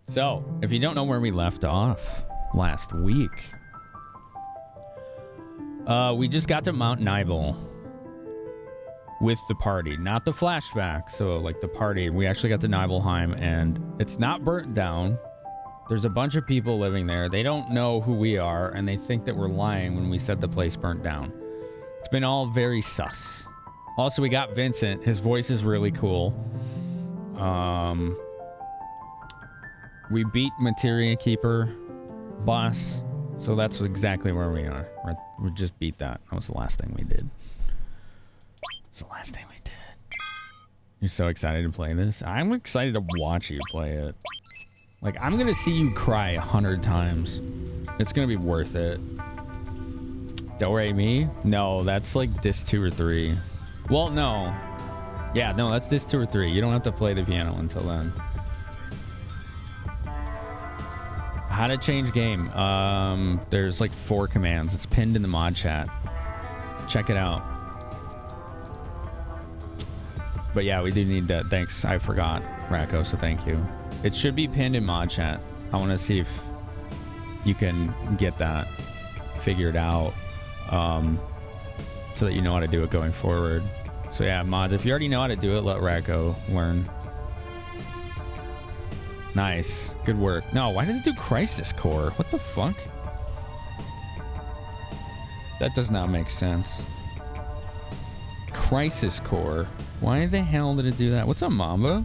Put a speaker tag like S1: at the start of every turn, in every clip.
S1: So, if you don't know where we left off last week, we just got to Mount Nibel with the party, not the flashback. So, like the party, we actually got to Nibelheim, and it's not burnt down. There's a bunch of people living there. They don't know who we are, and they think that we're lying when we said the place burnt down. It's been all very sus. Also, we got Vincent. His voice is really cool. We beat Materia Keeper boss, so that's exactly where we are. We just beat that. That was the last thing we did. It's the last thing we did. You're so excited to play this? I'm excited to watch you play it. Like, I'm gonna see you cry 100 times. It's gonna be worth it. Do Re Mi? No, that's like disc 2 or 3. Well, no. Yeah, no, that's disc 2 or 3. You don't have to play the piano until then. How to change game. There's like 4 commands. It's pinned in the mod chat. Check it out. But yeah, we do need that. Thanks. I forgot, Racco, so thank you. It should be pinned in mod chat. I want to see if you can get that figured out, so that you know how to do it going forward. So yeah, mods, if you already know how to do it, let Racco learn. Nice. Good work. No, why did it do Crisis Core? What the fuck? That does not make sense. Crisis Core. Why the hell did it do that? What's up, Mamba?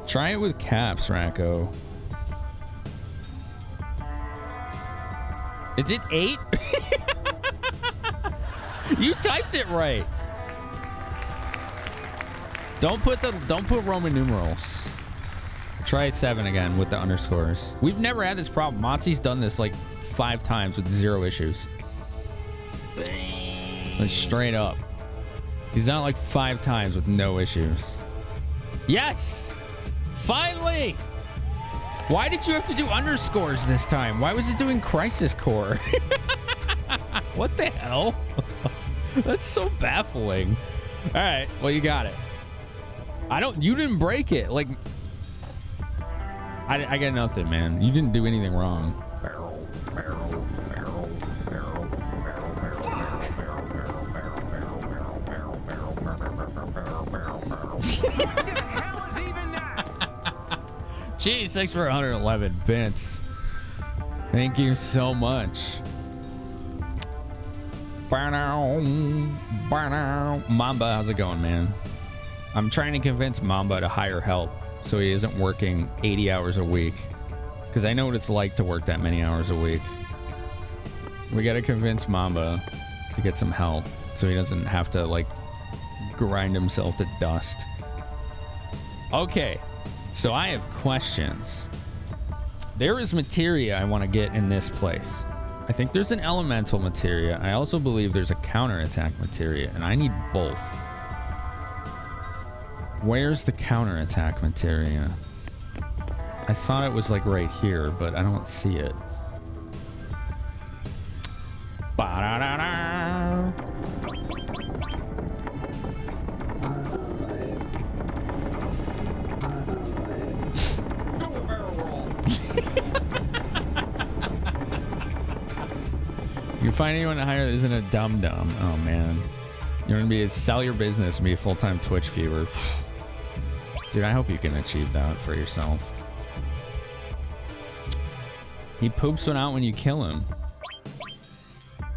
S1: Try it with caps, Racco. It did 8? You typed it right. Don't put Roman numerals. Try 7 again with the underscores. We've never had this problem. Motzi's done this like 5 times with 0 issues. Like straight up. He's done it like 5 times with no issues. Yes! Finally! Why did you have to do underscores this time? Why was it doing Crisis Core? What the hell? That's so baffling. All right, well, you got it. You didn't break it. Like, I got nothing, man. You didn't do anything wrong. Barrel, barrel, barrel, barrel, barrel, barrel, barrel, barrel, barrel, barrel, barrel, barrel, barrel, barrel, barrel. What the hell is even that? Jeez, thanks for 111 bits. Thank you so much. Mamba, how's it going, man? I'm trying to convince Mamba to hire help so he isn't working 80 hours a week, because I know what it's like to work that many hours a week. We gotta convince Mamba to get some help so he doesn't have to like grind himself to dust. Okay, so I have questions. There is materia I want to get in this place. I think there's an elemental materia. I also believe there's a counterattack materia, and I need both. Where's the counterattack materia? I thought it was like right here, but I don't see it. Ba-da-da-da. You find anyone to hire that isn't a dum-dum. Oh man. You want to sell your business and be a full-time Twitch viewer. Dude, I hope you can achieve that for yourself. He poops one out when you kill him.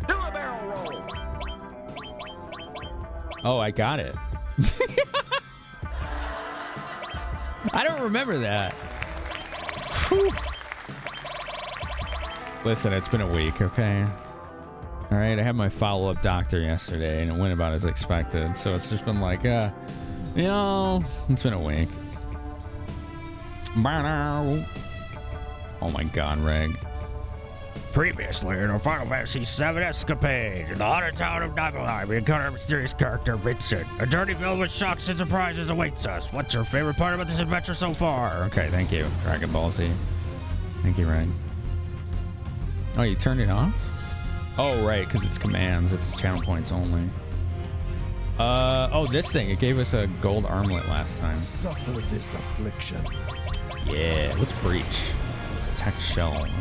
S1: Do a barrel roll. Oh, I got it. I don't remember that. Whew. Listen, it's been a week, okay? All right, I had my follow-up doctor yesterday, and it went about as expected. So it's just been like, you know, it's been a week. Oh my God, Reg. Previously in a Final Fantasy VII escapade, in the haunted town of Nibelheim, we encounter a mysterious character, Vincent. A journey filled with shocks and surprises awaits us. What's your favorite part about this adventure so far? Okay, thank you, Dragon Ball Z. Thank you, Reg. Oh, you turned it off? Oh, right, because it's commands. It's channel points only. Oh, this thing. It gave us a gold armlet last time.
S2: Suffer this affliction.
S1: Yeah, what's breach? Attack shell. Okay.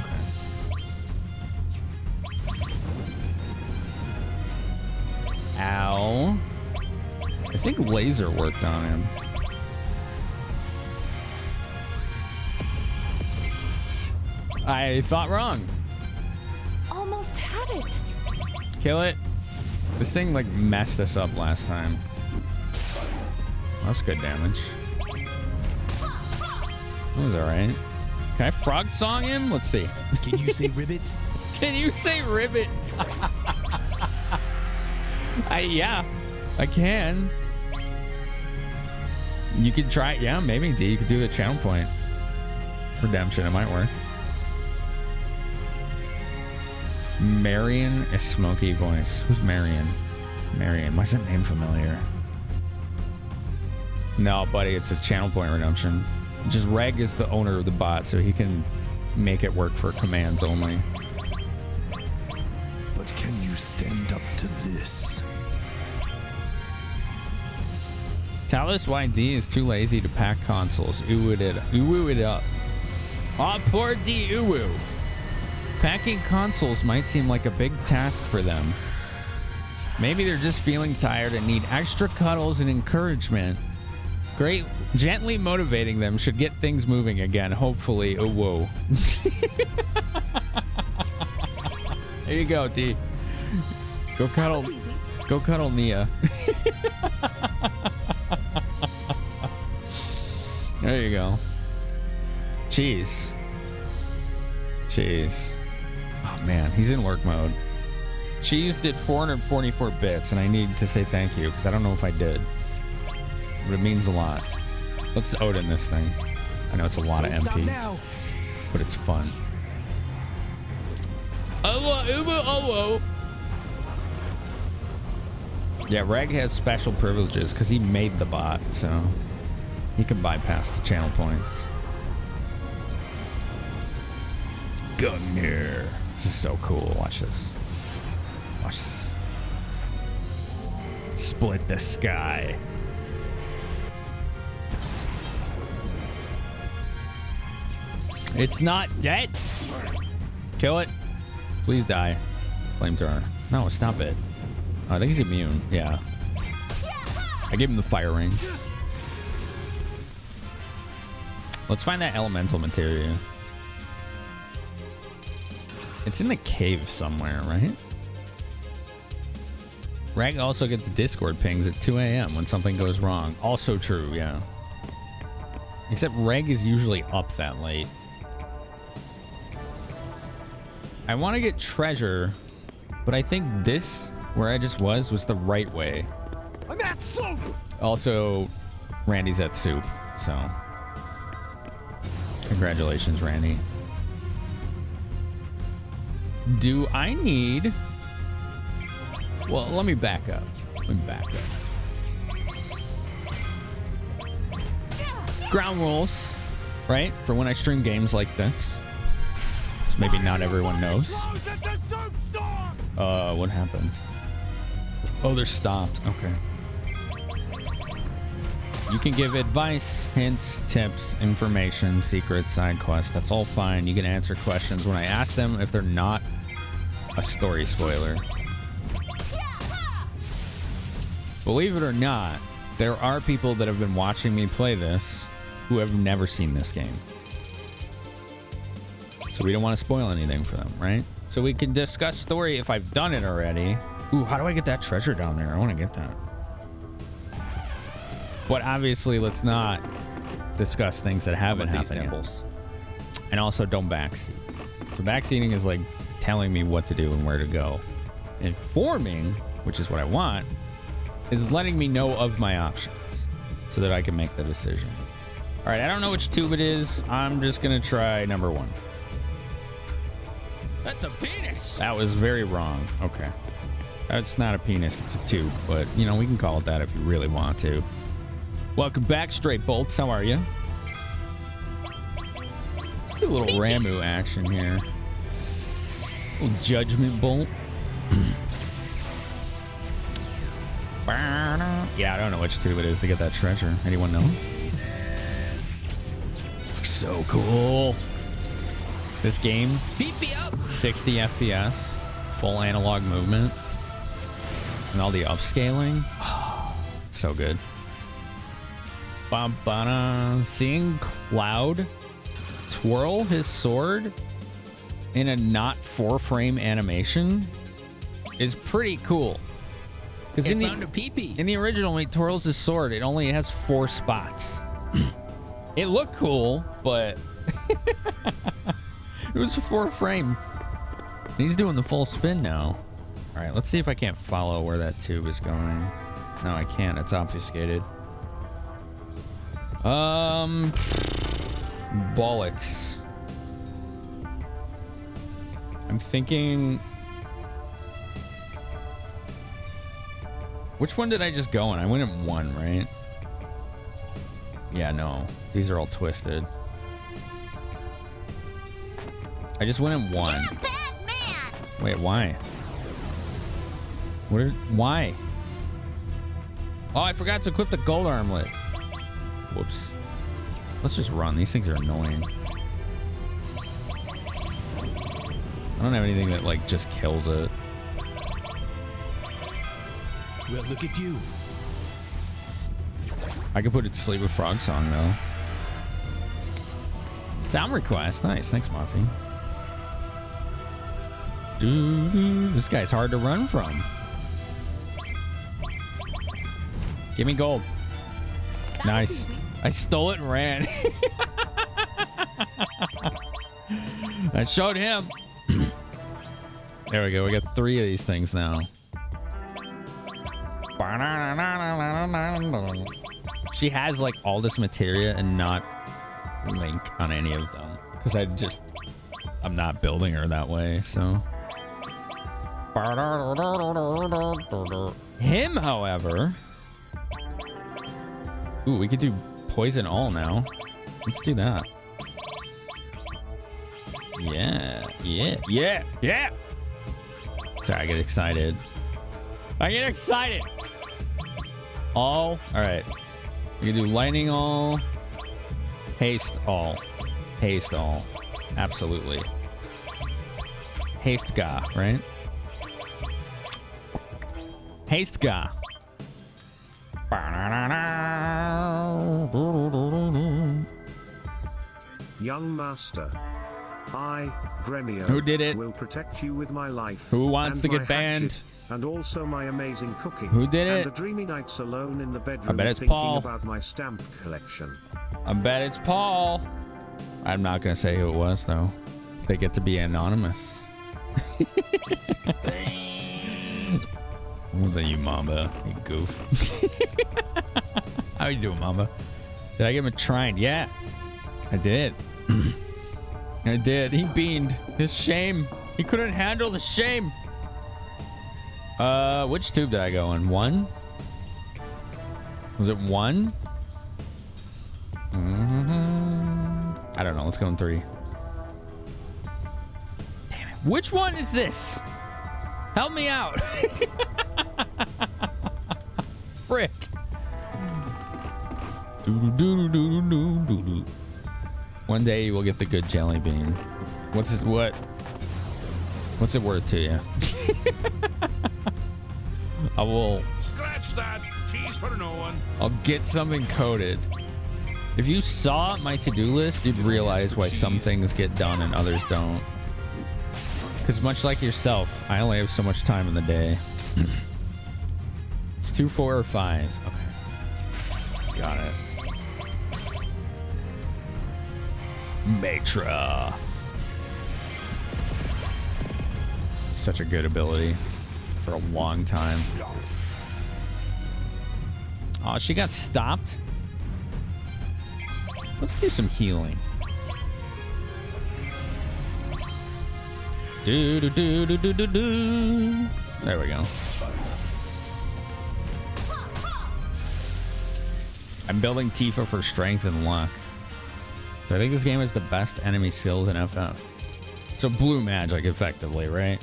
S1: Ow. I think laser worked on him. I thought wrong.
S2: Almost had it.
S1: Kill it. This thing like messed us up last time. That's good damage. That was alright. Can I frog song him? Let's see.
S3: Can you say ribbit?
S1: Can you say ribbit? Yeah, I can. You could try, yeah, maybe D. You could do the channel point redemption. It might work. Marion, a smoky voice. Who's Marion? Marion. Why's that name familiar? No, buddy, it's a channel point redemption. Just Reg is the owner of the bot, so he can make it work for commands only.
S3: But can you stand up to this?
S1: Tell us why D is too lazy to pack consoles. Uwoo it up. Aw, poor D Uwoo. Packing consoles might seem like a big task for them. Maybe they're just feeling tired and need extra cuddles and encouragement. Great, gently motivating them should get things moving again, hopefully. Oh, whoa. There you go, D. Go cuddle Nia. There you go. Cheese. Oh man, he's in work mode. Cheese did 444 bits, and I need to say thank you because I don't know if I did. But it means a lot. Let's Odin this thing. I know it's a lot of MP, but it's fun. Oh. Yeah, Reg has special privileges because he made the bot, so he can bypass the channel points. Gungnir. This is so cool. Watch this. Watch this. Split the sky. It's not dead. Kill it. Please die. Flamethrower. No, stop it. Oh, I think he's immune. Yeah. I gave him the fire ring. Let's find that elemental materia. It's in the cave somewhere, right? Reg also gets Discord pings at 2 a.m. when something goes wrong. Also true, yeah. Except Reg is usually up that late. I want to get treasure, but I think this, where I just was the right way.
S3: I'm at soup!
S1: Also, Randy's at soup, so. Congratulations, Randy. Do I need... Well, let me back up. Ground rules, right? For when I stream games like this. So maybe not everyone knows. What happened? Oh, they're stopped. Okay. You can give advice, hints, tips, information, secrets, side quests. That's all fine. You can answer questions when I ask them if they're not a story spoiler. Believe it or not, there are people that have been watching me play this who have never seen this game. So we don't want to spoil anything for them, right? So we can discuss story if I've done it already. Ooh, how do I get that treasure down there? I want to get that. But obviously, let's not discuss things that haven't happened yet. And also, don't backseat. So backseating is like telling me what to do and where to go. Informing, which is what I want, is letting me know of my options so that I can make the decision. All right, I don't know which tube it is. I'm just going to try number 1. That's a penis. That was very wrong. Okay. That's not a penis. It's a tube. But, you know, we can call it that if you really want to. Welcome back, Straight Bolts. How are you? Let's do a little Ramu action here. A little Judgment Bolt. Yeah, I don't know which tube it is to get that treasure. Anyone know? so cool. This game, beat me up. 60 FPS, full analog movement, and all the upscaling. So good. Seeing Cloud twirl his sword in a not 4-frame animation is pretty cool. Because in the original, when he twirls his sword, it only has 4 spots. It looked cool, but it was 4-frame. He's doing the full spin now. All right, let's see if I can't follow where that tube is going. No, I can't. It's obfuscated. Bollocks. I'm thinking... Which one did I just go in? I went in 1, right? Yeah, no. These are all twisted. I just went in 1. Wait, why? Why? Oh, I forgot to equip the gold armlet. Whoops. Let's just run. These things are annoying. I don't have anything that, like, just kills it.
S3: Well, look at you.
S1: I could put it to sleep with Frog Song, though. Sound request. Nice. Thanks, Monty. Dude, this guy's hard to run from. Give me gold. Nice. I stole it and ran. I showed him. There we go. We got 3 of these things now. She has like all this materia and not Link on any of them. Because I'm not building her that way, so. Him, however. Ooh, we could do poison all now. Let's do that. Yeah. Sorry, I get excited. All. All right. We can do lightning all. Haste all. Absolutely. Haste ga, right? Haste ga.
S4: Young master, I, Gremio,
S1: who did it?
S4: will protect you with my life.
S1: Who wants to get banned?
S4: Hatchet, and also my amazing cooking.
S1: Who did it?
S4: And the dreamy nights alone in the bedroom
S1: I bet it's
S4: thinking
S1: Paul.
S4: about my stamp collection.
S1: I bet it's Paul. I'm not gonna say who it was though. They get to be anonymous. What was that, you Mamba? You goof. How you doing, Mamba? Did I get him a trine? Yeah, I did. I did. He beamed. His shame. He couldn't handle the shame. Which tube did I go in? 1? Was it 1? I don't know. Let's go in 3. Damn it. Which one is this? Help me out. Frick. One day you will get the good jelly bean. What's it worth to you? I will.
S5: Scratch that. Cheese for no one.
S1: I'll get something coded. If you saw my to-do list, you'd realize why some things get done and others don't. Because much like yourself, I only have so much time in the day. It's 2, 4, or 5. Okay. Got it. Matra. Such a good ability for a long time. Oh, she got stopped. Let's do some healing. Do do do do do do do. There we go. I'm building Tifa for strength and luck. So I think this game has the best enemy skills in FF. So blue magic, effectively, right?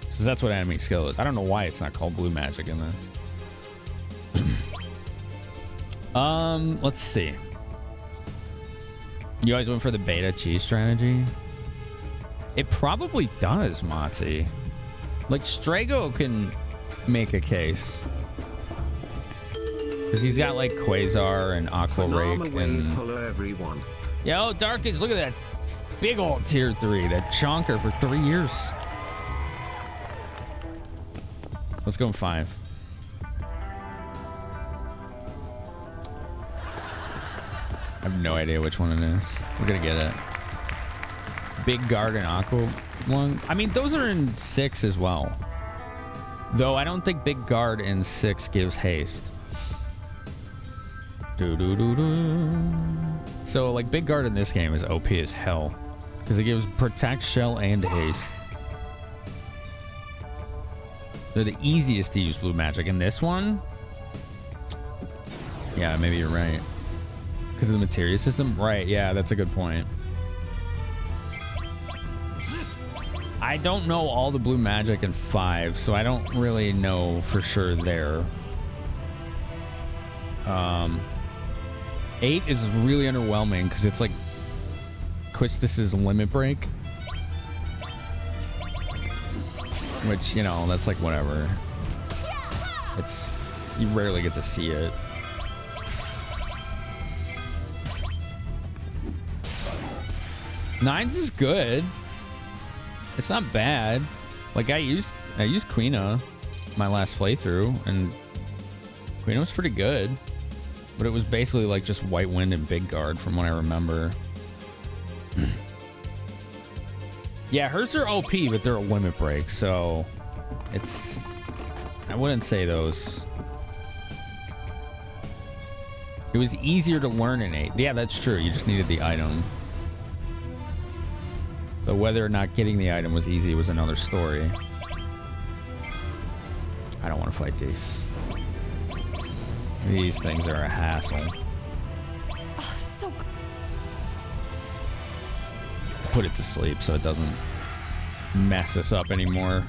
S1: So that's what enemy skill is. I don't know why it's not called blue magic in this. Let's see. You always went for the beta cheese strategy? It probably does, Motzi. Like, Strago can make a case. Because he's got, like, Quasar and Aqua Rake and...
S4: Hello, everyone.
S1: Yo, Darkage, look at that big old tier 3. That chonker for 3 years. Let's go in 5. I have no idea which one it is. We're gonna get it. Big Guard and Aqua one. I mean, those are in 6 as well. Though I don't think Big Guard in 6 gives haste. So, like, Big Guard in this game is OP as hell. Because it gives Protect, Shell, and Haste. They're the easiest to use blue magic. In this one... Yeah, maybe you're right. Because of the materia system? Right, yeah, that's a good point. I don't know all the blue magic in 5, so I don't really know for sure there. 8 is really underwhelming because it's like Quistis's Limit Break. Which, you know, that's like whatever. It's... You rarely get to see it. Nines is good. It's not bad. Like, I used Quina my last playthrough, and Quina was pretty good. But it was basically like just White Wind and Big Guard from what I remember. Yeah, hers are OP, but they're a limit break, so it's... I wouldn't say those. It was easier to learn in 8. Yeah, that's true. You just needed the item. But whether or not getting the item was easy was another story. I don't want to fight these. These things are a hassle.
S2: Oh, so good.
S1: Put it to sleep so it doesn't mess us up anymore.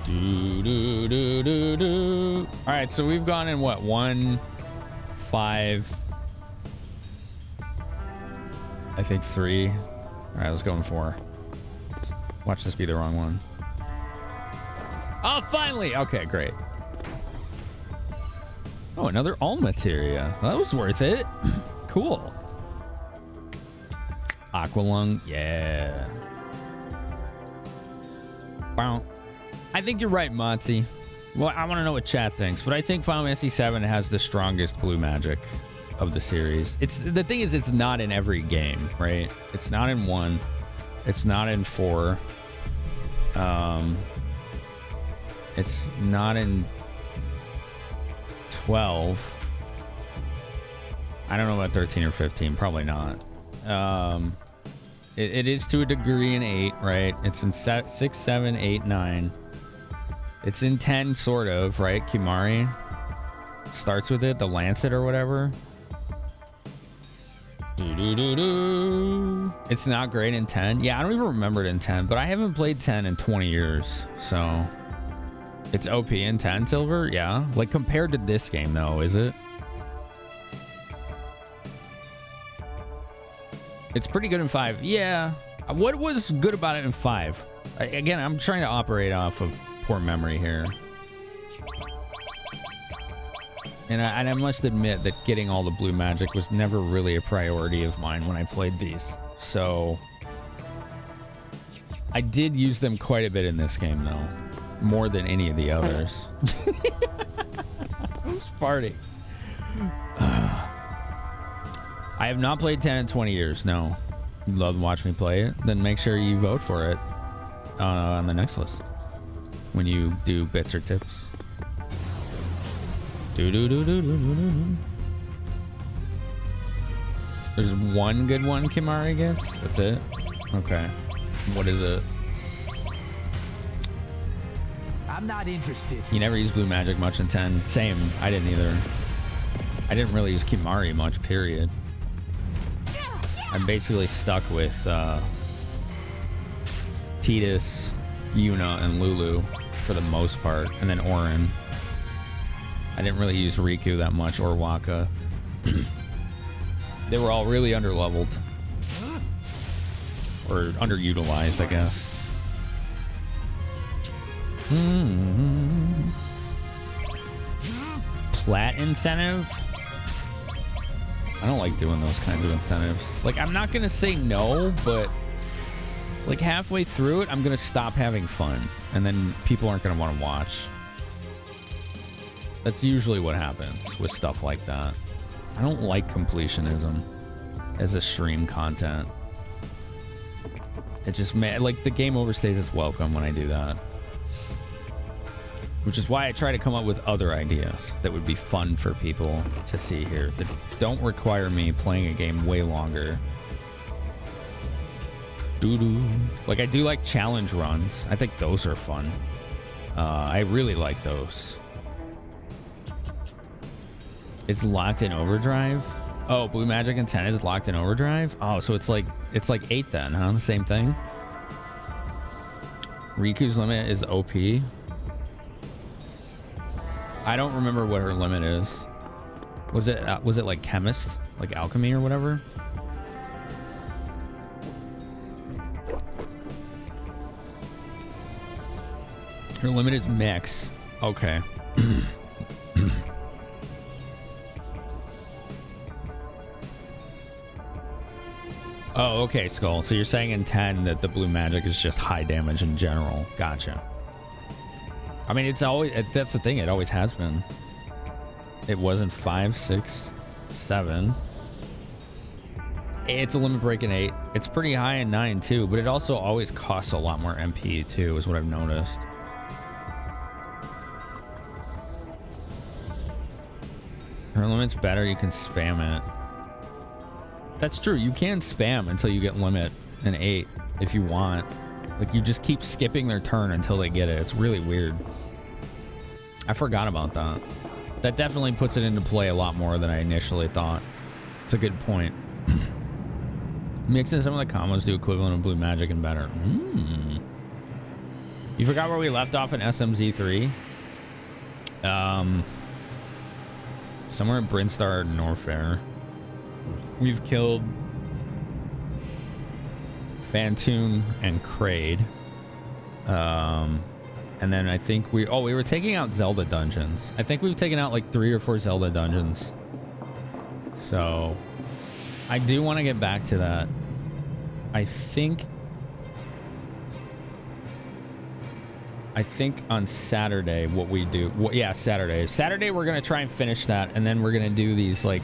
S1: All right, so we've gone in what? 1, 5, I think 3. All right, let's go in 4. Watch this be the wrong one. Oh, finally! Okay, great. Oh, another all materia. That was worth it. Cool. Aqualung, yeah. Wow. I think you're right, Motzi. Well, I want to know what chat thinks, but I think Final Fantasy VII has the strongest blue magic of the series. It's the thing is, it's not in every game, right? It's not in 1. It's not in 4. It's not in 12. I don't know about 13 or 15. Probably not. It is to a degree in 8, right? It's in 6, 7, 8, 9. It's in 10, sort of, right? Kimari starts with it, the Lancet or whatever. It's not great in 10. Yeah, I don't even remember it in 10, but I haven't played 10 in 20 years, so it's OP in 10 silver. Yeah, like compared to this game though, is it? It's pretty good in 5. Yeah. What was good about it in 5? Again, I'm trying to operate off of poor memory here. And I must admit that getting all the blue magic was never really a priority of mine when I played these. So I did use them quite a bit in this game though. More than any of the others. Who's farting? I have not played 10 in 20 years, no. You'd love to watch me play it? Then make sure you vote for it on the next list when you do bits or tips. There's one good one Kimari gets? That's it? Okay. What is it?
S3: I'm not interested.
S1: You never use blue magic much in 10. Same. I didn't either. I didn't really use Kimari much, period. I'm basically stuck with Tidus, Yuna, and Lulu for the most part, and then Auron. I didn't really use Riku that much, or Waka. They were all really underleveled. Or underutilized, I guess. Plat incentive? I don't like doing those kinds of incentives. Like, I'm not gonna say no, but like halfway through it, I'm gonna stop having fun. And then people aren't gonna want to watch. That's usually what happens with stuff like that. I don't like completionism as a stream content. It just like the game overstays its welcome when I do that. Which is why I try to come up with other ideas that would be fun for people to see here that don't require me playing a game way longer. Doo-doo. Like I do like challenge runs. I think those are fun. I really like those. It's locked in overdrive. Oh, Blue Magic and 10 is locked in overdrive. Oh, so it's like 8 then, huh? The same thing. Riku's limit is OP. I don't remember what her limit is. Was it like chemist, like alchemy or whatever? Her limit is mix. Okay. Oh, okay, Skull. So you're saying in 10 that the blue magic is just high damage in general. Gotcha. I mean, it's always, that's the thing, it always has been. It wasn't 5, 6, 7. It's a limit break in 8. It's pretty high in 9 too, but it also always costs a lot more MP too, is what I've noticed. Her limit's better, you can spam it. That's true, you can spam until you get limit in 8 if you want. Like, you just keep skipping their turn until they get it. It's really weird. I forgot about that. That definitely puts it into play a lot more than I initially thought. It's a good point. Mixing some of the combos do equivalent of blue magic and better. You forgot where we left off in SMZ3? Somewhere in Brinstar Norfair. We've killed Fantoon and Kraid. And then I think we were taking out Zelda dungeons. I think we've taken out like 3 or 4 Zelda dungeons. So I do want to get back to that. I think on Saturday what we do, Saturday we're gonna try and finish that, and then we're gonna do these, like,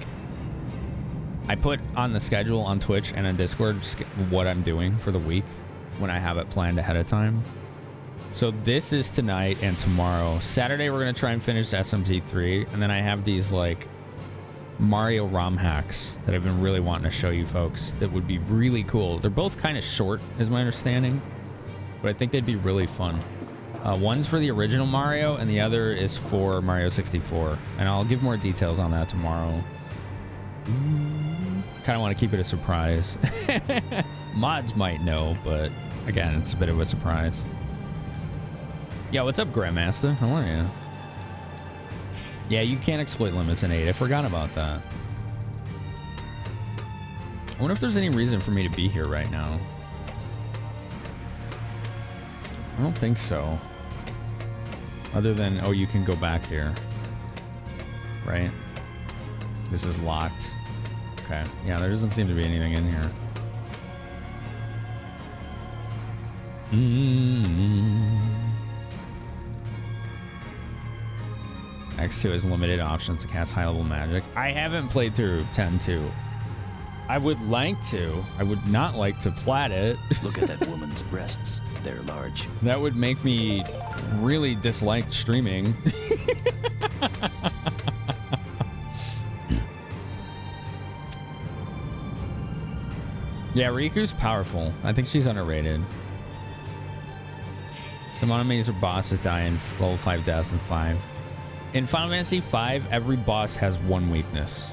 S1: I put on the schedule on Twitch and on Discord what I'm doing for the week when I have it planned ahead of time. So this is tonight and tomorrow. Saturday we're gonna try and finish SMZ3, and then I have these like Mario ROM hacks that I've been really wanting to show you folks that would be really cool. They're both kind of short, is my understanding, but I think they'd be really fun. One's for the original Mario, and the other is for Mario 64, and I'll give more details on that tomorrow. Kind of want to keep it a surprise. Mods might know, but again, it's a bit of a surprise. Yeah, what's up, Grandmaster? How are you? Yeah, you can't exploit limits in 8. I forgot about that. I wonder if there's any reason for me to be here right now. I don't think so. Other than, oh, you can go back here. Right? This is locked. Okay. Yeah, there doesn't seem to be anything in here. X2 has limited options to cast high-level magic. I haven't played through 10-2. I would like to. I would not like to plat it.
S6: Look at that woman's breasts. They're large.
S1: That would make me really dislike streaming. Yeah, Riku's powerful. I think she's underrated. Some enemies or bosses die in full 5 death in 5. In Final Fantasy V, every boss has one weakness.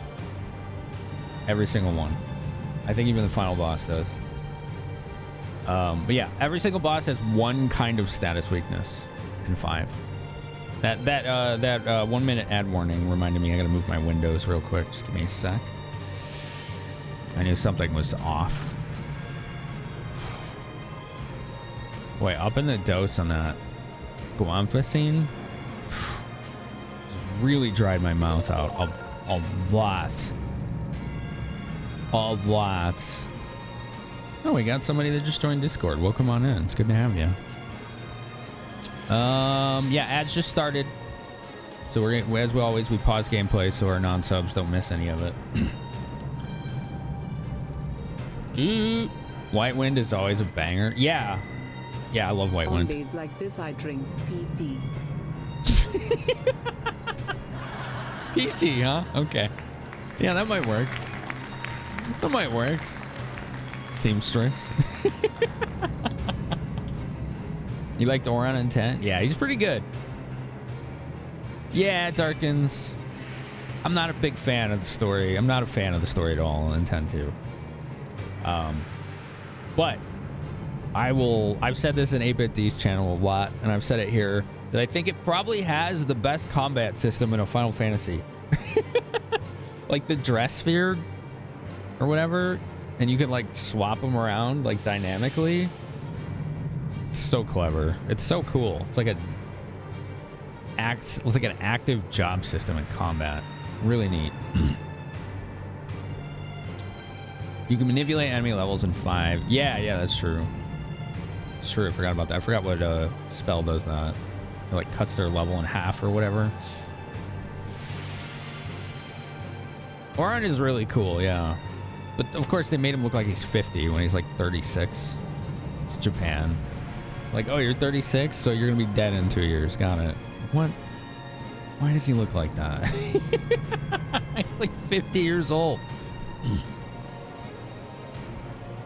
S1: Every single one. I think even the final boss does. But yeah, every single boss has one kind of status weakness in 5. That 1 minute ad warning reminded me I gotta move my windows real quick. Just give me a sec. I knew something was off. Wait, up in the dose on that guanfacine really dried my mouth out a lot. A lot. Oh, we got somebody that just joined Discord. Welcome on in. It's good to have you. Yeah, ads just started. So we're, as we always, we pause gameplay so our non-subs don't miss any of it. Dude, White Wind is always a banger. Yeah. Yeah, I love White
S7: On
S1: Wind.
S7: days like this, I drink PT.
S1: PT, huh? Okay. Yeah, that might work. That might work. Seamstress. You liked Oron Intent? Yeah, he's pretty good. Yeah, Darkins. I'm not a big fan of the story. I'm not a fan of the story at all, Intent 2. But I've said this in 8-Bit D's channel a lot, and I've said it here, that I think it probably has the best combat system in a Final Fantasy. Like the dress sphere or whatever, and you can like swap them around like dynamically. It's so clever. It's so cool. It's like an active job system in combat. Really neat. You can manipulate enemy levels in 5. Yeah, that's true. It's true. I forgot about that. I forgot what spell does that. It like cuts their level in half or whatever. Oron is really cool, yeah. But of course they made him look like he's 50 when he's like 36. It's Japan. Like, oh, you're 36, so you're gonna be dead in 2 years. Got it. What? Why does he look like that? He's like 50 years old.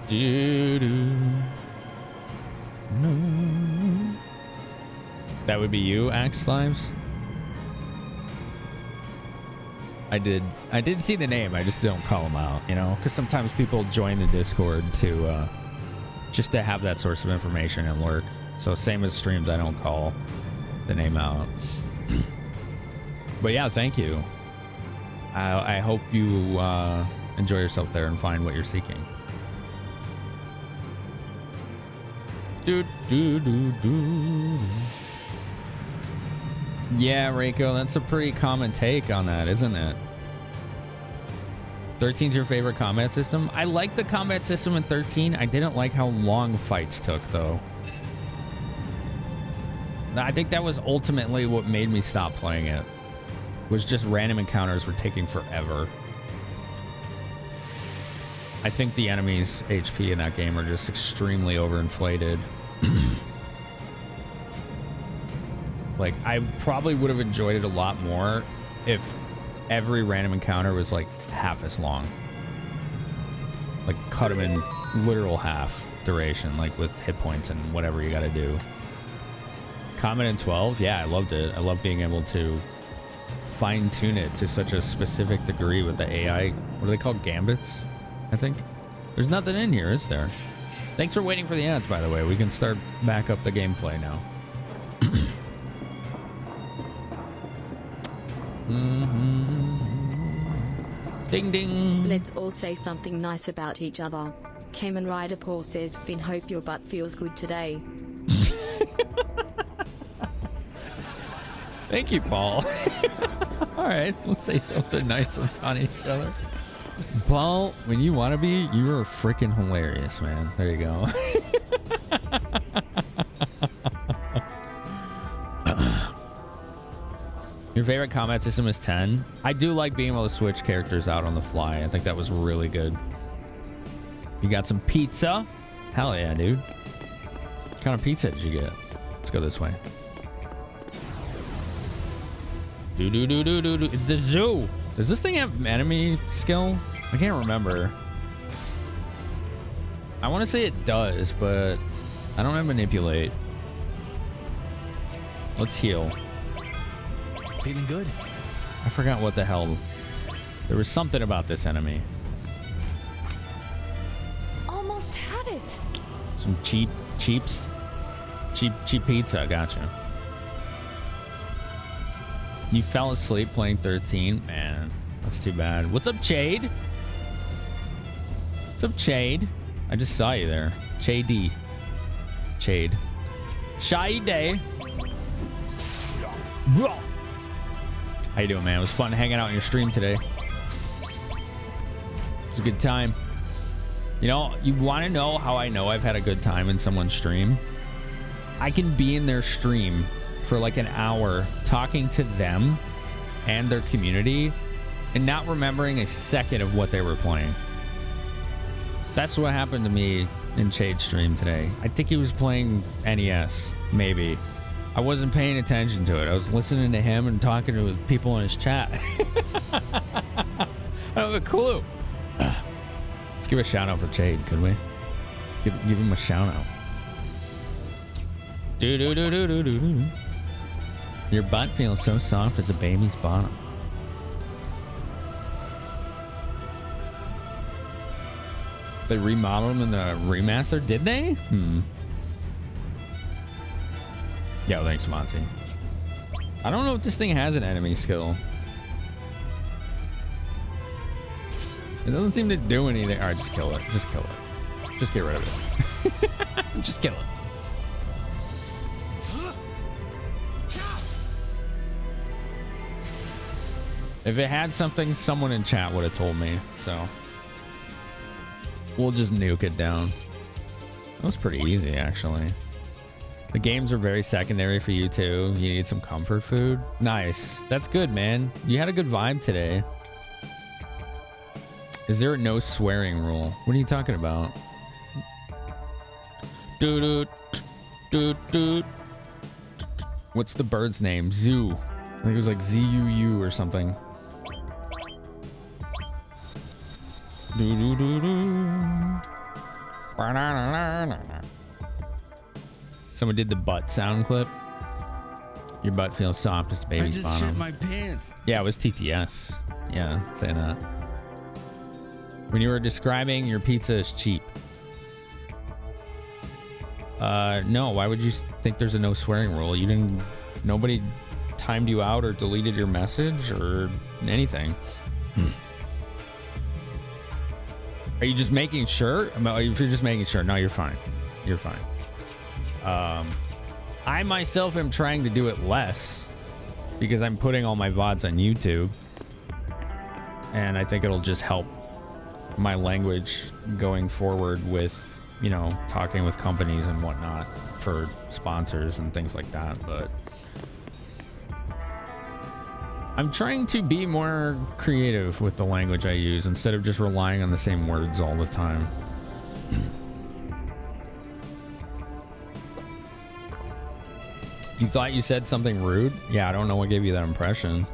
S1: No. That would be you, Axe Lives? I did see the name. I just don't call them out, you know? Because sometimes people join the Discord to just to have that source of information and lurk. So same as streams, I don't call the name out. But yeah, thank you. I hope you enjoy yourself there and find what you're seeking. Yeah, Reiko, that's a pretty common take on that, isn't it? 13's your favorite combat system? I like the combat system in 13. I didn't like how long fights took, though. I think that was ultimately what made me stop playing it. Was just random encounters were taking forever. I think the enemies' HP in that game are just extremely overinflated. Like, I probably would have enjoyed it a lot more if every random encounter was like half as long. Like, cut them in literal half duration, like with hit points and whatever you gotta do. Combat in 12, yeah, I loved it. I love being able to fine-tune it to such a specific degree with the AI. What are they called? Gambits, I think. There's nothing in here, is there? Thanks for waiting for the ads, by the way. We can start back up the gameplay now. Ding ding.
S2: Let's all say something nice about each other. Kamen Rider Paul says, Finn, hope your butt feels good today.
S1: Thank you, Paul. All right, we'll say something nice about each other. Paul, when you want to be, you are freaking hilarious, man. There you go. Your favorite combat system is 10? I do like being able to switch characters out on the fly. I think that was really good. You got some pizza? Hell yeah, dude. What kind of pizza did you get? Let's go this way. It's the zoo. Does this thing have enemy skill? I can't remember. I want to say it does, but I don't have manipulate. Let's heal.
S3: Feeling good?
S1: I forgot what the hell. There was something about this enemy.
S2: Almost had it.
S1: Some cheap pizza. Gotcha. You fell asleep playing 13? Man, that's too bad. What's up, Jade? What's up, Chade? I just saw you there. Chade. Chade. Shade. How you doing, man? It was fun hanging out on your stream today. It was a good time. You know, you want to know how I know I've had a good time in someone's stream? I can be in their stream for like an hour talking to them and their community and not remembering a second of what they were playing. That's what happened to me in Shade's stream today. I think he was playing NES, maybe. I wasn't paying attention to it. I was listening to him and talking to people in his chat. I don't have a clue. Let's give a shout out for Shade, could we? Give him a shout out. Your butt feels so soft as a baby's bottom. They remodeled them in the remaster, did they? Yo, thanks, Monty. I don't know if this thing has an enemy skill. It doesn't seem to do anything. All right, just kill it. Just kill it. Just get rid of it. Just kill it. If it had something, someone in chat would have told me, so we'll just nuke it down. That was pretty easy, actually. The games are very secondary for you too. You need some comfort food. Nice. That's good, man. You had a good vibe today. Is there a no swearing rule? What are you talking about? What's the bird's name? Zoo. I think it was like Z-U-U or something. Someone did the butt sound clip. Your butt feels soft as baby's bottom. I just shit my pants. Yeah, it was TTS. Yeah, say that. When you were describing your pizza as cheap. No, why would you think there's a no swearing rule? You didn't, nobody timed you out or deleted your message or anything. Are you just making sure? If you're just making sure, no, you're fine. You're fine. I myself am trying to do it less because I'm putting all my VODs on YouTube, and I think it'll just help my language going forward with, you know, talking with companies and whatnot for sponsors and things like that. But I'm trying to be more creative with the language I use instead of just relying on the same words all the time. You thought you said something rude? Yeah, I don't know what gave you that impression.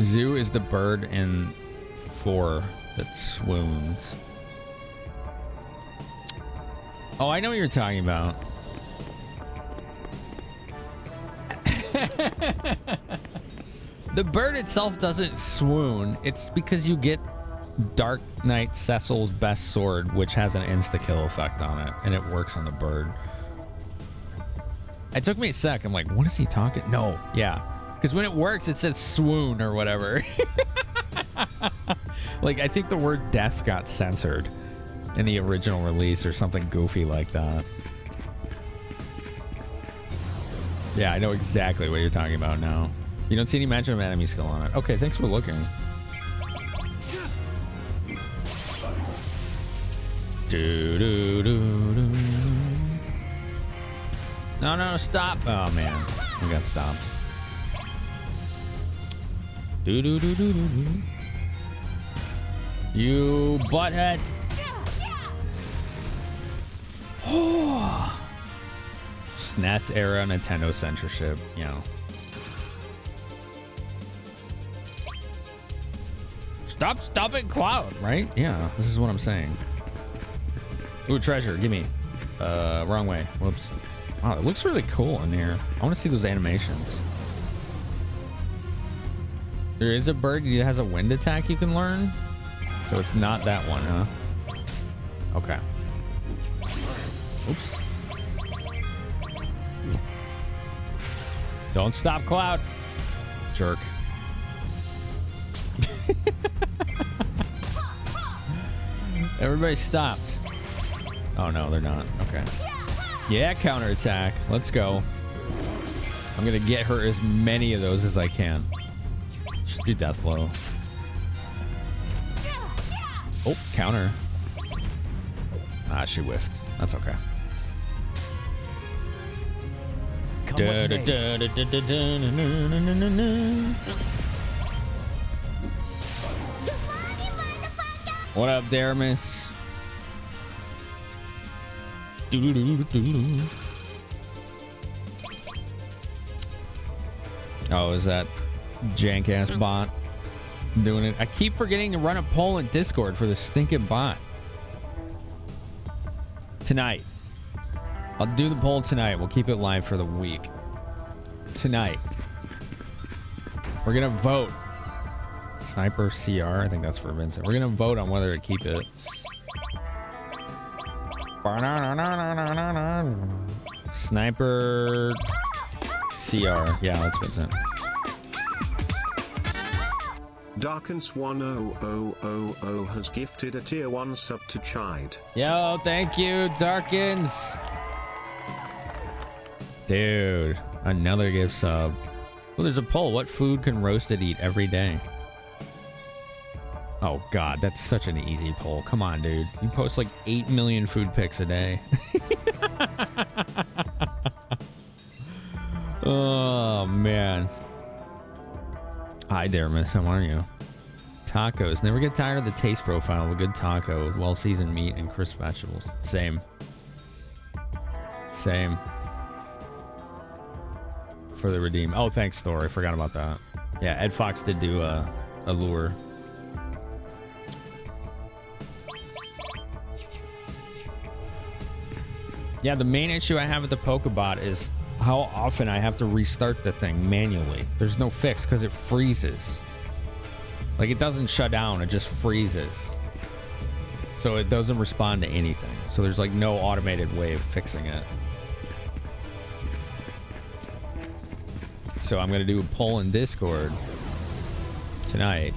S1: Zoo is the bird in 4 that swoons. Oh, I know what you're talking about. The bird itself doesn't swoon. It's because you get Dark Knight Cecil's best sword, which has an insta-kill effect on it, and it works on the bird. It took me a sec. I'm like, what is he talking? No, yeah. Because when it works, it says swoon or whatever. Like, I think the word death got censored in the original release or something goofy like that. Yeah, I know exactly what you're talking about now. You don't see any mention of enemy skill on it. Okay, thanks for looking. No, stop. Oh, man. We got stopped. You butthead. SNES era Nintendo censorship, you know. Stop it, Cloud, right? Yeah, this is what I'm saying. Ooh, treasure, give me. Wrong way. Whoops. Wow, it looks really cool in here. I want to see those animations. There is a bird that has a wind attack you can learn. So it's not that one, huh? Okay. Oops. Don't stop, Cloud. Jerk. Everybody stopped. Oh no, they're not. Okay. Yeah, counterattack. Let's go. I'm gonna get her as many of those as I can. Just do death blow. Oh, counter. Ah, she whiffed. That's okay. What up, Daramus? Oh, is that jank ass bot doing it? I keep forgetting to run a poll in Discord for the stinking bot. Tonight. I'll do the poll tonight. We'll keep it live for the week. Tonight. We're gonna vote. Sniper CR. I think that's for Vincent. We're gonna vote on whether to keep it. Sniper CR. Yeah, that's Vincent.
S4: Darkins1000 has gifted a tier 1 sub to Chide.
S1: Yo, thank you, Darkins. Dude, another gift sub. Well, there's a poll. What food can Roasted eat every day? Oh, God, that's such an easy poll. Come on, dude. You post like 8 million food pics a day. Oh, man. Hi, Daramus. How are you? Tacos. Never get tired of the taste profile of a good taco with well-seasoned meat and crisp vegetables. Same. Same. For the redeem. Oh, thanks, Thor. I forgot about that. Yeah, Ed Fox did do a lure. Yeah, the main issue I have with the Pokebot is how often I have to restart the thing manually. There's no fix because it freezes. Like, it doesn't shut down, it just freezes. So it doesn't respond to anything. So there's like no automated way of fixing it. So I'm gonna do a poll in Discord tonight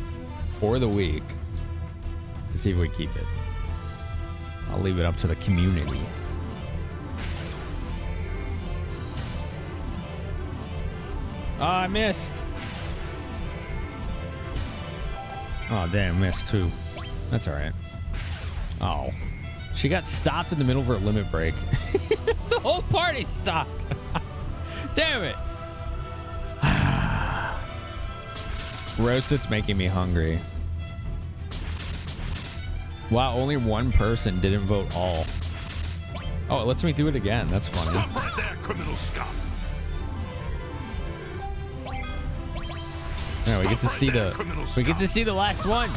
S1: for the week to see if we keep it. I'll leave it up to the community. Oh, I missed. Oh, damn, missed too. That's all right. Oh, she got stopped in the middle of her limit break. The whole party stopped. Damn it. Roasted's making me hungry. Wow, only one person didn't vote all. Oh, it lets me do it again. That's funny.
S5: Stop right there, criminal scum.
S1: Yeah, we get to see the last one.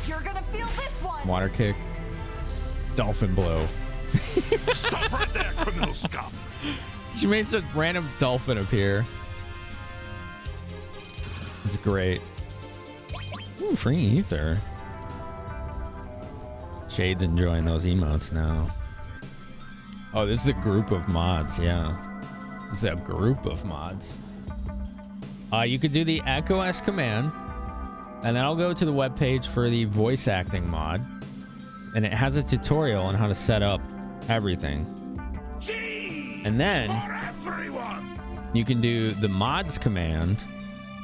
S8: You're gonna feel this one.
S1: Water kick. Dolphin blow.
S5: Stop right there, criminal scum.
S1: She made some random dolphin appear. It's great. Ooh, free ether. Shade's enjoying those emotes now. Oh, this is a group of mods, yeah. This is a group of mods. You could do the Echo S command, and then I'll go to the webpage for the voice acting mod, and it has a tutorial on how to set up everything. And then you can do the mods command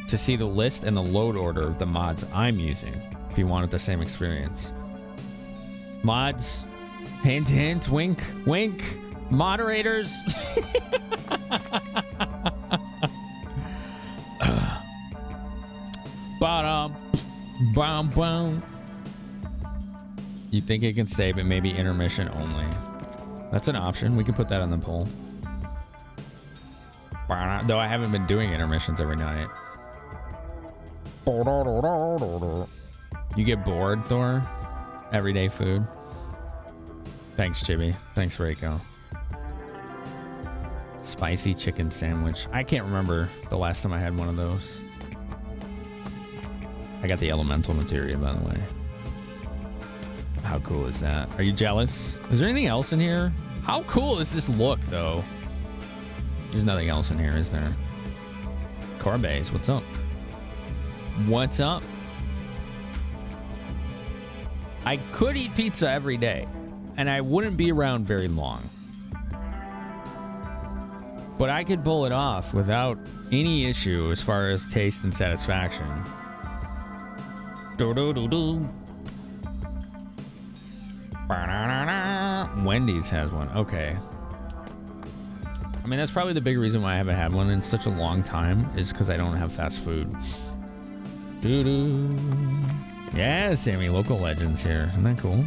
S1: to see the list and the load order of the mods I'm using if you wanted the same experience. Mods, hint, hint, wink, wink. Moderators. You think it can stay, but maybe intermission only. That's an option. We can put that on the poll. Though I haven't been doing intermissions every night. You get bored, Thor? Everyday food. Thanks, Chibi. Thanks, Reiko. Spicy chicken sandwich. I can't remember the last time I had one of those. I got the elemental materia, by the way. How cool is that? Are you jealous? Is there anything else in here? How cool does this look, though? There's nothing else in here, is there? Corbase, what's up? What's up? I could eat pizza every day, and I wouldn't be around very long. But I could pull it off without any issue as far as taste and satisfaction. Do-do-do-do. Wendy's has one. Okay. I mean, that's probably the big reason why I haven't had one in such a long time, is because I don't have fast food. Doo-doo. Yeah, Sammy, local legends here. Isn't that cool?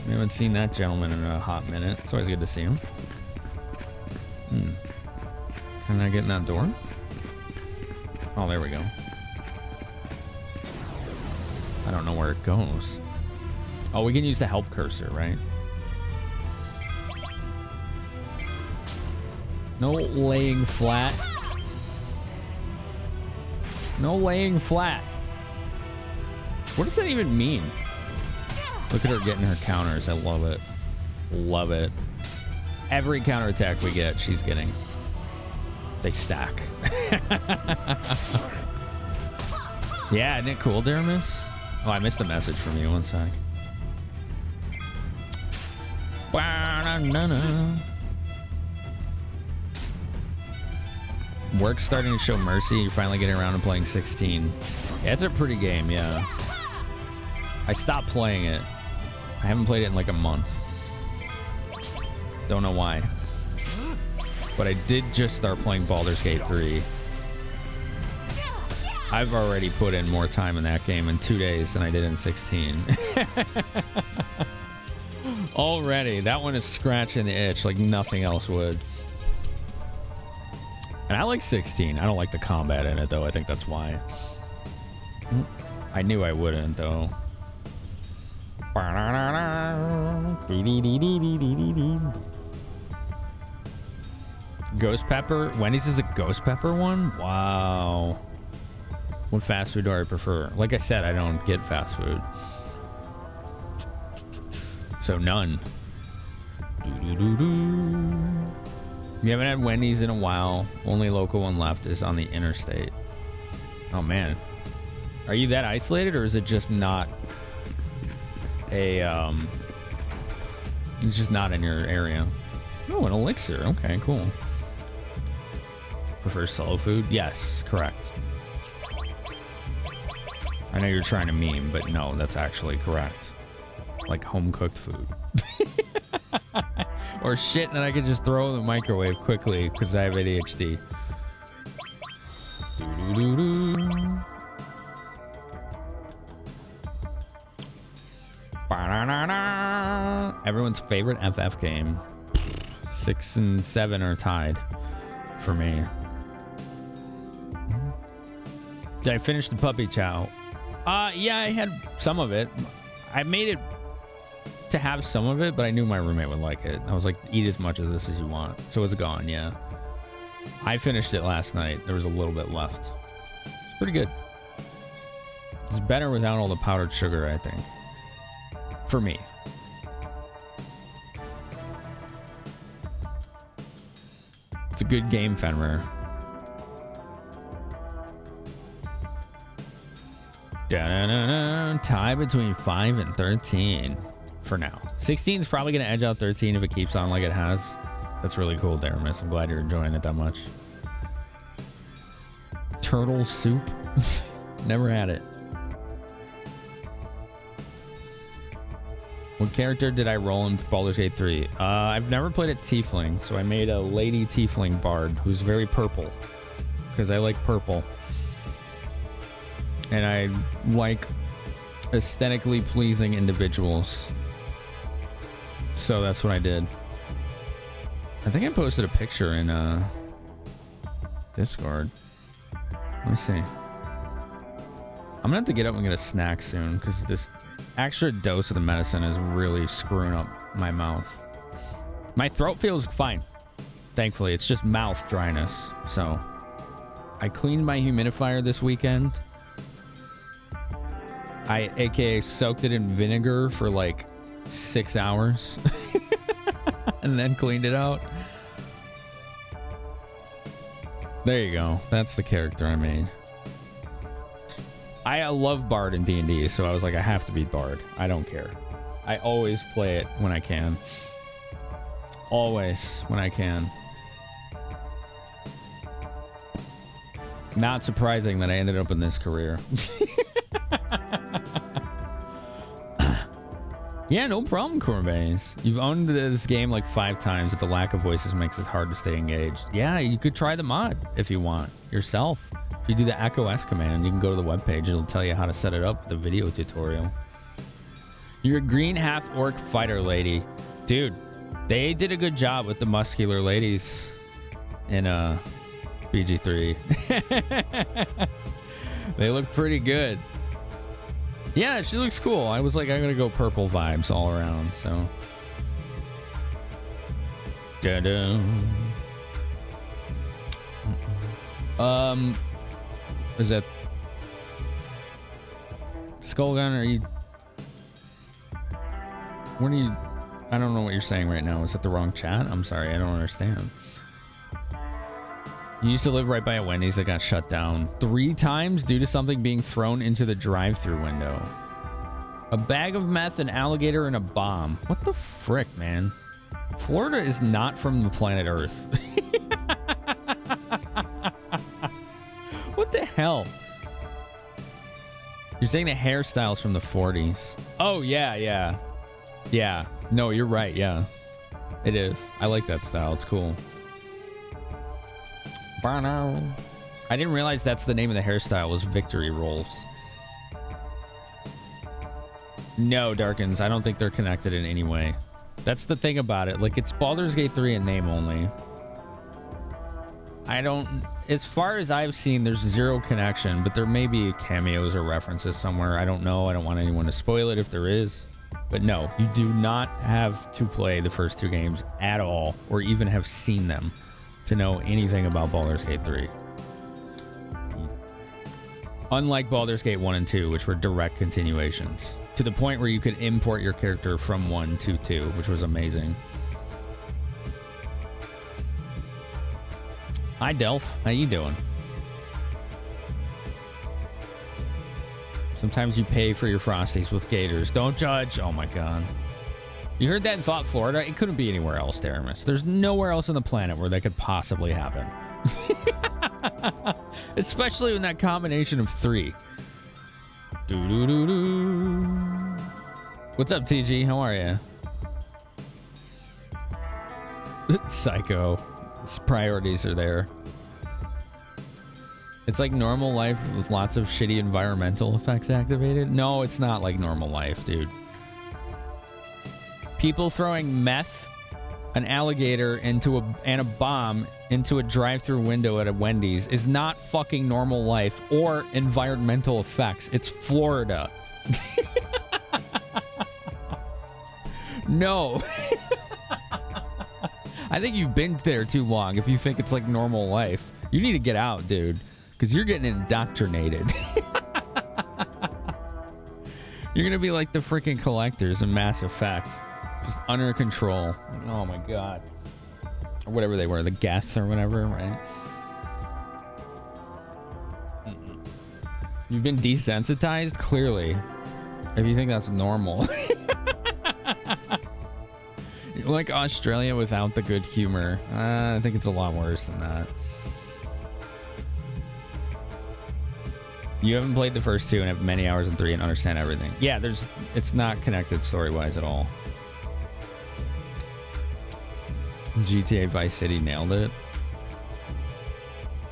S1: We haven't seen that gentleman in a hot minute. It's always good to see him. Can I get in that door? Oh, there we go. I don't know where it goes. Oh, we can use the help cursor, right? No laying flat. No laying flat. What does that even mean? Look at her getting her counters. I love it. Love it. Every counterattack we get, she's getting. They stack. Yeah, isn't it cool, Daramus? Oh, I missed a message from you. One sec. Work's starting to show mercy. You're finally getting around to playing 16. Yeah, it's a pretty game, yeah. I stopped playing it. I haven't played it in like a month. Don't know why. But I did just start playing Baldur's Gate 3. I've already put in more time in that game in 2 days than I did in 16. Already. That one is scratching the itch like nothing else would. And I like 16. I don't like the combat in it, though. I think that's why. I knew I wouldn't, though. Ghost pepper? Wendy's is a ghost pepper one? Wow. What fast food do I prefer? Like I said, I don't get fast food. So none. We haven't had Wendy's in a while. Only local one left is on the interstate. Oh man. Are you that isolated, or is it just not a it's just not in your area? Oh, an elixir. Okay, cool. Prefer slow food? Yes, correct. I know you're trying to meme, but no, that's actually correct. Like home cooked food. Or shit that I could just throw in the microwave quickly because I have ADHD. Everyone's favorite FF game. 6 and 7 are tied for me. Did I finish the puppy chow? Yeah, I had some of it. I made it to have some of it, but I knew my roommate would like it. I was like, eat as much of this as you want. So it's gone, yeah. I finished it last night. There was a little bit left. It's pretty good. It's better without all the powdered sugar, I think. For me. It's a good game, Fenrir. Da-da-da-da. Tie between 5 and 13 for now. 16 is probably going to edge out 13 if it keeps on like it has. That's really cool, Daramus. I'm glad you're enjoying it that much. Turtle soup? Never had it. What character did I roll in Baldur's Gate 3? I've never played a tiefling, so I made a lady tiefling bard who's very purple. Because I like purple. And I like aesthetically pleasing individuals. So that's what I did. I think I posted a picture in Discord. Let me see. I'm gonna have to get up and get a snack soon because this extra dose of the medicine is really screwing up my mouth. My throat feels fine. Thankfully, it's just mouth dryness. So I cleaned my humidifier this weekend. I aka soaked it in vinegar for like 6 hours and then cleaned it out. There you go. That's the character I made. I love Bard in D&D, so I was like, I have to beat Bard. I don't care. I always play it when I can. Always when I can. Not surprising that I ended up in this career. Yeah, no problem, Corbase. You've owned this game like 5 times, but the lack of voices makes it hard to stay engaged. Yeah, you could try the mod if you want yourself. If you do the Echo S command, you can go to the webpage. It'll tell you how to set it up with the video tutorial. You're a green half-orc fighter lady. Dude, they did a good job with the muscular ladies in BG3. They look pretty good. Yeah, she looks cool. I was like, I'm gonna go purple vibes all around, so. Da-da. Is that Skullgun? Are you? What are you? I don't know what you're saying right now. Is that the wrong chat? I'm sorry, I don't understand. You used to live right by a Wendy's that got shut down 3 times due to something being thrown into the drive-thru window. A bag of meth, an alligator, and a bomb. What the frick, man? Florida is not from the planet Earth. What the hell? You're saying the hairstyle's from the 40s. Oh, yeah, yeah. Yeah. No, you're right, yeah. It is. I like that style. It's cool. I didn't realize that's the name of the hairstyle was Victory Rolls. No, Darkins, I don't think they're connected in any way. That's the thing about it. Like, it's Baldur's Gate 3 in name only. I don't... As far as I've seen, there's 0 connection, but there may be cameos or references somewhere. I don't know. I don't want anyone to spoil it if there is. But no, you do not have to play the first 2 games at all, or even have seen them to know anything about Baldur's Gate 3. Unlike Baldur's Gate 1 and 2, which were direct continuations, to the point where you could import your character from 1 to 2, which was amazing. Hi, Delph. How you doing? Sometimes you pay for your Frosties with gators. Don't judge. Oh, my God. You heard that and thought Florida? It couldn't be anywhere else, Daramus. There's nowhere else on the planet where that could possibly happen. Especially in that combination of 3. Doo-doo-doo-doo. What's up, TG? How are you? Psycho. His priorities are there. It's like normal life with lots of shitty environmental effects activated. No, it's not like normal life, dude. People throwing meth, an alligator, and a bomb into a drive-thru window at a Wendy's is not fucking normal life or environmental effects. It's Florida. No. I think you've been there too long if you think it's like normal life. You need to get out, dude, because you're getting indoctrinated. You're going to be like the freaking collectors in Mass Effect. Just under control. Oh my God. Or whatever they were, the Geth or whatever, right? You've been desensitized? Clearly. If you think that's normal. You're like Australia without the good humor. I think it's a lot worse than that. You haven't played the first 2 and have many hours in 3 and understand everything. Yeah, it's not connected story-wise at all. GTA Vice City nailed it.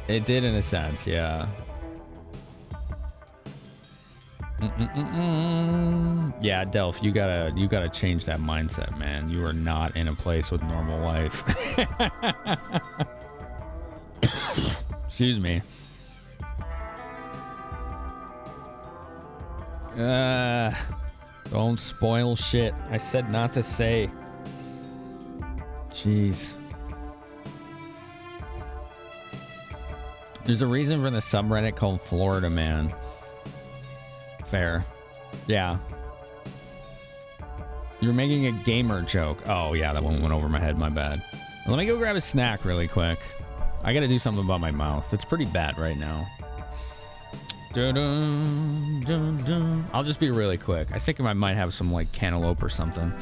S1: It did in a sense, yeah. Yeah, Delph, you gotta change that mindset, man. You are not in a place with normal life. Excuse me. Don't spoil shit. I said not to say. Jeez. There's a reason for the subreddit called Florida Man. Fair. Yeah. You're making a gamer joke. Oh, yeah, that one went over my head. My bad. Let me go grab a snack really quick. I gotta do something about my mouth. It's pretty bad right now. Dun, dun, dun. I'll just be really quick. I think I might have some like cantaloupe or something.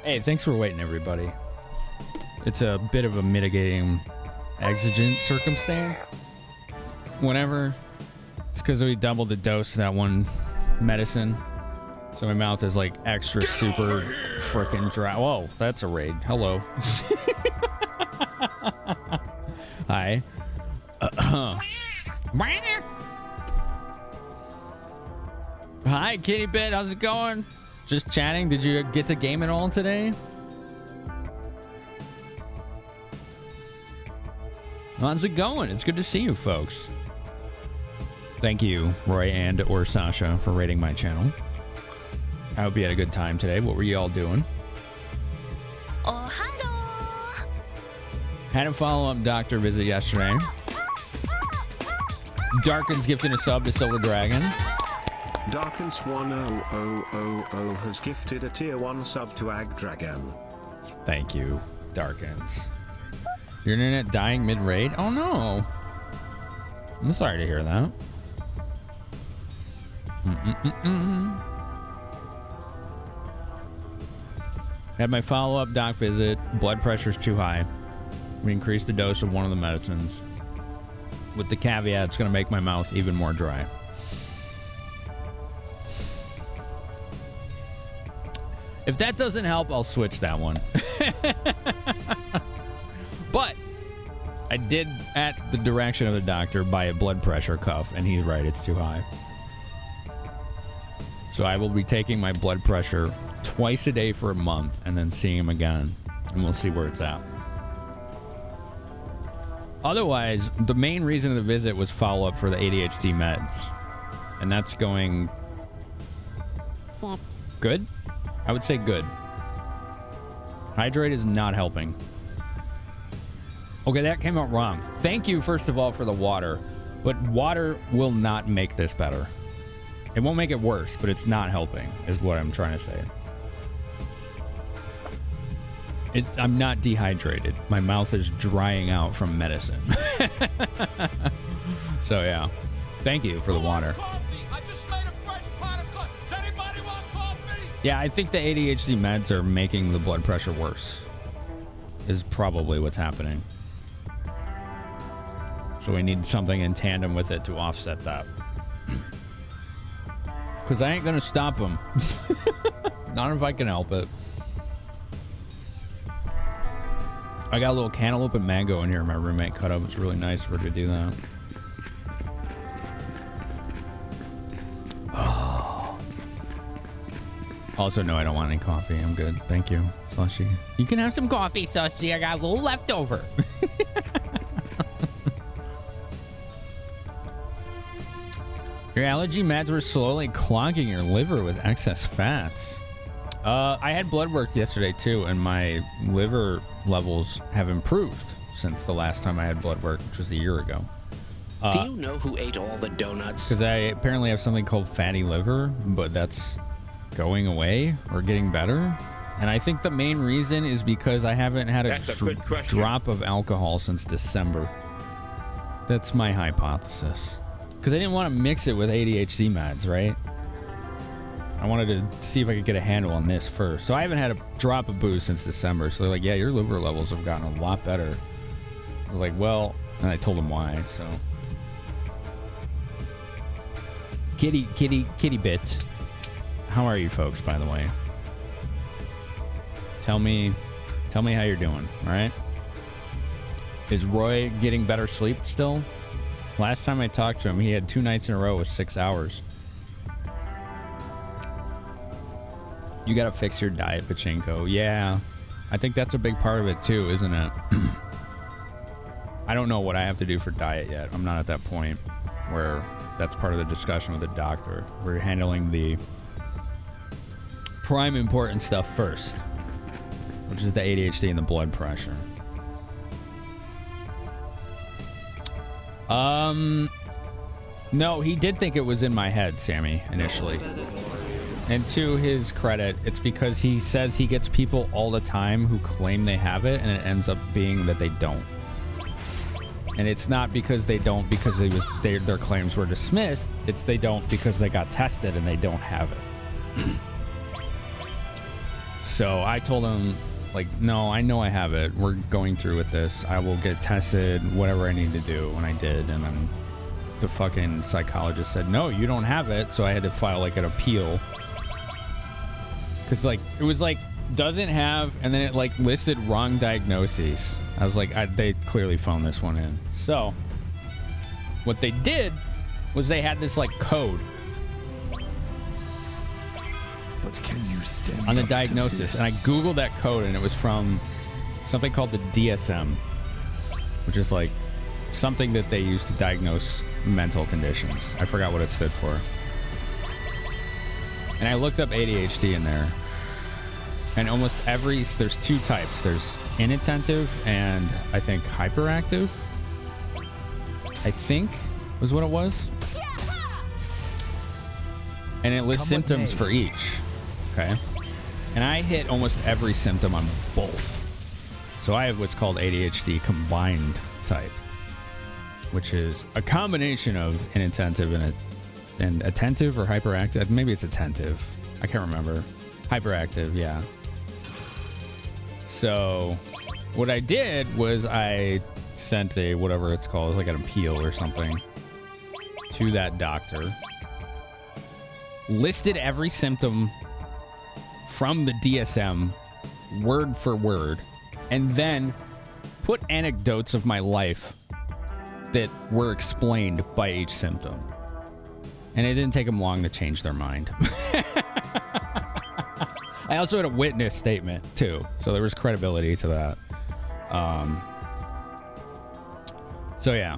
S1: Hey, thanks for waiting, everybody. It's a bit of a mitigating exigent circumstance. Whenever, it's because we doubled the dose of that one medicine. So my mouth is like extra super freaking dry. Whoa, that's a raid. Hello. Hi. Hi, Kitty Bit. How's it going? Just chatting. Did you get to game at all today? How's it going? It's good to see you, folks. Thank you, Roy and or Sasha, for rating my channel. I hope you had a good time today. What were you all doing?
S9: Ohio.
S1: Had a follow-up doctor visit yesterday. Darken's gifting a sub to Silver Dragon.
S4: Darkens1000 has gifted a tier 1 sub to Ag Dragon.
S1: Thank you, Darkens. Your internet dying mid-raid? Oh no. I'm sorry to hear that. Had my follow-up doc visit. Blood pressure's too high. We increased the dose of one of the medicines. With the caveat, it's going to make my mouth even more dry. If that doesn't help, I'll switch that one. But I did, at the direction of the doctor, buy a blood pressure cuff, and he's right, it's too high. So I will be taking my blood pressure twice a day for a month and then seeing him again, and we'll see where it's at. Otherwise, the main reason of the visit was follow-up for the ADHD meds, and that's going good. I would say good. Hydrate is not helping. Okay, that came out wrong. Thank you, first of all, for the water. But water will not make this better. It won't make it worse, but it's not helping, is what I'm trying to say. I'm not dehydrated. My mouth is drying out from medicine. So, yeah. Thank you for the water. Yeah, I think the ADHD meds are making the blood pressure worse. Is probably what's happening. So we need something in tandem with it to offset that. Because I ain't going to stop them. Not if I can help it. I got a little cantaloupe and mango in here my roommate cut up. It's really nice for her to do that. Oh. Also, no, I don't want any coffee. I'm good. Thank you, Slushy. You can have some coffee, Slushy. I got a little left over. Your allergy meds were slowly clogging your liver with excess fats. I had blood work yesterday too, and my liver levels have improved since the last time I had blood work, which was a year ago.
S9: Do you know who ate all the donuts?
S1: Because I apparently have something called fatty liver, but that's going away or getting better. And I think the main reason is because I haven't had a drop of alcohol since December. That's my hypothesis. Because I didn't want to mix it with ADHD meds, right? I wanted to see if I could get a handle on this first. So I haven't had a drop of booze since December. So they're like, yeah, your liver levels have gotten a lot better. I was like, well, and I told them why, so. Kitty bit. How are you folks, by the way? Tell me how you're doing, all right? Is Roy getting better sleep still? Last time I talked to him, he had 2 nights in a row with 6 hours. You gotta fix your diet, Pachinko. Yeah, I think that's a big part of it too, isn't it? I don't know what I have to do for diet yet. I'm not at that point where that's part of the discussion with the doctor. We're handling the prime important stuff first, which is the ADHD and the blood pressure. No, he did think it was in my head, Sammy, initially. And to his credit, it's because he says he gets people all the time who claim they have it, and it ends up being that they don't. And it's not because they don't because their claims were dismissed. It's they don't because they got tested and they don't have it. So I told him, like, no, I know I have it. We're going through with this. I will get tested, whatever I need to do. And I did. And then the fucking psychologist said, no, you don't have it. So I had to file like an appeal. Because like, it was like, doesn't have, and then it like listed wrong diagnoses. I was like, they clearly phoned this one in. So what they did was they had this like code
S6: But can you stand
S1: on the
S6: up to
S1: diagnosis,
S6: this?
S1: and I googled that code, and it was from something called the DSM, which is like something that they use to diagnose mental conditions. I forgot what it stood for. And I looked up ADHD in there, and almost there's 2 types. There's inattentive and I think hyperactive, I think was what it was. And it lists symptoms for each. Okay. And I hit almost every symptom on both. So I have what's called ADHD combined type, which is a combination of inattentive and attentive or hyperactive. Maybe it's attentive. I can't remember. Hyperactive, yeah. So what I did was I sent a, whatever it's called, it's like an appeal or something, to that doctor. Listed every symptom from the DSM word for word, and then put anecdotes of my life that were explained by each symptom. And it didn't take them long to change their mind. I also had a witness statement too, so there was credibility to that. So yeah,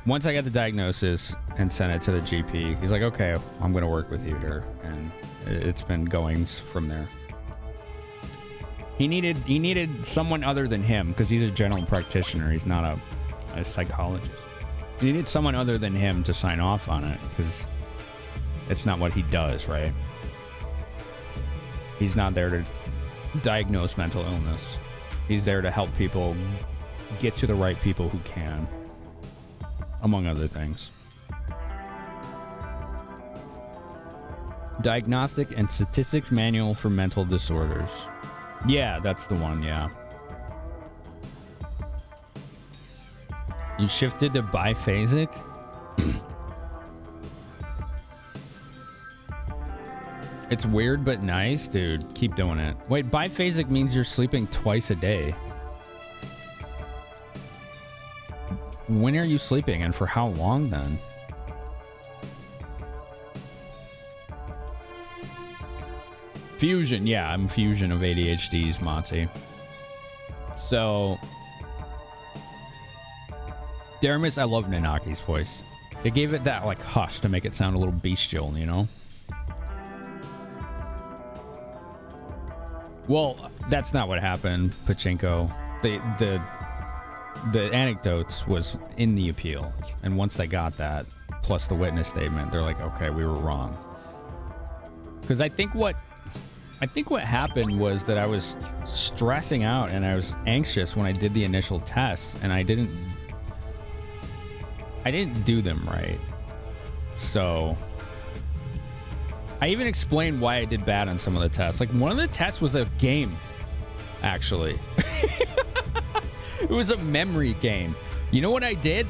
S1: once I got the diagnosis and sent it to the GP, he's like, okay, I'm going to work with you here. And it's been going from there. He needed someone other than him because he's a general practitioner. He's not a psychologist. He needed someone other than him to sign off on it because it's not what he does, right? He's not there to diagnose mental illness. He's there to help people get to the right people who can, among other things. Diagnostic and Statistics Manual for Mental Disorders. Yeah, that's the one, yeah. You shifted to biphasic? It's weird but nice, dude. Keep doing it. Wait, biphasic means you're sleeping twice a day. When are you sleeping and for how long then? Fusion, yeah, I'm fusion of ADHD's, Motzi. So, Daramis, I love Nanaki's voice. They gave it that like hush to make it sound a little bestial, you know? Well, that's not what happened, Pachinko. the anecdotes was in the appeal. And once they got that, plus the witness statement, they're like, okay, we were wrong. Because I think what happened was that I was stressing out and I was anxious when I did the initial tests, and I didn't do them right. So I even explained why I did bad on some of the tests. Like, one of the tests was a game, actually. It was a memory game. You know what I did?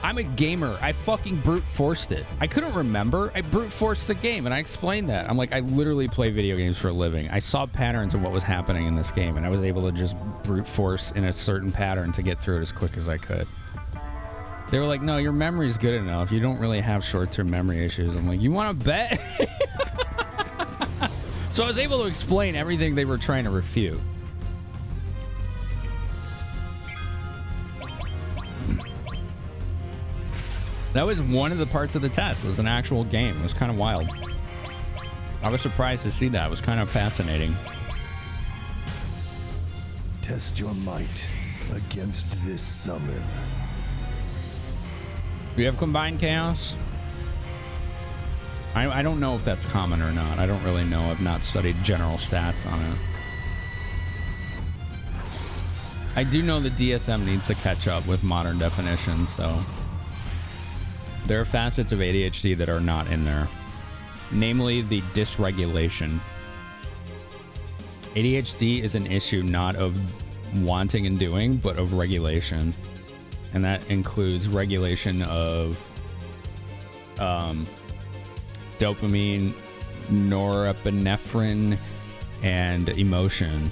S1: I'm a gamer. I fucking brute forced it. I couldn't remember. I brute forced the game, and I explained that. I'm like, I literally play video games for a living. I saw patterns of what was happening in this game, and I was able to just brute force in a certain pattern to get through it as quick as I could. They were like, no, your memory's good enough. You don't really have short-term memory issues. I'm like, you want to bet? So I was able to explain everything they were trying to refute. That was one of the parts of the test. It was an actual game. It was kind of wild. I was surprised to see that. It was kind of fascinating.
S6: Test your might against this summon.
S1: Do you have combined chaos? I don't know if that's common or not. I don't really know. I've not studied general stats on it. I do know the DSM needs to catch up with modern definitions, though. There are facets of ADHD that are not in there. Namely, the dysregulation. ADHD is an issue not of wanting and doing, but of regulation. And that includes regulation of dopamine, norepinephrine, and emotion.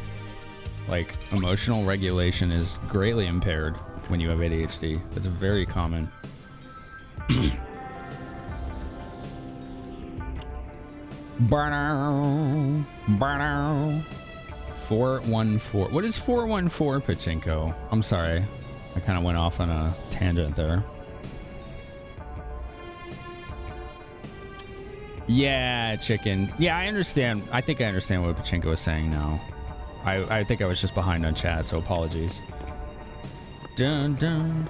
S1: Like, emotional regulation is greatly impaired when you have ADHD. It's very common. Burnow. 414. What is 414, Pachinko? I'm sorry. I kind of went off on a tangent there. Yeah, chicken. Yeah, I understand. I think I understand what Pachinko was saying now. I think I was just behind on chat, so apologies. Dun dun.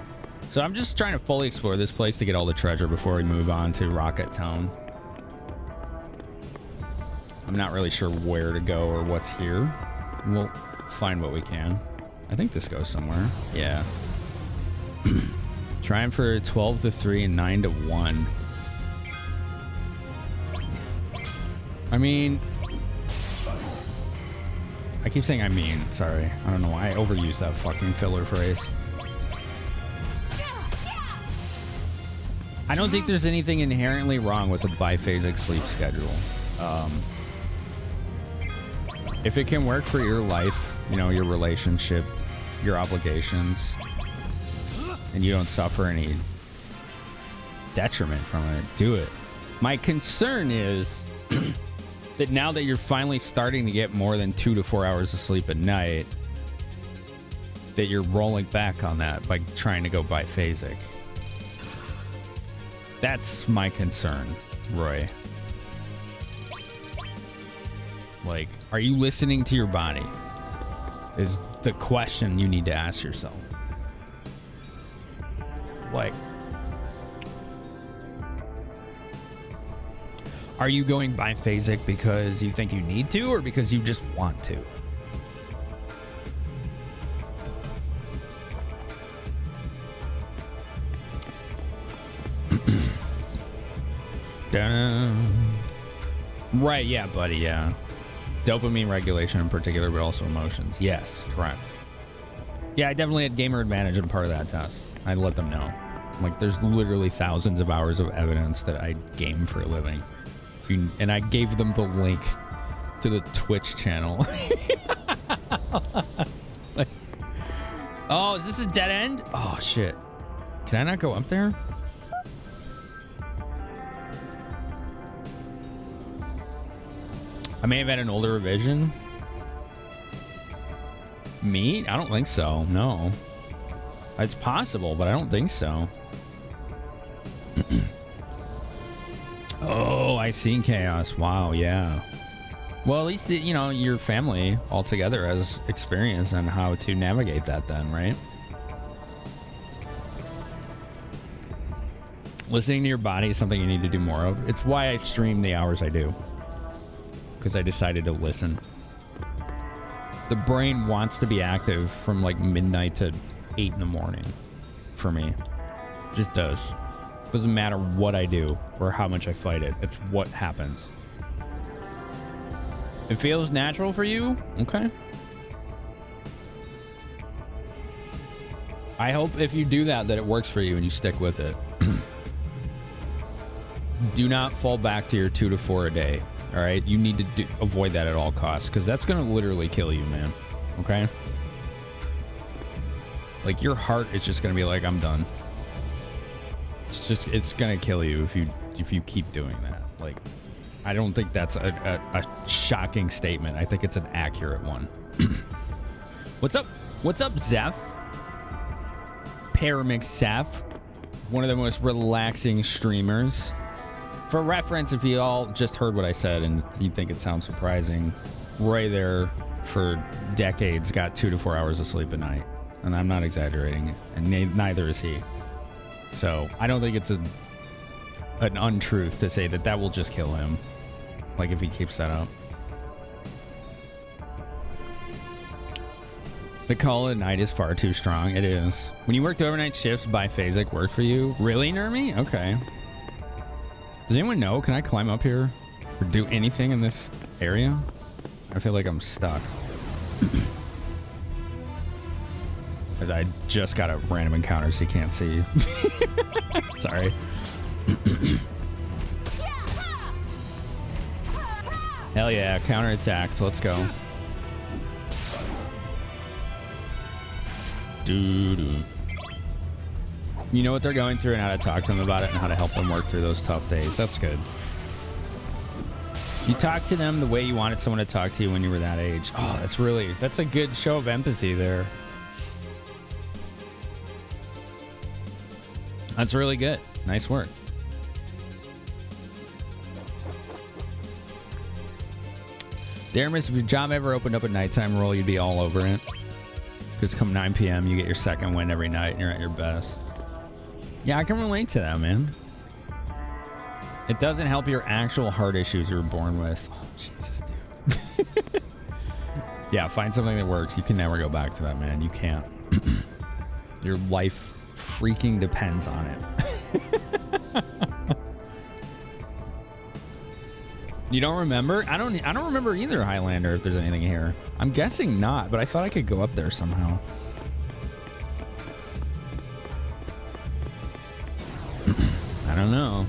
S1: So I'm just trying to fully explore this place to get all the treasure before we move on to Rocket Town. I'm not really sure where to go or what's here. We'll find what we can. I think this goes somewhere. Yeah. Trying for 12 to 3 and 9 to 1. I mean... I keep saying I mean. Sorry. I don't know why I overuse that fucking filler phrase. I don't think there's anything inherently wrong with a biphasic sleep schedule. If it can work for your life, you know, your relationship, your obligations, and you don't suffer any detriment from it, do it. My concern is that now that you're finally starting to get more than 2 to 4 hours of sleep at night, that you're rolling back on that by trying to go biphasic. That's my concern, Roy. Like, are you listening to your body? Is the question you need to ask yourself. Like, are you going biphasic because you think you need to, or because you just want to? Right, yeah, buddy, yeah. Dopamine regulation in particular, but also emotions. Yes, correct. Yeah, I definitely had gamer advantage in part of that test. I let them know. Like, there's literally thousands of hours of evidence that I game for a living. And I gave them the link to the Twitch channel. Like, oh, is this a dead end? Oh, shit. Can I not go up there? I may have had an older revision. Me? I don't think so. No. It's possible, but I don't think so. Oh, I see chaos. Wow, yeah. Well, at least, you know, your family altogether has experience on how to navigate that then, right? Listening to your body is something you need to do more of. It's why I stream the hours I do. Because I decided to listen. The brain wants to be active from like midnight to 8 in the morning. For me. It just does. Doesn't matter what I do or how much I fight it. It's what happens. It feels natural for you? Okay. I hope if you do that it works for you and you stick with it. Do not fall back to your 2 to 4 a day. All right? You need to avoid that at all costs because that's going to literally kill you, man. Okay? Like your heart is just going to be like, I'm done. It's going to kill you if you keep doing that. Like, I don't think that's a shocking statement. I think it's an accurate one. What's up? What's up, Zeph? Paramix Zeph. One of the most relaxing streamers. For reference, if you all just heard what I said and you think it sounds surprising, Roy there for decades got 2 to 4 hours of sleep a night. And I'm not exaggerating. And neither is he. So I don't think it's an untruth to say that will just kill him. Like if he keeps that up. The call at night is far too strong. It is. When you worked overnight shifts, biphasic worked for you? Really, Nermy? Okay. Does anyone know? Can I climb up here? Or do anything in this area? I feel like I'm stuck. Because I just got a random encounter so you can't see. Sorry. Hell yeah, counterattacks. Let's go. Doo-doo. You know what they're going through and how to talk to them about it and how to help them work through those tough days. That's good. You talk to them the way you wanted someone to talk to you when you were that age. Oh, that's a good show of empathy there. That's really good. Nice work. Daramus, if your job ever opened up a nighttime role, you'd be all over it. Because come 9 p.m., you get your second win every night and you're at your best. Yeah, I can relate to that, man. It doesn't help your actual heart issues you were born with. Oh, Jesus, dude. Yeah, find something that works. You can never go back to that, man. You can't. Your life freaking depends on it. You don't remember? I don't remember either, Highlander, if there's anything here. I'm guessing not, but I thought I could go up there somehow. I don't know.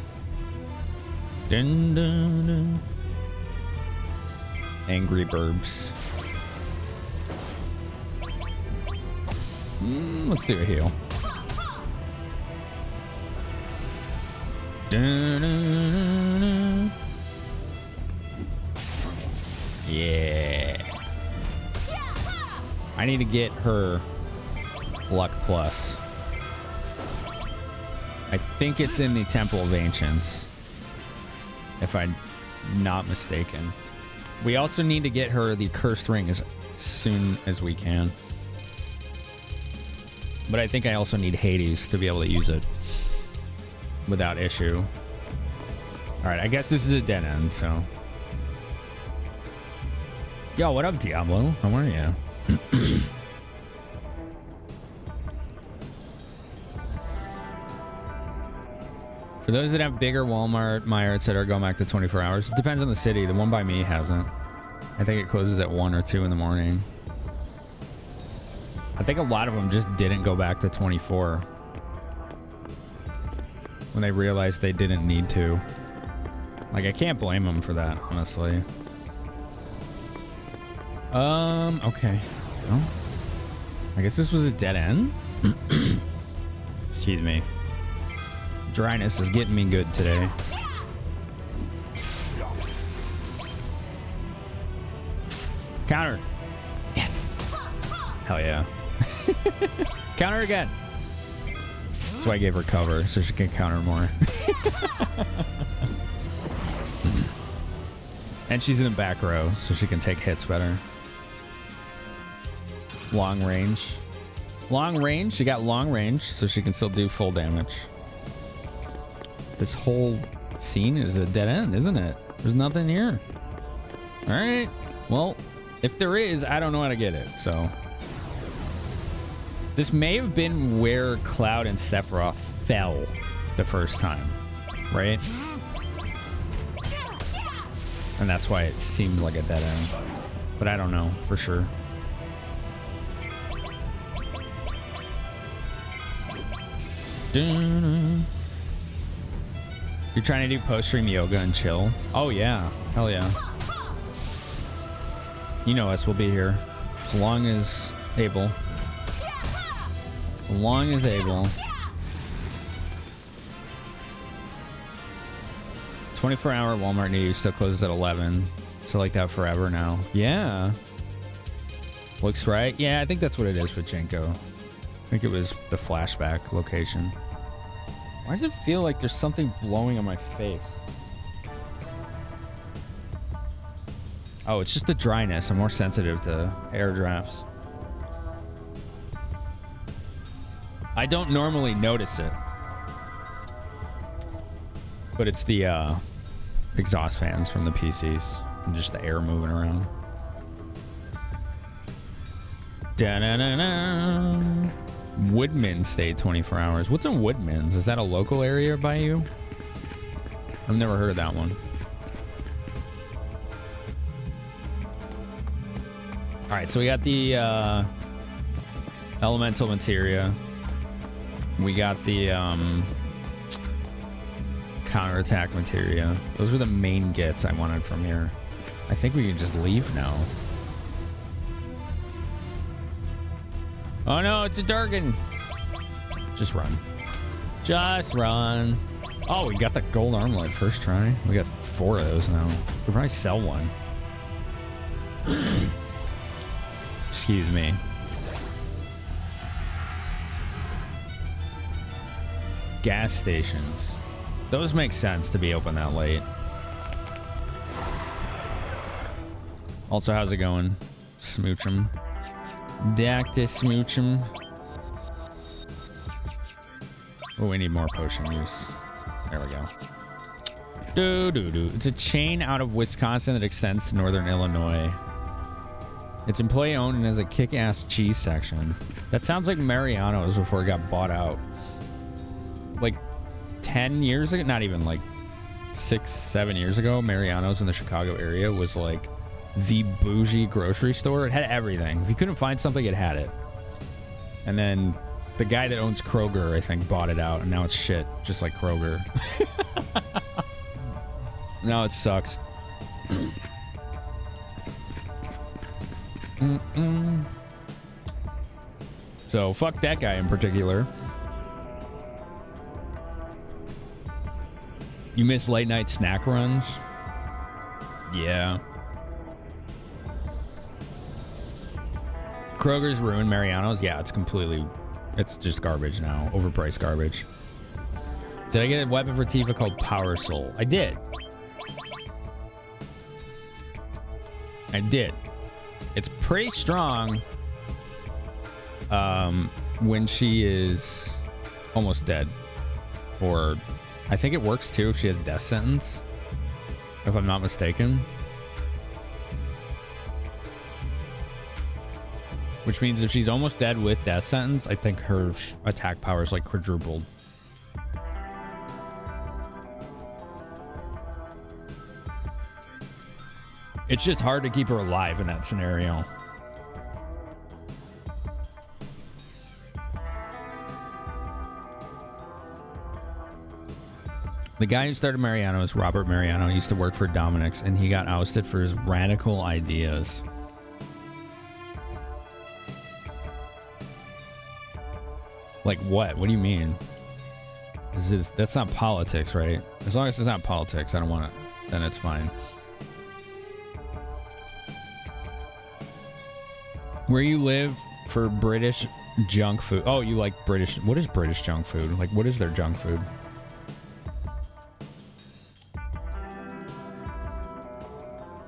S1: Dun, dun, dun. Angry Burbs. Let's do a heal. Dun, dun, dun, dun. Yeah. I need to get her luck plus. I think it's in the Temple of Ancients, if I'm not mistaken. We also need to get her the Cursed Ring as soon as we can. But I think I also need Hades to be able to use it without issue. Alright, I guess this is a dead end, so... Yo, what up, Diablo? How are you? For those that have bigger Walmart, Meijer, that are going back to 24 hours, it depends on the city. The one by me hasn't. I think it closes at 1 or 2 in the morning. I think a lot of them just didn't go back to 24 when they realized they didn't need to. Like, I can't blame them for that, honestly. Okay. Well, I guess this was a dead end. Excuse me. Dryness is getting me good today. Counter. Yes. Hell yeah. Counter again. That's why I gave her cover, so she can counter more. And she's in the back row, so she can take hits better. Long range. Long range? She got long range, so she can still do full damage. This whole scene is a dead end, isn't it? There's nothing here. All right. Well, if there is, I don't know how to get it, so. This may have been where Cloud and Sephiroth fell the first time, right? And that's why it seems like a dead end. But I don't know for sure. You're trying to do post-stream yoga and chill? Oh yeah, hell yeah. You know us, we'll be here. As long as able. As long as able. 24-hour Walmart near you still closes at 11. So like that forever now. Yeah. Looks right. Yeah, I think that's what it is with Jinko. I think it was the flashback location. Why does it feel like there's something blowing on my face? Oh, it's just the dryness. I'm more sensitive to air drafts. I don't normally notice it. But it's the exhaust fans from the PCs and just the air moving around. Da-na-na-na. Woodman stayed 24 hours. What's in Woodman's? Is that a local area by you? I've never heard of that one. All right, so we got the elemental materia. We got the counterattack materia. Those are the main gets I wanted from here. I think we can just leave now. Oh no, it's a Durgan. Just run. Just run. Oh, we got the gold armlet first try. We got 4 of those now. We'll probably sell one. Excuse me. Gas stations. Those make sense to be open that late. Also, how's it going? Smooch 'em. Dactus smooch 'em. Oh, we need more potion use. There we go. It's a chain out of Wisconsin that extends to northern Illinois. It's employee owned and has a kick-ass cheese section. That sounds like Mariano's before it got bought out. Like 10 years ago, not even like 6, 7 years ago, Mariano's in the Chicago area was like the bougie grocery store. It had everything. If you couldn't find something, it had it. And then the guy that owns Kroger, I think, bought it out, and now it's shit, just like Kroger. Now it sucks. So fuck that guy in particular. You miss late night snack runs? Yeah. Kroger's ruined Mariano's? Yeah, it's just garbage now. Overpriced garbage. Did I get a weapon for Tifa called Power Soul? I did. It's pretty strong when she is almost dead. Or I think it works too if she has death sentence, if I'm not mistaken. Which means if she's almost dead with death sentence, I think her attack power is like quadrupled. It's just hard to keep her alive in that scenario. The guy who started Mariano is Robert Mariano. He used to work for Dominic's, and he got ousted for his radical ideas. Like what? What do you mean? That's not politics, right? As long as it's not politics, I don't want it. Then it's fine. Where you live for British junk food? Oh, you like British? What is British junk food? Like, what is their junk food?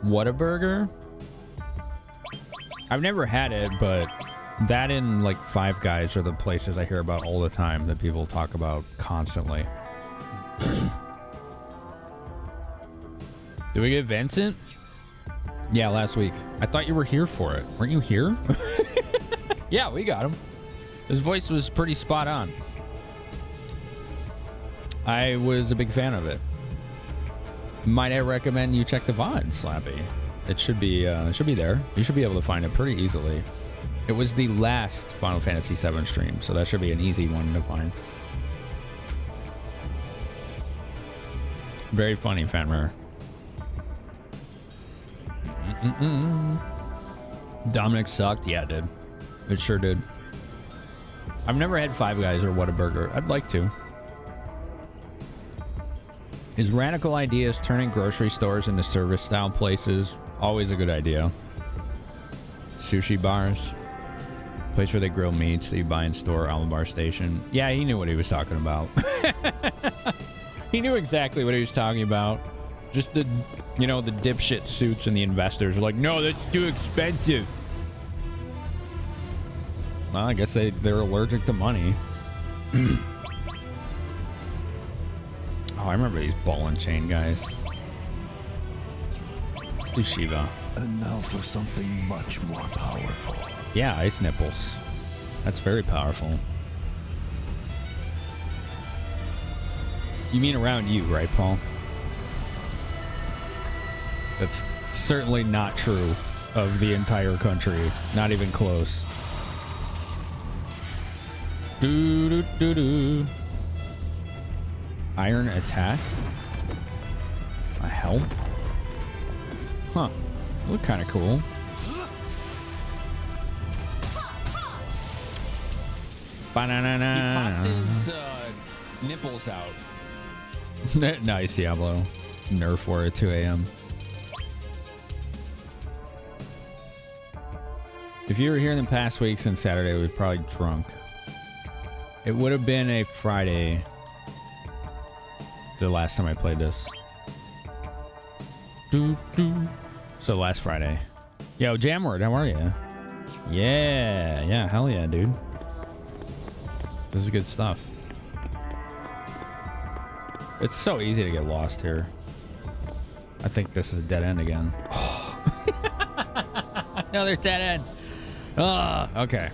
S1: Whataburger? I've never had it, but that and like Five Guys are the places I hear about all the time that people talk about constantly. Did we get Vincent? Yeah, last week. I thought you were here for it. Weren't you here? Yeah, we got him. His voice was pretty spot on. I was a big fan of it. Might I recommend you check the VOD, Slappy? It should be there. You should be able to find it pretty easily. It was the last Final Fantasy VII stream, so that should be an easy one to find. Very funny, Fanmer. Dominic sucked. Yeah, it did. It sure did. I've never had Five Guys or Whataburger. I'd like to. His radical ideas turning grocery stores into service-style places. Always a good idea. Sushi bars. Place where they grill meats that you buy in store, Alma Station. Yeah, he knew what he was talking about. He knew exactly what he was talking about. Just the, you know, the dipshit suits and the investors are like, no, that's too expensive. Well, I guess they're allergic to money. Oh, I remember these ball and chain guys. Let's do Shiva.
S6: And now for something much more powerful.
S1: Yeah, ice nipples. That's very powerful. You mean around you, right, Paul? That's certainly not true of the entire country. Not even close. Do. Iron attack? A help? Huh. Look kind of cool. Banana. He popped his nipples out. Nice, Diablo. Nerf war at 2 a.m. If you were here in the past week since Saturday, we were probably drunk. It would have been a Friday. The last time I played this. So last Friday. Yo, Jamward, how are you? Yeah, hell yeah, dude. This is good stuff. It's so easy to get lost here. I think this is a dead end again. Another dead end. Oh, okay.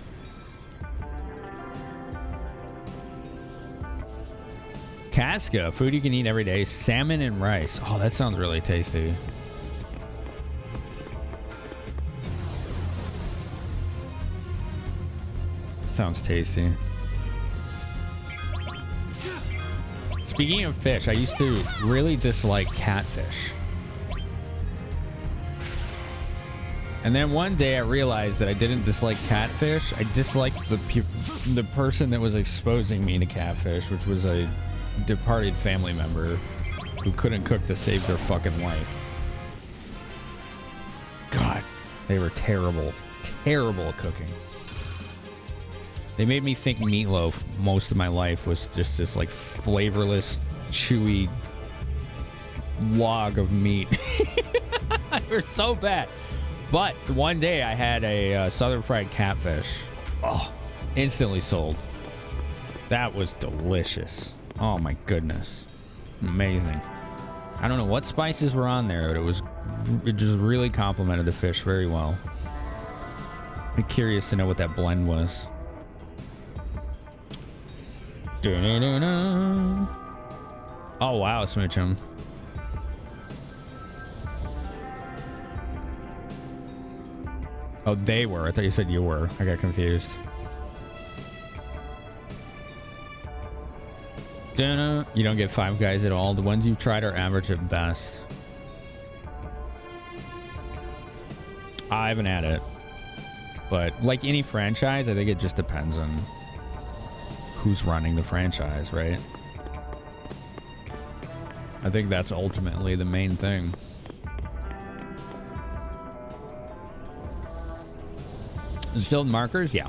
S1: Casca, food you can eat every day. Salmon and rice. Oh, that sounds really tasty. Sounds tasty. Speaking of fish, I used to really dislike catfish. And then one day I realized that I didn't dislike catfish. I disliked the person that was exposing me to catfish, which was a departed family member who couldn't cook to save their fucking life. God, they were terrible. Terrible at cooking. They made me think meatloaf most of my life was just this like flavorless, chewy log of meat. They were so bad. But one day I had a southern fried catfish. Oh, instantly sold. That was delicious. Oh my goodness. Amazing. I don't know what spices were on there, but it just really complimented the fish very well. I'm curious to know what that blend was. Oh wow, Smoochum. Oh, they were. I thought you said you were. I got confused. You don't get Five Guys at all. The ones you've tried are average at best. I haven't had it. But like any franchise, I think it just depends on who's running the franchise, right? I think that's ultimately the main thing. Distilled markers? Yeah.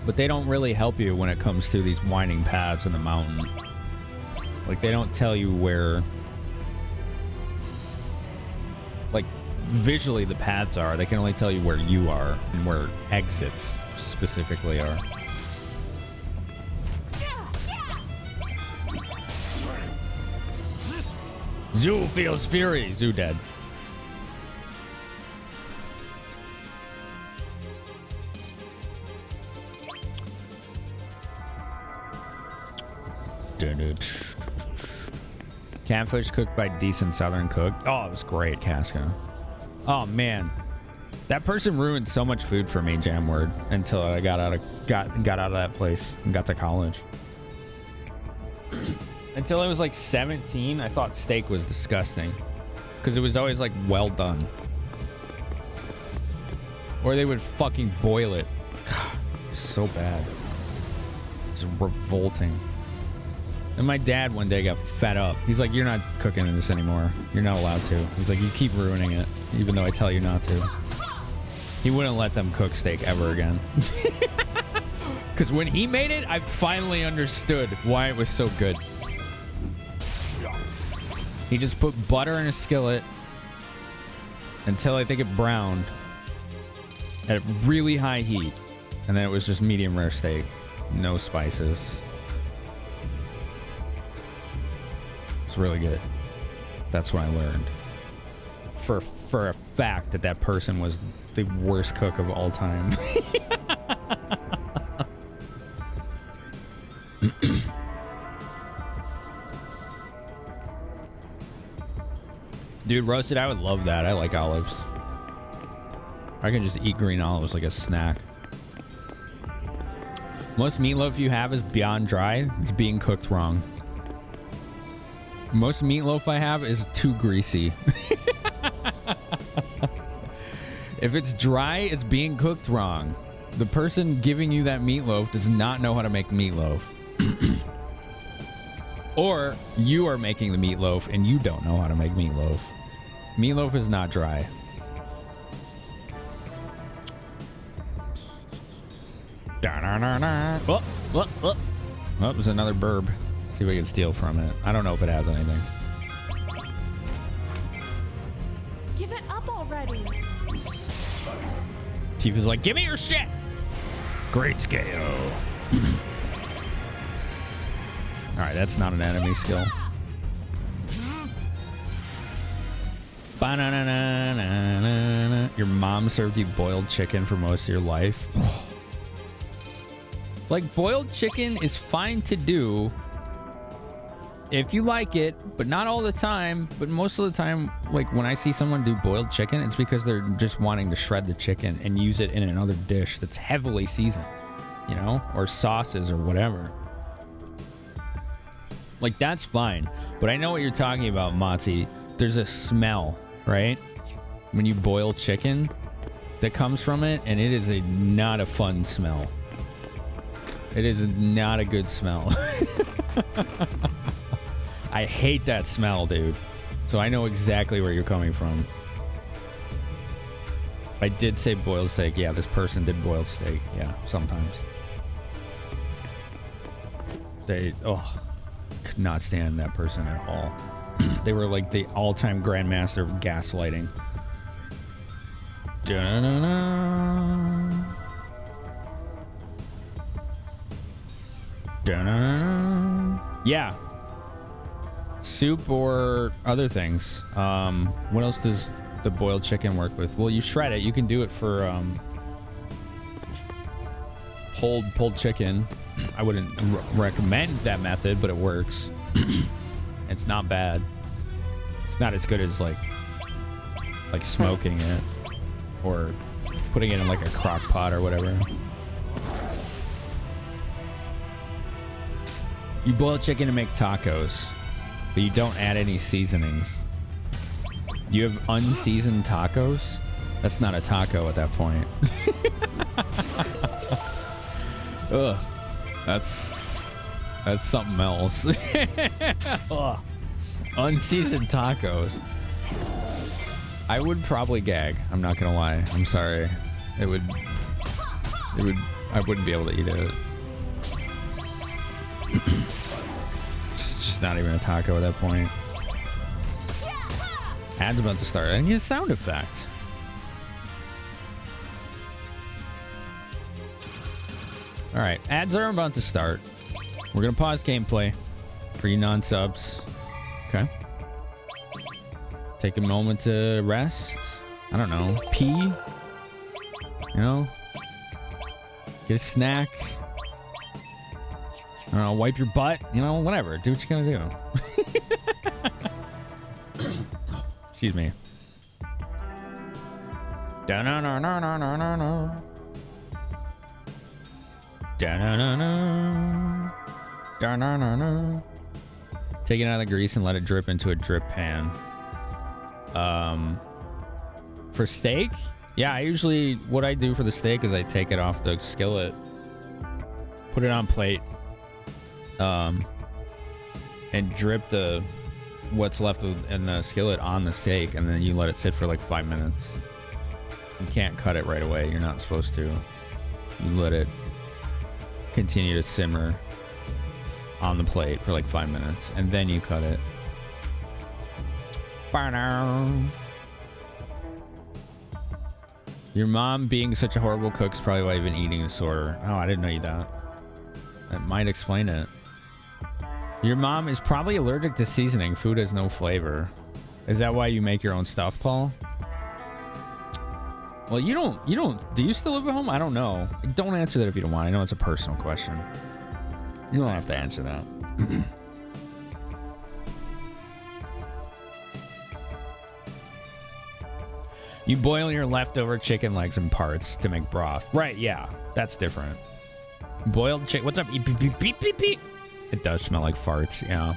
S1: But they don't really help you when it comes to these winding paths in the mountain. Like, they don't tell you where... Like, visually the paths are. They can only tell you where you are and where exits specifically are. Zoo feels fury. Zoo dead. Catfish cooked by decent Southern cook. Oh, it was great, Casca. Oh man, that person ruined so much food for me, Jamword, until I got out of that place and got to college. Until I was like 17, I thought steak was disgusting because it was always like well done, or they would fucking boil it. God, it's so bad. It's revolting. And my dad one day got fed up. He's like, you're not cooking this anymore. You're not allowed to. He's like, you keep ruining it, even though I tell you not to. He wouldn't let them cook steak ever again. Because when he made it, I finally understood why it was so good. He just put butter in a skillet until I think it browned at really high heat. And then it was just medium rare steak. No spices. It's really good. That's what I learned. For a fact that person was the worst cook of all time. Dude, roasted, I would love that. I like olives. I can just eat green olives like a snack. Most meatloaf you have is beyond dry. It's being cooked wrong. Most meatloaf I have is too greasy. If it's dry, it's being cooked wrong. The person giving you that meatloaf does not know how to make meatloaf. Or you are making the meatloaf and you don't know how to make meatloaf. Meatloaf is not dry. Oh, there's another burb. See if we can steal from it. I don't know if it has anything.
S8: Give it up already.
S1: Tifa's like, give me your shit. Great scale. All right, that's not an enemy skill. Ba-na-na-na-na-na-na. Your mom served you boiled chicken for most of your life. Like, boiled chicken is fine to do if you like it, but not all the time. But most of the time, like when I see someone do boiled chicken, it's because they're just wanting to shred the chicken and use it in another dish that's heavily seasoned, you know, or sauces or whatever. Like, that's fine. But I know what you're talking about, Motzi. There's a smell, right? When you boil chicken that comes from it, and it is not a fun smell. It is not a good smell. I hate that smell, dude. So I know exactly where you're coming from. I did say boiled steak. Yeah, this person did boiled steak. Yeah, sometimes. They, could not stand that person at all. They were like the all-time grandmaster of gaslighting. Da-na-na-na. Da-na-na-na. Yeah. Soup or other things. What else does the boiled chicken work with? Well, you shred it. You can do it for pulled chicken. I wouldn't recommend that method, but it works. It's not bad. It's not as good as like smoking it or putting it in like a crock pot or whatever. You boil chicken to make tacos, but you don't add any seasonings. You have unseasoned tacos? That's not a taco at that point. Ugh. That's something else. Ugh. Unseasoned tacos. I would probably gag. I'm not gonna lie. I'm sorry. I wouldn't be able to eat it. It's just not even a taco at that point. Ad's about to start. I need a sound effect. All right, ads are about to start. We're gonna pause gameplay for you non-subs. Okay. Take a moment to rest. I don't know. Pee. You know? Get a snack. I don't know. Wipe your butt. You know, whatever. Do what you're gonna do. Excuse me. Da-na-na-na-na-na-na. Da-na-na-na. Da-na-na-na. Take it out of the grease and let it drip into a drip pan. For steak? Yeah, I usually, what I do for the steak is I take it off the skillet, put it on plate, and drip what's left in the skillet on the steak, and then you let it sit for like 5 minutes. You can't cut it right away. You're not supposed to. You let it continue to simmer on the plate for like 5 minutes, and then you cut it. Your mom being such a horrible cook is probably why you've been eating disorder. Oh, I didn't know you that. That might explain it. Your mom is probably allergic to seasoning. Food has no flavor. Is that why you make your own stuff, Paul? Well, you don't, do you still live at home? I don't know. Don't answer that if you don't want. I know it's a personal question. You don't have to answer that. You boil your leftover chicken legs and parts to make broth. Right, yeah. That's different. Boiled chicken. What's up? Beep, beep, beep, beep, beep, beep. It does smell like farts, yeah.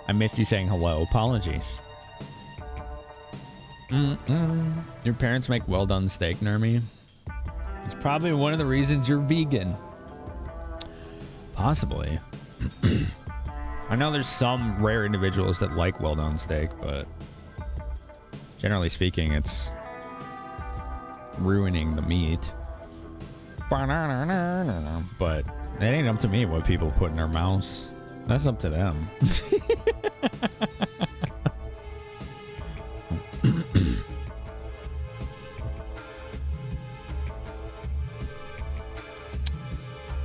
S1: I missed you saying hello. Apologies. Your parents make well-done steak, Nermi? It's probably one of the reasons you're vegan. Possibly. I know there's some rare individuals that like well-done steak, but generally speaking, it's ruining the meat. But it ain't up to me what people put in their mouths. That's up to them.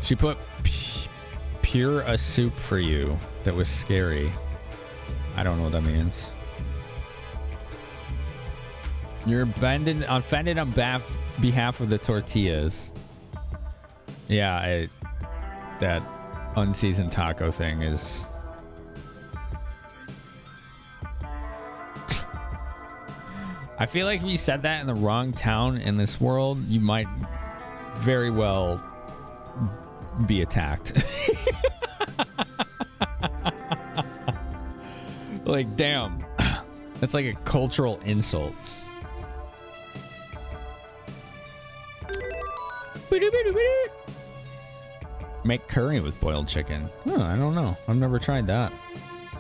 S1: She put pure a soup for you that was scary. I don't know what that means. You're offended on behalf of the tortillas. Yeah, that unseasoned taco thing is... I feel like if you said that in the wrong town in this world, you might very well be attacked. Like, damn. That's like a cultural insult. Make curry with boiled chicken. Oh, I don't know. I've never tried that.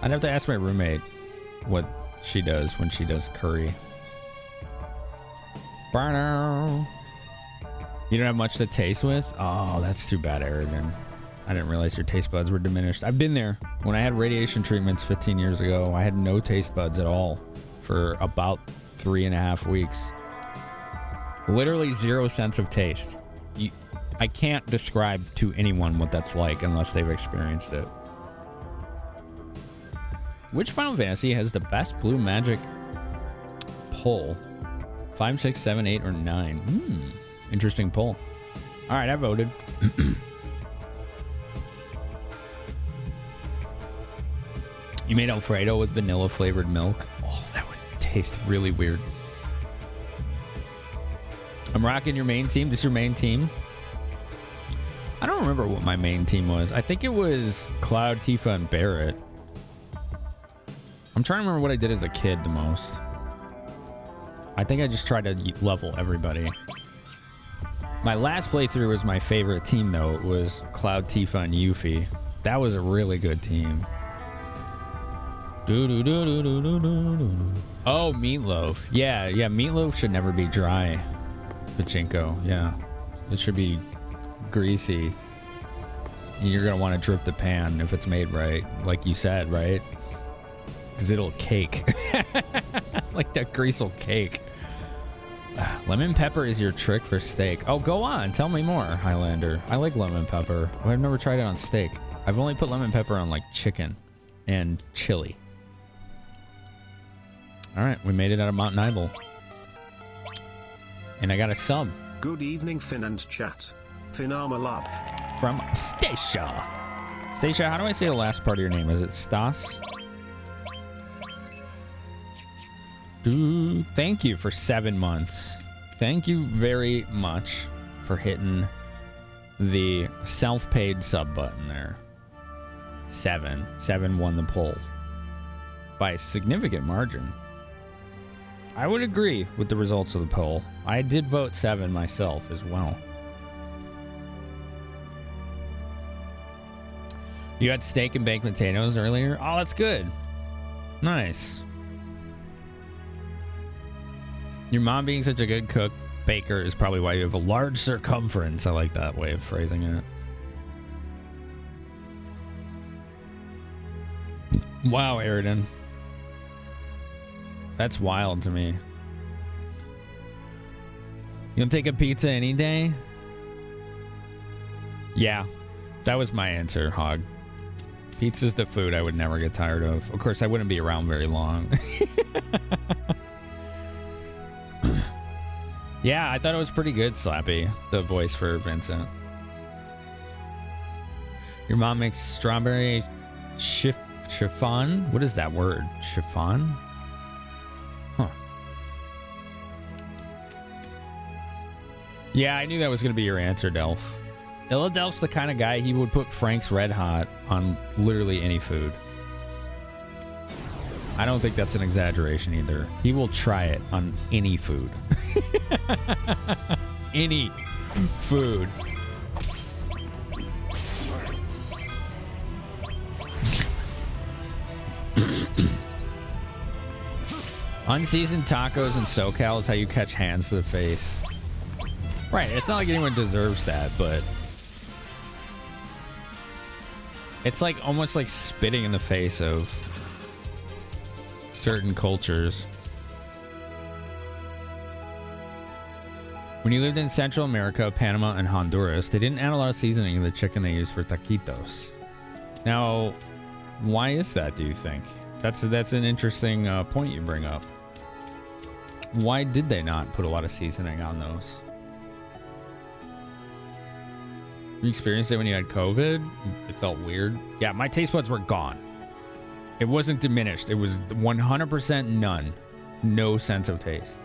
S1: I'd have to ask my roommate what she does when she does curry. You don't have much to taste with? Oh, that's too bad, Eridan. I didn't realize your taste buds were diminished. I've been there. When I had radiation treatments 15 years ago, I had no taste buds at all for about 3.5 weeks. Literally 0 sense of taste. I can't describe to anyone what that's like unless they've experienced it. Which Final Fantasy has the best blue magic pull? 5, 6, 7, 8, or 9? Interesting poll. All right, I voted. You made Alfredo with vanilla flavored milk. Oh, that would taste really weird. I'm rocking your main team. This is your main team? I don't remember what my main team was. I think it was Cloud, Tifa, and Barret. I'm trying to remember what I did as a kid the most. I think I just tried to level everybody. My last playthrough was my favorite team, though. It was Cloud, Tifa, and Yuffie. That was a really good team. Oh, Meatloaf. Yeah, Meatloaf should never be dry. Pachinko, yeah. It should be greasy. You're going to want to drip the pan if it's made right. Like you said, right? Because it'll cake. Like that grease will cake. Lemon pepper is your trick for steak. Oh, go on. Tell me more, Highlander. I like lemon pepper. I've never tried it on steak. I've only put lemon pepper on, like, chicken. and chili. All right, we made it out of Mount Nibel. And I got a sub.
S4: Good evening, Finn and chat. Finama love.
S1: From Stacia. Stacia, how do I say the last part of your name? Is it Stas? Thank you for 7 months. Thank you very much for hitting the self-paid sub button there. 7 won the poll by a significant margin. I would agree with the results of the poll. I did vote 7 myself as well. You had steak and baked potatoes earlier? Oh, that's good. Nice. Your mom being such a good cook, baker, is probably why you have a large circumference. I like that way of phrasing it. Wow, Aridin. That's wild to me. You'll take a pizza any day? Yeah, that was my answer, Hog. Pizza's the food I would never get tired of. Of course, I wouldn't be around very long. Yeah, I thought it was pretty good, Slappy, the voice for Vincent. Your mom makes strawberry chiffon? What is that word? Chiffon? Huh. Yeah, I knew that was going to be your answer, Delph. Delph's the kind of guy, he would put Frank's Red Hot on literally any food. I don't think that's an exaggeration either. He will try it on any food. Any food. Unseasoned tacos in SoCal is how you catch hands to the face. Right, it's not like anyone deserves that, but it's like almost like spitting in the face of certain cultures. When you lived in Central America, Panama, and Honduras, they didn't add a lot of seasoning in the chicken they used for taquitos. Now, why is that, do you think? That's an interesting point you bring up. Why did they not put a lot of seasoning on those? You experienced it when you had COVID? It felt weird. Yeah, my taste buds were gone. It wasn't diminished. It was 100% none. No sense of taste.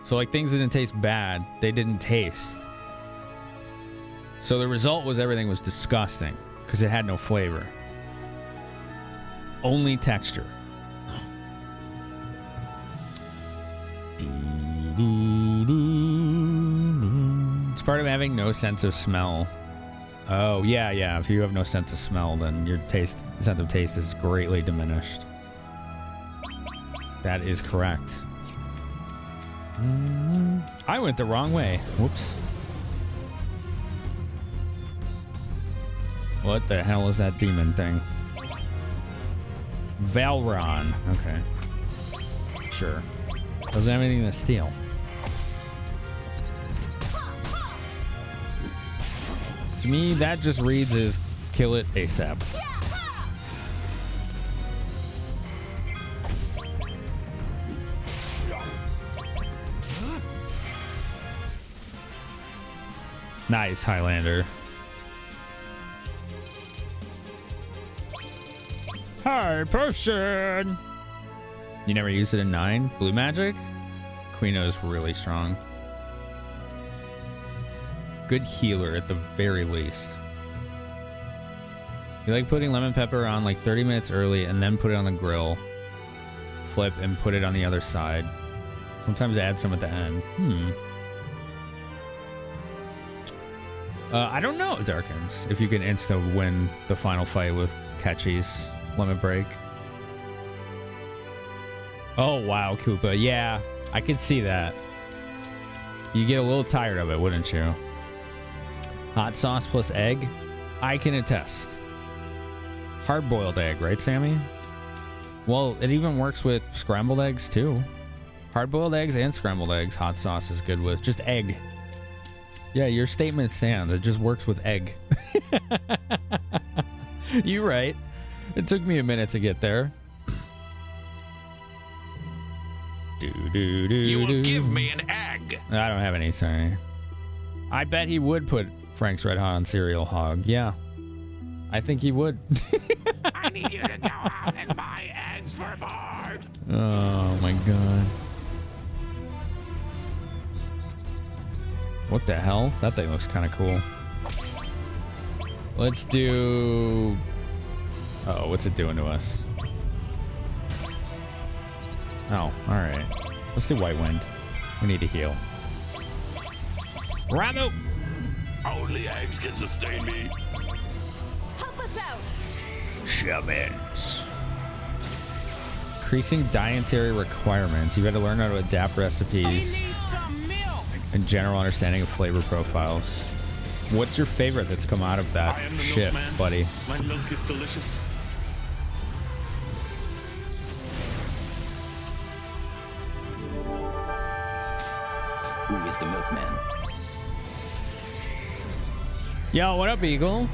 S1: So like things didn't taste bad. They didn't taste. So the result was everything was disgusting because it had no flavor. Only texture. It's part of having no sense of smell. Oh, yeah. If you have no sense of smell, then your sense of taste is greatly diminished. That is correct. I went the wrong way. Whoops. What the hell is that demon thing? Valron. Okay. Sure. Doesn't have anything to steal. To me, that just reads as kill it ASAP. Nice, Highlander. Hi, potion! You never used it in 9? Blue magic? Queen is really strong. Good healer at the very least. You like putting lemon pepper on like 30 minutes early and then put it on the grill. Flip and put it on the other side. Sometimes add some at the end. I don't know, Darkins, if you can insta-win the final fight with Ketchy's lemon break. Oh, wow, Koopa. Yeah, I could see that. You get a little tired of it, wouldn't you? Hot sauce plus egg? I can attest. Hard-boiled egg, right, Sammy? Well, it even works with scrambled eggs, too. Hard-boiled eggs and scrambled eggs, hot sauce is good with. Just egg. Yeah, your statement stands. It just works with egg. You're right. It took me a minute to get there.
S5: You will give me an egg.
S1: I don't have any, sorry. I bet he would put Frank's Red Hot on Cereal Hog. Yeah. I think he would.
S5: I need you to go out and buy eggs for Bard.
S1: Oh my god. What the hell? That thing looks kind of cool. Let's do... Uh-oh, what's it doing to us? Oh, alright. Let's do White Wind. We need to heal. Ramu!
S5: Only eggs can sustain me.
S8: Help us out.
S1: Shamans. Increasing dietary requirements. You got to learn how to adapt recipes and general understanding of flavor profiles. What's your favorite that's come out of that shift, milkman. Buddy?
S5: My milk is delicious.
S3: Who is the milkman?
S1: Yo, what up, Eagle?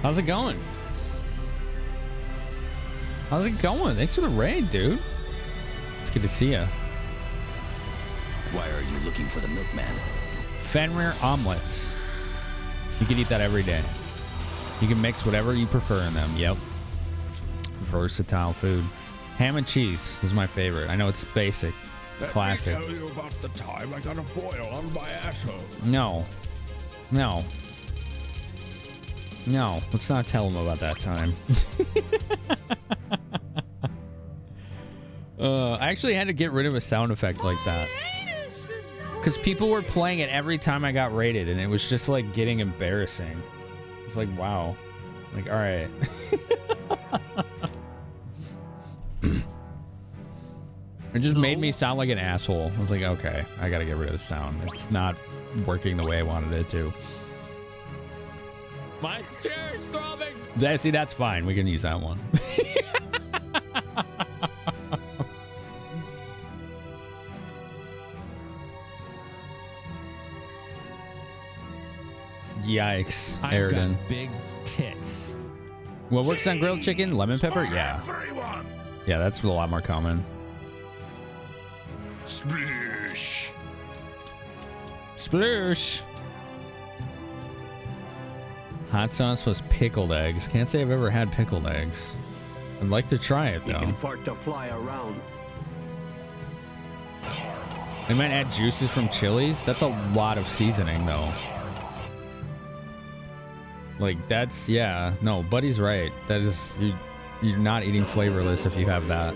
S1: How's it going? How's it going? Thanks for the raid, dude. It's good to see ya.
S3: Why are you looking for the milkman?
S1: Fenrir omelets. You can eat that every day. You can mix whatever you prefer in them. Yep. Versatile food. Ham and cheese is my favorite. I know it's basic. It's classic.
S5: Let me tell you about the time I got a boil on my asshole.
S1: No. No. No. Let's not tell him about that time. I actually had to get rid of a sound effect like that. Because people were playing it every time I got raided, and it was just like getting embarrassing. It's like, wow. Like, all right. It just made me sound like an asshole. I was like, okay, I gotta get rid of the sound. It's not working the way I wanted it to. My chair is throbbing. See, that's fine. We can use that one. Yikes, Aridin.
S10: Big tits.
S1: What works on grilled chicken? Lemon pepper? Yeah. Yeah, that's a lot more common.
S5: Sploosh.
S1: Sploosh. Hot sauce plus pickled eggs. Can't say I've ever had pickled eggs. I'd like to try it, though.
S11: You can part to fly around.
S1: They might add juices from chilies. That's a lot of seasoning, though. Like, that's, yeah. No, Buddy's right. That is, you're not eating flavorless if you have that.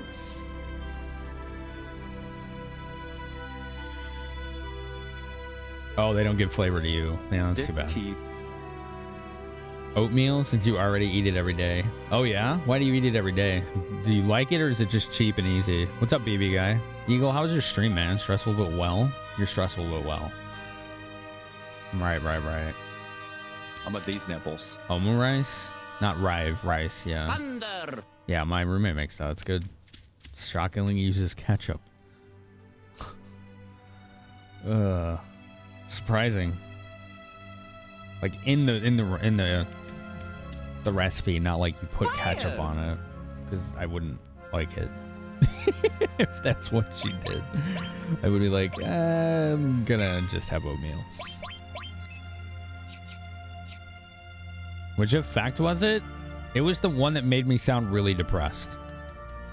S1: Oh, they don't give flavor to you. Yeah, that's too bad.
S10: Teeth.
S1: Oatmeal, since you already eat it every day. Oh, yeah? Why do you eat it every day? Do you like it, or is it just cheap and easy? What's up, BB guy? Eagle, how was your stream, man? Stressful but well? You're stressful but well. Right.
S10: How about these nipples?
S1: Omo rice? Not rice, yeah.
S9: Thunder.
S1: Yeah, my roommate makes that. It's good. Shockingly uses ketchup. Surprising. Like in the recipe, not like you put ketchup on it, because I wouldn't like it. If that's what she did, I would be like, I'm gonna just have oatmeal. Which effect was it? It was the one that made me sound really depressed.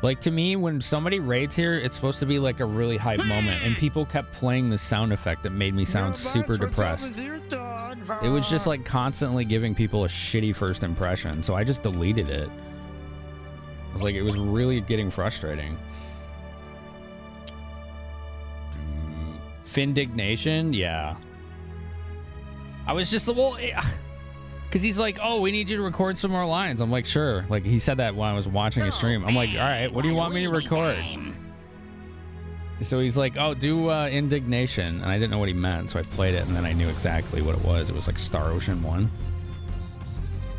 S1: Like, to me, when somebody raids here, it's supposed to be like a really hype moment, and people kept playing the sound effect that made me sound super depressed. It was just like constantly giving people a shitty first impression, so I just deleted it. I was like, it was really getting frustrating. Findignation? Yeah. I was just a little... Because he's like, oh, we need you to record some more lines. I'm like, sure. Like, he said that when I was watching a stream. I'm like, all right, what do you want me to record? So he's like, oh, do indignation. And I didn't know what he meant, so I played it, and then I knew exactly what it was. It was like Star Ocean 1.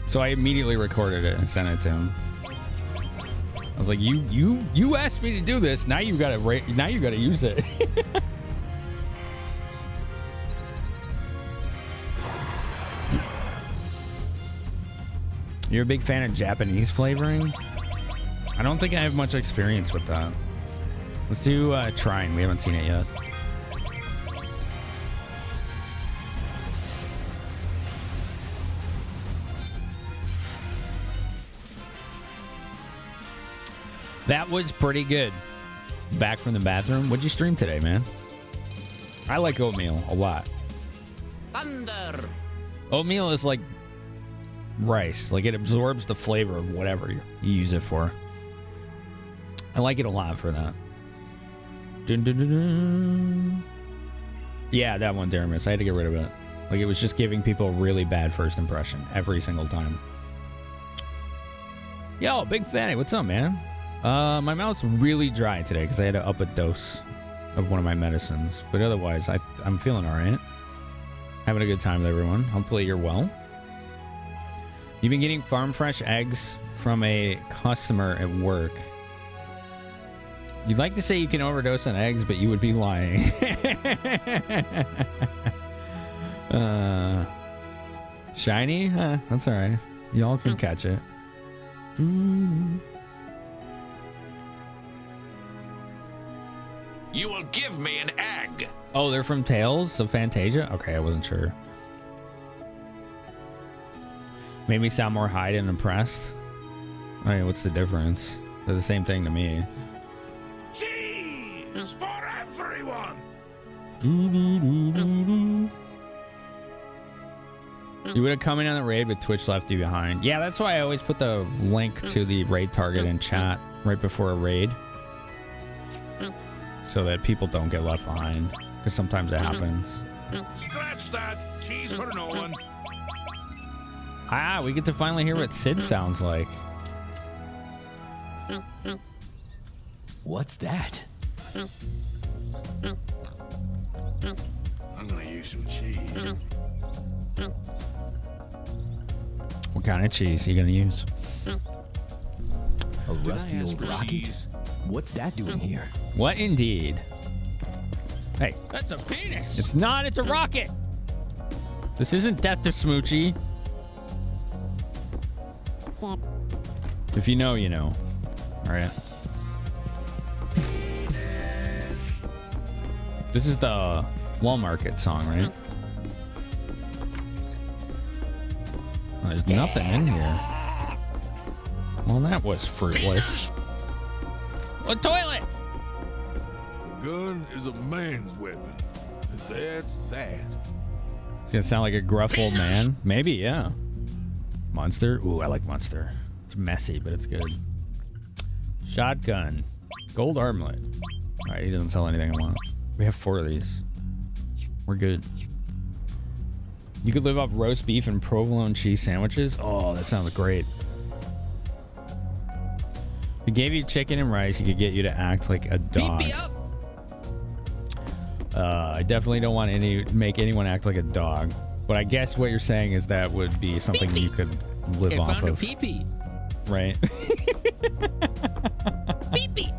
S1: So I immediately recorded it and sent it to him. I was like, you asked me to do this. Now you gotta use it. You're a big fan of Japanese flavoring? I don't think I have much experience with that. Let's do Trine. We haven't seen it yet. That was pretty good. Back from the bathroom. What'd you stream today, man? I like oatmeal a lot.
S5: Thunder.
S1: Oatmeal is like rice. Like it absorbs the flavor of whatever you use it for. I like it a lot for that. Dun, dun, dun, dun. Yeah, that one, Daramus. I had to get rid of it. Like it was just giving people a really bad first impression every single time. Yo, Big Fatty, what's up, man? My mouth's really dry today because I had to up a dose of one of my medicines. But otherwise, I'm feeling all right. Having a good time with everyone. Hopefully you're well. You've been getting farm fresh eggs from a customer at work. You'd like to say you can overdose on eggs, but you would be lying. Shiny? That's all right. Y'all can catch it.
S5: You will give me an egg.
S1: Oh, they're from Tales of Fantasia? Okay, I wasn't sure. Made me sound more high and impressed. I mean, what's the difference? They're the same thing to me.
S5: Cheese for everyone.
S1: You would have come in on the raid, but Twitch left you behind. Yeah, that's why I always put the link to the raid target in chat right before a raid. So that people don't get left behind. Because sometimes it happens.
S5: Scratch that. Cheese for no one.
S1: Ah, we get to finally hear what Sid sounds like.
S3: What's that?
S5: I'm gonna use some cheese.
S1: What kind of cheese are you gonna use?
S3: A rusty old rocket? What's that doing here?
S1: What indeed? Hey,
S5: That's a penis.
S1: it's not, it's a rocket! This isn't Death to Smoochie. If you know, you know. Alright. This is the Wall Market song, right? Oh, there's nothing in here. Well, that was fruitless. A toilet!
S5: A gun is a man's weapon. That's that.
S1: It's gonna sound like a gruff old man. Maybe, yeah. Monster? Ooh, I like Monster. It's messy, but it's good. Shotgun. Gold armlet. Alright, he doesn't sell anything I want. We have 4 of these. We're good. You could live off roast beef and provolone cheese sandwiches? Oh, that sounds great. If we gave you chicken and rice, he could get you to act like a dog.
S5: Beat me up.
S1: I definitely don't want make anyone act like a dog. But I guess what you're saying is that would be something you could live off of.
S5: Pee-pee.
S1: Right?
S5: Pee-pee.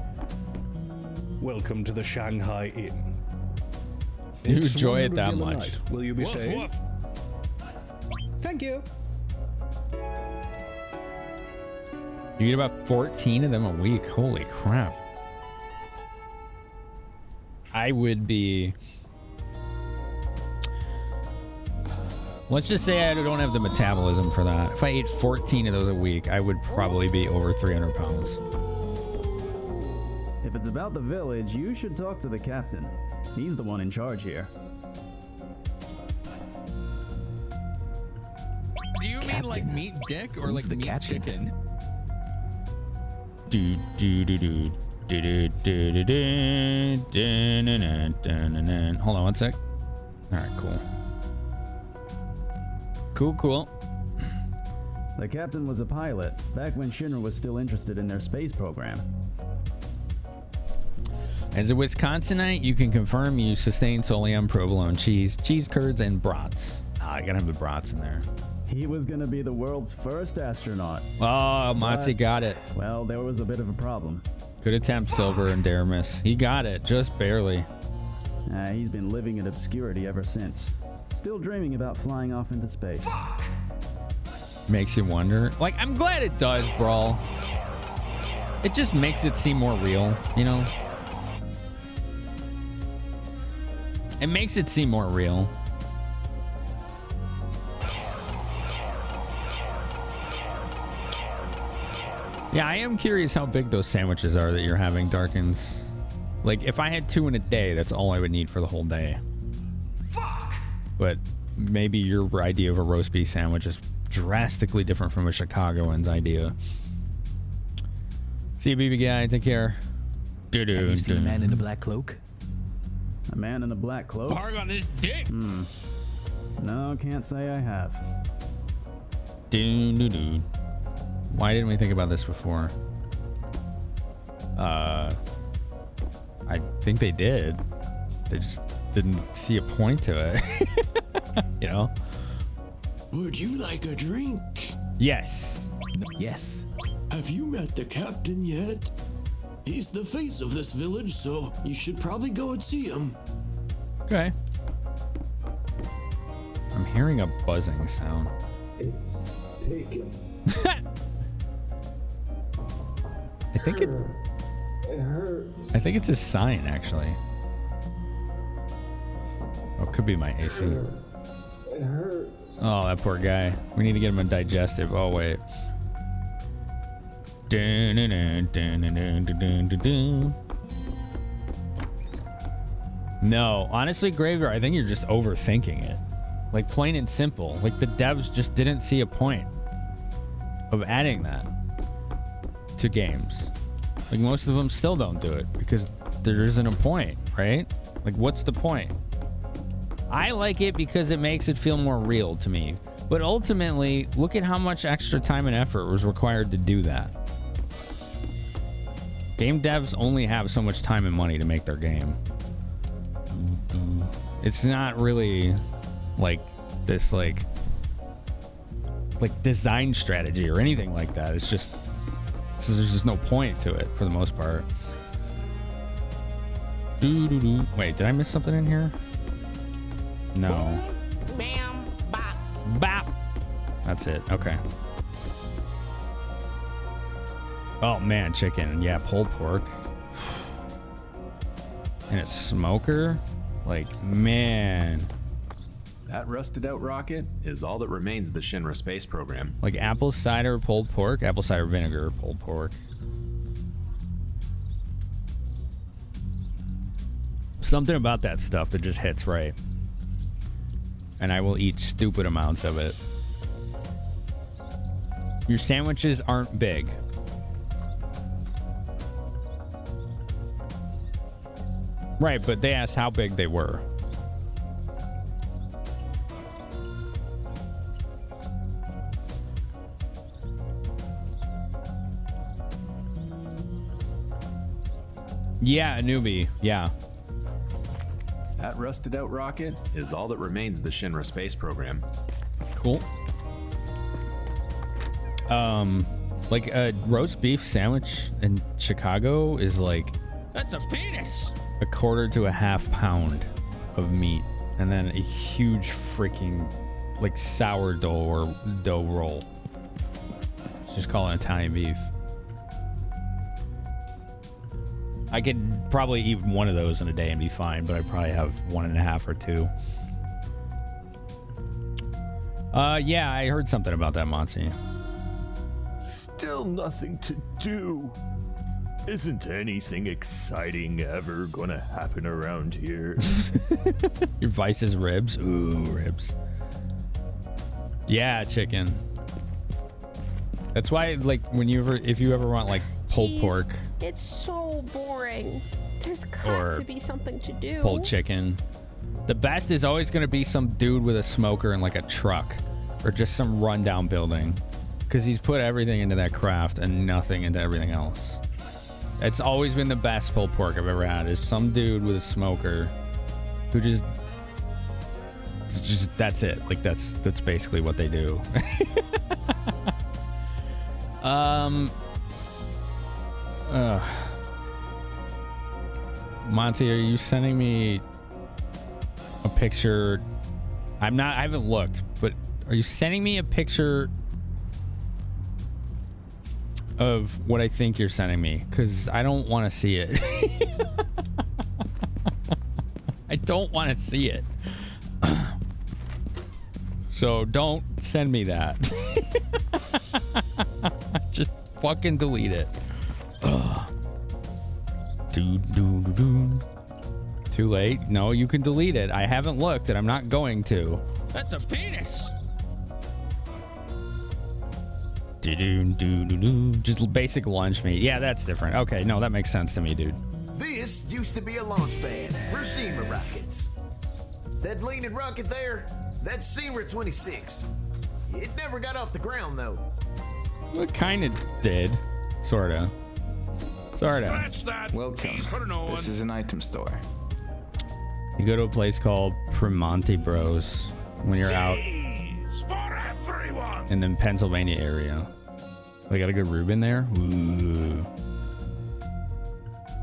S6: Welcome to the Shanghai Inn.
S1: You
S6: It's
S1: enjoy it
S6: 100
S1: that
S6: yen a
S1: much.
S6: night. Will you be
S5: Woof,
S6: staying?
S5: woof.
S6: Thank you.
S1: You get about 14 of them a week. Holy crap. I would be... Let's just say I don't have the metabolism for that. If I ate 14 of those a week, I would probably be over 300 pounds.
S11: If it's about the village, you should talk to the captain. He's the one in charge here.
S10: Do you mean like meat dick or
S3: Who's
S10: like
S3: the
S10: meat
S3: captain?
S10: chicken?
S1: Do do do do do do do do do do. Hold on one sec. All right, cool. Cool.
S11: The captain was a pilot, back when Shinra was still interested in their space program.
S1: As a Wisconsinite, you can confirm you sustain solely on provolone cheese, cheese curds, and brats. Ah, I gotta have the brats in there.
S11: He was gonna be the world's first astronaut.
S1: Oh, Matzi got it.
S11: Well, there was a bit of a problem.
S1: Good attempt, Silver and Daramus. He got it, just barely.
S11: He's been living in obscurity ever since. Still dreaming about flying off into space.
S1: makes you wonder. Like, I'm glad it does, Brawl. It just makes it seem more real, you know? It makes it seem more real. Yeah, I am curious how big those sandwiches are that you're having, Darkins. Like, if I had 2 in a day, that's all I would need for the whole day. Fuck! But maybe your idea of a roast beef sandwich is drastically different from a Chicagoan's idea. See you, BB guy. Take care.
S3: Have you seen a man in a black cloak?
S11: A man in a black cloak?
S1: Park on this dick!
S11: No, can't say I have.
S1: Doo-doo-doo. Why didn't we think about this before? I think they did. They just didn't see a point to it. You know?
S12: Would you like a drink?
S1: Yes.
S3: Yes.
S12: Have you met the captain yet? He's the face of this village, so you should probably go and see him.
S1: Okay. I'm hearing a buzzing sound.
S6: It's taken.
S1: I think it's a sign, actually. Oh, it could be my AC.
S6: It hurts.
S1: Oh, that poor guy. We need to get him a digestive. Oh, wait. No, honestly, Graveyard, I think you're just overthinking it. Like, plain and simple. Like, the devs just didn't see a point of adding that to games. Like, most of them still don't do it because there isn't a point, right? Like, what's the point? I like it because it makes it feel more real to me. But ultimately, look at how much extra time and effort was required to do that. Game devs only have so much time and money to make their game. It's not really like this like design strategy or anything like that. It's just there's just no point to it for the most part. Wait, did I miss something in here? No.
S8: Bam, bop.
S1: Bop. That's it. Okay. Oh man, chicken. Yeah, pulled pork. And it's smoker. Like, man.
S13: That rusted out rocket is all that remains of the Shinra space program.
S1: Like apple cider pulled pork, apple cider vinegar pulled pork. Something about that stuff that just hits right. And I will eat stupid amounts of it. Your sandwiches aren't big. Right, but they asked how big they were. Yeah, a newbie. Yeah.
S13: That rusted out rocket is all that remains of the Shinra space program.
S1: Cool. Like a roast beef sandwich in Chicago is like, that's a penis. A quarter to a half pound of meat, and then a huge freaking like sourdough or dough roll. Let's just call it Italian beef. I could probably eat one of those in a day and be fine, but I'd probably have 1.5 or 2. Yeah, I heard something about that, Monty.
S6: Still nothing to do. Isn't anything exciting ever gonna happen around here?
S1: Your vice is ribs? Ooh, ribs. Yeah, chicken. That's why, like, if you ever want, like, pulled pork.
S8: It's so boring. There's got to be something to do.
S1: Pulled chicken. The best is always going to be some dude with a smoker and, like, a truck. Or just some rundown building. Because he's put everything into that craft and nothing into everything else. It's always been the best pulled pork I've ever had. Is some dude with a smoker who just that's it. Like that's basically what they do. Monty, are you sending me a picture? I haven't looked, but are you sending me a picture of what I think you're sending me, because I don't want to see it. I don't want to see it. So don't send me that. Just fucking delete it. Too late. No, you can delete it. I haven't looked and I'm not going to. That's a penis. Just basic launch meat. Yeah, that's different. Okay, no, that makes sense to me, dude.
S14: This used to be a launch pad for Shiva rockets. That leaning rocket there, that's Shiva 26. It never got off the ground though.
S1: Well, it kind of did. Sorta.
S15: Welcome. This is an item store.
S1: You go to a place called Primonti Bros when you're out in the Pennsylvania area. They got a good Reuben there.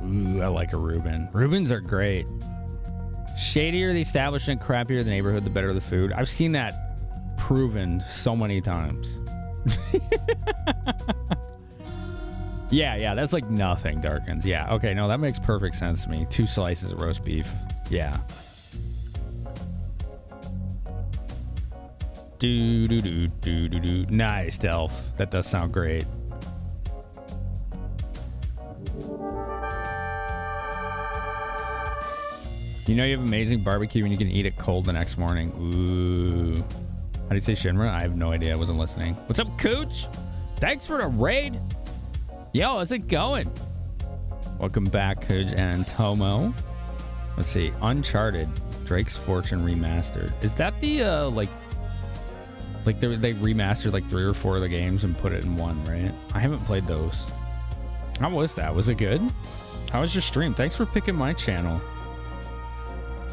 S1: Ooh, I like a Reuben. Reubens are great. Shadier the establishment, crappier the neighborhood, the better the food. I've seen that proven so many times. Yeah, that's like nothing, Darkins. Yeah, okay, no, that makes perfect sense to me. 2 slices of roast beef. Yeah. Nice, Delph. That does sound great. You know you have amazing barbecue and you can eat it cold the next morning. Ooh. How do you say Shinra? I have no idea. I wasn't listening. What's up, Cooch? Thanks for the raid. Yo, how's it going? Welcome back, Cooch and Tomo. Let's see. Uncharted. Drake's Fortune Remastered. Is that the, like they remastered like 3 or 4 of the games and put it in one, right? I haven't played those. How was that? Was it good? How was your stream? Thanks for picking my channel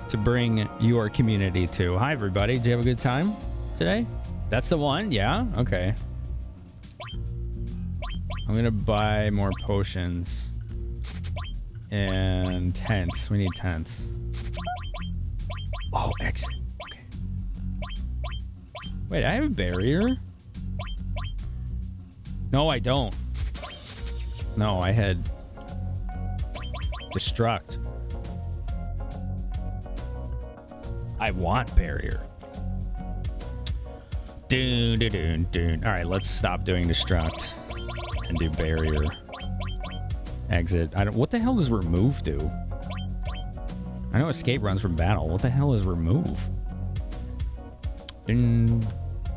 S1: to bring your community to. Hi, everybody. Did you have a good time today? That's the one? Yeah? Okay. I'm going to buy more potions and tents. We need tents. Oh, exit. Okay. Wait, I have a barrier? No, I don't. No, I had destruct. I want barrier. All right, let's stop doing destruct and do barrier. Exit. What the hell does remove do? I know escape runs from battle. What the hell is remove?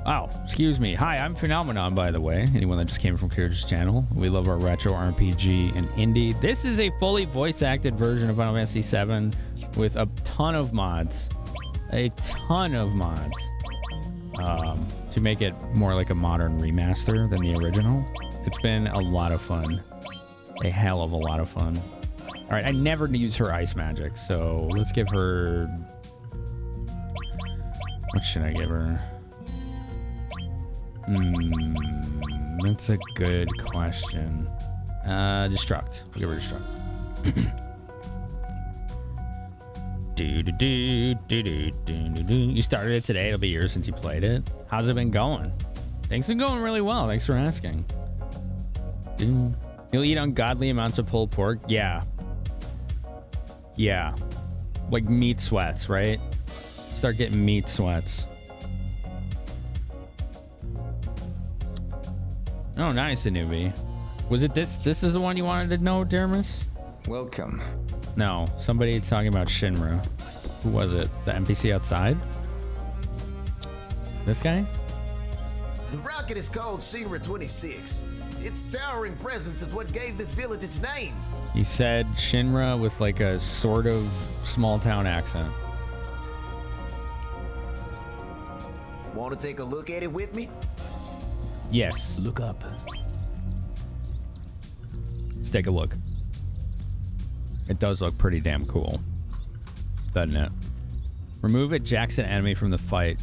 S1: Oh, excuse me. Hi, I'm Finamenon, by the way. Anyone that just came from Kira's channel. We love our retro RPG and indie. This is a fully voice-acted version of Final Fantasy VII with a ton of mods. A ton of mods. To make it more like a modern remaster than the original. It's been a lot of fun. A hell of a lot of fun. All right, I never use her ice magic, so let's give her... What should I give her? That's a good question. Destruct. We'll give her destruct. You started it today. It'll be years since you played it. How's it been going? Things have been going really well. Thanks for asking. You'll eat ungodly amounts of pulled pork? Yeah. Yeah. Like meat sweats, right? Start getting meat sweats. Oh, nice, a newbie. Was it this? This is the one you wanted to know, Dermis?
S15: Welcome.
S1: No, somebody talking about Shinra. Who was it? The NPC outside? This guy?
S14: The rocket is called Shiva 26. Its towering presence is what gave this village its name.
S1: He said Shinra with like a sort of small town accent.
S14: Want to take a look at it with me?
S1: Yes.
S3: Look up.
S1: Let's take a look. It does look pretty damn cool, doesn't it? Remove a Jackson enemy from the fight.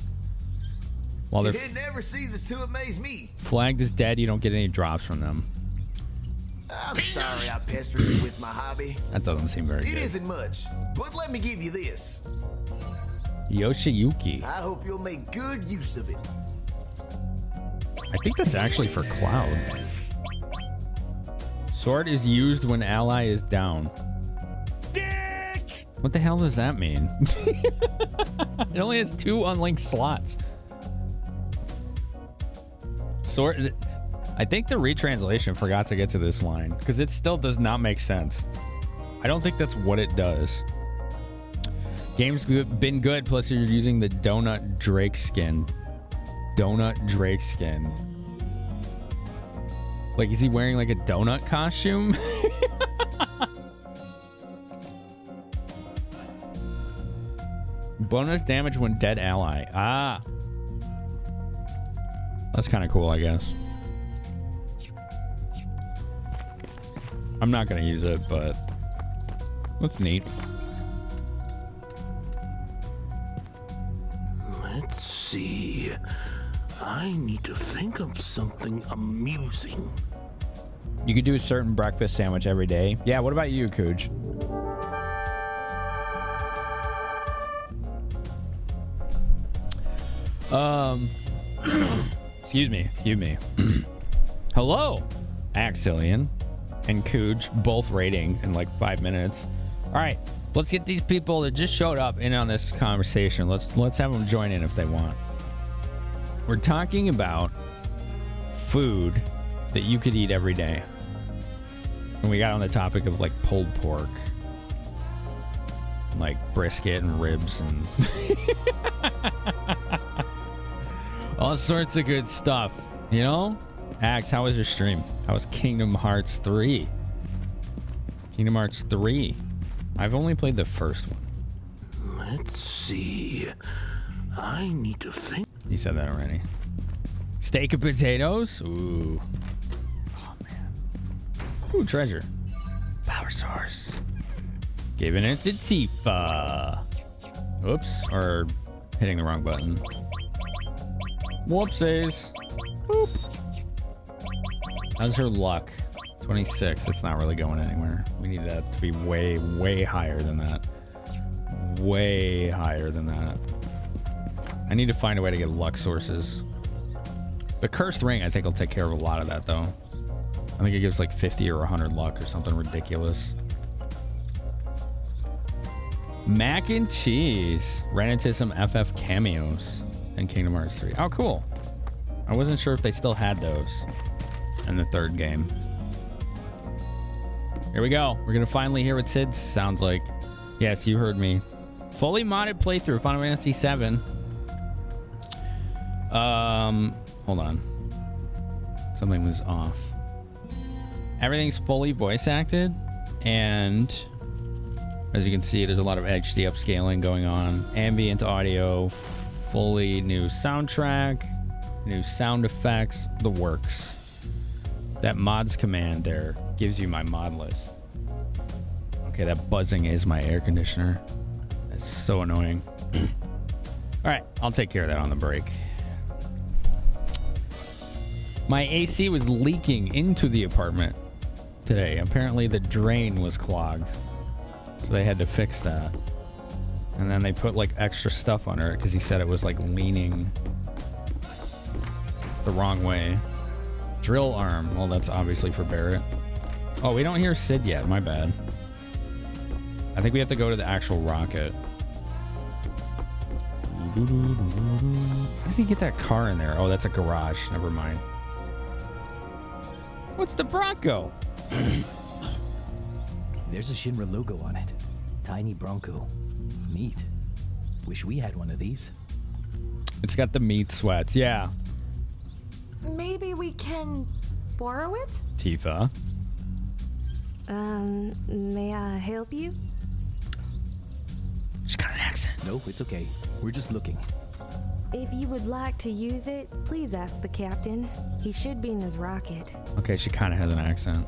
S1: While they're
S14: it never ceases to amaze me.
S1: Flagged as dead, you don't get any drops from them.
S14: I'm sorry I pestered you with my hobby.
S1: That doesn't seem very good.
S14: It isn't much, but let me give you this.
S1: Yoshiyuki.
S14: I hope you'll make good use of it.
S1: I think that's actually for Cloud. Sword is used when ally is down. Dick! What the hell does that mean? It only has 2 unlinked slots. Sword... I think the retranslation forgot to get to this line because it still does not make sense. I don't think that's what it does. Game's been good, plus you're using the Donut Drake skin. Donut Drake skin. Like, is he wearing like a donut costume? Bonus damage when dead ally. Ah. That's kind of cool, I guess. I'm not going to use it, but that's neat.
S5: Let's see. I need to think of something amusing.
S1: You could do a certain breakfast sandwich every day. Yeah, what about you, Cooge? Excuse me. Hello, Axillion and Cooge, both rating in like 5 minutes. All right, let's get these people that just showed up in on this conversation. Let's have them join in if they want. We're talking about food that you could eat every day. And we got on the topic of like pulled pork, like brisket and ribs and all sorts of good stuff, you know? Axe, how was your stream? How was Kingdom Hearts 3? Kingdom Hearts 3. I've only played the first one.
S5: Let's see. I need to think.
S1: You said that already. Steak and potatoes? Ooh. Oh, man. Ooh, treasure. Power source. Giving it to Tifa. Oops. Or hitting the wrong button. Whoopsies. Boop. How's her luck? 26. It's not really going anywhere. We need that to be way, way higher than that. Way higher than that. I need to find a way to get luck sources. The cursed ring, I think, will take care of a lot of that, though. I think it gives like 50 or 100 luck or something ridiculous. Mac and cheese. Ran into some FF cameos in Kingdom Hearts 3. Oh, cool. I wasn't sure if they still had those in the third game. Here we go. We're going to finally hear what Sid sounds like. Yes, you heard me. Fully modded playthrough, Final Fantasy VII. Hold on. Something was off. Everything's fully voice acted, and as you can see, there's a lot of HD upscaling going on. Ambient audio, fully new soundtrack, new sound effects, the works. That mods command there gives you my mod list. Okay, that buzzing is my air conditioner. That's so annoying. All right, I'll take care of that on the break. My AC was leaking into the apartment today. Apparently the drain was clogged, so they had to fix that. And then they put like extra stuff on it because he said it was like leaning the wrong way. Drill arm. Well, that's obviously for Barrett. Oh, we don't hear Sid yet. My bad. I think we have to go to the actual rocket. How did he get that car in there? Oh, that's a garage. Never mind. What's the Bronco?
S16: There's a Shinra logo on it. Tiny Bronco. Neat. Wish we had one of these.
S1: It's got the meat sweats. Yeah.
S17: Maybe we can borrow it?
S1: Tifa.
S17: May I help you?
S1: She's got an accent.
S16: No, it's okay. We're just looking.
S17: If you would like to use it, please ask the captain. He should be in his rocket.
S1: Okay, she kind of has an accent.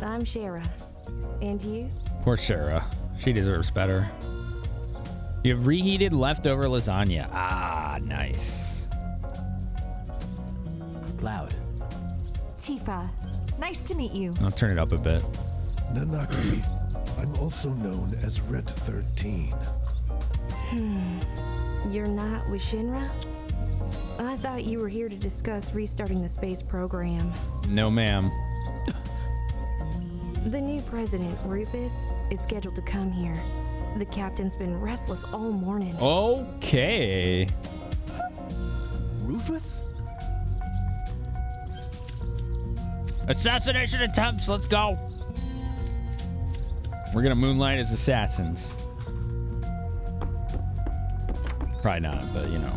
S17: I'm Shara. And you?
S1: Poor Shara. She deserves better. You have reheated leftover lasagna. Ah, nice.
S16: Cloud.
S17: Tifa. Nice to meet you.
S1: I'll turn it up a bit.
S6: Nanaki. I'm also known as Red 13.
S17: You're not with Shinra? I thought you were here to discuss restarting the space program.
S1: No, ma'am.
S17: The new president, Rufus, is scheduled to come here. The captain's been restless all morning.
S1: Okay.
S16: Rufus?
S1: Assassination attempts. Let's go. We're gonna moonlight as assassins. Probably not, but you know.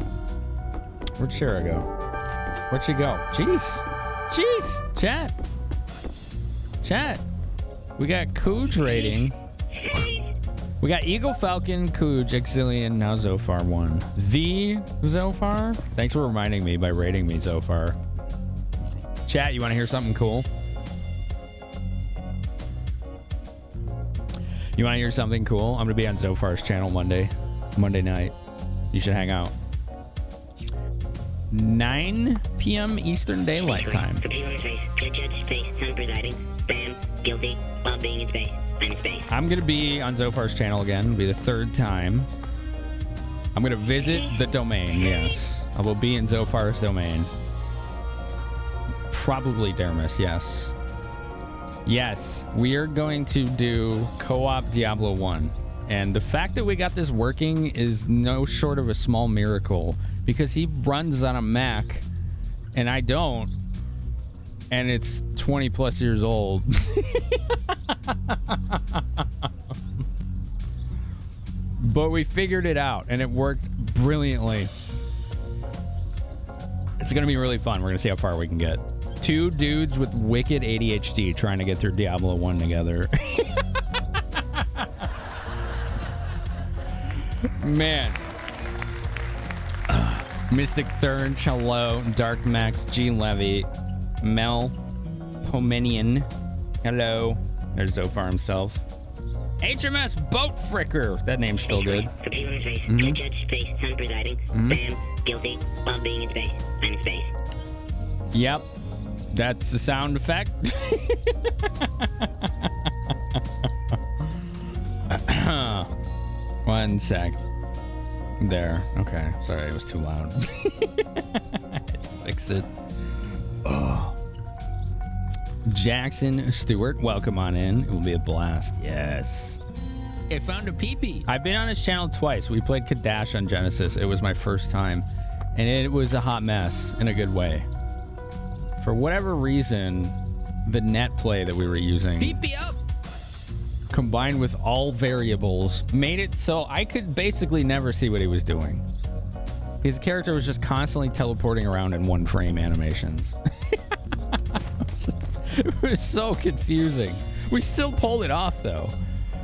S1: Where'd Shara go? Where'd she go? Jeez. Chat. We got Cooge rating. We got Eagle Falcon, Cooge, Exilian, now Zophar 1. The Zophar? Thanks for reminding me by rating me, Zophar. Chat, you want to hear something cool? You want to hear something cool? I'm going to be on Zophar's channel Monday night. You should hang out. 9 p.m. Eastern Daylight Time.
S18: For people in space, Judge space, sun presiding, bam, guilty, while being in space. I'm in space.
S1: I'm going to be on Zophar's channel again. It'll be the 3rd time. I'm going to visit the domain, yes. I will be in Zophar's domain. Probably Dermis, yes. Yes, we are going to do co-op Diablo 1. And the fact that we got this working is no short of a small miracle, because he runs on a Mac and I don't, and it's 20 plus years old. But we figured it out and it worked brilliantly. It's gonna be really fun. We're gonna see how far we can get. 2 dudes with wicked ADHD trying to get through Diablo 1 together. Man. Mystic Thurge, hello. Dark Max, G Levy, Mel Pomenian, hello. There's Zophar himself. HMS Boat Fricker. That name's still good.
S18: For people in space, Judge space, sun presiding, bam, guilty, while being in space. I'm in space.
S1: Yep. That's the sound effect. One sec. There. Okay. Sorry, it was too loud. Fix it. Oh. Jackson Stewart, welcome on in. It will be a blast. Yes.
S10: I found a peepee.
S1: I've been on his channel twice. We played Kadash on Genesis. It was my first time. And it was a hot mess in a good way. For whatever reason, the net play that we were using,
S10: peepee up,
S1: combined with all variables, made it so I could basically never see what he was doing. His character was just constantly teleporting around in 1-frame animations. It was so confusing. We still pulled it off, though.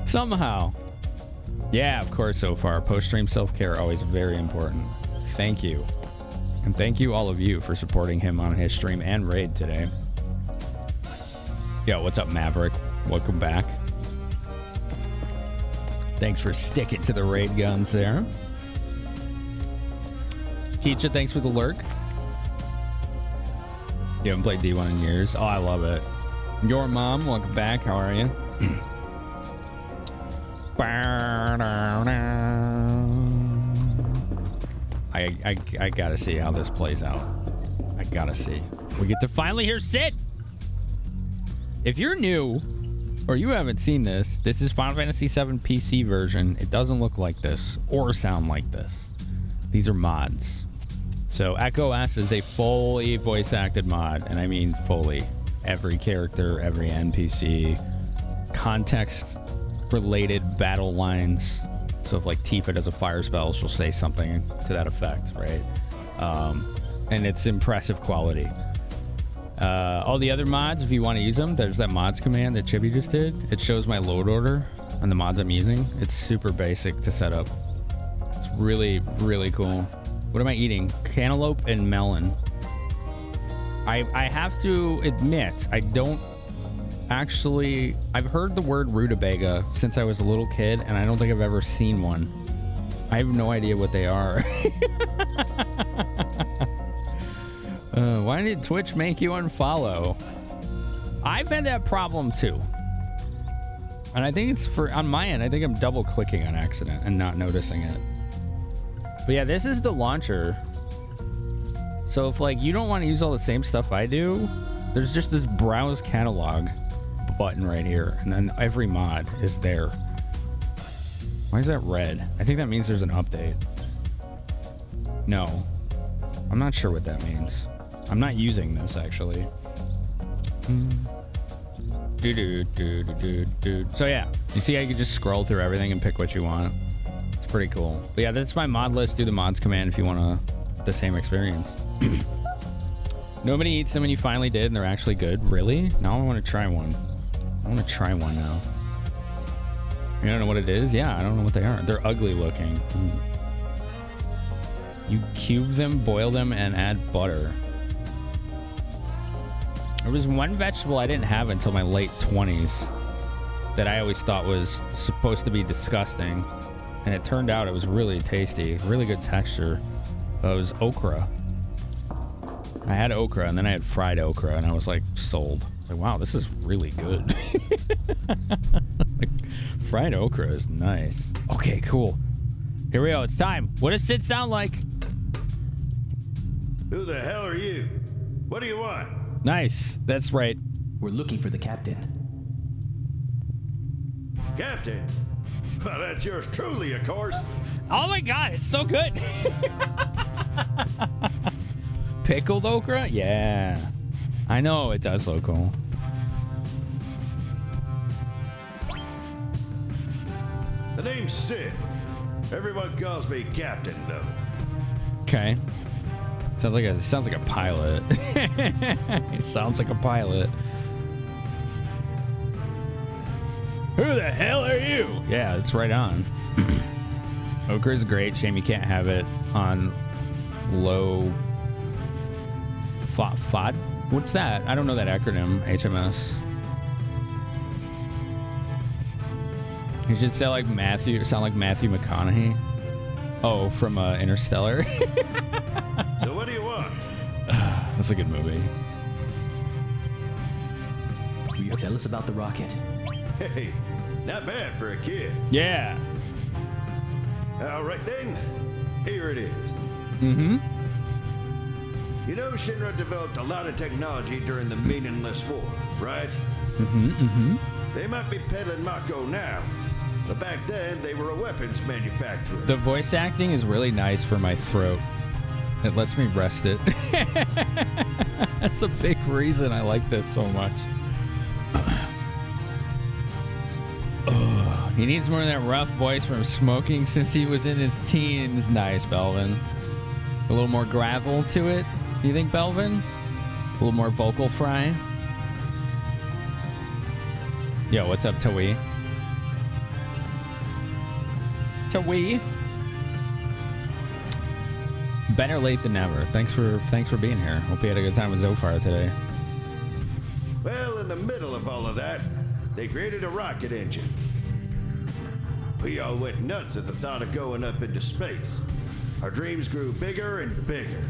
S1: Somehow. Yeah, of course, so far. Post-stream self-care, always very important. Thank you. And thank you, all of you, for supporting him on his stream and raid today. Yo, what's up, Maverick? Welcome back. Thanks for sticking to the raid guns there. Keecha, thanks for the lurk. You haven't played D1 in years. Oh, I love it. Your mom, welcome back. How are you? I gotta see how this plays out. I gotta see. We get to finally hear Sid. If you're new or you haven't seen this, this is Final Fantasy VII PC version. It doesn't look like this or sound like this. These are mods. So Echo S is a fully voice acted mod, and I mean fully. Every character, every NPC, context related battle lines. So if like Tifa does a fire spell, she'll say something to that effect, right? And it's impressive quality. All the other mods, if you want to use them, there's that mods command that Chibi just did. It shows my load order on the mods I'm using. It's super basic to set up. It's really, really cool. What am I eating? Cantaloupe and melon. I have to admit, I don't actually... I've heard the word rutabaga since I was a little kid, and I don't think I've ever seen one. I have no idea what they are. Why did Twitch make you unfollow? I've had that problem too. And I think it's on my end, I think I'm double clicking on accident and not noticing it. But yeah, this is the launcher. So if like you don't want to use all the same stuff I do, there's just this browse catalog button right here, and then every mod is there. Why is that red? I think that means there's an update. No. I'm not sure what that means. I'm not using this, actually. So yeah, you see how you can just scroll through everything and pick what you want. It's pretty cool. But yeah, that's my mod list. Do the mods command if you want the same experience. Nobody eats them and you finally did and they're actually good. Really? Now I want to try one. I want to try one now. You don't know what it is? Yeah, I don't know what they are. They're ugly looking. You cube them, boil them, and add butter. There was one vegetable I didn't have until my late 20s that I always thought was supposed to be disgusting. And it turned out it was really tasty, really good texture. It was okra. I had okra and then I had fried okra and I was like sold. I was like, wow, this is really good. Like, fried okra is nice. Okay, cool. Here we go. It's time. What does Sid sound like?
S19: Who the hell are you? What do you want?
S1: Nice. That's right.
S16: We're looking for the captain.
S19: Captain? Well, that's yours truly, of course.
S1: Oh my god, it's so good. Pickled okra? Yeah. I know, it does look cool.
S19: The name's Sid. Everyone calls me Captain, though.
S1: Okay. Sounds like a pilot. It sounds like a pilot. Who the hell are you? Yeah, it's right on. Okra is great. Shame you can't have it on low FOD. What's that? I don't know that acronym. HMS. You should sound like Matthew McConaughey. Oh, from Interstellar.
S19: So what do you want?
S1: That's a good movie.
S16: Tell us about the rocket.
S19: Hey, not bad for a kid.
S1: Yeah.
S19: All right then, here it is.
S1: Mm-hmm.
S19: You know Shinra developed a lot of technology during the meaningless war, right?
S1: Mm-hmm, mm-hmm.
S19: They might be peddling Mako now, but back then they were a weapons manufacturer.
S1: The voice acting is really nice for my throat. It lets me rest it. That's a big reason I like this so much. He needs more of that rough voice from smoking since he was in his teens. Nice, Belvin. A little more gravel to it, you think, Belvin? A little more vocal fry? Yo, what's up, Tawi? Tawi? Better late than never. Thanks for being here. Hope you had a good time with Zofar today.
S19: Well, in the middle of all of that, they created a rocket engine. We all went nuts at the thought of going up into space. Our dreams grew bigger and bigger.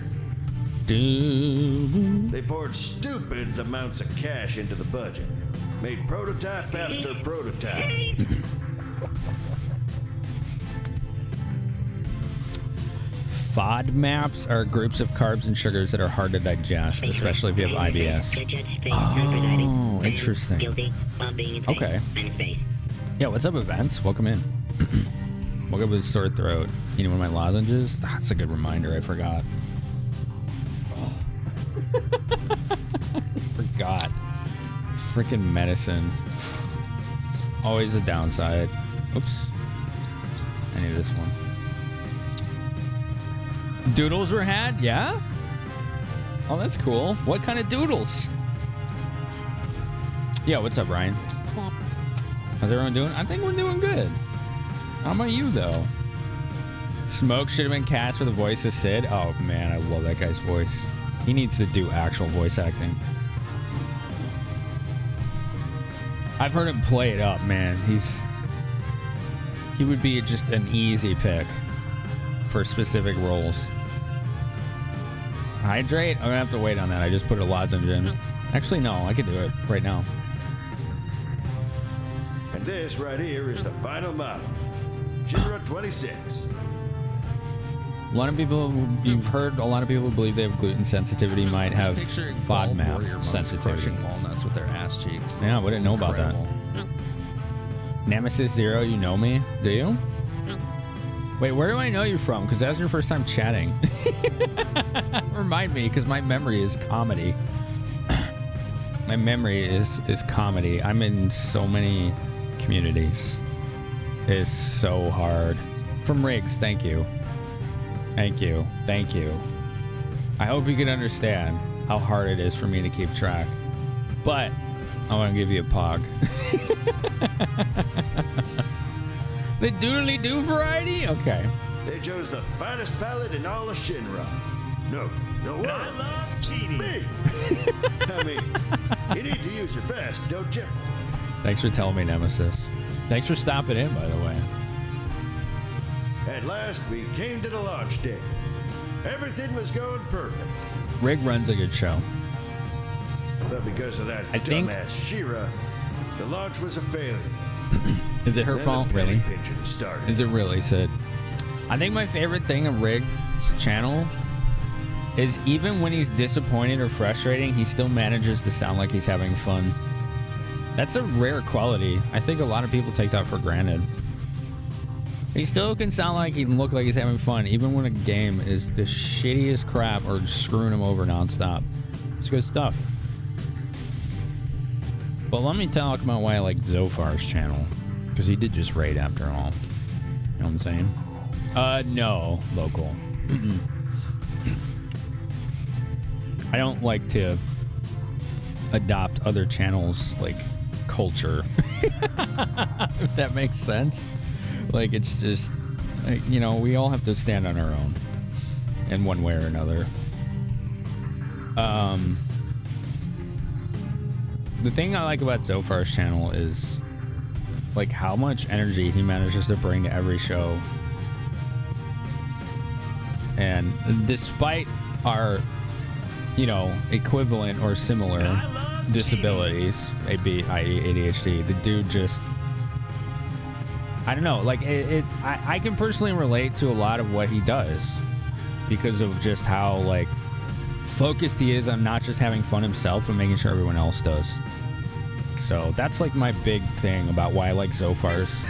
S19: They poured stupid amounts of cash into the budget. Made prototype after prototype.
S1: FOD maps are groups of carbs and sugars that are hard to digest, especially if you have IBS. Oh, interesting.
S18: Guilty of being in space.
S1: Okay.
S18: I'm in space.
S1: Yeah, what's up, Events? Welcome in. Woke up with a sore throat. You know, one of my lozenges? That's a good reminder. I forgot. Forgot. Freaking medicine. It's always a downside. Oops. I need this one. Doodles were had? Yeah? Oh, that's cool. What kind of doodles? Yeah, what's up, Ryan? How's everyone doing? I think we're doing good. How about you, though? Smoke should have been cast for the voice of Sid. Oh, man, I love that guy's voice. He needs to do actual voice acting. I've heard him play it up, man. He would be just an easy pick for specific roles. Hydrate? I'm gonna have to wait on that. I just put a lozenge in. Actually, no, I can do it right now.
S19: And this right here is the final model. Shinra 26.
S1: A lot of people, you've heard a lot of people who believe they have gluten sensitivity might have FODMAP sensitivity.
S10: Walnuts with their ass cheeks.
S1: Yeah, I wouldn't know about that. Nemesis Zero, you know me? Do you? Wait, where do I know you from? Because that's your first time chatting. Remind me, because my memory is comedy. My memory is comedy. I'm in so many communities. It's so hard. From Riggs, thank you. Thank you. Thank you. I hope you can understand how hard it is for me to keep track. But I want to give you a pog. The doodly-doo variety? Okay.
S19: They chose the finest palette in all of Shinra. No, what? I love cheating. Me. I mean, you need to use your best, don't you?
S1: Thanks for telling me, Nemesis. Thanks for stopping in, by the way.
S19: At last, we came to the launch day. Everything was going perfect.
S1: Rig runs a good show.
S19: But because of that dumbass Shira, the launch was a failure.
S1: Is it her fault? Really?
S19: Started.
S1: Is it really, Sid? I think my favorite thing of Rig's channel is even when he's disappointed or frustrating, he still manages to sound like he's having fun. That's a rare quality. I think a lot of people take that for granted. He still can sound like he can look like he's having fun, even when a game is the shittiest crap or screwing him over nonstop. It's good stuff. But let me talk about why I like Zophar's channel. Because he did just raid after all. You know what I'm saying? No, local. I don't like to adopt other channels, like, culture. If that makes sense. Like, it's just, like, you know, we all have to stand on our own in one way or another. The thing I like about Zophar's channel is, like, how much energy he manages to bring to every show. And despite our, you know, equivalent or similar disabilities, i.e. ADHD, the dude just, I don't know, like, I can personally relate to a lot of what he does because of just how, like, focused he is on not just having fun himself and making sure everyone else does. So that's, like, my big thing about why I like Zophar's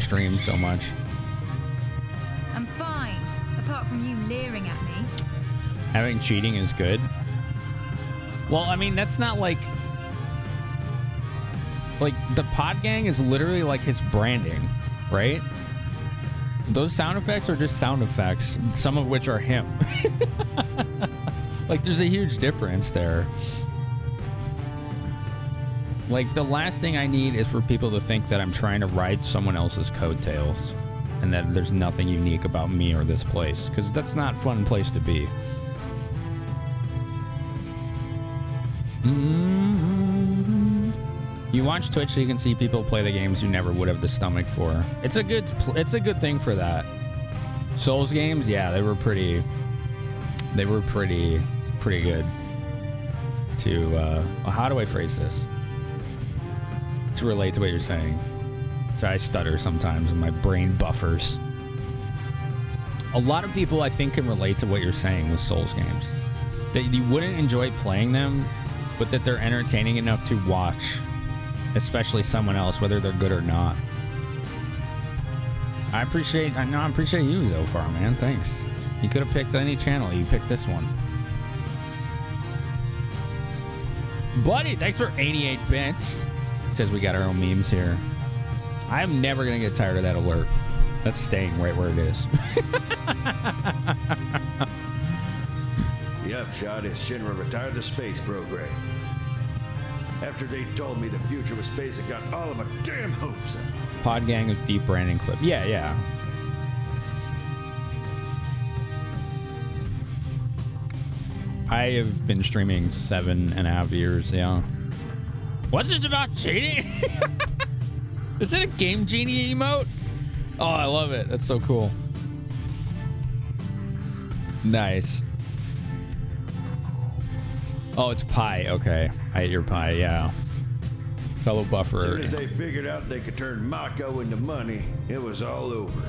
S1: stream so much.
S20: I'm fine, apart from you leering at me.
S1: Having cheating is good. Well, I mean, that's not like the Pod Gang is literally like his branding, right? Those sound effects are just sound effects, some of which are him. Like, there's a huge difference there. Like, the last thing I need is for people to think that I'm trying to ride someone else's coattails and that there's nothing unique about me or this place, because that's not a fun place to be. You watch Twitch so you can see people play the games you never would have the stomach for. It's a good thing for that. Souls games, yeah, they were pretty good to how do I phrase this to relate to what you're saying? So I stutter sometimes and my brain buffers. A lot of people, I think, can relate to what you're saying with Souls games. That you wouldn't enjoy playing them, but that they're entertaining enough to watch, especially someone else, whether they're good or not. I appreciate you, Zophar, man. Thanks. You could have picked any channel. You picked this one. Buddy, thanks for 88 bits. Says we got our own memes here. I'm never going to get tired of that alert. That's staying right where it is.
S19: The upshot is Shinra retired the space program. After they told me the future was space, it got all of my damn hopes up.
S1: Pod Gang is deep branding clip. Yeah. I have been streaming 7.5 years, yeah. What's this about cheating? Is it a Game Genie emote? Oh, I love it. That's so cool. Nice. Oh, it's pie. Okay. I ate your pie, yeah. Fellow buffer.
S19: As soon as they figured out they could turn Mako into money, it was all over.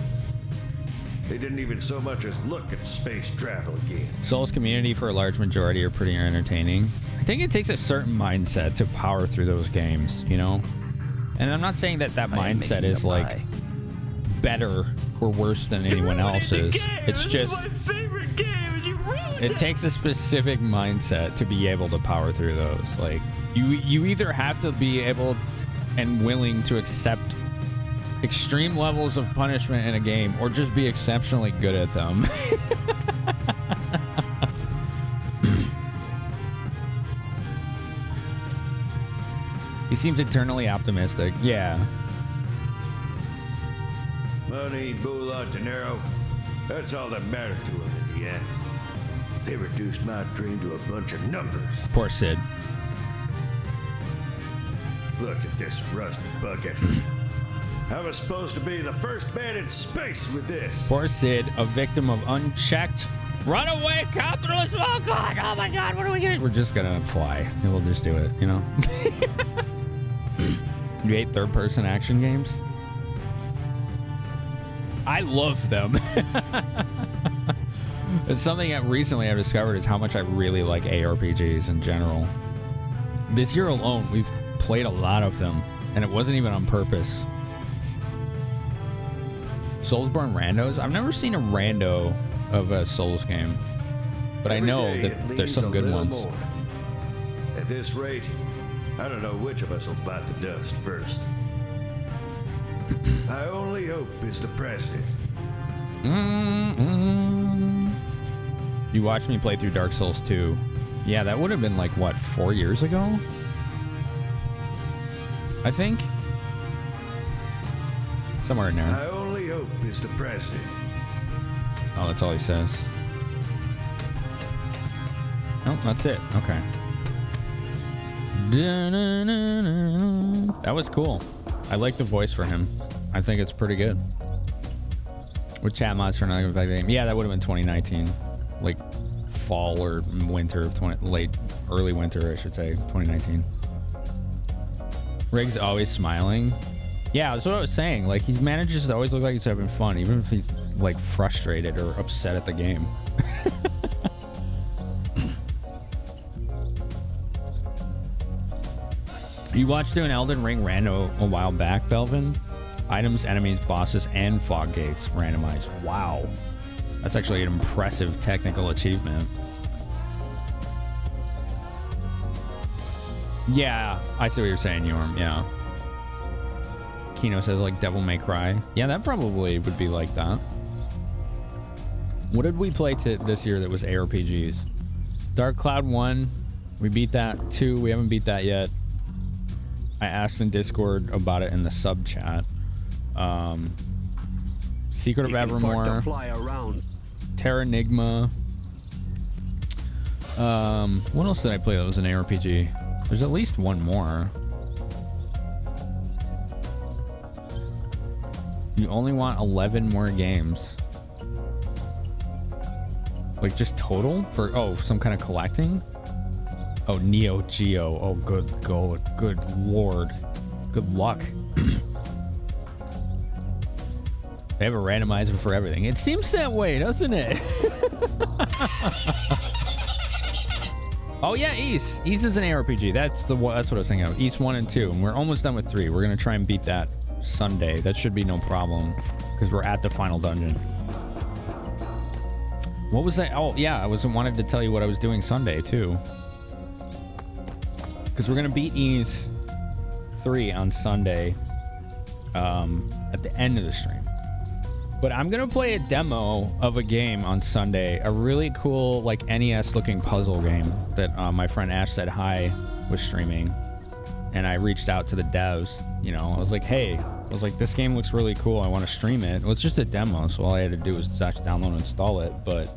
S19: They didn't even so much as look at space travel again.
S1: Souls community for a large majority are pretty entertaining. I think it takes a certain mindset to power through those games, you know? And I'm not saying that mindset is like better or worse than anyone else's. It's just it takes a specific mindset to be able to power through those. Like you either have to be able and willing to accept extreme levels of punishment in a game or just be exceptionally good at them. He seems eternally optimistic. Yeah.
S19: Money, moolah, dinero. That's all that mattered to him in the end. They reduced my dream to a bunch of numbers.
S1: Poor Sid.
S19: Look at this rust bucket. I was supposed to be the first man in space with this.
S1: Poor Sid, a victim of unchecked runaway capitalism. Oh God! Oh my God! What are we gonna? We're just gonna fly. We'll just do it. You know. You hate third-person action games? I love them. It's something that recently I've discovered is how much I really like ARPGs in general. This year alone, we've played a lot of them, and it wasn't even on purpose. Soulsborne randos? I've never seen a rando of a Souls game, but I know that there's some good ones.
S19: More. At this rate, I don't know which of us will bite the dust first. My only hope is the president.
S1: You watched me play through Dark Souls 2. Yeah, that would have been like, what, 4 years ago? I think? Somewhere in there.
S19: My only hope is the president.
S1: Oh, that's all he says. Oh, that's it. Okay. That was cool. I like the voice for him. I think it's pretty good. With chat mods for another game. Yeah, that would have been 2019. Like fall or winter of early winter, I should say, 2019. Riggs always smiling. Yeah, that's what I was saying. Like, he manages to always look like he's having fun, even if he's like frustrated or upset at the game. You watched through an Elden Ring rando a while back, Belvin? Items, enemies, bosses, and fog gates randomized. Wow. That's actually an impressive technical achievement. Yeah, I see what you're saying, Yorm. Yeah. Kino says, like, Devil May Cry. Yeah, that probably would be like that. What did we play this year that was ARPGs? Dark Cloud 1. We beat that. 2. We haven't beat that yet. I asked in Discord about it in the sub chat. Secret of Evermore. Terranigma. What else did I play that was an ARPG? There's at least one more. You only want 11 more games. Like, just total? For some kind of collecting? Oh, Neo Geo. Oh, good God. Good Lord. Good luck. They have a randomizer for everything. It seems that way, doesn't it? Oh, yeah, East. East is an ARPG. That's what I was thinking of. East 1 and 2. And we're almost done with 3. We're going to try and beat that Sunday. That should be no problem because we're at the final dungeon. What was that? Oh, yeah. I wanted to tell you what I was doing Sunday, too. Because we're going to beat East 3 on Sunday at the end of the stream. But I'm going to play a demo of a game on Sunday. A really cool, like, NES-looking puzzle game that my friend Ash said hi was streaming. And I reached out to the devs, you know. I was like, hey, this game looks really cool. I want to stream it. Well, it's just a demo, so all I had to do was just actually download and install it. But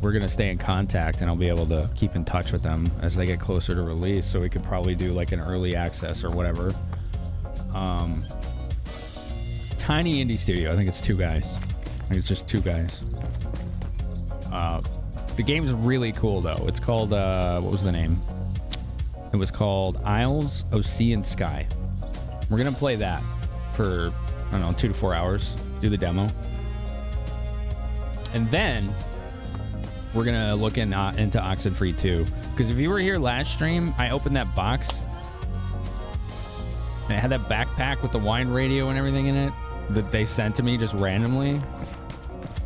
S1: we're going to stay in contact, and I'll be able to keep in touch with them as they get closer to release. So we could probably do, like, an early access or whatever. Tiny indie studio. I think it's 2 guys. I think it's just 2 guys. The game's really cool, though. It's called, what was the name? It was called Isles of Sea and Sky. We're going to play that for, I don't know, 2 to 4 hours. Do the demo. And then we're gonna look into Oxenfree 2. Because if you were here last stream, I opened that box. And it had that backpack with the wine radio and everything in it that they sent to me just randomly.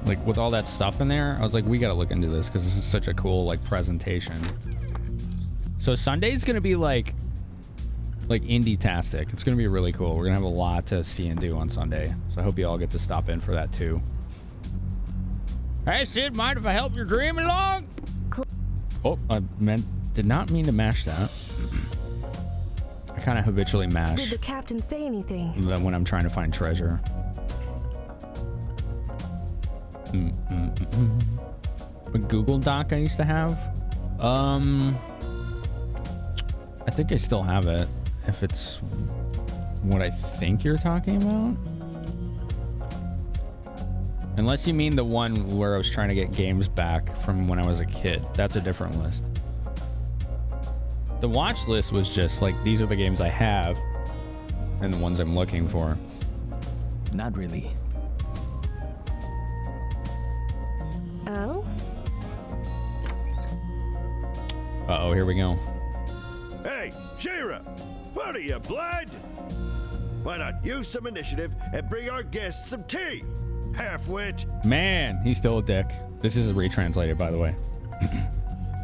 S1: Like with all that stuff in there. I was like, we gotta look into this because this is such a cool like presentation. So Sunday's gonna be like indie-tastic. It's gonna be really cool. We're gonna have a lot to see and do on Sunday. So I hope you all get to stop in for that too. Hey Sid, mind if I help your dream along? Oh, I did not mean to mash that. I kind of habitually mash.
S17: Did the captain say anything?
S1: When I'm trying to find treasure. A Google Doc I used to have. I think I still have it. If it's what I think you're talking about. Unless you mean the one where I was trying to get games back from when I was a kid. That's a different list. The watch list was just like, these are the games I have and the ones I'm looking for.
S16: Not really.
S17: Oh?
S1: Uh-oh, here we go.
S19: Hey, Shira! What are you, blind? Why not use some initiative and bring our guests some tea? Half-wit.
S1: Man, he's still a dick. This is retranslated, by the way.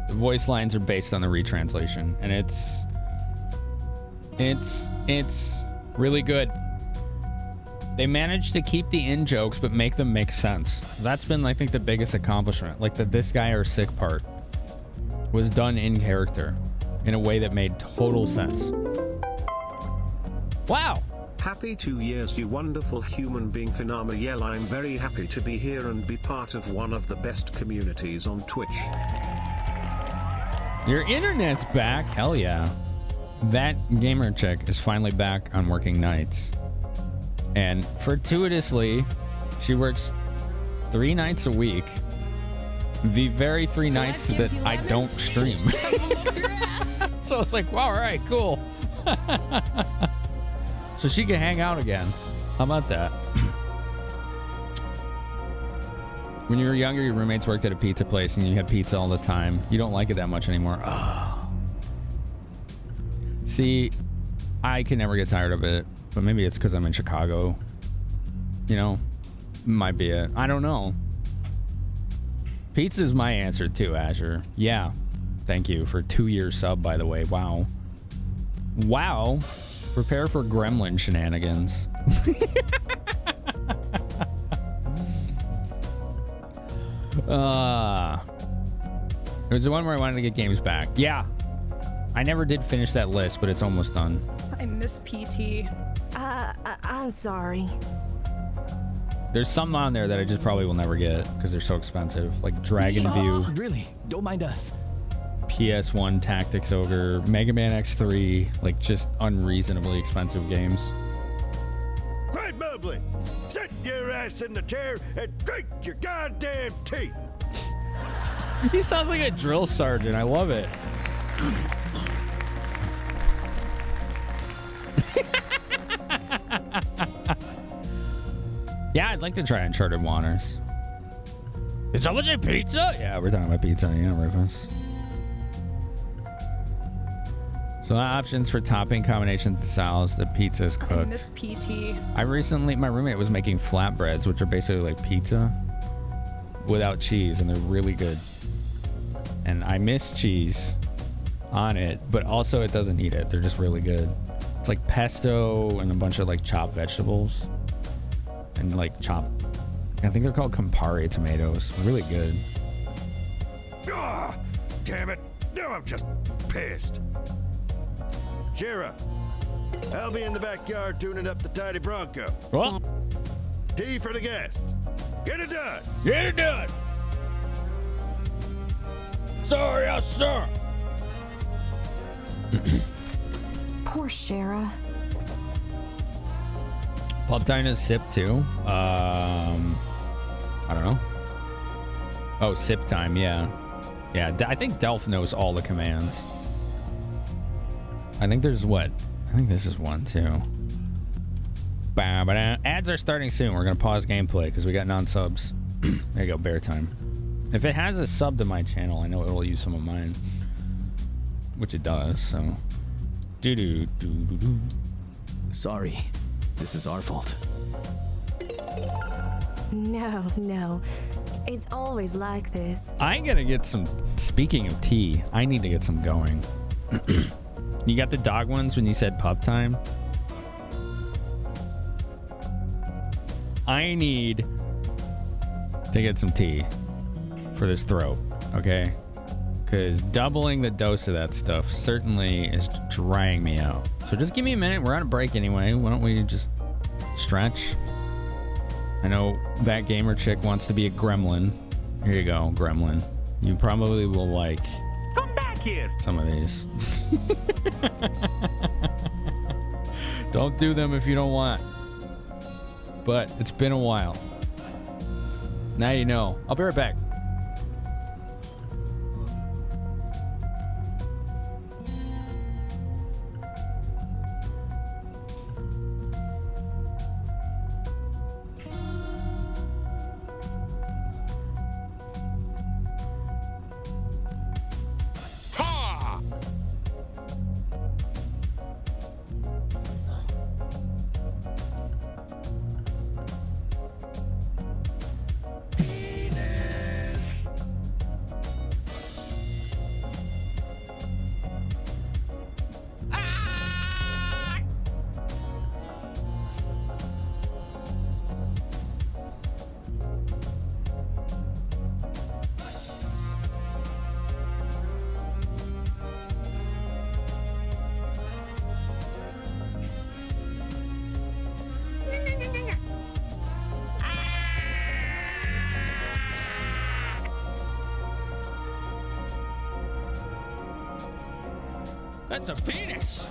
S1: The voice lines are based on the retranslation, and it's really good. They managed to keep the in-jokes, but make them make sense. That's been, I think, the biggest accomplishment. Like, the this guy or sick part was done in character in a way that made total sense. Wow.
S4: Happy 2 years, you wonderful human being, Finamenon. I'm very happy to be here and be part of one of the best communities on Twitch.
S1: Your internet's back. Hell yeah. That gamer chick is finally back on working nights. And fortuitously, she works 3 nights a week. The very 3 nights that I don't stream. So it's like, wow, all right, cool. So she can hang out again. How about that? When you were younger, your roommates worked at a pizza place and you had pizza all the time. You don't like it that much anymore. Oh. See, I can never get tired of it, but maybe it's because I'm in Chicago. You know, might be it. I don't know. Pizza is my answer too, Azure. Yeah. Thank you for 2-year sub, by the way. Wow. Wow. Prepare for gremlin shenanigans. It was the one where I wanted to get games back. Yeah. I never did finish that list, but it's almost done.
S8: I miss PT.
S17: I'm sorry.
S1: There's some on there that I just probably will never get because they're so expensive. Like Dragon View.
S16: Really? Don't mind us.
S1: PS1 Tactics Ogre, Mega Man X3, like just unreasonably expensive games.
S19: Quiet, mumbling! Sit your ass in the chair and drink your goddamn tea!
S1: He sounds like a drill sergeant. I love it. Yeah, I'd like to try Uncharted Waters. Is someone say pizza? Yeah, we're talking about pizza. Yeah, Rufus. So options for topping combinations and salads. The pizza is cooked.
S8: I miss PT.
S1: My roommate was making flatbreads, which are basically like pizza without cheese, and they're really good. And I miss cheese on it, but also it doesn't eat it. They're just really good. It's like pesto and a bunch of like chopped vegetables and like chopped, I think they're called Campari tomatoes. Really good.
S19: Ah, damn it. Now I'm just pissed. Shira, I'll be in the backyard tuning up the tiny Bronco.
S1: What?
S19: Tea for the guests. Get it done.
S1: Get it done. Sorry, yes, sir.
S17: Poor Shara.
S1: Pub time is sip too. I don't know. Oh, sip time. Yeah. Yeah. I think Delph knows all the commands. I think there's what? I think this is one too. Ads are starting soon. We're going to pause gameplay because we got non-subs. There you go, bear time. If it has a sub to my channel, I know it'll use some of mine. Which it does, so.
S16: Sorry. This is our fault.
S17: No, no. It's always like this.
S1: I gotta get some. Speaking of tea, I need to get some going. You got the dog ones when you said pup time? I need to get some tea for this throat, okay? Because doubling the dose of that stuff certainly is drying me out. So just give me a minute. We're on a break anyway. Why don't we just stretch? I know that gamer chick wants to be a gremlin. Here you go, gremlin. You probably will like
S21: Come back here.
S1: Some of these. Don't do them if you don't want. But it's been a while. Now you know. I'll be right back. That's a penis.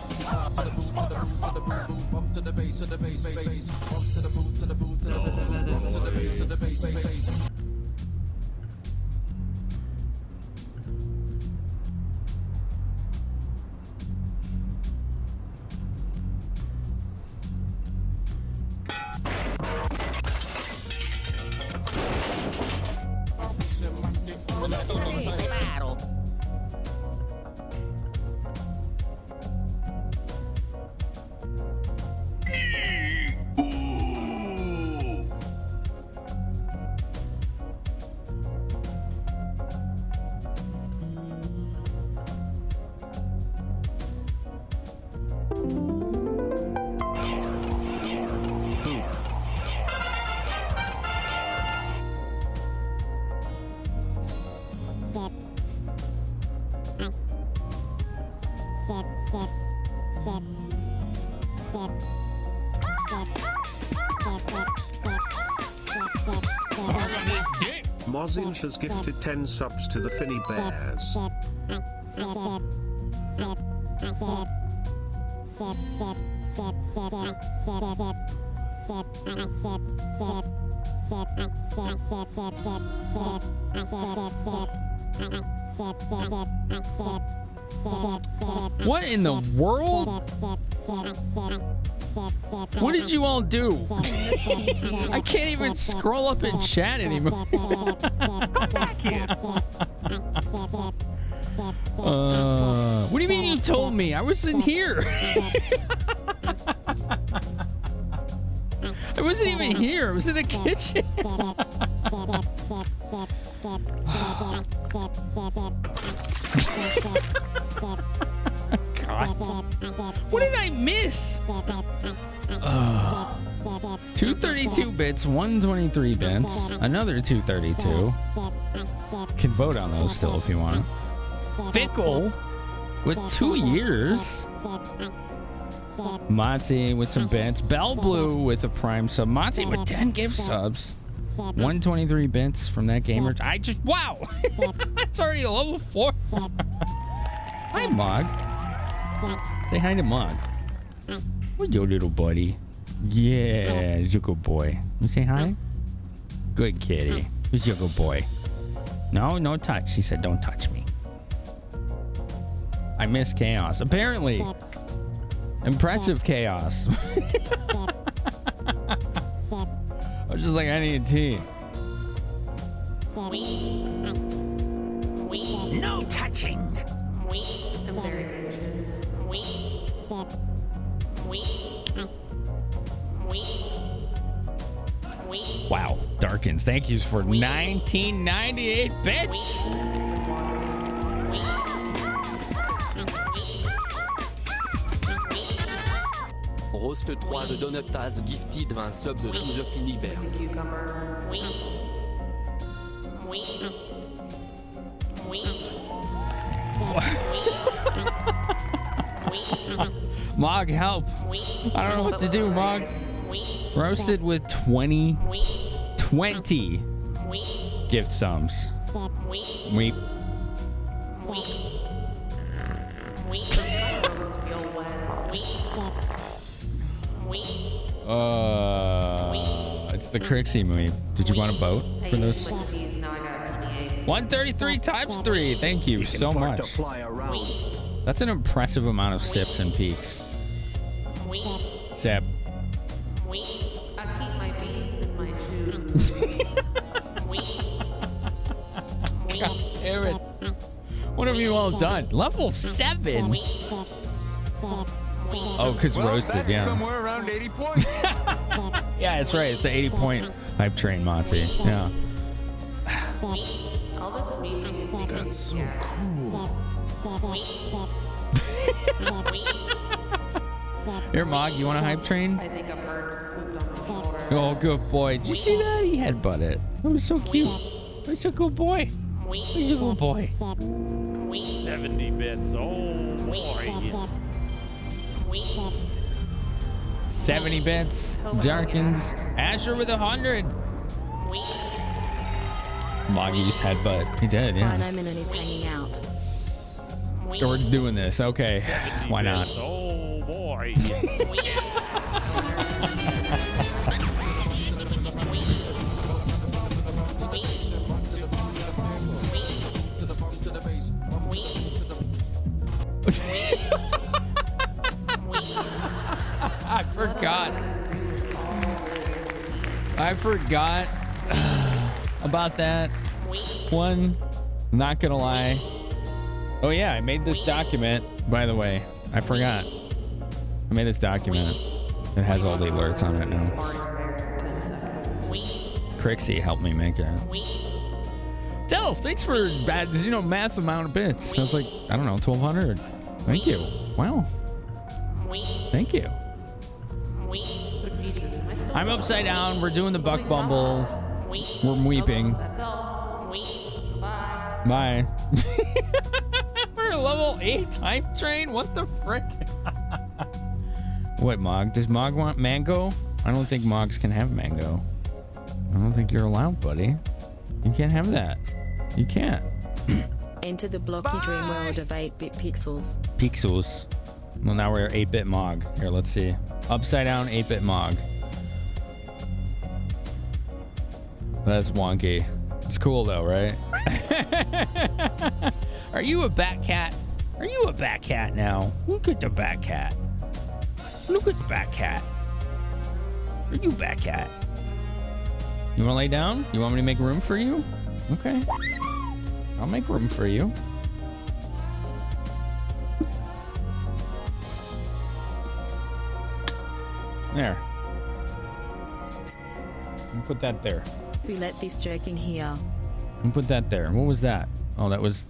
S4: Mozinch has gifted 10 subs to the Finny Bears.
S1: What in the world? What did you all do? I can't even scroll up and chat anymore. What do you mean you told me? I wasn't here. I wasn't even here. I was in the kitchen. God. What did I miss? 232 bits, 123 bits, another 232. Can vote on those still if you want. Fickle with 2 years. Motzi with some bits. Bell Blue with a prime sub. Motzi with 10 gift subs. 123 bits from that gamer. I just, wow. It's already a level 4. Hi, Mog. Say hi to Mog. Where's your little buddy? Yeah, he's a good boy. You say hi? Good kitty. Who's your good boy? No, no touch. She said, don't touch me. I miss chaos. Apparently. Impressive chaos. I was just like, I need tea. No touching.
S8: I'm very anxious.
S1: Wow. Darkins, thank you for 1998 bits.
S21: Roast 3 de Donutaz gifted 20 subs de Philibert.
S1: Mog, help. I don't know what to do, Mog. Roasted with 20 gift sums. Weep. It's the Crixie movie. Did you want to vote for those? 133 times 3. Thank you so much. That's an impressive amount of sips and peaks. Sip.
S8: I keep my beads in my shoes.
S1: God damn it. What have you all done? Level 7? Oh, because roasted, yeah.
S21: Somewhere around 80 points.
S1: Yeah, that's right. It's an 80-point hype train, Monty. Yeah.
S6: That's so cruel.
S1: Here, Mog, you want a hype train?
S8: I think a bird pooped on my shoulder.
S1: Oh, good boy. Did you see that? He headbutted it. It was so cute. He's a good boy. He's a good boy.
S22: 70 bits. Oh, boy.
S1: 70 bits. Darkins. Asher with 100. Mog used headbutt. He did, yeah.
S2: Finamenon is hanging out.
S1: We're doing this. Okay. Why not?
S22: Bits. Oh, boy.
S1: I forgot about that one. Not gonna lie. Oh yeah, I made this document, by the way. I forgot. I made this document. It has all the alerts on it now. Crixie helped me make it. Delph, thanks for that, math amount of bits. Sounds like, I don't know, 1,200. Thank you. Wow. Thank you. I'm upside down. We're doing the buck bumble. We're weeping.
S8: That's all. Bye.
S1: Bye. We're level 8 hype train? What the frick? What, Mog? Does Mog want mango? I don't think Mogs can have mango. I don't think you're allowed, buddy. You can't have that. You can't.
S2: Enter the blocky dream world of 8-bit pixels.
S1: Pixels. Well, now we're 8-bit Mog. Here, let's see. Upside down 8-bit Mog. That's wonky. It's cool though, right? Are you a bat cat? Are you a bat cat now? Look at the bat cat. Look at the bat cat. Are you a bat cat? You want to lay down? You want me to make room for you? Okay. I'll make room for you. There. And put that there.
S2: Who let this jerk in here?
S1: And put that there. What was that? Oh, that was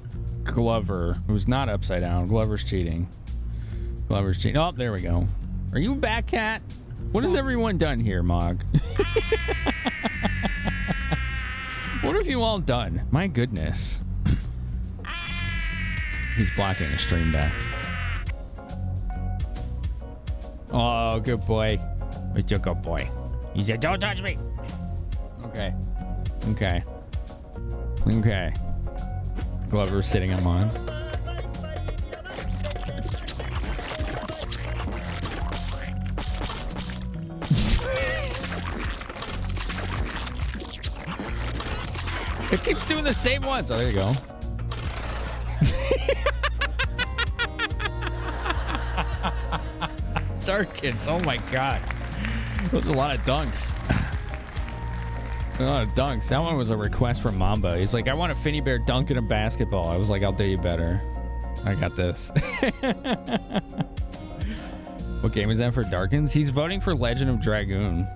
S1: Glover. It was not upside down. Glover's cheating. Glover's cheating. Oh, there we go. Are you a bat cat? What has everyone done here, Mog? What have you all done? My goodness. He's blocking a stream back. Oh, good boy. It's a good boy. He said, don't touch me. Okay. Okay. Okay. Glover's sitting him on. It keeps doing the same ones. Oh, there you go. Darkins. Oh my god. Those are a lot of dunks. Dunks. That one was a request from Mamba. He's like, I want a Finny Bear dunk in a basketball. I was like, I'll do you better. I got this. What game is that for Darkins? He's voting for Legend of Dragoon.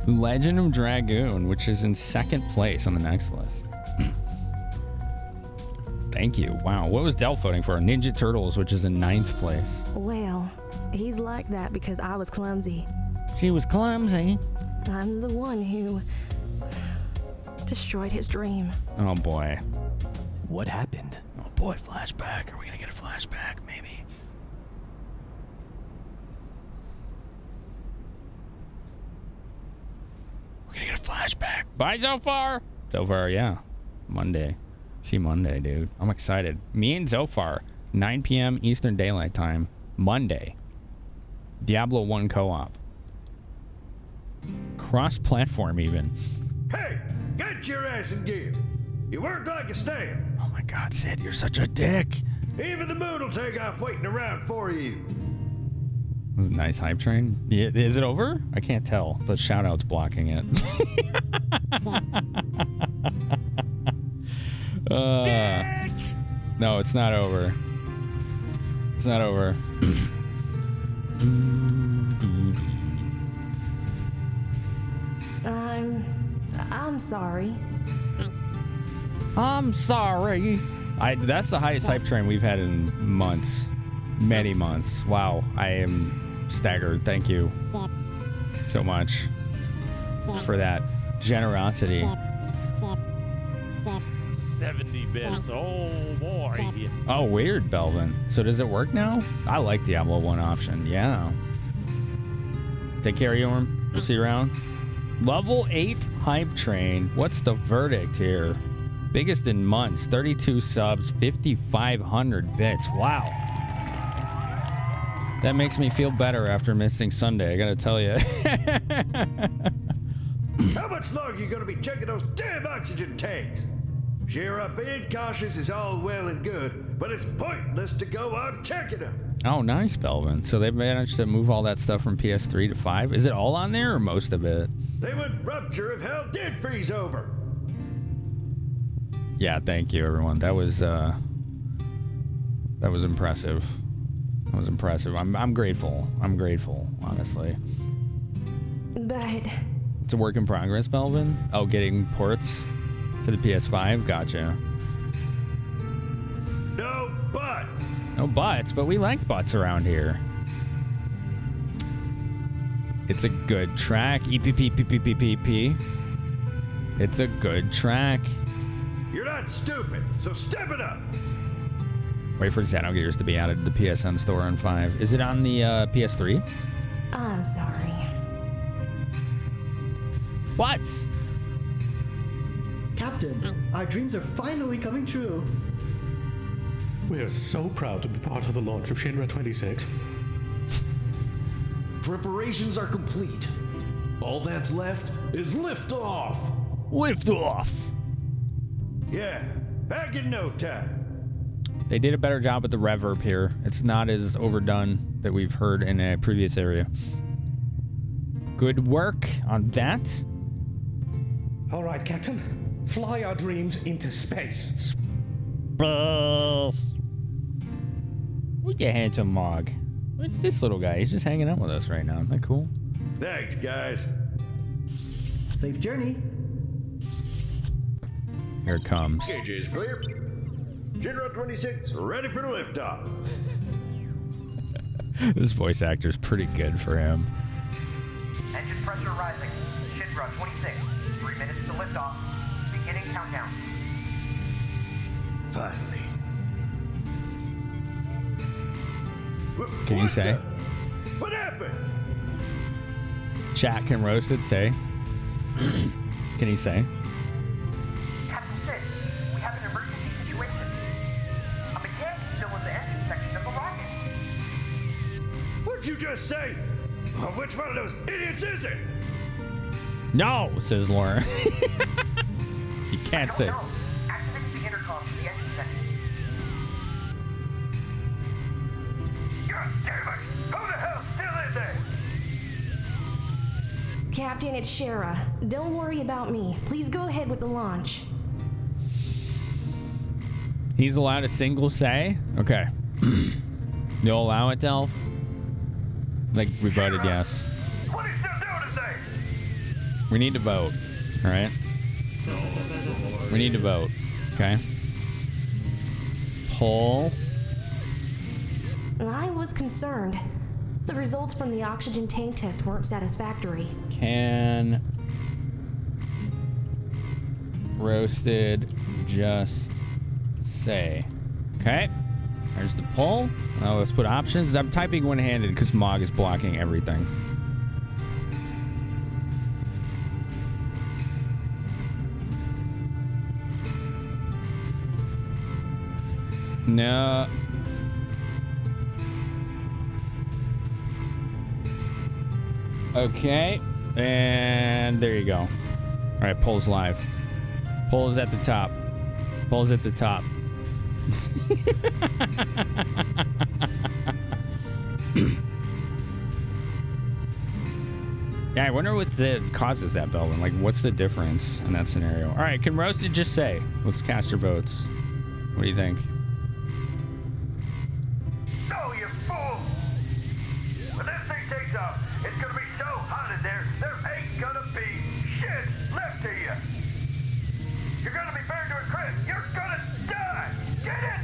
S1: Legend of Dragoon, which is in 2nd place on the next list. Thank you. Wow. What was Del voting for? Ninja Turtles, which is in 9th place.
S17: Well, he's like that because I was clumsy.
S1: She was clumsy.
S17: I'm the one who destroyed his dream.
S1: Oh, boy.
S16: What happened?
S1: Oh, boy. Flashback. Are we going to get a flashback? Maybe. We're going to get a flashback. Bye, Zofar. Zofar, yeah. Monday. See Monday, dude. I'm excited. Me and Zofar, 9 p.m. Eastern Daylight Time, Monday. Diablo 1 co-op. Cross-platform even.
S19: Hey, get your ass in gear. You work like a stamp.
S1: Oh my God, Sid, you're such a dick.
S19: Even the moon will take off waiting around for you.
S1: This is a nice hype train. Yeah, is it over? I can't tell. The shout-out's blocking it. No, it's not over. It's not over.
S17: I'm sorry.
S1: I'm sorry. That's the highest hype train we've had in months. Many months. Wow. I am staggered. Thank you so much for that generosity.
S22: 70 bits. Oh, boy.
S1: Oh, weird, Belvin. So does it work now? I like Diablo 1 option. Yeah. Take care, Yorm. We'll see you around. Level 8 hype train. What's the verdict here? Biggest in months. 32 subs, 5,500 bits. Wow. That makes me feel better after missing Sunday, I gotta tell you.
S19: How much longer are you gonna be checking those damn oxygen tanks? Cheer up, being cautious is all well and good, but it's pointless to go on checking them.
S1: Oh, nice, Belvin. So they've managed to move all that stuff from PS3 to 5. Is it all on there or most of it?
S19: They would rupture if hell did freeze over.
S1: Yeah, thank you, everyone. That was impressive. That was impressive. I'm grateful. I'm grateful, honestly.
S17: But
S1: It's a work in progress, Belvin. Oh, getting ports to the PS5. Gotcha.
S19: No buts.
S1: No butts, but we like butts around here. It's a good track. EPPPPPP. It's a good track.
S19: You're not stupid, so step it up.
S1: Wait for Xenogears to be added to the PSN store on 5. Is it on the PS3?
S17: I'm sorry.
S1: Butts!
S7: Captain, our dreams are finally coming true.
S6: We are so proud to be part of the launch of Shinra 26.
S9: Preparations are complete. All that's left is liftoff.
S1: Liftoff!
S19: Yeah, back in no time.
S1: They did a better job with the reverb here. It's not as overdone that we've heard in a previous area. Good work on that.
S6: All right, Captain. Fly our dreams into space.
S1: Space. Where's your handsome Mog? What's this little guy? He's just hanging out with us right now. Isn't that cool?
S19: Thanks, guys.
S7: Safe journey.
S1: Here it comes.
S19: Gauge is clear. Shinra 26, ready for the liftoff.
S1: This voice actor's pretty good for him.
S23: Engine pressure rising. Shinra 26, 3 minutes to liftoff. Beginning countdown.
S19: Finally.
S1: Can you say?
S19: What happened?
S1: Chat can roast it, say. Can he say?
S23: Captain Sid, we have an emergency situation. A mechanic is still in the engine section of the rocket.
S19: What'd you just say? Which one of those idiots is it?
S1: No, says Lauren. You can't say.
S23: Activate the intercom to the engine section. God damn it! Who the hell's still in there?
S17: Captain, it's Shara. Don't worry about me. Please go ahead with the launch.
S1: He's allowed a single say? Okay. You'll allow it, Delph? Like, we voted yes.
S23: What are you still doing today?
S1: We need to vote, all right? We need to vote, okay? Poll.
S17: I was concerned. The results from the oxygen tank test weren't satisfactory.
S1: Can roasted just say? Okay. There's the poll. Now let's put options. I'm typing one-handed because Mog is blocking everything. No. Okay. And there you go. All right, poll's live. Poll is at the top. Poll's at the top. Yeah, I wonder what causes that, Belvin. Like, what's the difference in that scenario? All right, can Roasted just say? Let's cast your votes. What do you think?
S23: No, you fool! When this thing takes off, it's gonna be so hot in there, there ain't gonna be shit left of you. You're gonna be burned to a crisp. You're gonna die. Get it?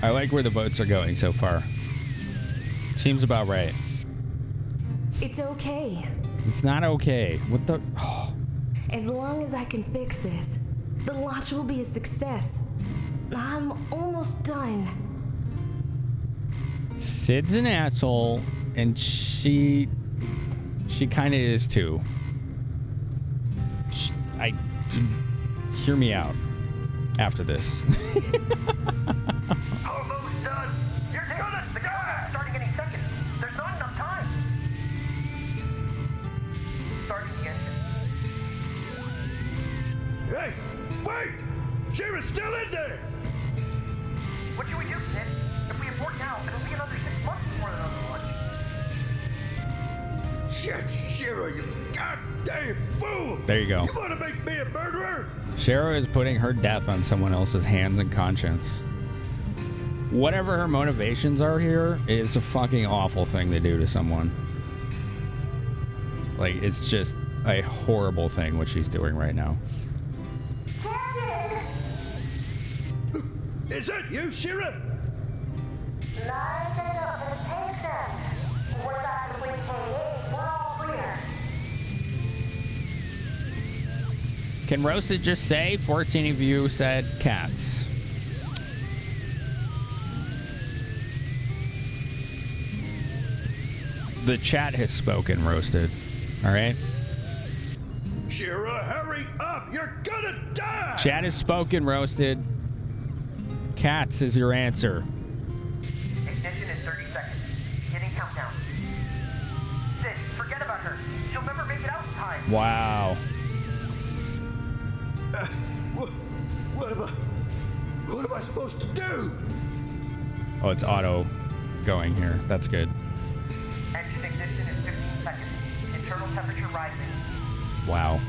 S1: I like where the votes are going so far. Seems about right.
S17: It's okay.
S1: It's not okay. What the? Oh.
S17: As long as I can fix this, the launch will be a success. I'm almost done.
S1: Sid's an asshole, and she kind of is too. Hear me out after this.
S23: Almost done. You're gonna die. Starting any second. There's not enough time. Starting the engine.
S19: Hey, wait! Shiva's still in there!
S23: What should we do, Sid? If we abort now, it'll be another 6 months before another launch.
S19: Shit, Shiva, you goddamn fool!
S1: There you go.
S19: You wanna make me a murderer?
S1: Shara is putting her death on someone else's hands and conscience. Whatever her motivations are here, it's a fucking awful thing to do to someone. Like, it's just a horrible thing what she's doing right now.
S19: Is that you, Shira?
S1: Can Roasted just say 14 of you said cats? The chat has spoken, Roasted. All right?
S19: Shira, hurry up! You're gonna die!
S1: Chat has spoken, Roasted. Cats is your answer.
S23: Ignition in 30 seconds. Beginning countdown. Sid, forget about her. She'll never make it out in time.
S1: Wow.
S19: What am I supposed to do?
S1: Oh, it's auto going here. That's good.
S23: Engine ignition in 15 seconds. Internal temperature rising.
S1: Wow.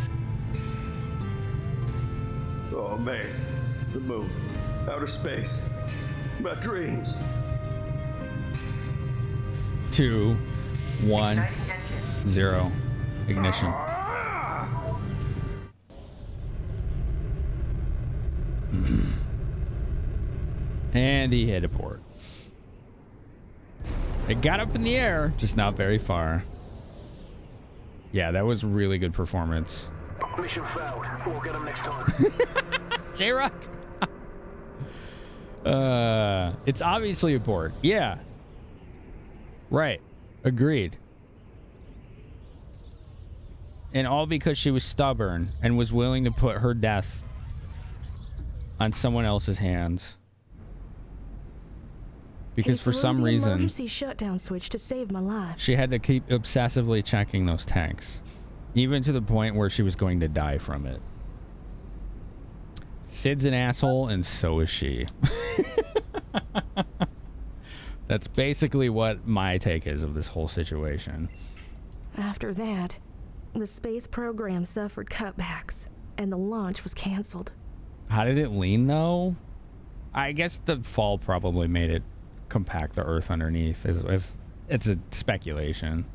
S19: Oh man, the moon, outer space, my dreams.
S1: 2, 1, 0. Ignition. And he hit abort. It got up in the air, just not very far. Yeah, that was really good performance.
S23: Mission failed. We'll get him next time.
S1: J-Rock. It's obviously abort. Yeah. Right. Agreed. And all because she was stubborn and was willing to put her death on someone else's hands. Because for some reason,
S17: emergency shutdown switch to save my life.
S1: she had to keep obsessively checking those tanks, even to the point where she was going to die from it. Sid's an asshole, and so is she. That's basically what my take is of this whole situation.
S17: After that, the space program suffered cutbacks, and the launch was canceled.
S1: How did it lean, though? I guess the fall probably made it compact the Earth underneath. If it's a speculation.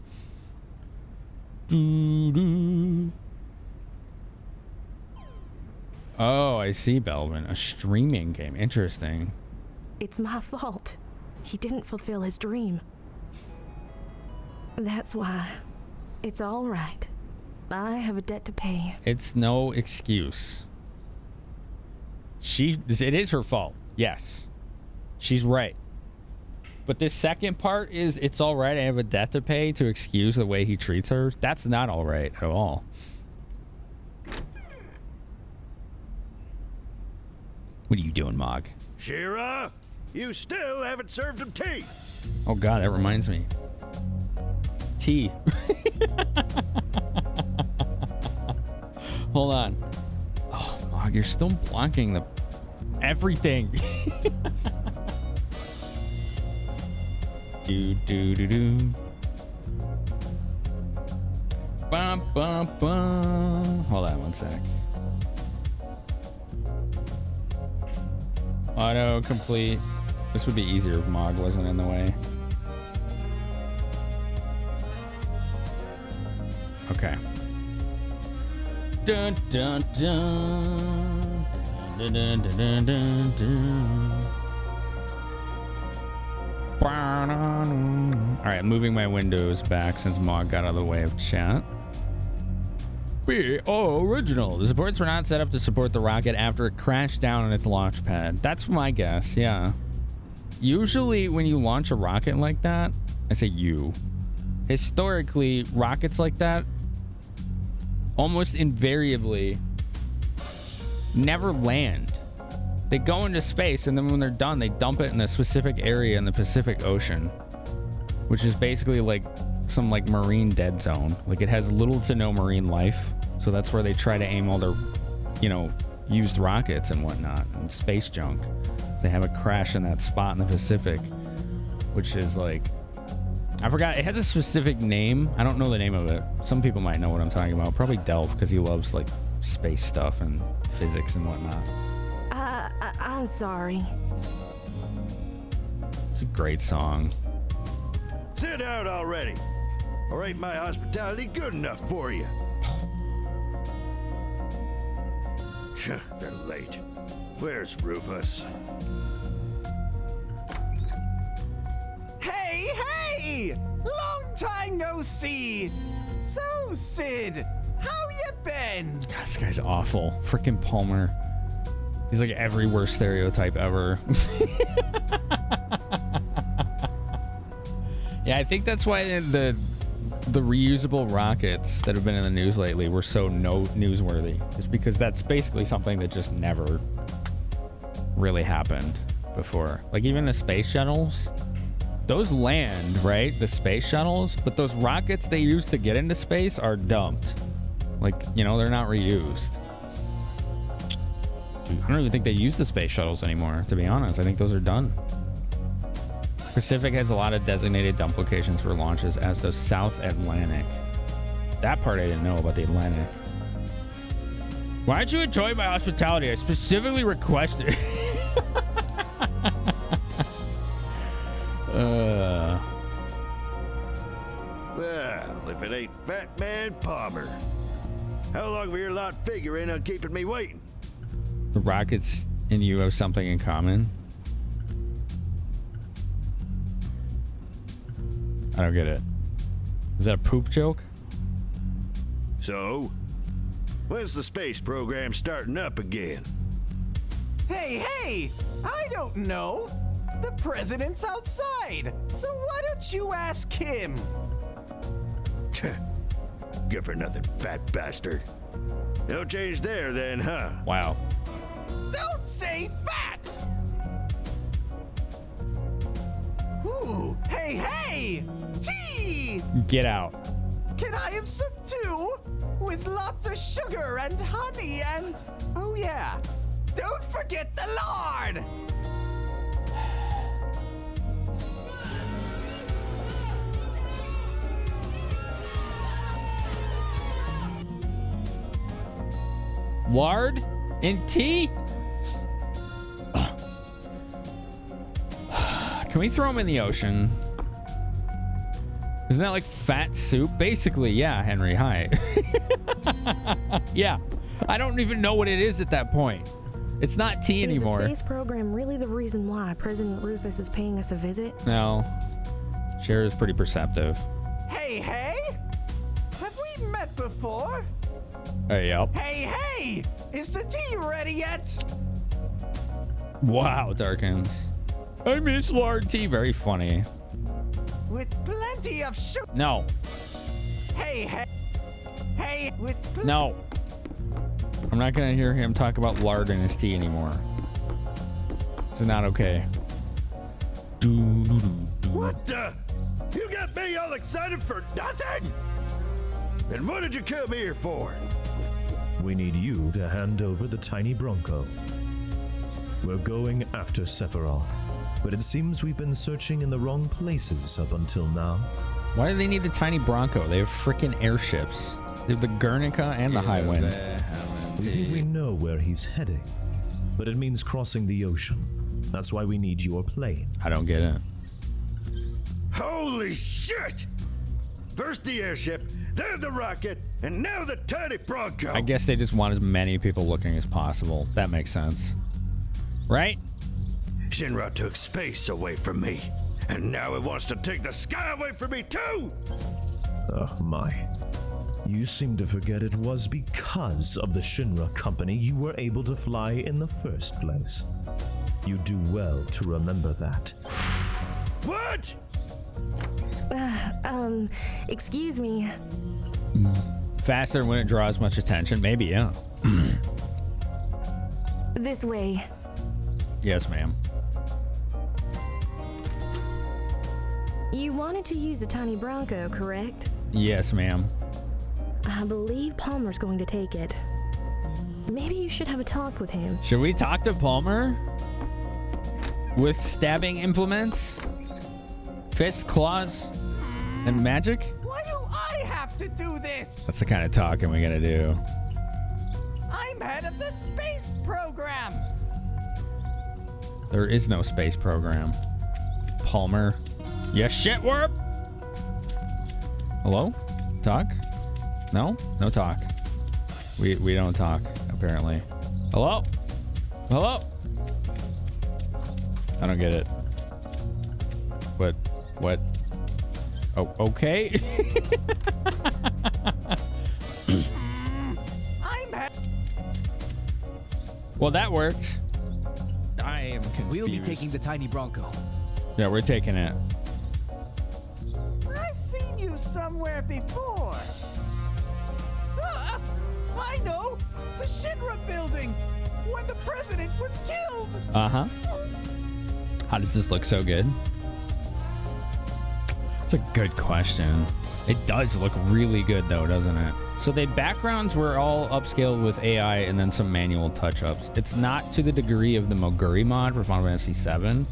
S1: Oh, I see, Belvin. A streaming game. Interesting.
S17: It's my fault. He didn't fulfill his dream. That's why it's all right. I have a debt to pay.
S1: It's no excuse. It is her fault. Yes. She's right. But this second part is, it's all right, I have a debt to pay, to excuse the way he treats her. That's not all right at all. What are you doing, Mog?
S19: Shira, you still haven't served him tea.
S1: Oh God, that reminds me. Tea. Hold on. Oh, Mog, you're still blocking the everything. Do. Bum, bum, bum. Hold on one sec. Auto complete. This would be easier if Mog wasn't in the way. Okay. Dun dun dun. Dun dun dun dun dun dun. All right, moving my windows back since Mog got out of the way of chat. Original. The supports were not set up to support the rocket after it crashed down on its launch pad. That's my guess, yeah. Usually when you launch a rocket like that, I say you. Historically, rockets like that almost invariably never land. They go into space, and then when they're done, they dump it in a specific area in the Pacific Ocean, which is basically like some like marine dead zone. Like it has little to no marine life, so that's where they try to aim all their, used rockets and whatnot and space junk. They have a crash in that spot in the Pacific, which is like, I forgot. It has a specific name. I don't know the name of it. Some people might know what I'm talking about. Probably Delph, because he loves like space stuff and physics and whatnot.
S17: I'm sorry.
S1: It's a great song.
S19: Sit down already. Or ain't my hospitality good enough for you? They're late. Where's Rufus?
S11: Hey! Long time no see! So, Sid, how you been?
S1: God, this guy's awful. Freaking Palmer. He's like every worst stereotype ever. Yeah, I think that's why the reusable rockets that have been in the news lately were so newsworthy. Is because that's basically something that just never really happened before. Like even the space shuttles, those land, right? The space shuttles, but those rockets they use to get into space are dumped. Like, they're not reused. I don't even think they use the space shuttles anymore, to be honest. I think those are done. Pacific has a lot of designated dump locations for launches, as does South Atlantic. That part I didn't know about the Atlantic. Why don't you enjoy my hospitality? I specifically requested.
S19: Well, if it ain't Fat Man Palmer. How long were your lot figuring on keeping me waiting?
S1: The rockets and you have something in common? I don't get it. Is that a poop joke?
S19: So? When's the space program starting up again?
S11: Hey! I don't know. The president's outside, so why don't you ask him?
S19: Good for nothing, fat bastard. No change there then, huh?
S1: Wow.
S11: Don't say fat! Ooh, hey! Tea!
S1: Get out.
S11: Can I have some too? With lots of sugar and honey and... Oh yeah, don't forget the lard!
S1: Lard and tea? Can we throw them in the ocean? Isn't that like fat soup? Basically, yeah, Henry. Hi. Yeah. I don't even know what it is at that point. It's not tea anymore.
S17: Is the space program really the reason why President Rufus is paying us a visit?
S1: No. Cher is pretty perceptive.
S11: Hey, hey! Have we met before?
S1: Yep.
S11: Hey, hey! Is the tea ready yet?
S1: Wow, Darkins. I miss lard tea. Very funny.
S11: With plenty of sugar.
S1: No.
S11: Hey, hey. Hey, with
S1: No. I'm not going to hear him talk about lard in his tea anymore. It's not okay.
S19: What the? You got me all excited for nothing? Then what did you come here for?
S6: We need you to hand over the tiny Bronco. We're going after Sephiroth, but it seems we've been searching in the wrong places up until now.
S1: Why do they need the tiny Bronco? They have freaking airships. They have the Guernica and the High Wind.
S6: We think we know where he's heading, but it means crossing the ocean. That's why we need your plane.
S1: I don't get it.
S19: Holy shit! First the airship, then the rocket, and now the tiny Bronco.
S1: I guess they just want as many people looking as possible. That makes sense. Right?
S19: Shinra took space away from me, and now it wants to take the sky away from me too!
S6: Oh my. You seem to forget it was because of the Shinra company you were able to fly in the first place. You do well to remember that.
S19: What?
S17: Excuse me.
S1: Faster when it draws much attention. Maybe, yeah.
S17: This way.
S1: Yes, ma'am.
S17: You wanted to use a tiny Bronco, correct?
S1: Yes, ma'am.
S17: I believe Palmer's going to take it. Maybe you should have a talk with him.
S1: Should we talk to Palmer? With stabbing implements? Fists, claws, and magic?
S11: Why do I have to do this?
S1: That's the kind of talking we gotta do.
S11: I'm head of the space program.
S1: There is no space program. Palmer. You shitworm! Hello? Talk? No? No talk. We don't talk, apparently. Hello? Hello? I don't get it. What? Oh, okay. Well, that worked. I am confused.
S16: We'll be taking the tiny Bronco.
S1: Yeah, we're taking it.
S11: I've seen you somewhere before. I know! The Shinra building! When the president was killed!
S1: Uh-huh. How does this look so good? It's a good question. It does look really good, though, doesn't it? So the backgrounds were all upscaled with AI and then some manual touch-ups. It's not to the degree of the Moguri mod for Final Fantasy VII,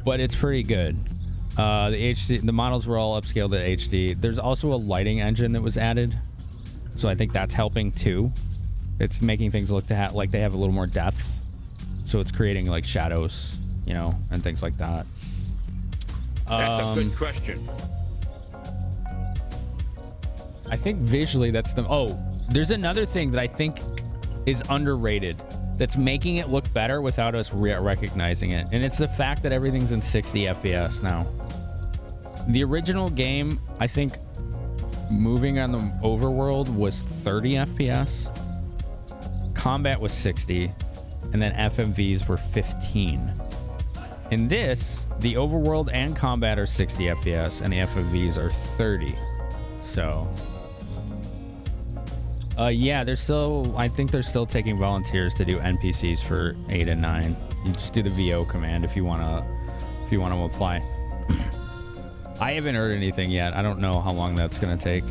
S1: but it's pretty good. The models were all upscaled at HD. There's also a lighting engine that was added, so I think that's helping too. It's making things look like they have a little more depth, so it's creating like shadows, you know, and things like that.
S19: That's a good question.
S1: I think visually that's the... Oh, there's another thing that I think is underrated that's making it look better without us recognizing it. And it's the fact that everything's in 60 FPS now. The original game, I think, moving on the overworld was 30 FPS. Combat was 60. And then FMVs were 15. In this, the overworld and combat are 60 FPS and the FMVs are 30. So... yeah, I think they're still taking volunteers to do NPCs for 8 and 9. You just do the VO command if you wanna apply. I haven't heard anything yet. I don't know how long that's gonna take.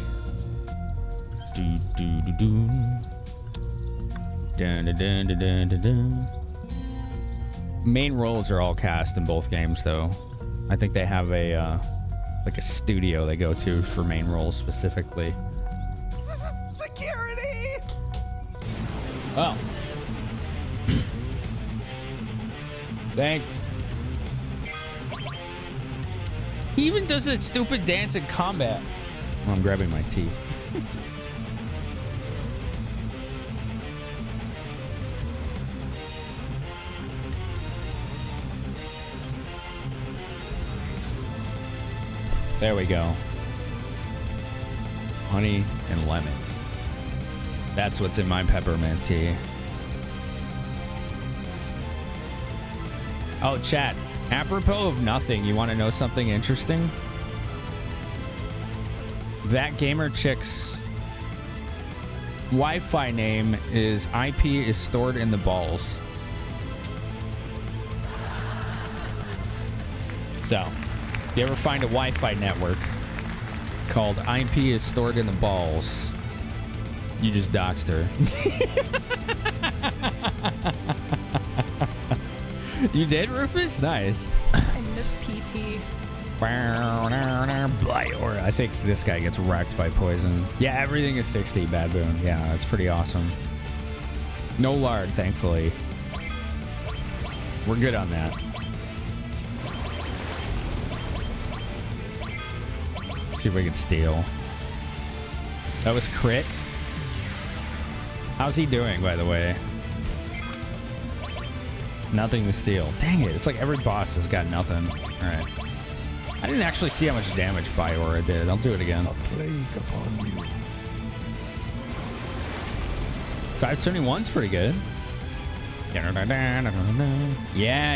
S1: Main roles are all cast in both games, though. I think they have a like a studio they go to for main roles specifically.
S11: Security!
S1: Oh. Thanks. He even does that stupid dance in combat. Oh, I'm grabbing my tea. There we go. Honey and lemon. That's what's in my peppermint tea. Oh, chat. Apropos of nothing, you want to know something interesting? That gamer chick's Wi-Fi name is IP is stored in the balls. So, if you ever find a Wi-Fi network called IP is stored in the balls, you just doxed her. You did, Rufus? Nice.
S12: I miss PT.
S1: I think this guy gets wrecked by poison. Yeah, everything is 60, Baboon. Yeah, that's pretty awesome. No lard, thankfully. We're good on that. See if we can steal. That was crit. How's he doing, by the way? Nothing to steal. Dang it, it's like every boss has got nothing. Alright. I didn't actually see how much damage Biora did. I'll do it again.
S5: A plague upon you.
S1: 521's pretty good. Yeah,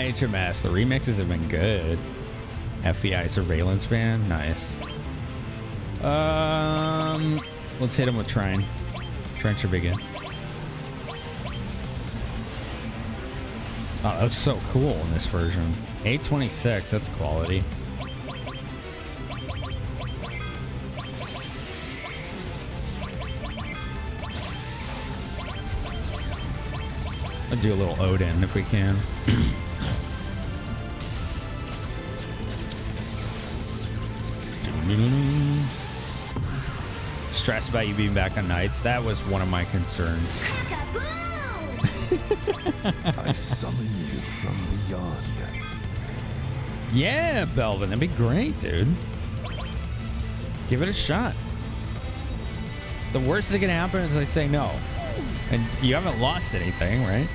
S1: HMS. The remixes have been good. FBI surveillance van. Nice. Let's hit him with Trine. Trine should be good. Oh, that looks so cool in this version. 826, that's quality. I'll do a little Odin if we can. Stressed about you being back on nights. That was one of my concerns.
S5: I summon you from beyond.
S1: Yeah, Belvin, that'd be great, dude. Give it a shot. The worst that can happen is I say no. And you haven't lost anything, right?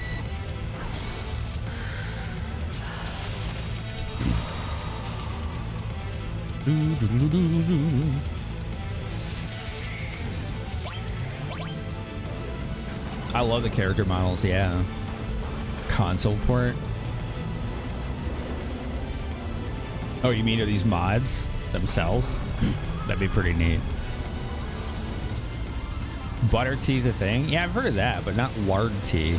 S1: I love the character models, yeah. Console port. Oh, you mean are these mods themselves? That'd be pretty neat. Butter tea's a thing? Yeah, I've heard of that, but not lard tea.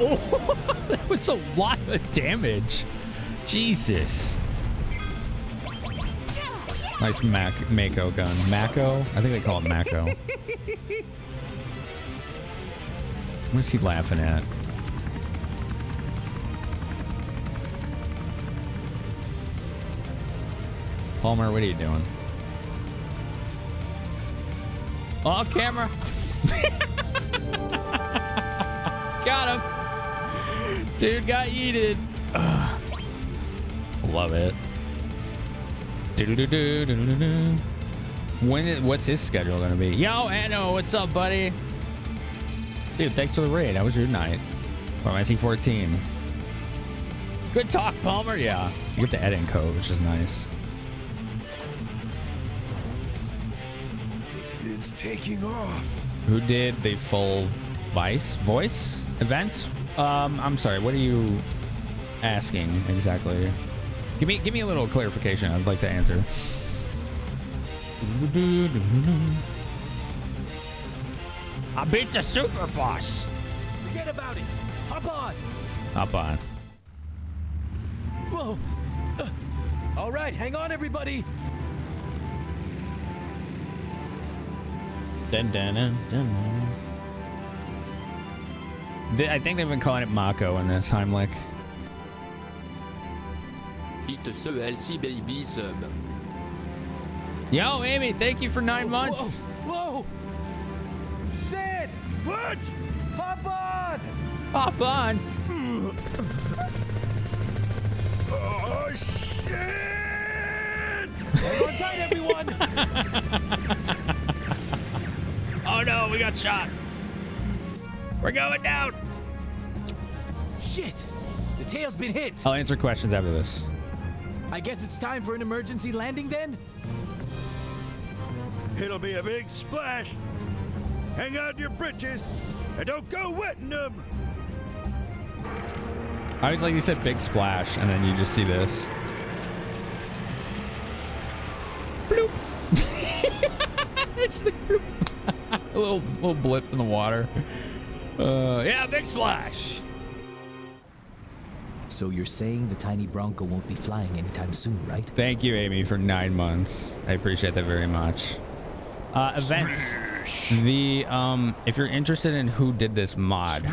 S1: Oh, that was a lot of damage. Jesus. Nice Mako gun. Mako? I think they call it Mako. What's he laughing at? Palmer, what are you doing? Oh, camera. Got him. Dude got yeeted. Love it. What's his schedule gonna be? Yo, Anno, what's up, buddy? Dude, thanks for the raid. How was your night? From IC14. Good talk, Palmer. Yeah, you get the editing code, which is nice.
S5: It's taking off.
S1: Who did the full voice events? I'm sorry. What are you asking exactly? Give me a little clarification. I'd like to answer. I beat the super boss.
S9: Forget about it. Hop on.
S1: Hop on.
S9: Whoa. All right, hang on, everybody.
S1: Dun, dun, dun, dun. I think they've been calling it Mako in this Heimlich.
S21: Eat the LC baby sub.
S1: Yo, Amy, thank you for 9 months.
S11: Whoa! Sid! What? Hop on!
S1: Hop on.
S5: Oh, shit!
S11: Hang on tight, everyone!
S1: Oh no, we got shot. We're going down.
S11: Shit! The tail's been hit.
S1: I'll answer questions after this.
S11: I guess it's time for an emergency landing then?
S5: It'll be a big splash. Hang on to your britches and don't go wetting them.
S1: I always like you said big splash, and then you just see this. Bloop. Just a bloop. A little blip in the water. Yeah, big splash.
S16: So you're saying the tiny Bronco won't be flying anytime soon, right?
S1: Thank you, Amy, for 9 months. I appreciate that very much. Events. The if you're interested in who did this mod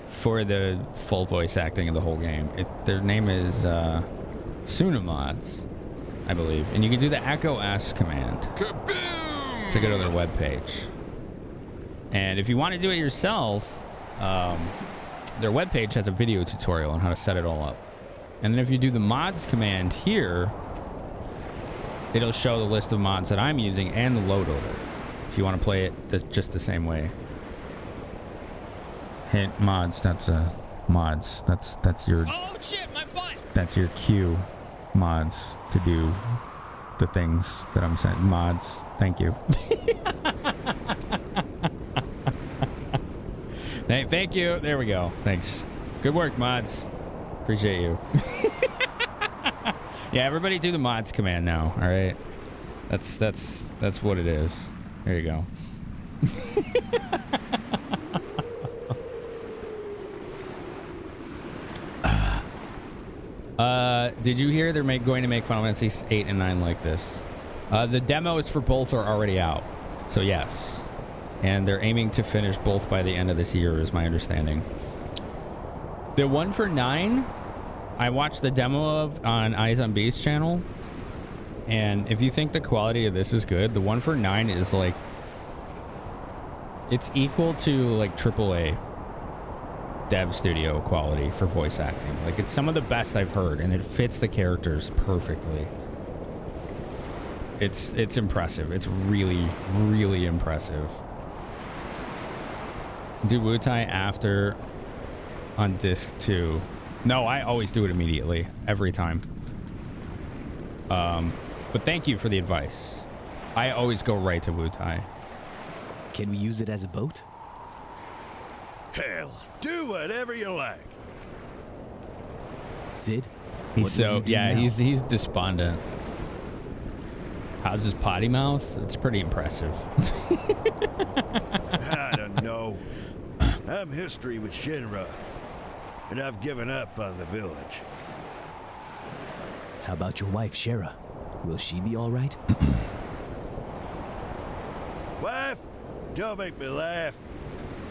S1: for the full voice acting of the whole game, their name is Sunamods, I believe, and you can do the Echo S command to go to their webpage. And if you want to do it yourself, their webpage has a video tutorial on how to set it all up. And then if you do the mods command here, it'll show the list of mods that I'm using and the load order, if you want to play it just the same way. Hint mods, that's mods. That's your
S3: Oh shit, my butt.
S1: That's your cue mods to do the things that I'm saying. Mods, thank you. Hey, thank you. There we go. Thanks. Good work, mods. Appreciate you. Yeah, everybody do the mods command now. All right. That's what it is. There you go. Did you hear they're going to make Final Fantasy 8 and 9 like this? The demos for both are already out, so yes. And they're aiming to finish both by the end of this year, is my understanding. The one for 9, I watched the demo of on Eyes on Beast channel, and if you think the quality of this is good, the one for 9 is like, it's equal to like AAA dev studio quality for voice acting. Like, it's some of the best I've heard, and it fits the characters perfectly. It's impressive. It's really, really impressive. Do Wutai after on disc 2. No, I always do it immediately, every time. But thank you for the advice. I always go right to Wutai.
S16: Can we use it as a boat?
S5: Hell, do whatever you like.
S16: Sid?
S1: He's so, yeah, he's despondent. How's his potty mouth? It's pretty impressive.
S5: I don't know. I'm history with Shinra, and I've given up on the village.
S16: How about your wife, Shara? Will she be all right?
S5: Wife, don't make me laugh.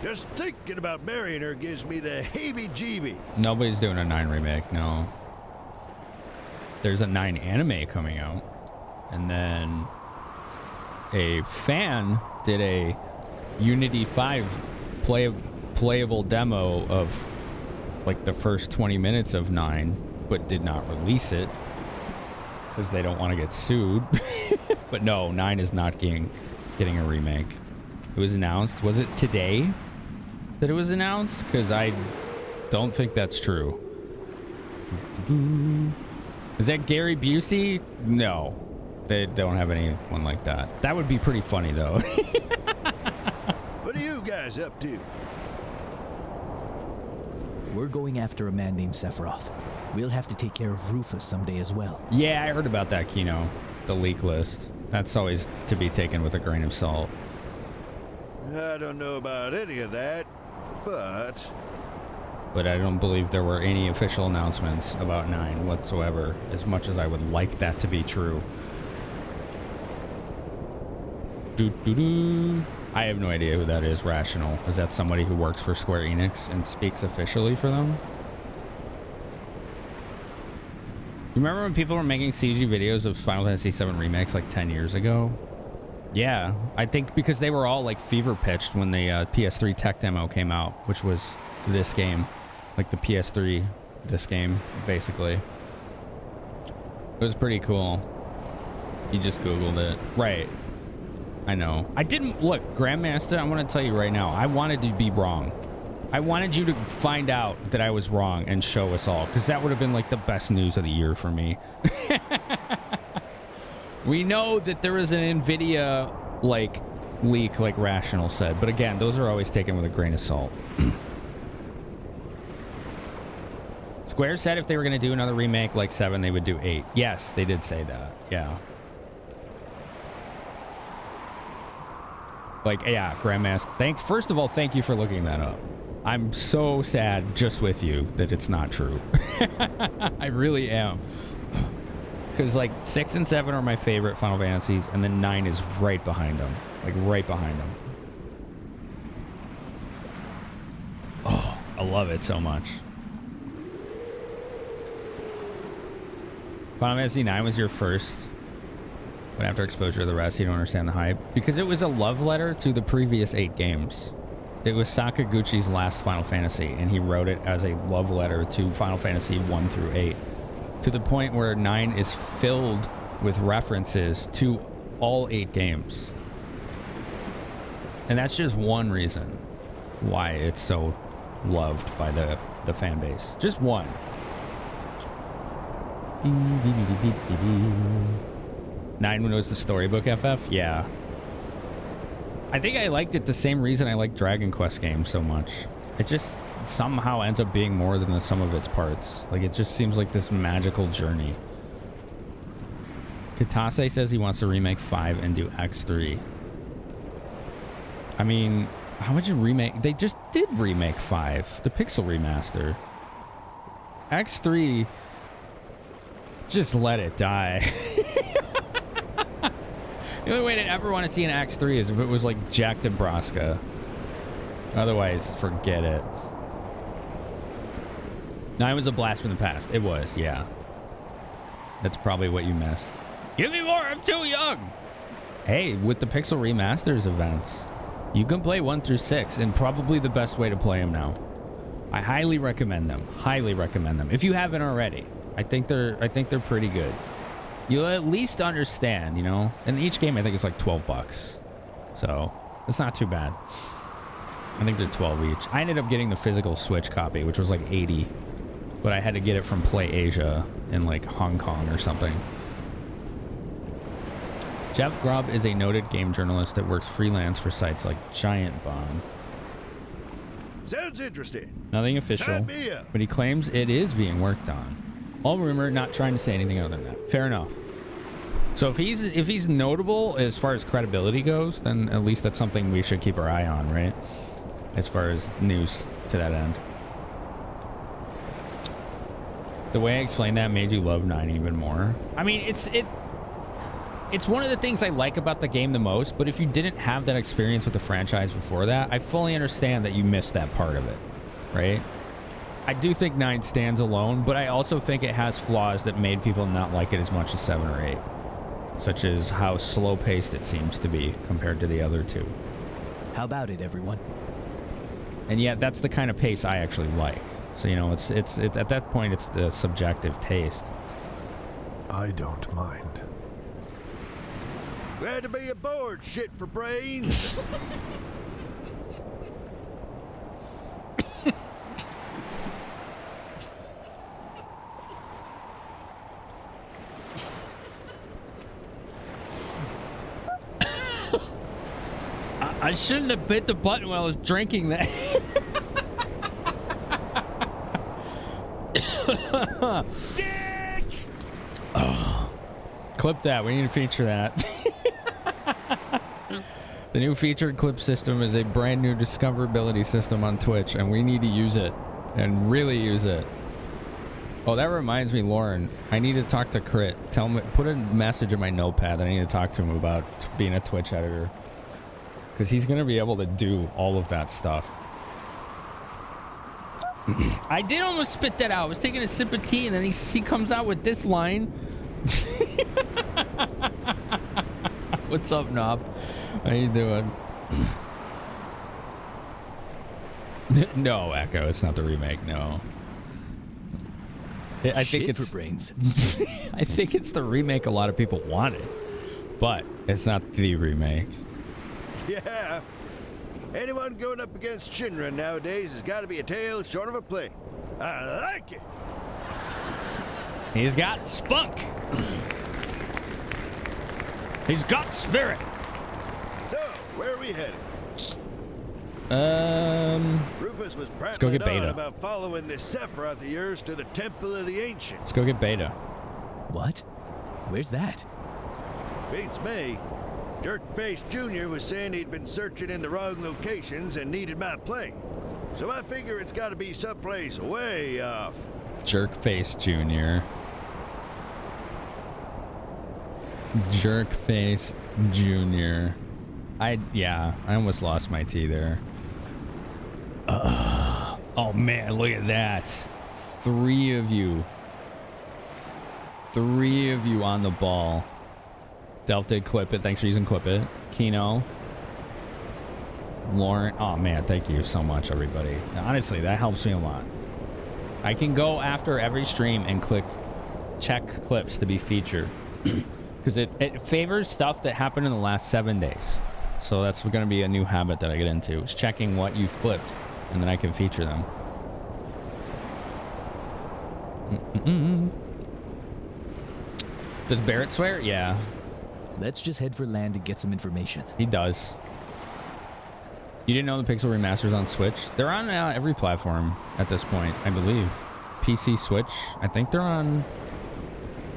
S5: Just thinking about marrying her gives me the heebie-jeebies.
S1: Nobody's doing a 9 remake, no. There's a 9 anime coming out. And then a fan did a Unity 5 playable demo of like the first 20 minutes of 9, but did not release it because they don't want to get sued. But no, 9 is not getting a remake. It was announced. Was it today that it was announced? Because I don't think that's true. Is that Gary Busey? No. They don't have anyone like that. That would be pretty funny, though.
S5: What are you guys up to?
S16: We're going after a man named Sephiroth. We'll have to take care of Rufus someday as well.
S1: Yeah, I heard about that, Kino. The leak list. That's always to be taken with a grain of salt.
S5: I don't know about any of that, but
S1: I don't believe there were any official announcements about 9 whatsoever, as much as I would like that to be true. I have no idea who that is. Rational. Is that somebody who works for SquareEnix and speaks officially for them? Remember when people were making CG videos of Final Fantasy VII remakes like 10 years ago? Yeah, I think because they were all like fever pitched when the PS3 tech demo came out, which was this game, like the PS3, this game, basically. It was pretty cool. You just Googled it. Right. I know. I didn't... Look, Grandmaster, I want to tell you right now, I wanted to be wrong. I wanted you to find out that I was wrong and show us all, because that would have been like the best news of the year for me. We know that there was an NVIDIA like leak, like Rational said, but again, those are always taken with a grain of salt. Square said if they were going to do another remake like 7, they would do 8. Yes, they did say that. Yeah. Like, yeah, Grandmaster. Thanks. First of all, thank you for looking that up. I'm so sad just with you that it's not true. I really am. Because, like, 6 and 7 are my favorite Final Fantasies, and then 9 is right behind them. Like, right behind them. Oh, I love it so much. Final Fantasy 9 was your first, but after exposure to the rest, you don't understand the hype. Because it was a love letter to the previous 8 games. It was Sakaguchi's last Final Fantasy, and he wrote it as a love letter to Final Fantasy 1 through 8. To the point where 9 is filled with references to all 8 games. And that's just one reason why it's so loved by the fan base. Just one. 9 when it was the storybook FF? Yeah. I think I liked it the same reason I like Dragon Quest games so much. It just somehow ends up being more than the sum of its parts. Like, it just seems like this magical journey. Katase says he wants to remake 5 and do X3. I mean, how would you remake? They just did remake 5. The Pixel Remaster. X3... just let it die. The only way to ever want to see an X3 is if it was like Jack Nebraska. Otherwise, forget it. 9 was a blast from the past. It was, yeah. That's probably what you missed. Give me more, I'm too young! Hey, with the Pixel Remasters events, you can play 1 through 6, and probably the best way to play them now. I highly recommend them. Highly recommend them. If you haven't already. I think they're pretty good. You'll at least understand, you know? And each game I think is like $12. So, it's not too bad. I think they're 12 each. I ended up getting the physical Switch copy, which was like 80. But I had to get it from Play Asia in like Hong Kong or something. Jeff Grubb is a noted game journalist that works freelance for sites like Giant Bomb.
S5: Sounds interesting.
S1: Nothing official, but he claims it is being worked on. All rumor, not trying to say anything other than that. Fair enough. So if he's notable as far as credibility goes, then at least that's something we should keep our eye on, right? As far as news to that end. The way I explained that made you love 9 even more. I mean, it's one of the things I like about the game the most, but if you didn't have that experience with the franchise before that, I fully understand that you missed that part of it, right? I do think 9 stands alone, but I also think it has flaws that made people not like it as much as 7 or 8. Such as how slow-paced it seems to be compared to the other 2.
S16: How about it, everyone?
S1: And yet, that's the kind of pace I actually like. So, you know, it's at that point, it's the subjective taste.
S3: I don't mind.
S5: Glad to be aboard, shit for brains.
S1: I shouldn't have hit the button while I was drinking that. Oh. Clip that. We need to feature that. The new featured clip system is a brand new discoverability system on Twitch, and we need to use it and really use it. Oh, that reminds me, Lauren. I need to talk to Crit. Tell me, put a message in my notepad that I need to talk to him about being a Twitch editor. Because he's going to be able to do all of that stuff. I did almost spit that out. I was taking a sip of tea, and then he comes out with this line. What's up, Knob? How you doing? No, Echo, it's not the remake. No. I think it's
S16: for brains.
S1: I think it's the remake a lot of people wanted, but it's not the remake.
S5: Yeah. Anyone going up against Shinra nowadays has got to be a tail short of a play. I like it.
S1: He's got spunk. He's got spirit.
S5: So, where are we headed? Rufus was
S1: let's go get
S5: prattling on
S1: Beta.
S5: about following this Sephiroth of yours to the Temple of the Ancients.
S1: Let's go get Beta.
S16: What? Where's that?
S5: Beats me. Jerkface Jr. was saying he'd been searching in the wrong locations and needed my plane. So I figure it's got to be someplace way off.
S1: Jerkface Jr. Jerkface Jr. I almost lost my tea there. Oh man, look at that. 3 of you. 3 of you on the ball. Delph did clip it. Thanks for using clip it. Kino. Lauren. Oh man, thank you so much, everybody. Honestly, that helps me a lot. I can go after every stream and check clips to be featured. Because it favors stuff that happened in the last 7 days. So that's going to be a new habit that I get into. Is checking what you've clipped. And then I can feature them. Does Barrett swear? Yeah.
S16: Let's just head for land and get some information.
S1: He does. You didn't know the Pixel Remasters on Switch? They're on every platform at this point, I believe. PC, Switch. I think they're on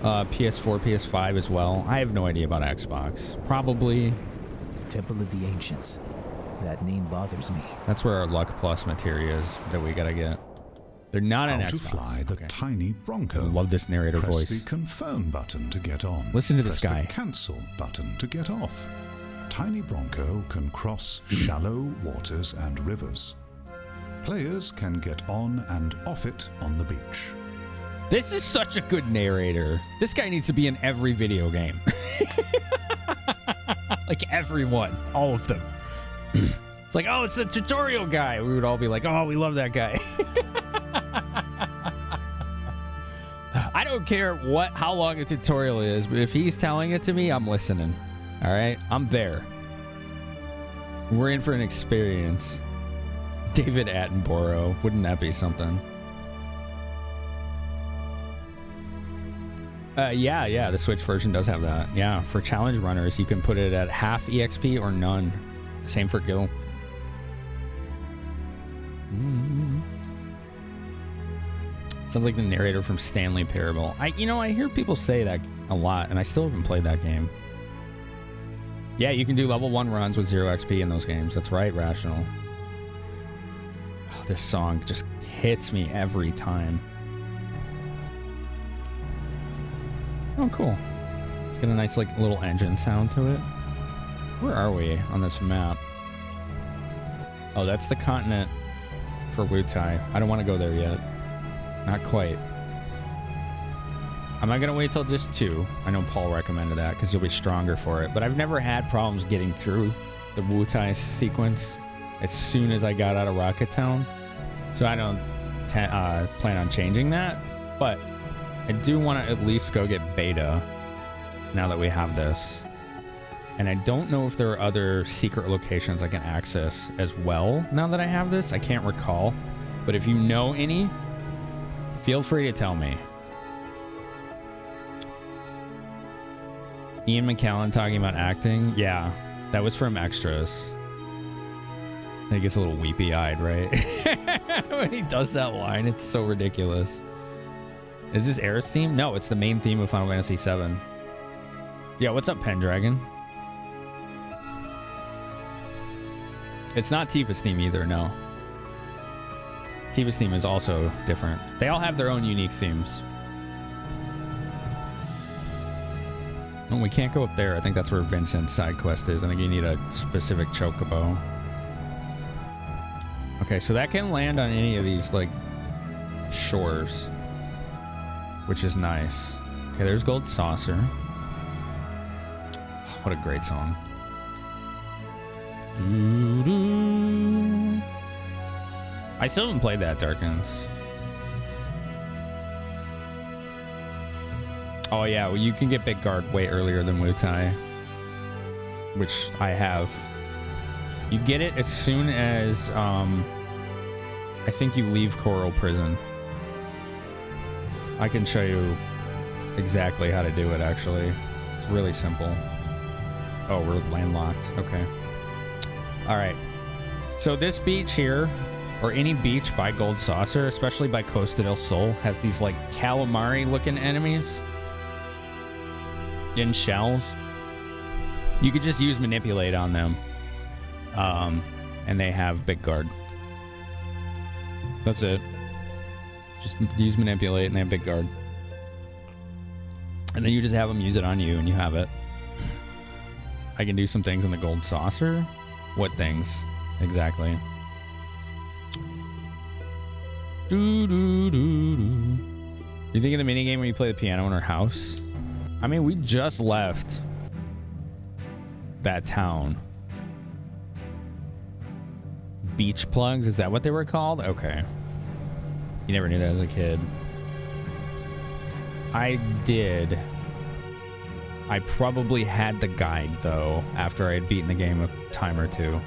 S1: PS4, PS5 as well. I have no idea about Xbox. Probably.
S16: Temple of the Ancients. That name bothers me.
S1: That's where our Luck Plus materia is that we gotta get. They're not an Xbox.
S13: To fly the tiny Bronco.
S1: I love this narrator
S13: Press
S1: voice.
S13: the confirm button to get on.
S1: Listen to this
S13: Press
S1: guy.
S13: the cancel button to get off. Tiny Bronco can cross shallow waters and rivers. Players can get on and off it on the beach.
S1: This is such a good narrator. This guy needs to be in every video game. Like everyone. All of them. It's like, oh, it's the tutorial guy. We would all be like, oh, we love that guy. I don't care how long a tutorial is, but if he's telling it to me, I'm listening. All right? I'm there. We're in for an experience. David Attenborough. Wouldn't that be something? Yeah, the Switch version does have that. Yeah, for challenge runners, you can put it at half EXP or none. Same for Gil. Sounds like the narrator from Stanley Parable. I hear people say that a lot, and I still haven't played that game. Yeah, you can do level 1 runs with 0 XP in those games. That's right, Rational. Oh, this song just hits me every time. Oh, cool. It's got a nice, little engine sound to it. Where are we on this map? Oh, that's the continent for Wutai. I don't want to go there yet. Not quite. Am I going to wait till just 2? I know Paul recommended that because you'll be stronger for it. But I've never had problems getting through the Wutai sequence as soon as I got out of Rocket Town. So I don't plan on changing that. But I do want to at least go get Beta now that we have this. And I don't know if there are other secret locations I can access as well now that I have this. I can't recall. But if you know any, feel free to tell me. Ian McKellen talking about acting? Yeah, that was from Extras. He gets a little weepy-eyed, right? When he does that line, it's so ridiculous. Is this Aerith's theme? No, it's the main theme of Final Fantasy VII. Yeah, what's up, Pendragon? It's not Tifa's theme either, no. Tifa's theme is also different. They all have their own unique themes. Oh, we can't go up there. I think that's where Vincent's side quest is. I think you need a specific chocobo. Okay, so that can land on any of these, shores, which is nice. Okay, there's Gold Saucer. What a great song. Doo-doo. I still haven't played that, Darkins. Oh yeah, well, you can get Big Guard way earlier than Wutai, which I have. You get it as soon as I think you leave Coral Prison. I can show you exactly how to do it, actually. It's really simple. Oh, we're landlocked. Okay. All right. So this beach here, or any beach by Gold Saucer, especially by Costa del Sol, has these like calamari-looking enemies in shells. You could just use Manipulate on them. And they have Big Guard. That's it. Just use Manipulate and they have Big Guard. And then you just have them use it on you and you have it. I can do some things in the Gold Saucer. What things? Exactly. You think of the minigame when you play the piano in our house? I mean, we just left that town. Beach plugs, is that what they were called? Okay. You never knew that as a kid. I did. I probably had the guide, though, after I had beaten the game a time or two.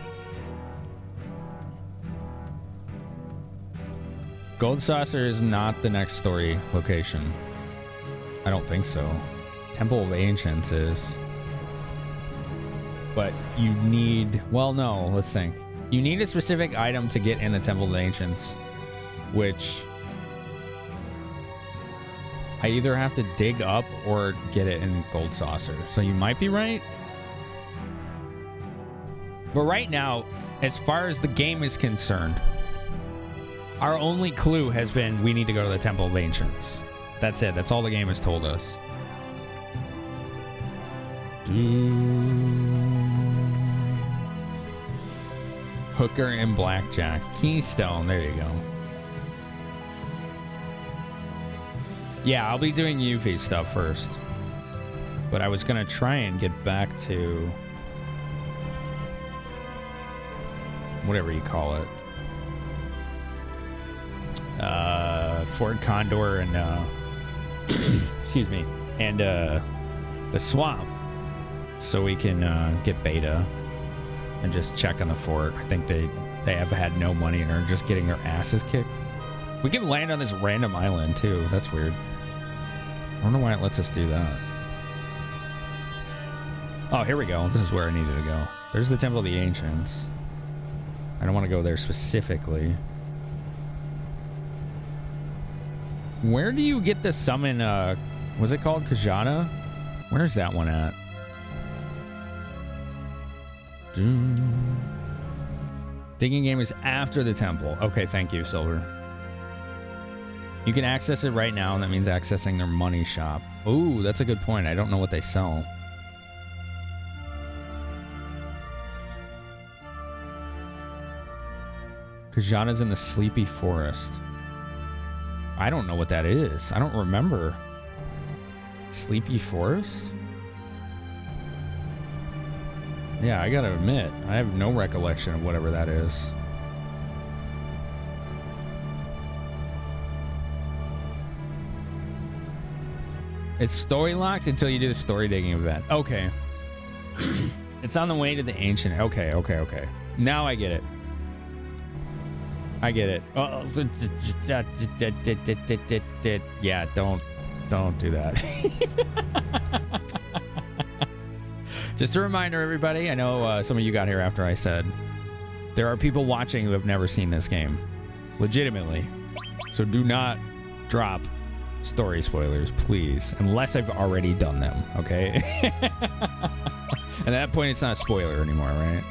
S1: Gold Saucer is not the next story location. I don't think so. Temple of Ancients is. But you need... Well, no, let's think. You need a specific item to get in the Temple of Ancients, which I either have to dig up or get it in Gold Saucer. So you might be right. But right now, as far as the game is concerned, our only clue has been we need to go to the Temple of Ancients. That's it. That's all the game has told us. Hooker and Blackjack. Keystone. There you go. Yeah, I'll be doing UV stuff first. But I was going to try and get back to... whatever you call it. Fort Condor and... excuse me. And the swamp. So we can get beta and just check on the fort. I think they have had no money and are just getting their asses kicked. We can land on this random island too. That's weird. I don't know why it lets us do that. Oh, here we go. This is where I needed to go. There's the Temple of the Ancients. I don't want to go there specifically. Where do you get the summon, was it called Kajana? Where's that one at? Digging game is after the temple. Okay, thank you, Silver. You can access it right now, and that means accessing their money shop. Ooh, that's a good point. I don't know what they sell. Kajana's in the Sleepy Forest. I don't know what that is. I don't remember. Sleepy Forest? Yeah, I gotta admit, I have no recollection of whatever that is. It's story locked until you do the story digging event. Okay. It's on the way to the ancient. Okay. Now I get it. I get it. Yeah, don't do that. Just a reminder, everybody. I know some of you got here after I said. There are people watching who have never seen this game. Legitimately. So do not drop story spoilers, please. Unless I've already done them, okay? At that point, it's not a spoiler anymore, right?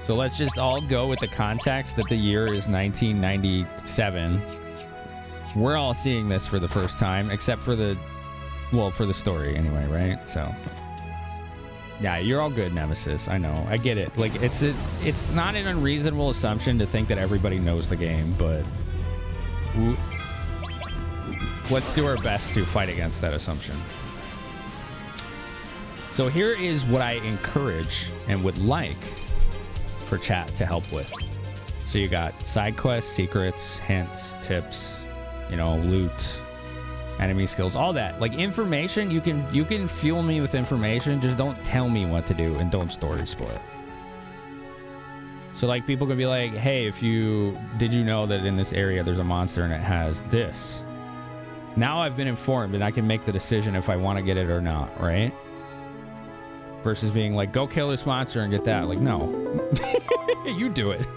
S1: So let's just all go with the context that the year is 1997. We're all seeing this for the first time, except for the... well, for the story anyway, right? So... yeah, you're all good, Nemesis. I know. I get it. Like, it's not an unreasonable assumption to think that everybody knows the game, but let's do our best to fight against that assumption. So here is what I encourage and would like for chat to help with. So you got side quests, secrets, hints, tips, you know, loot, enemy skills, all that. Like information, you can fuel me with information. Just don't tell me what to do and don't story spoil. So like people can be like, hey, did you know that in this area there's a monster and it has this? Now I've been informed and I can make the decision if I want to get it or not, right? Versus being like, go kill this monster and get that. Like, no. You do it.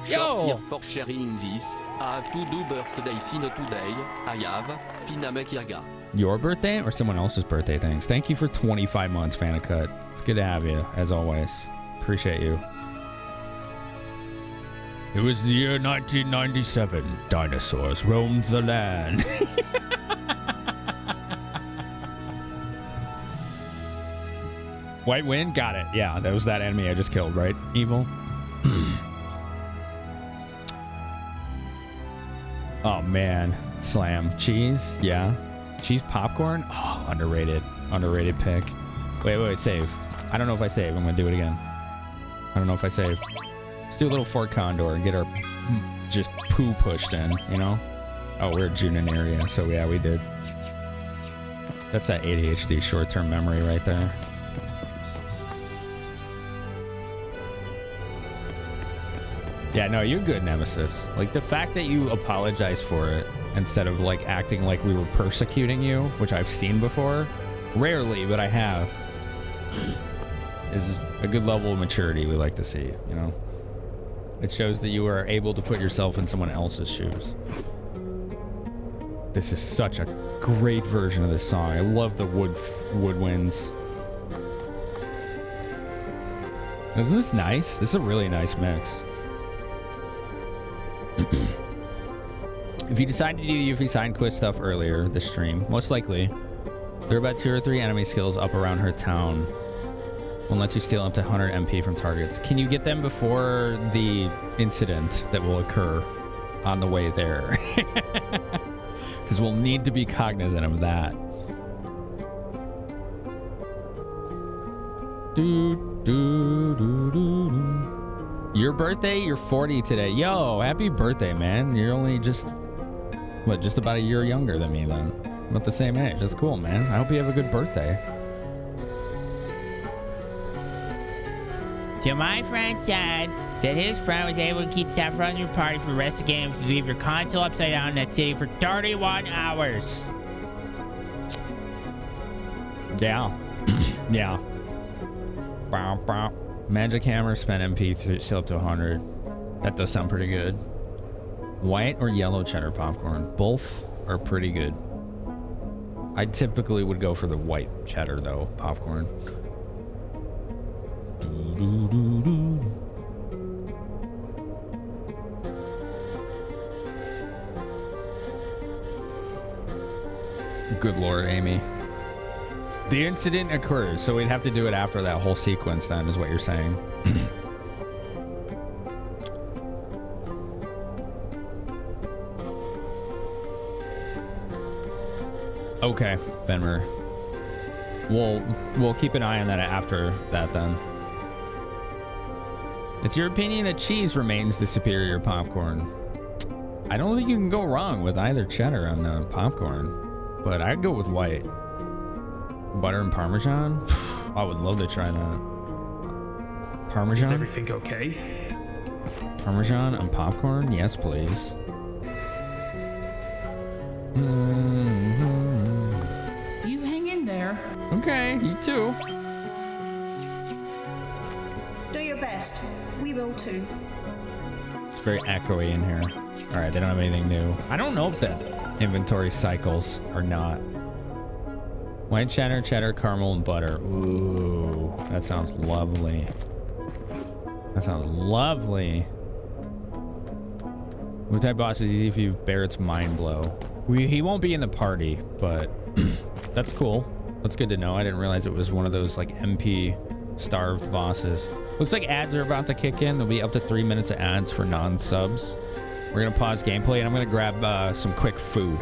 S1: Yo!
S21: For sharing this. I have to do birthday scene today. I have Finamenon.
S1: Your birthday or someone else's birthday? Thanks. Thank you for 25 months, Fanacut. It's good to have you, as always. Appreciate you. It was the year 1997. Dinosaurs roamed the land. White Wind? Got it. Yeah, that was that enemy I just killed, right? Evil? Oh, man. Slam. Cheese? Yeah. Cheese popcorn? Oh, underrated. Underrated pick. Wait, save. I don't know if I save. I'm going to do it again. I don't know if I save. Let's do a little Fort Condor and get our just poo pushed in, you know? Oh, we're at Junin area, so yeah, we did. That's that ADHD short-term memory right there. Yeah, no, you're good, Nemesis. Like, the fact that you apologize for it instead of, like, acting like we were persecuting you, which I've seen before, rarely, but I have, is a good level of maturity we like to see, you know? It shows that you are able to put yourself in someone else's shoes. This is such a great version of this song. I love the woodwinds. Isn't this nice? This is a really nice mix. If you decide to do UV side quest stuff earlier this stream, most likely there are about 2 or 3 enemy skills up around her town. One lets you steal up to 100 MP from targets. Can you get them before the incident that will occur on the way there? Because we'll need to be cognizant of that. Your birthday? You're 40 today. Yo, happy birthday, man. You're only just about a year younger than me then. About the same age. That's cool, man. I hope you have a good birthday.
S14: So my friend said that his friend was able to keep Sephiroth in your party for the rest of the game if you leave your console upside down in that city for 31 hours.
S1: Yeah. Yeah. Bow, bow. Magic Hammer, spend MP, still up to 100. That does sound pretty good. White or yellow cheddar popcorn? Both are pretty good. I typically would go for the white cheddar, though, popcorn. Good Lord, Amy. The incident occurs, so we'd have to do it after that whole sequence then, is what you're saying. Okay, Venmer. We'll keep an eye on that after that then. It's your opinion that cheese remains the superior popcorn. I don't think you can go wrong with either cheddar on the popcorn, but I'd go with white. Butter and Parmesan? I would love to try that. Parmesan?
S15: Is everything okay?
S1: Parmesan on popcorn? Yes, please.
S18: You hang in there.
S1: Okay, you too.
S24: Do your best. We will too.
S1: It's very echoey in here. All right, they don't have anything new. I don't know if the inventory cycles or not. White cheddar, cheddar, caramel, and butter. Ooh, that sounds lovely. That sounds lovely. What type boss is easy if you Barrett's mind blow? He won't be in the party, but that's cool. That's good to know. I didn't realize it was one of those like MP starved bosses. Looks like ads are about to kick in. There'll be up to 3 minutes of ads for non-subs. We're gonna pause gameplay and I'm gonna grab some quick food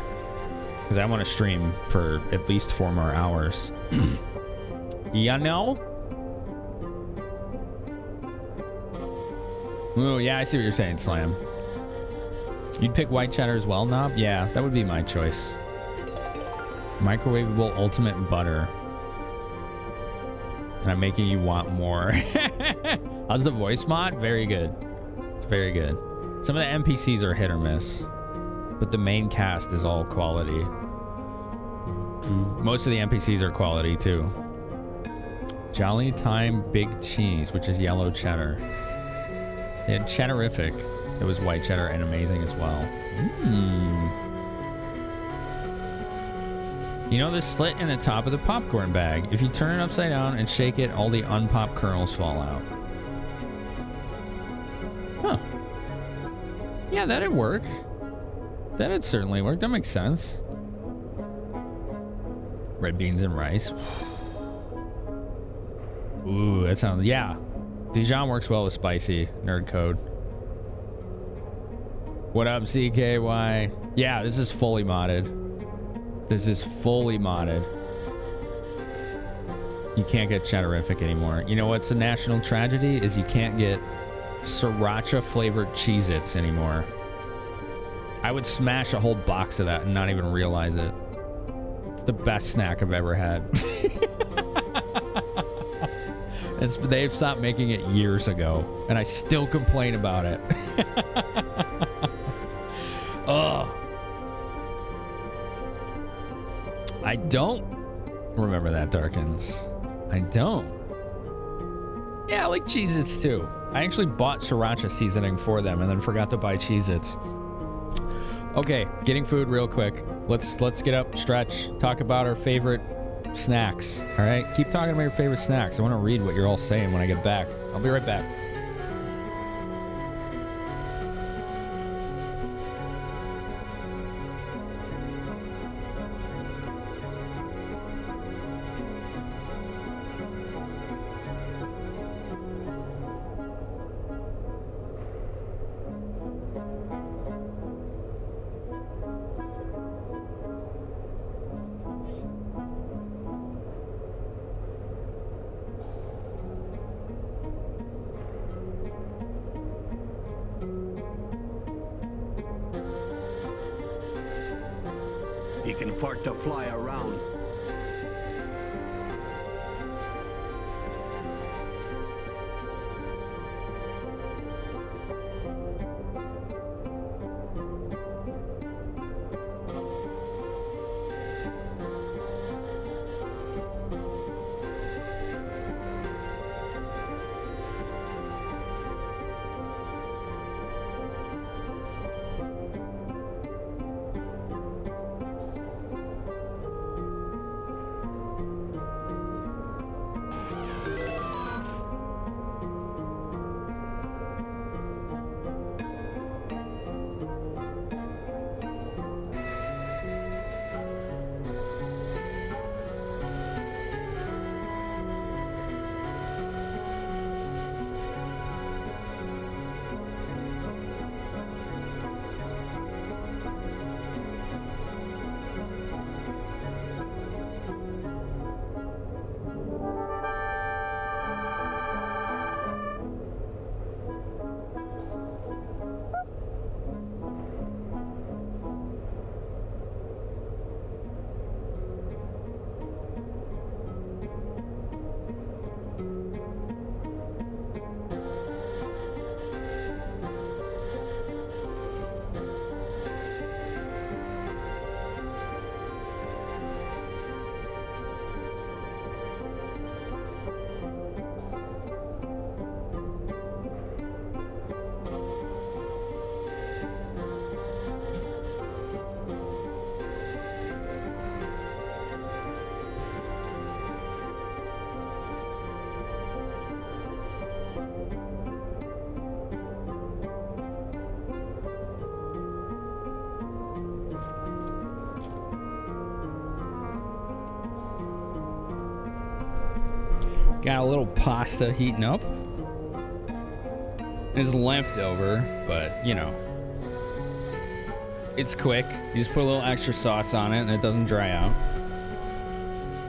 S1: because I want to stream for at least 4 more hours. You know? Oh yeah, I see what you're saying, Slam. You'd pick white cheddar as well, Knob? Yeah, that would be my choice. Microwavable ultimate butter. And I'm making you want more. How's the voice mod? Very good. It's very good. Some of the NPCs are hit or miss, but the main cast is all quality. Most of the NPCs are quality too. Jolly Time Big Cheese, which is yellow cheddar. They had cheddarific. It was white cheddar and amazing as well. You know the slit in the top of the popcorn bag? If you turn it upside down and shake it, all the unpopped kernels fall out. Huh. Yeah, that'd work. That'd certainly work. That makes sense. Red beans and rice. Ooh, that sounds... Yeah. Dijon works well with spicy. Nerd code. What up, CKY? Yeah, this is fully modded. This is fully modded. You can't get cheddarific anymore. You know what's a national tragedy? Is you can't get sriracha flavored Cheez-Its anymore. I would smash a whole box of that and not even realize it. It's the best snack I've ever had. They've stopped making it years ago, and I still complain about it. Ugh. I don't remember that, Darkins. I don't. Yeah, I like Cheez-Its too. I actually bought sriracha seasoning for them and then forgot to buy Cheez-Its. Okay, getting food real quick. Let's get up, stretch, talk about our favorite snacks. All right, keep talking about your favorite snacks. I want to read what you're all saying when I get back. I'll be right back.
S4: He can fart to fly around.
S1: Got a little pasta heating up. It's leftover, but you know, It's quick. You just put a little extra sauce on it and it doesn't dry out.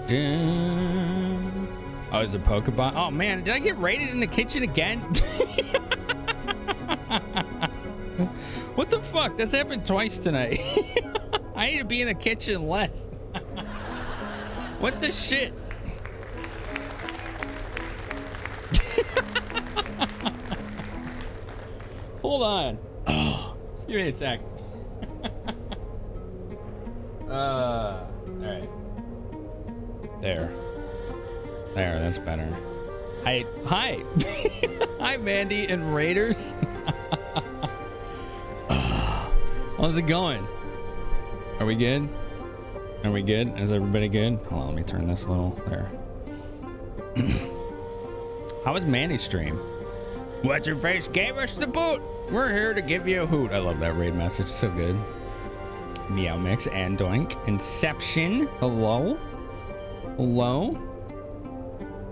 S1: Dun. Oh, is it Pokeball? Oh man, did I get raided in the kitchen again? What the fuck? That's happened twice tonight. I need to be in the kitchen less. What the shit? Hold on. Oh, just give me a sec. All right. There, that's better. Hi. Hi, Mandy and Raiders. How's it going? Are we good? Are we good? Is everybody good? Hold on, let me turn this little there. How was Mandy's stream? What's your face gave us the boot? We're here to give you a hoot. I love that raid message. So good. Meow Mix and Doink. Inception. Hello? Hello?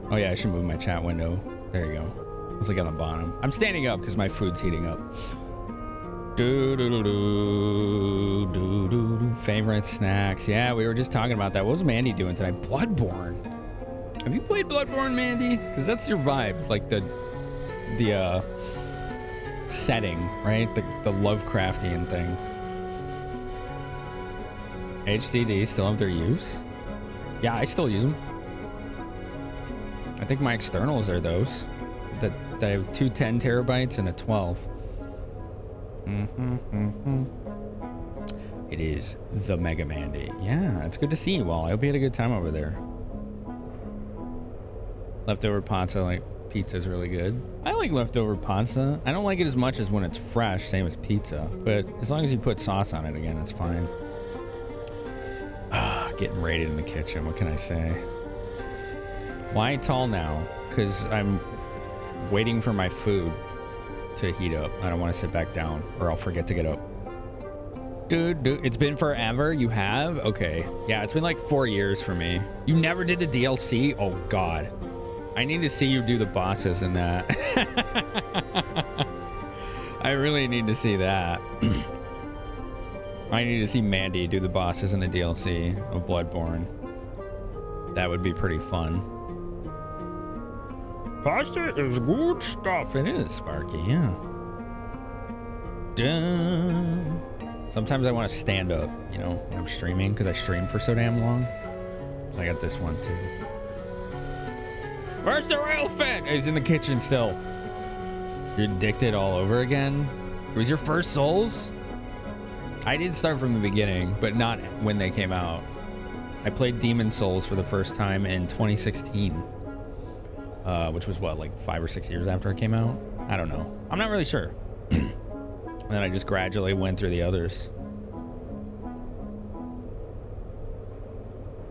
S1: Oh yeah, I should move my chat window. There you go. It's like on the bottom. I'm standing up because my food's heating up. Favorite snacks. Yeah, we were just talking about that. What was Mandy doing tonight? Bloodborne. Have you played Bloodborne, Mandy? Because that's your vibe. Like the setting, right? The Lovecraftian thing. HDD still have their use? Yeah, I still use them. I think my externals are those. That I have 2 10 terabytes and a 12. It is the Mega Mandy. Yeah, it's good to see you all. I hope you had a good time over there. Leftover pizza, like pizza's really good. I like leftover pizza. I don't like it as much as when it's fresh, same as pizza. But as long as you put sauce on it again, it's fine. Getting raided in the kitchen, what can I say? Why tall now? Because I'm waiting for my food to heat up. I don't want to sit back down or I'll forget to get up. Dude, it's been forever. You have? Okay. Yeah, it's been like 4 years for me. You never did the DLC? Oh God. I need to see you do the bosses in that. I really need to see that. I need to see Mandy do the bosses in the DLC of Bloodborne. That would be pretty fun. Pasta is good stuff. It is, Sparky, yeah. Dun. Sometimes I want to stand up, you know, when I'm streaming, because I stream for so damn long. So I got this one too. Where's the real fit? He's in the kitchen still. You're addicted all over again? It was your first Souls? I did start from the beginning, but not when they came out. I played Demon Souls for the first time in 2016. Which was what, like 5 or 6 years after it came out? I don't know. I'm not really sure. And then I just gradually went through the others.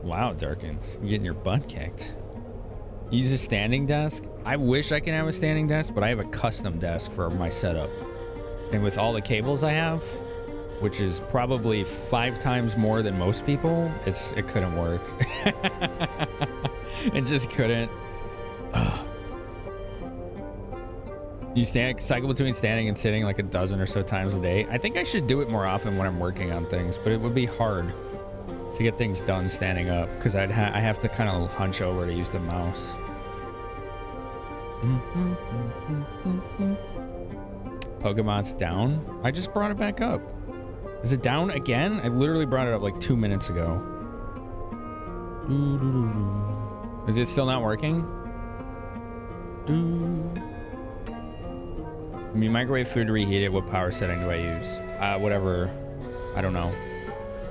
S1: Wow, Darkins. You're getting your butt kicked. Use a standing desk? I wish I could have a standing desk, but I have a custom desk for my setup. And with all the cables I have, which is probably 5 times more than most people, it couldn't work. It just couldn't. You cycle between standing and sitting like a dozen or so times a day. I think I should do it more often when I'm working on things, but it would be hard to get things done standing up because I have to kind of hunch over to use the mouse. Pokemon's down. I just brought it back up. Is it down again? I literally brought it up like 2 minutes ago. Is it still not working? When you microwave food to reheat it, what power setting do I use? Whatever. I don't know.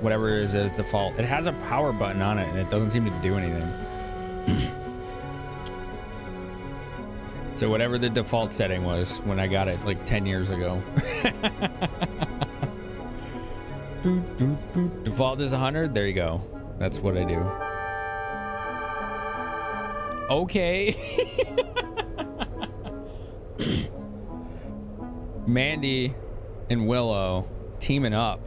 S1: Whatever is at default. It has a power button on it and it doesn't seem to do anything. So whatever the default setting was when I got it like 10 years ago. Default is 100. There you go. That's what I do. Okay. Mandy and Willow teaming up.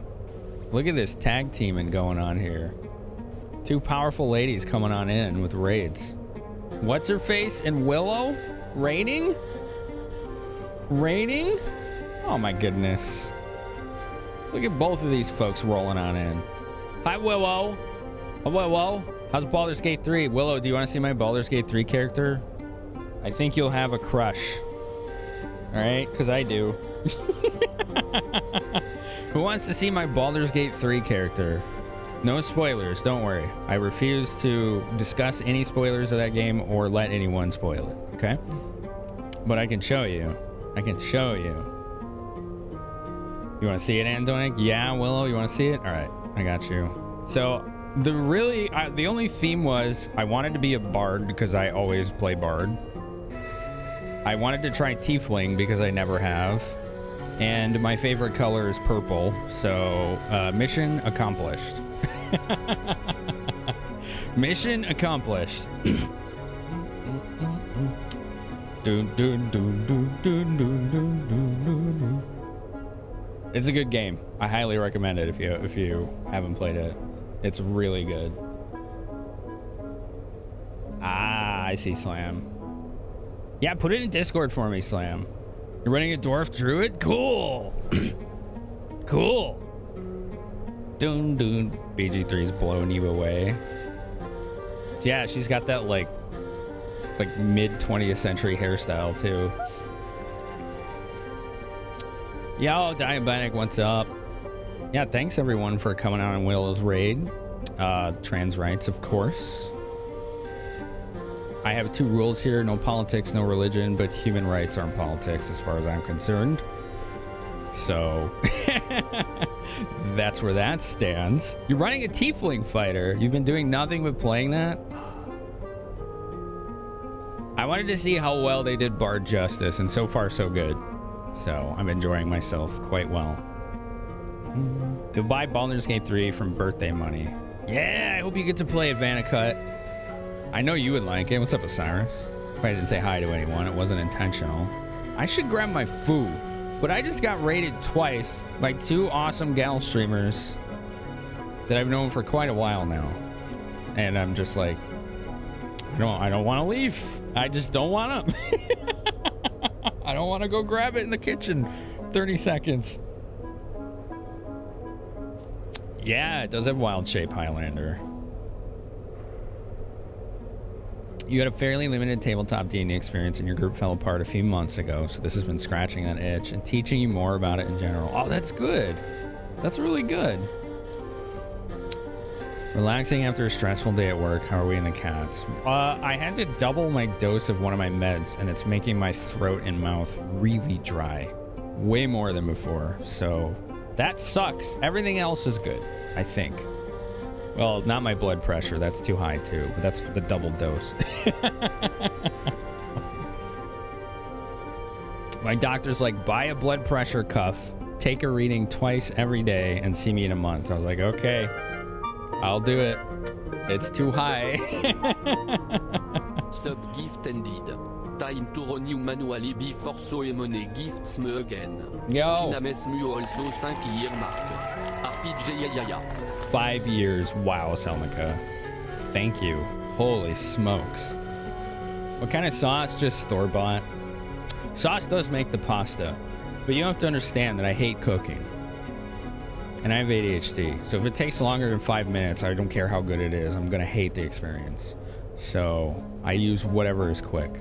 S1: Look at this tag teaming going on here. 2 powerful ladies coming on in with raids. What's her face and Willow raiding? Raiding? Oh my goodness. Look at both of these folks rolling on in. Hi, Willow. Oh, Willow. How's Baldur's Gate 3? Willow, do you want to see my Baldur's Gate 3 character? I think you'll have a crush. All right? Because I do. Who wants to see my Baldur's Gate 3 character? No spoilers, don't worry. I refuse to discuss any spoilers of that game or let anyone spoil it, okay? But I can show you. I can show you. You want to see it, Andoink? Yeah, Willow, you want to see it? All right, I got you. So the only theme was I wanted to be a bard because I always play bard. I wanted to try tiefling because I never have. And my favorite color is purple. So mission accomplished. Mission accomplished. It's a good game. I highly recommend it if you haven't played it. It's really good. Ah, I see, Slam. Yeah, put it in Discord for me, Slam. You're running a dwarf druid? Cool. Cool. Doon doon. BG3's blowing you away. Yeah, she's got that like mid 20th century hairstyle too. Yo, Diabetic, what's up? Yeah, thanks everyone for coming out on Willow's raid. Trans rights, of course. I have 2 rules here: no politics, no religion, but human rights aren't politics as far as I'm concerned. So that's where that stands. You're running a tiefling fighter. You've been doing nothing but playing that. I wanted to see how well they did Bard justice, and so far so good. So I'm enjoying myself quite well. You'll buy Baldur's Gate 3 from birthday money. Yeah, I hope you get to play it, Vanicut. I know you would like it. What's up, Osiris? I didn't say hi to anyone. It wasn't intentional. I should grab my food, but I just got raided twice by 2 awesome gal streamers that I've known for quite a while now. And I'm just like, I don't want to leave. I just don't want to. I don't want to go grab it in the kitchen. 30 seconds. Yeah, it does have wild shape, Highlander. You had a fairly limited tabletop D&D experience and your group fell apart a few months ago, so this has been scratching that itch and teaching you more about it in general. Oh, that's good. That's really good. Relaxing after a stressful day at work. How are we in the cats? I had to double my dose of one of my meds, and it's making my throat and mouth really dry. Way more than before, so that sucks. Everything else is good, I think. Well, not my blood pressure. That's too high, too. But that's the double dose. My doctor's like, buy a blood pressure cuff, take a reading twice every day, and see me in a month. I was like, okay, I'll do it. It's too high.
S21: Sub gift ended. Time to renew manually before so money gifts me again.
S1: Yo.
S21: Finames mu also 5-year mark.
S1: 5 years. Wow, Selmica. Thank you. Holy smokes. What kind of sauce? Just store-bought. Sauce does make the pasta, but you have to understand that I hate cooking. And I have ADHD, so if it takes longer than 5 minutes, I don't care how good it is. I'm gonna hate the experience. So I use whatever is quick.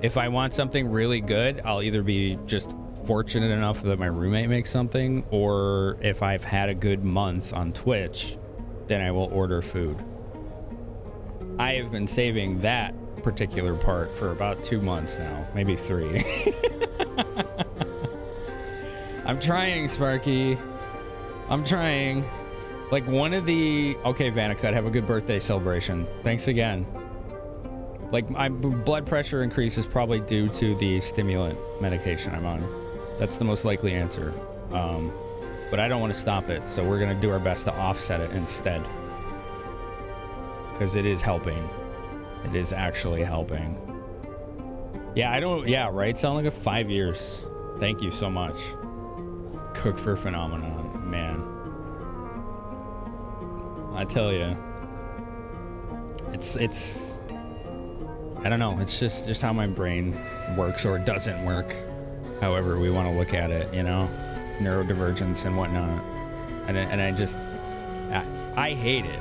S1: If I want something really good, I'll either be just fortunate enough that my roommate makes something, or if I've had a good month on Twitch, then I will order food. I have been saving that particular part for about 2 months now, maybe 3. I'm trying, Sparky. I'm trying. Like one of the... Okay, Vanicut, have a good birthday celebration. Thanks again. Like my blood pressure increase is probably due to the stimulant medication I'm on. That's the most likely answer. But I don't want to stop it, so we're gonna do our best to offset it instead. Because it is helping. It is actually helping. Yeah, I don't... Yeah, right? Sound like 5 years. Thank you so much. Cook for Finamenon, man. I tell you, it's I don't know, it's just how my brain works or doesn't work, however we want to look at it, you know. neurodivergence and whatnot. And I just, I hate it,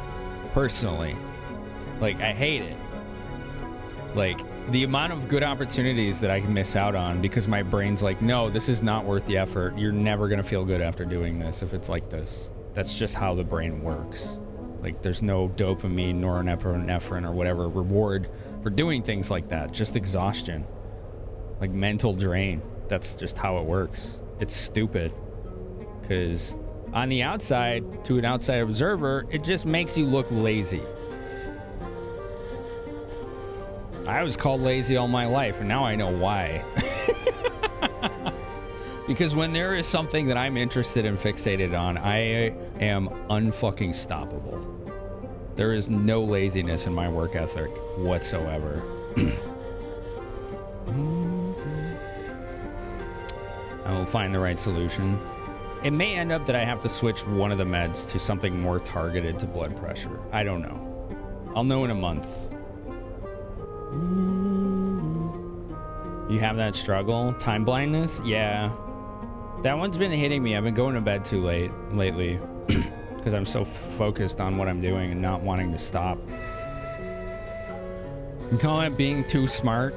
S1: personally. Like, I hate it. Like, the amount of good opportunities that I can miss out on because my brain's like, no, this is not worth the effort. You're never gonna feel good after doing this if it's like this. That's just how the brain works. Like, there's no dopamine, norepinephrine, or whatever reward for doing things like that. Just exhaustion. Like, mental drain. That's just how it works. It's stupid. Because on the outside, to an outside observer, it just makes you look lazy. I was called lazy all my life, and now I know why. Because when there is something that I'm interested and fixated on, I am unfucking stoppable. There is no laziness in my work ethic whatsoever. I will find the right solution. It may end up that I have to switch one of the meds to something more targeted to blood pressure. I don't know. I'll know in a month. You have that struggle? Time blindness? Yeah. That one's been hitting me. I've been going to bed too late lately because I'm so focused on what I'm doing and not wanting to stop. I'm calling it being too smart.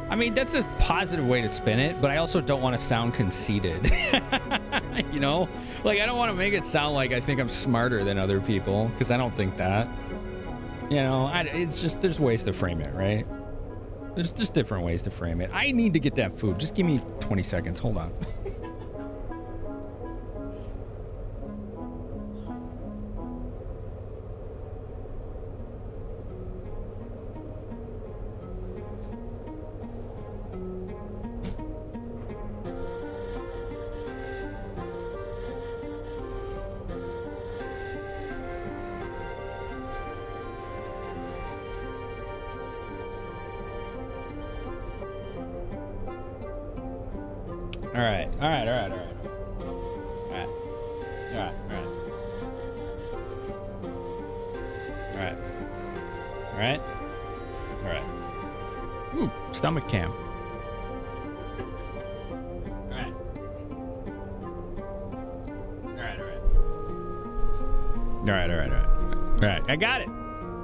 S1: I mean, that's a positive way to spin it, but I also don't want to sound conceited. You know? Like, I don't want to make it sound like I think I'm smarter than other people, because I don't think that. You know, it's just, there's ways to frame it, right? There's just different ways to frame it. I need to get that food. Just give me 20 seconds. Hold on. Stomach cam. Alright. Alright, I got it.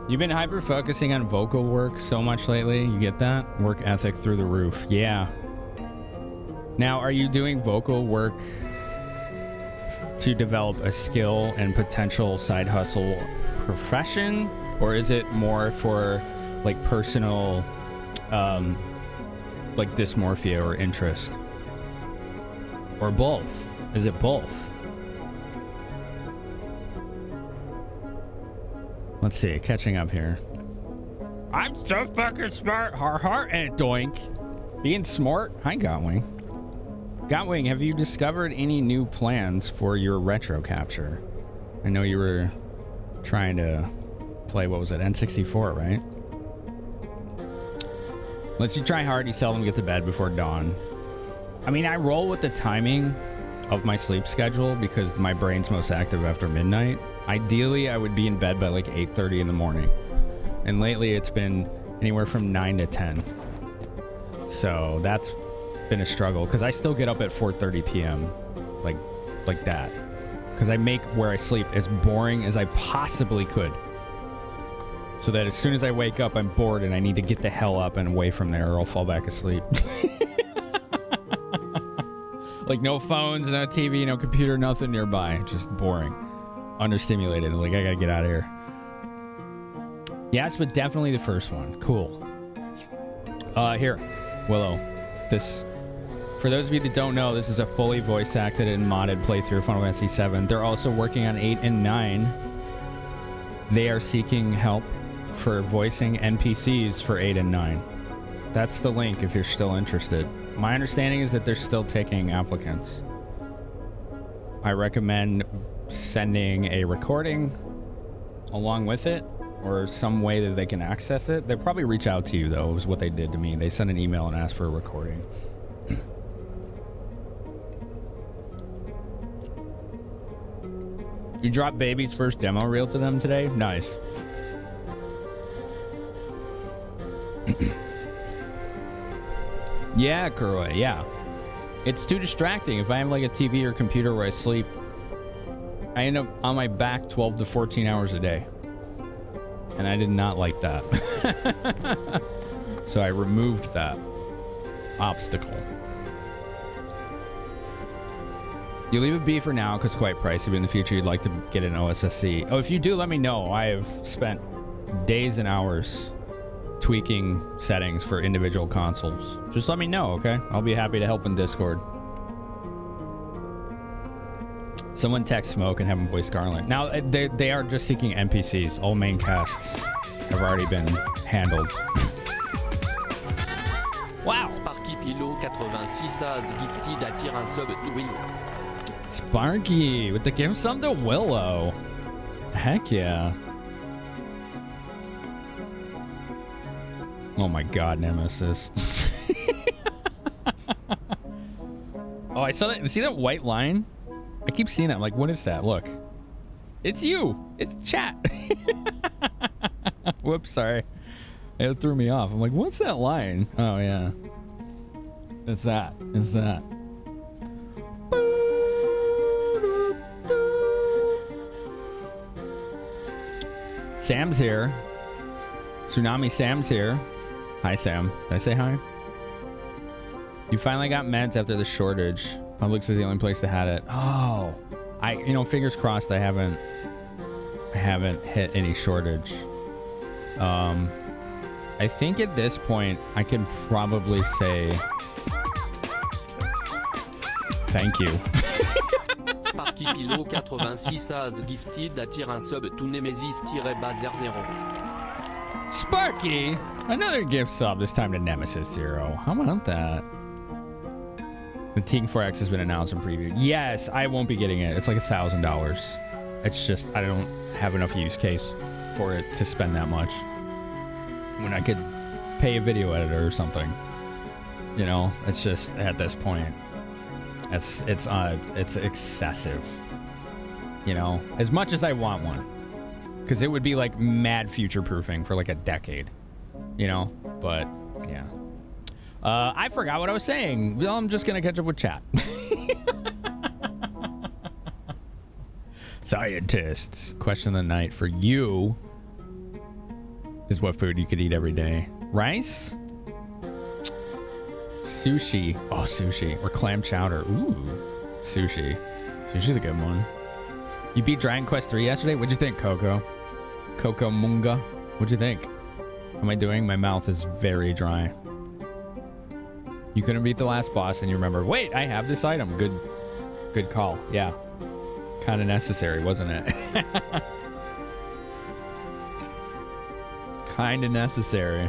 S1: You've been hyper focusing on vocal work so much lately. You get that? Work ethic through the roof. Yeah. Now, are you doing vocal work to develop a skill and potential side hustle profession? Or is it more for like personal like dysmorphia or interest? Or both? Is it both? Let's see, catching up here. I'm so fucking smart, and doink. Being smart. Hi, Gotwing. Gotwing, have you discovered any new plans for your retro capture? I know you were trying to play, what was it, N64, right? Unless you try hard, you seldom get to bed before dawn. I mean, I roll with the timing of my sleep schedule because my brain's most active after midnight. Ideally, I would be in bed by like 8:30 in the morning. And lately, it's been anywhere from 9 to 10. So that's been a struggle because I still get up at 4:30 p.m. Like that. Because I make where I sleep as boring as I possibly could. So that as soon as I wake up, I'm bored and I need to get the hell up and away from there or I'll fall back asleep. Like no phones, no TV, no computer, nothing nearby. Just boring. Understimulated. Like, I gotta get out of here. Yes, but definitely the first one. Cool. Here, Willow. This, for those of you that don't know, this is a fully voice acted and modded playthrough of Final Fantasy VII. They're also working on 8 and 9. They are seeking help for voicing NPCs for 8 and 9. That's the link if you're still interested. My understanding is that they're still taking applicants. I recommend sending a recording along with it or some way that they can access it. They'll probably reach out to you, though, is what they did to me. They sent an email and asked for a recording. You dropped Baby's first demo reel to them today? Nice. Yeah, Kuroi, yeah. It's too distracting. If I have like a TV or computer where I sleep, I end up on my back 12 to 14 hours a day. And I did not like that. So I removed that obstacle. You leave a B for now because it's quite pricey, but in the future you'd like to get an OSSC. Oh, if you do, let me know. I have spent days and hours tweaking settings for individual consoles. Just let me know, okay? I'll be happy to help in Discord. Someone text Smoke and have him voice Scarlet. Now, they are just seeking NPCs. All main casts have already been handled. Wow!
S21: Sparky Pilot 86 as gifted attire un sub to Willow.
S1: Sparky with the give some to Willow. Heck yeah. Oh my god, Nemesis. Oh, I saw that. See that white line? I keep seeing that. I'm like, what is that? Look. It's you. It's chat. Whoops, sorry. It threw me off. I'm like, what's that line? Oh, yeah. It's that. It's that. Sam's here. Tsunami Sam's here. Hi, Sam. Did I say hi? You finally got meds after the shortage. Publix is the only place that had it. Oh, you know, fingers crossed. I haven't hit any shortage. I think at this point I can probably say thank you.
S21: Sparky Pilot 86 as gifted attire un sub to Nemesis-Bazer 0.
S1: Sparky, another gift sub, this time to Nemesis 0. How about that? The Team 4X has been announced and previewed. Yes, I won't be getting it. It's like $1,000. It's just, I don't have enough use case for it to spend that much. When I could pay a video editor or something. You know, it's just, at this point, it's excessive. You know, as much as I want one. Because it would be like mad future-proofing for like a decade. You know, but yeah. I forgot what I was saying. Well, I'm just gonna catch up with chat. Scientists. Question of the night for you is what food you could eat every day. Rice? Sushi. Oh, sushi. Or clam chowder. Ooh. Sushi. Sushi's a good one. You beat Dragon Quest 3 yesterday? What'd you think, Coco? Coco Munga? What'd you think? How am I doing? My mouth is very dry. You couldn't beat the last boss and you remember, wait, I have this item. Good call. Yeah. Kind of necessary, wasn't it? Kind of necessary.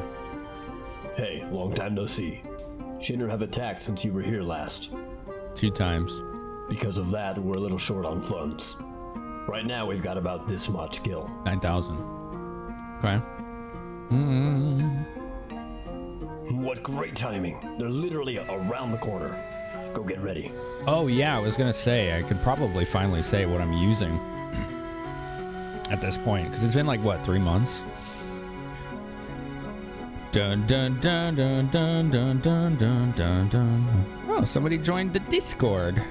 S2: Hey, long time no see. Shouldn't have attacked since you were here last.
S1: 2 times.
S2: Because of that, we're a little short on funds. Right now, we've got about this much gil.
S1: 9,000. Okay.
S2: What great timing. They're literally around the corner. Go get ready.
S1: Oh, yeah, I was going to say, I could probably finally say what I'm using at this point. Because it's been like, what, 3 months? Dun, dun, dun, dun, dun, dun, dun, dun, dun, dun. Oh, somebody joined the Discord.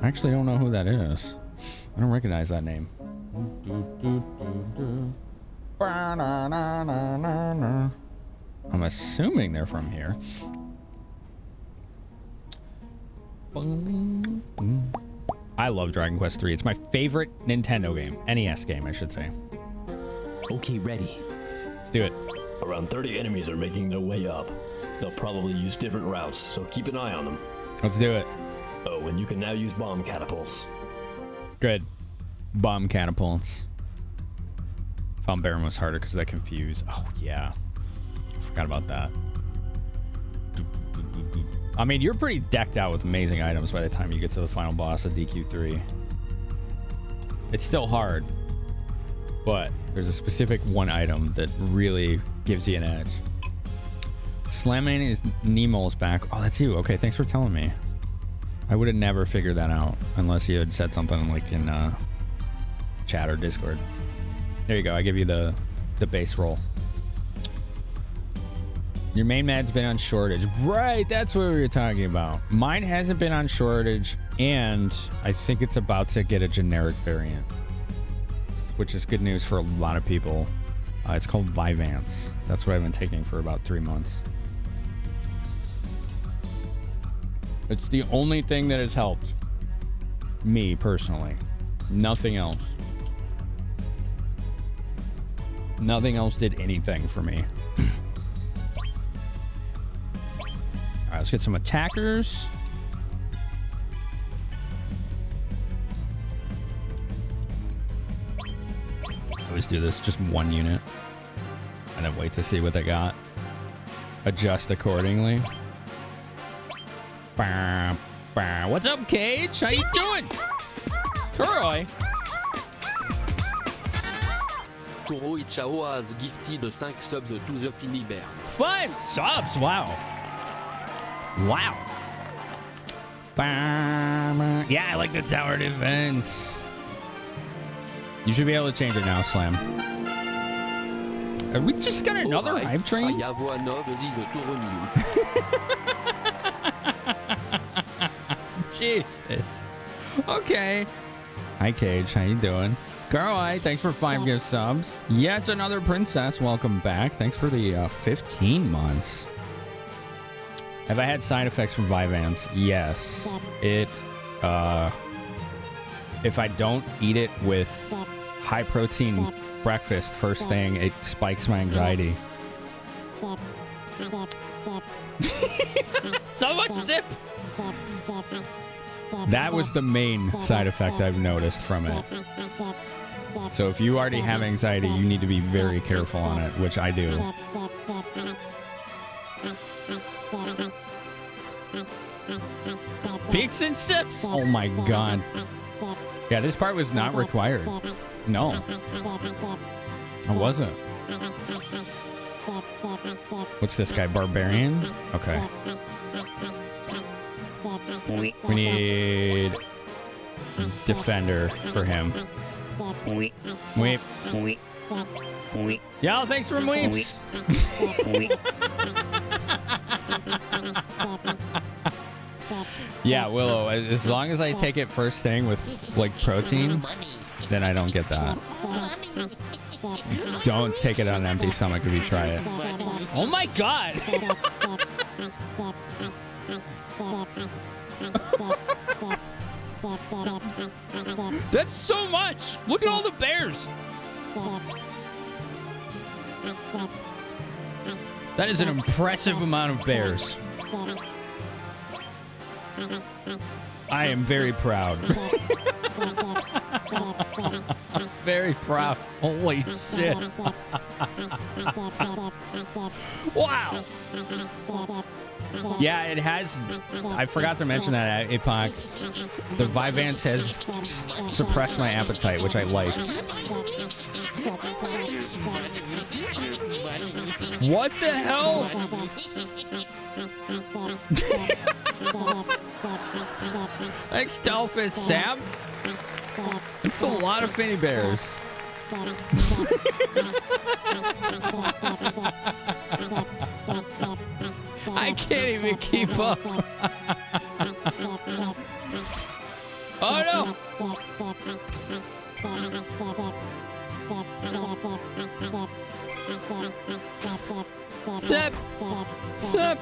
S1: I actually don't know who that is. I don't recognize that name. I'm assuming they're from here. I love Dragon Quest 3. It's my favorite Nintendo game. NES game, I should say.
S16: Okay, ready.
S1: Let's do it.
S2: Around 30 enemies are making their way up. They'll probably use different routes, so keep an eye on them.
S1: Let's do it.
S2: Oh, and you can now use bomb catapults.
S1: Good. Bomb catapults. Found Baron was harder because I confused. Oh, yeah. Forgot about that. I mean, you're pretty decked out with amazing items by the time you get to the final boss of DQ3. It's still hard, but there's a specific one item that really gives you an edge. Slamming is Nemo's back. Oh, that's you. Okay, thanks for telling me. I would have never figured that out unless you had said something like in chat or Discord. There you go. I give you the base roll. Your main mad's been on shortage. Right, that's what we were talking about. Mine hasn't been on shortage, and I think it's about to get a generic variant, which is good news for a lot of people. It's called VII. That's what I've been taking for about 3 months. It's the only thing that has helped me personally. Nothing else. Nothing else did anything for me. Alright, let's get some attackers. Always do this, just one unit. And then wait to see what they got. Adjust accordingly. What's up, Cage? How you doing? Troy.
S21: Kuro Ichao has gifted 5 subs to the Finibert.
S1: 5 subs? Wow. Wow. Yeah, I like the tower defense. You should be able to change it now, Slam. Are we just got another hype train? Jesus. Okay. Hi, Cage. How you doing? Carl, thanks for 5 gift subs. Yet another princess. Welcome back. Thanks for the 15 months. Have I had side effects from Vivans? Yes. It, if I don't eat it with high protein breakfast first thing, it spikes my anxiety. So much zip! That was the main side effect I've noticed from it. So if you already have anxiety, you need to be very careful on it, which I do. Peaks and sips! Oh my god. Yeah, this part was not required. No. It wasn't. What's this guy? Barbarian? Okay. We need defender for him. Weep. Yo, thanks for weeps. Yeah, Willow, as long as I take it first thing with like protein, then I don't get that. Don't take it on an empty stomach if you try it. Oh my god! That's so much! Look at all the bears! That is an impressive amount of bears. I am very proud. Very proud. Holy shit. Wow. Yeah, it has. I forgot to mention that at Epoch. The Vivance has suppressed my appetite, which I like. What the hell? Thanks, Dolphin Sam. It's a lot of Finny Bears. I can't even keep up. Oh no! Sip! Sip!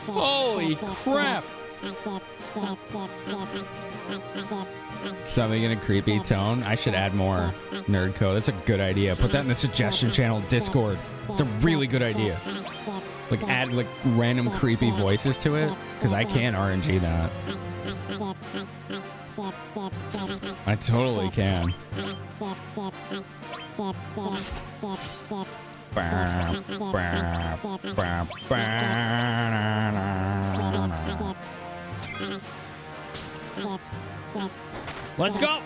S1: Holy crap! Something in a creepy tone. I should add more nerd code. That's a good idea. Put that in the suggestion channel Discord. It's a really good idea. Like add like random creepy voices to it, because I can RNG that. I totally can. Let's go!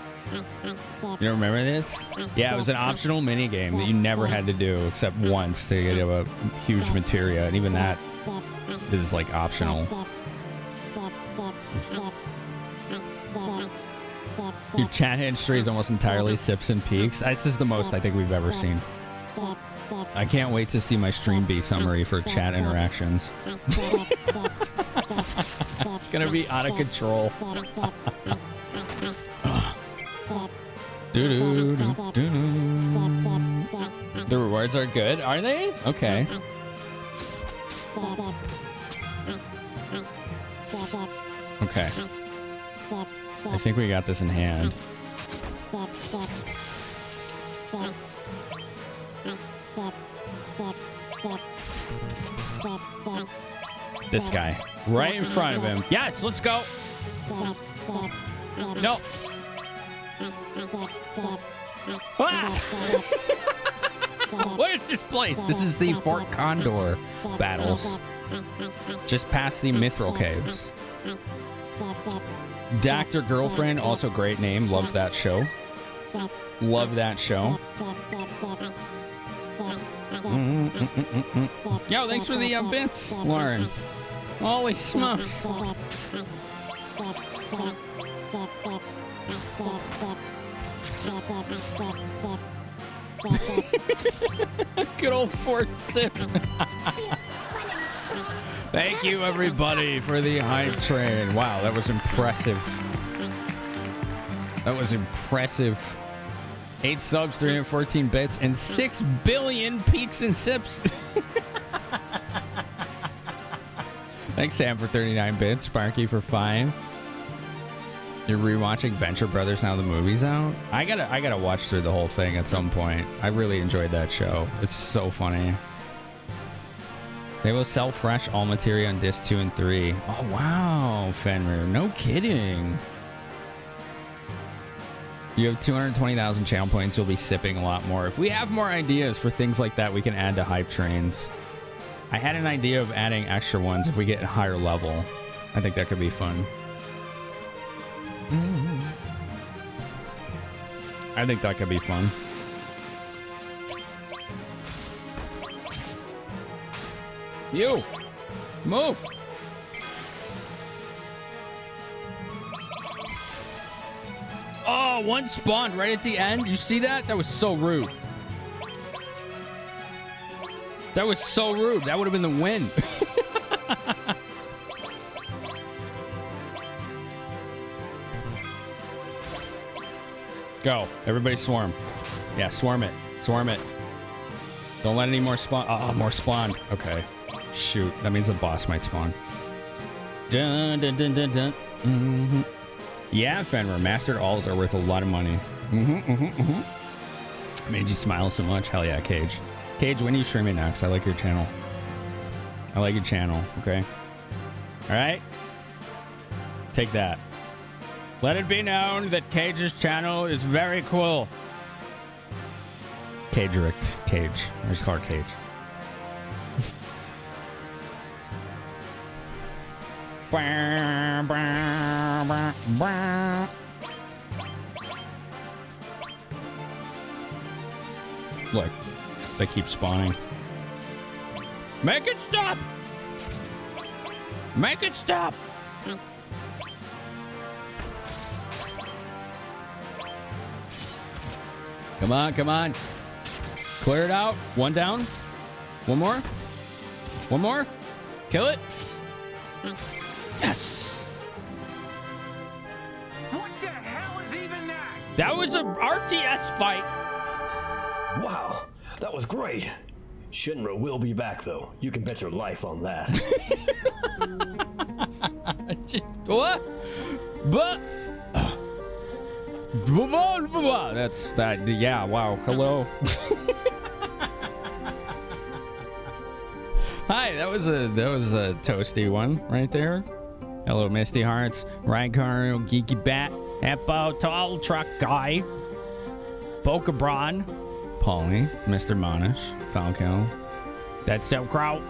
S1: You remember this? Yeah, it was an optional minigame that you never had to do except once to get a huge materia, and even that is like optional. Your chat history is almost entirely sips and peaks. This is the most I think we've ever seen. I can't wait to see my stream B summary for chat interactions. It's gonna be out of control. The rewards are good, are they? Okay. Okay. I think we got this in hand. This guy. Right in front of him. Yes, let's go. No. Ah! What is this place? This is the Fort Condor battles. Just past the Mithril Caves. Dr. Girlfriend, also great name. Love that show. Love that show. Yo, thanks for the bits, Lauren. Holy smokes. Good old Fort Sip. Thank you, everybody, for the hype train. Wow, that was impressive. That was impressive. 8 subs, 314 bits, and 6 billion peaks and sips. Thanks, Sam, for 39 bits. Sparky for 5. You're rewatching Venture Brothers now the movie's out? I gotta watch through the whole thing at some point. I really enjoyed that show. It's so funny. They will sell fresh all materia on disc 2 and 3. Oh, wow, Fenrir. No kidding. You have 220,000 channel points. You'll be sipping a lot more. If we have more ideas for things like that, we can add to hype trains. I had an idea of adding extra ones if we get a higher level. I think that could be fun. I think that could be fun. You! Move! Oh, one spawned right at the end. You see that? That was so rude. That was so rude. That would have been the win. Go. Everybody swarm. Yeah, swarm it. Swarm it. Don't let any more spawn. Oh, more spawned. Okay. Shoot. That means the boss might spawn. Dun, dun, dun, dun, dun. Mm-hmm. Yeah, Fenrir. Mastered alls are worth a lot of money. Made you smile so much. Hell yeah, Cage. Cage, when are you streaming next? I like your channel. I like your channel. Okay. All right. Take that. Let it be known that Cage's channel is very cool. Cage. I just call her Cage. Look, they keep spawning. Make it stop! Make it stop! Come on, come on. Clear it out. One down. One more. One more. Kill it. Yes.
S11: What the hell is even that?
S1: That was a RTS fight.
S2: Wow, that was great. Shinra will be back, though. You can bet your life on that.
S1: What? But that's that. Yeah. Wow. Hello. Hi. That was a toasty one right there. Hello, Misty Hearts, Ryancario, Geeky Bat, Eppo, Tall Truck Guy, Pokebron, Polly, Mr. Monish, Falco, Dead Step Kraut,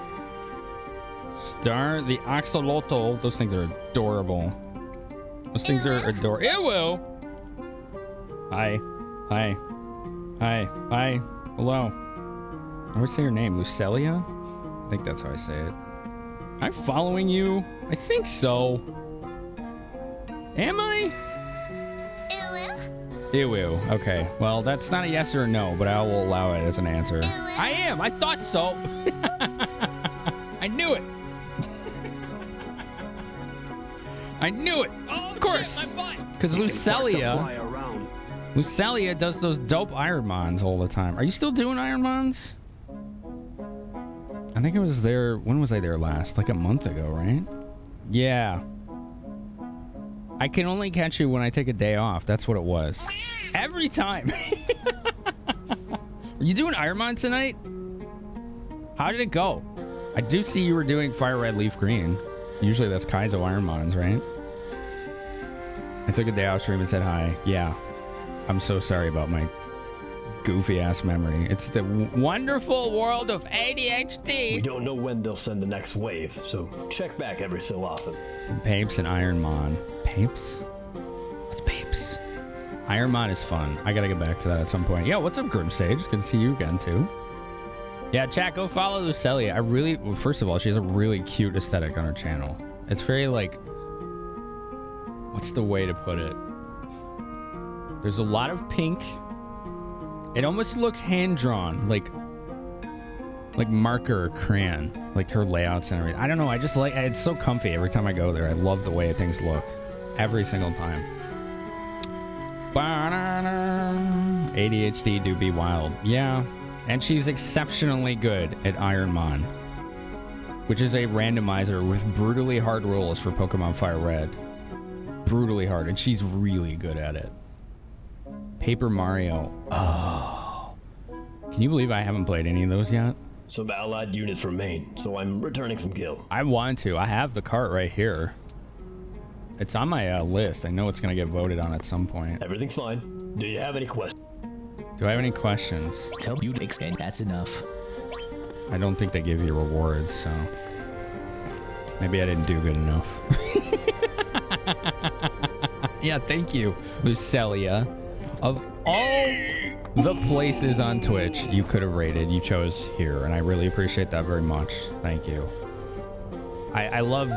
S1: Star, the Axolotl. Those things are adorable. Those things are adorable. It will. Hi. Hi. Hi. Hi. Hello. I always say your name. Lucelia? I think that's how I say it. I'm following you? I think so. Am I? Ew, ew. Okay. Well, that's not a yes or a no, but I will allow it as an answer. I am. I thought so. I knew it. I knew it. Oh, of course. Because Lucelia does those dope Ironmons all the time. Are you still doing Ironmons? I think I was there. When was I there last? Like a month ago, right? Yeah. I can only catch you when I take a day off. That's what it was. Every time. Are you doing Ironmon tonight? How did it go? I do see you were doing Fire Red, Leaf Green. Usually that's Kaizo Ironmons, right? I took a day off stream and said hi. Yeah. I'm so sorry about my goofy ass memory. It's the wonderful world of ADHD.
S2: We don't know when they'll send the next wave, so check back every so often.
S1: Papes and Ironmon. Papes? What's Papes? Ironmon is fun. I gotta get back to that at some point. Yeah, what's up, Grimsage? Good to see you again, too. Yeah, chat, go follow Lucelia. Well, first of all, she has a really cute aesthetic on her channel. It's very, like... What's the way to put it? There's a lot of pink. It almost looks hand-drawn, like marker or crayon, like her layouts and everything. I don't know, I just like, it's so comfy every time I go there. I love the way things look every single time. ADHD do be wild. Yeah, and she's exceptionally good at Ironmon, which is a randomizer with brutally hard rules for Pokemon Fire Red. Brutally hard, and she's really good at it. Paper Mario. Oh. Can you believe I haven't played any of those yet?
S2: Some allied units remain, so I'm returning some gil.
S1: I want to. I have the cart right here. It's on my list. I know it's going to get voted on at some point.
S2: Everything's fine. Do you have any questions?
S1: Do I have any questions?
S16: Tell you to expand. That's enough.
S1: I don't think they give you rewards, so... Maybe I didn't do good enough. Yeah, thank you, Lucelia. Of all the places on Twitch you could have rated, you chose here, and I really appreciate that very much. Thank you. I love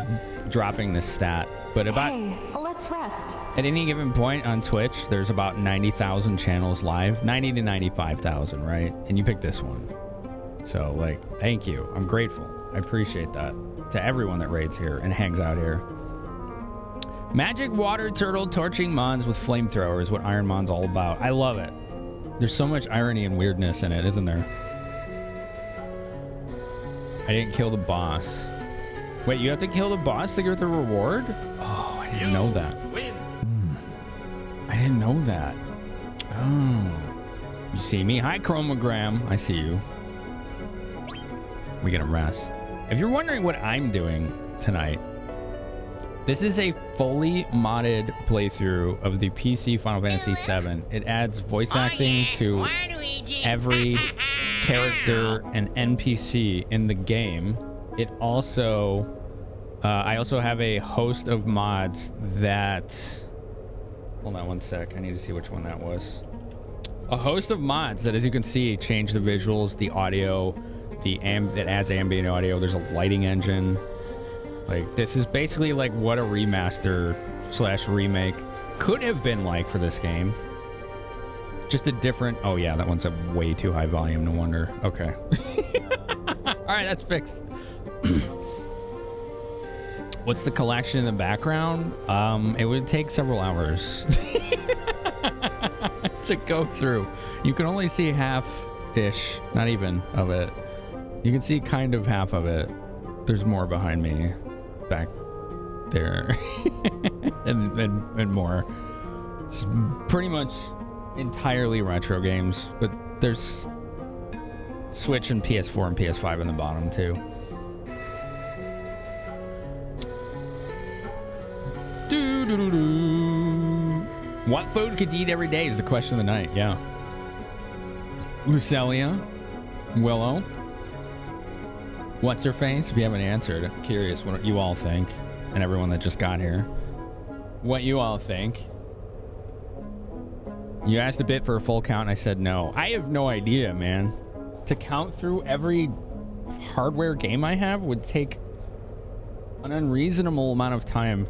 S1: dropping this stat, but about...
S17: Hey, let's rest.
S1: At any given point on Twitch, there's about 90,000 channels live. 90 to 95,000, right? And you picked this one. So, like, thank you. I'm grateful. I appreciate that. To everyone that raids here and hangs out here. Magic water turtle torching mons with flamethrower is what Ironmon's all about. I love it. There's so much irony and weirdness in it, isn't there? I didn't kill the boss. Wait, you have to kill the boss to get the reward? Oh, I didn't know that. I didn't know that. Oh. You see me? Hi, Chromogram. I see you. We get a rest. If you're wondering what I'm doing tonight, this is a fully modded playthrough of the PC Final Fantasy VII. It adds voice acting to every character and NPC in the game. It also, I also have a host of mods that, hold on one sec, I need to see which one that was. A host of mods that, as you can see, change the visuals, the audio, that adds ambient audio. There's a lighting engine. Like, this is basically like what a remaster / remake could have been like for this game. Just a different... Oh, yeah, that one's a way too high volume. No wonder. Okay. All right, that's fixed. What's the collection in the background? It would take several hours to go through. You can only see half-ish, not even, of it. You can see kind of half of it. There's more behind me. Back there. and more. It's pretty much entirely retro games, but there's Switch and PS4 and PS5 in the bottom too. What food could you eat every day is the question of the night. Yeah. Lucelia, Willow, what's her face? If you haven't answered, I'm curious what you all think, and everyone that just got here, what you all think. You asked a bit for a full count, and I said no. I have no idea, man. To count through every hardware game I have would take an unreasonable amount of time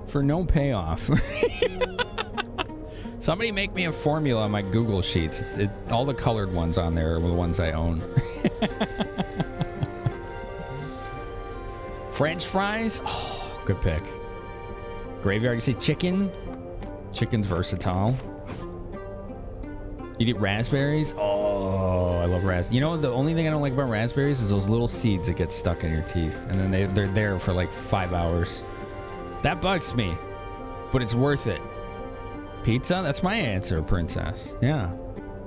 S1: for no payoff. Somebody make me a formula on my Google Sheets. All the colored ones on there are the ones I own. French fries? Oh, good pick. Graveyard, you say chicken? Chicken's versatile. You eat raspberries? Oh, I love raspberries. You know, the only thing I don't like about raspberries is those little seeds that get stuck in your teeth. And then they're there for like 5 hours. That bugs me. But it's worth it. Pizza? That's my answer, princess. Yeah.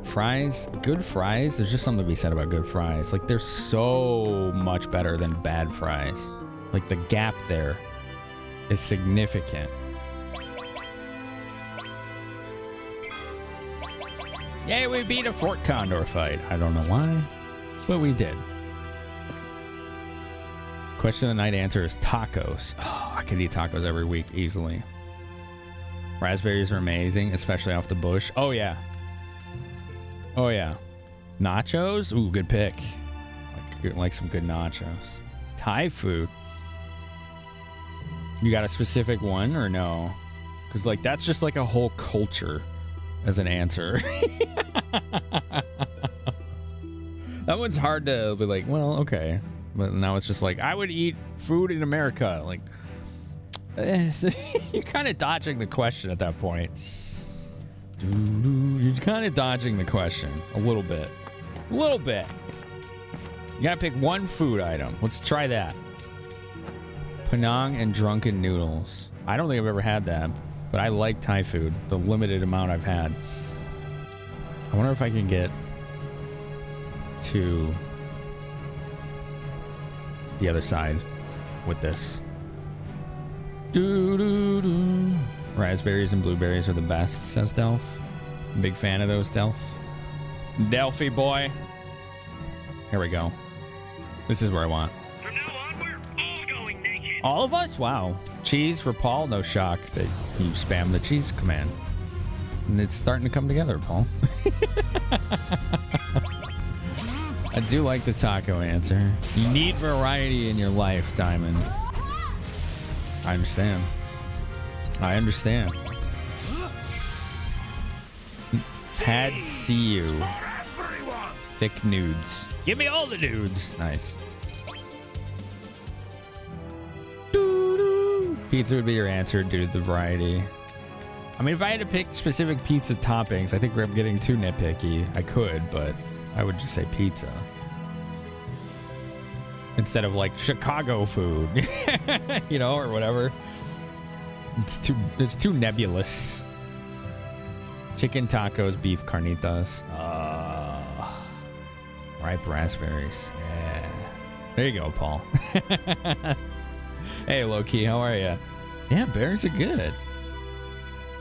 S1: Fries? Good fries? There's just something to be said about good fries. Like, they're so much better than bad fries. Like, the gap there is significant. Yay, we beat a Fort Condor fight. I don't know why, but we did. Question of the night answer is tacos. Oh, I could eat tacos every week easily. Raspberries are amazing, especially off the bush. Oh, yeah. Oh, yeah. Nachos? Ooh, good pick. Like some good nachos. Thai food. You got a specific one or no? Because, like, that's just like a whole culture as an answer. That one's hard to be like, well, okay. But now it's just like, I would eat food in America. Like, you're kind of dodging the question at that point. You're kind of dodging the question a little bit. A little bit. You gotta pick one food item. Let's try that. Penang and drunken noodles. I don't think I've ever had that, but I like Thai food. The limited amount I've had. I wonder if I can get to the other side with this. Raspberries and blueberries are the best, says Delph. Big fan of those, Delph. Delphi boy. Here we go. This is where I want. From now on, we're all going naked. All of us? Wow. Cheese for Paul? No shock that you spam the cheese command. And it's starting to come together, Paul. I do like the taco answer. You need variety in your life, Diamond. I understand. I understand. Had see you. Thick nudes. Give me all the nudes. Nice. Pizza would be your answer due to the variety. I mean, if I had to pick specific pizza toppings, I think I'm getting too nitpicky. I could, but I would just say pizza. Instead of like Chicago food, you know, or whatever. It's too nebulous. Chicken tacos, beef carnitas. Ripe raspberries. Yeah. There you go, Paul. Hey, Low-Key, how are you? Yeah, berries are good.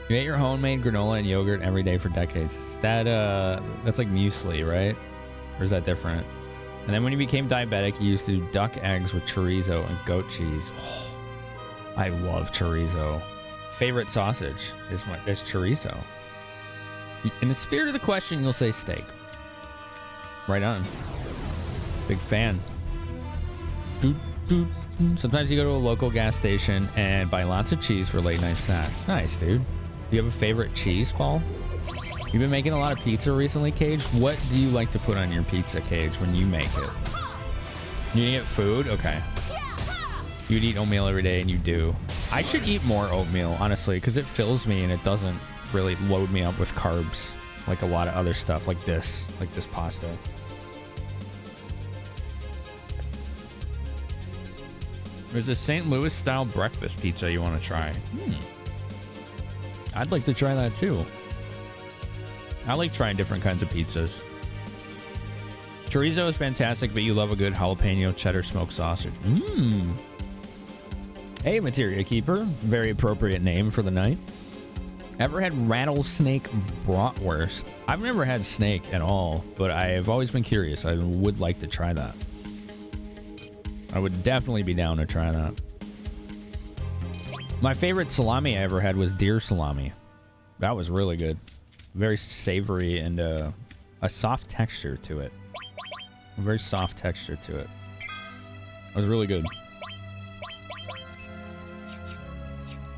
S1: You ate your homemade granola and yogurt every day for decades. That's like muesli, right? Or is that different? And then when you became diabetic, you used to do duck eggs with chorizo and goat cheese. Oh, I love chorizo. Favorite sausage is chorizo. In the spirit of the question, you'll say steak. Right on. Big fan. Sometimes you go to a local gas station and buy lots of cheese for late night snacks. Nice, dude. Do you have a favorite cheese, Paul? You've been making a lot of pizza recently, Cage. What do you like to put on your pizza, Cage, when you make it? You get food? Okay. You'd eat oatmeal every day, and you do. I should eat more oatmeal, honestly, because it fills me and it doesn't really load me up with carbs like a lot of other stuff, like this pasta. There's a St. Louis style breakfast pizza you want to try. I'd like to try that too. I like trying different kinds of pizzas. Chorizo is fantastic, but you love a good jalapeno cheddar smoked sausage. Hey, Materia Keeper. Very appropriate name for the night. Ever had rattlesnake bratwurst? I've never had snake at all, but I have always been curious. I would like to try that. I would definitely be down to try that. My favorite salami I ever had was deer salami. That was really good. Very savory and a soft texture to it. A very soft texture to it. It was really good.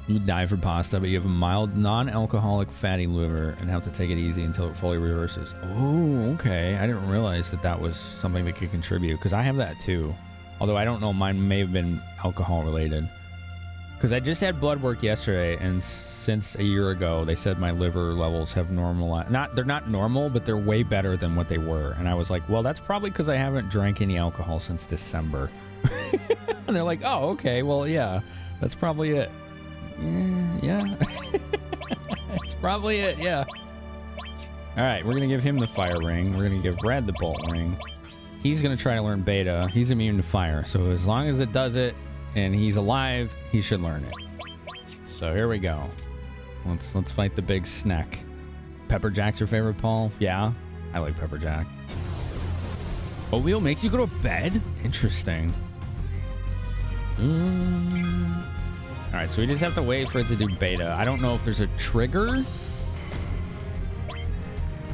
S1: You die for pasta, but you have a mild non-alcoholic fatty liver and have to take it easy until it fully reverses. Oh, okay. I didn't realize that that was something that could contribute, because I have that too. Although I don't know, mine may have been alcohol related. Because I just had blood work yesterday, and since a year ago, they said my liver levels have normalized. They're not normal, but they're way better than what they were. And I was like, well, that's probably because I haven't drank any alcohol since December. And they're like, oh, okay, well, yeah, that's probably it. Yeah. That's probably it, yeah. All right, we're going to give him the fire ring. We're going to give Red the bolt ring. He's going to try to learn beta. He's immune to fire. So as long as it does it and he's alive, he should learn it. So here we go. Let's fight the big snack. Pepper Jack's your favorite, Paul? Yeah, I like Pepper Jack. Oatmeal makes you go to bed? Interesting. All right, so we just have to wait for it to do beta. I don't know if there's a trigger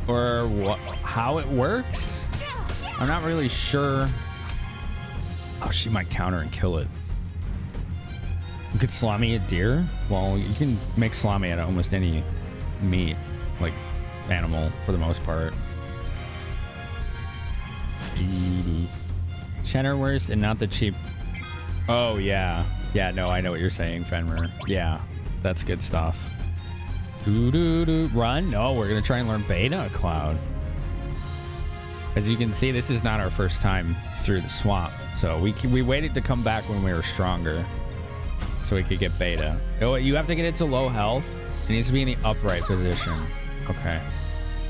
S1: or how it works. I'm not really sure. Oh, she might counter and kill it. You could salami a deer? Well, you can make salami out of almost any meat, like animal for the most part. Cheddar wurst and not the cheap. Oh, yeah. Yeah, no, I know what you're saying, Fenrir. Yeah, that's good stuff. Run? No, we're going to try and learn beta, Cloud. As you can see, this is not our first time through the swamp. So we waited to come back when we were stronger so we could get beta. Oh, you have to get it to low health. It needs to be in the upright position. Okay.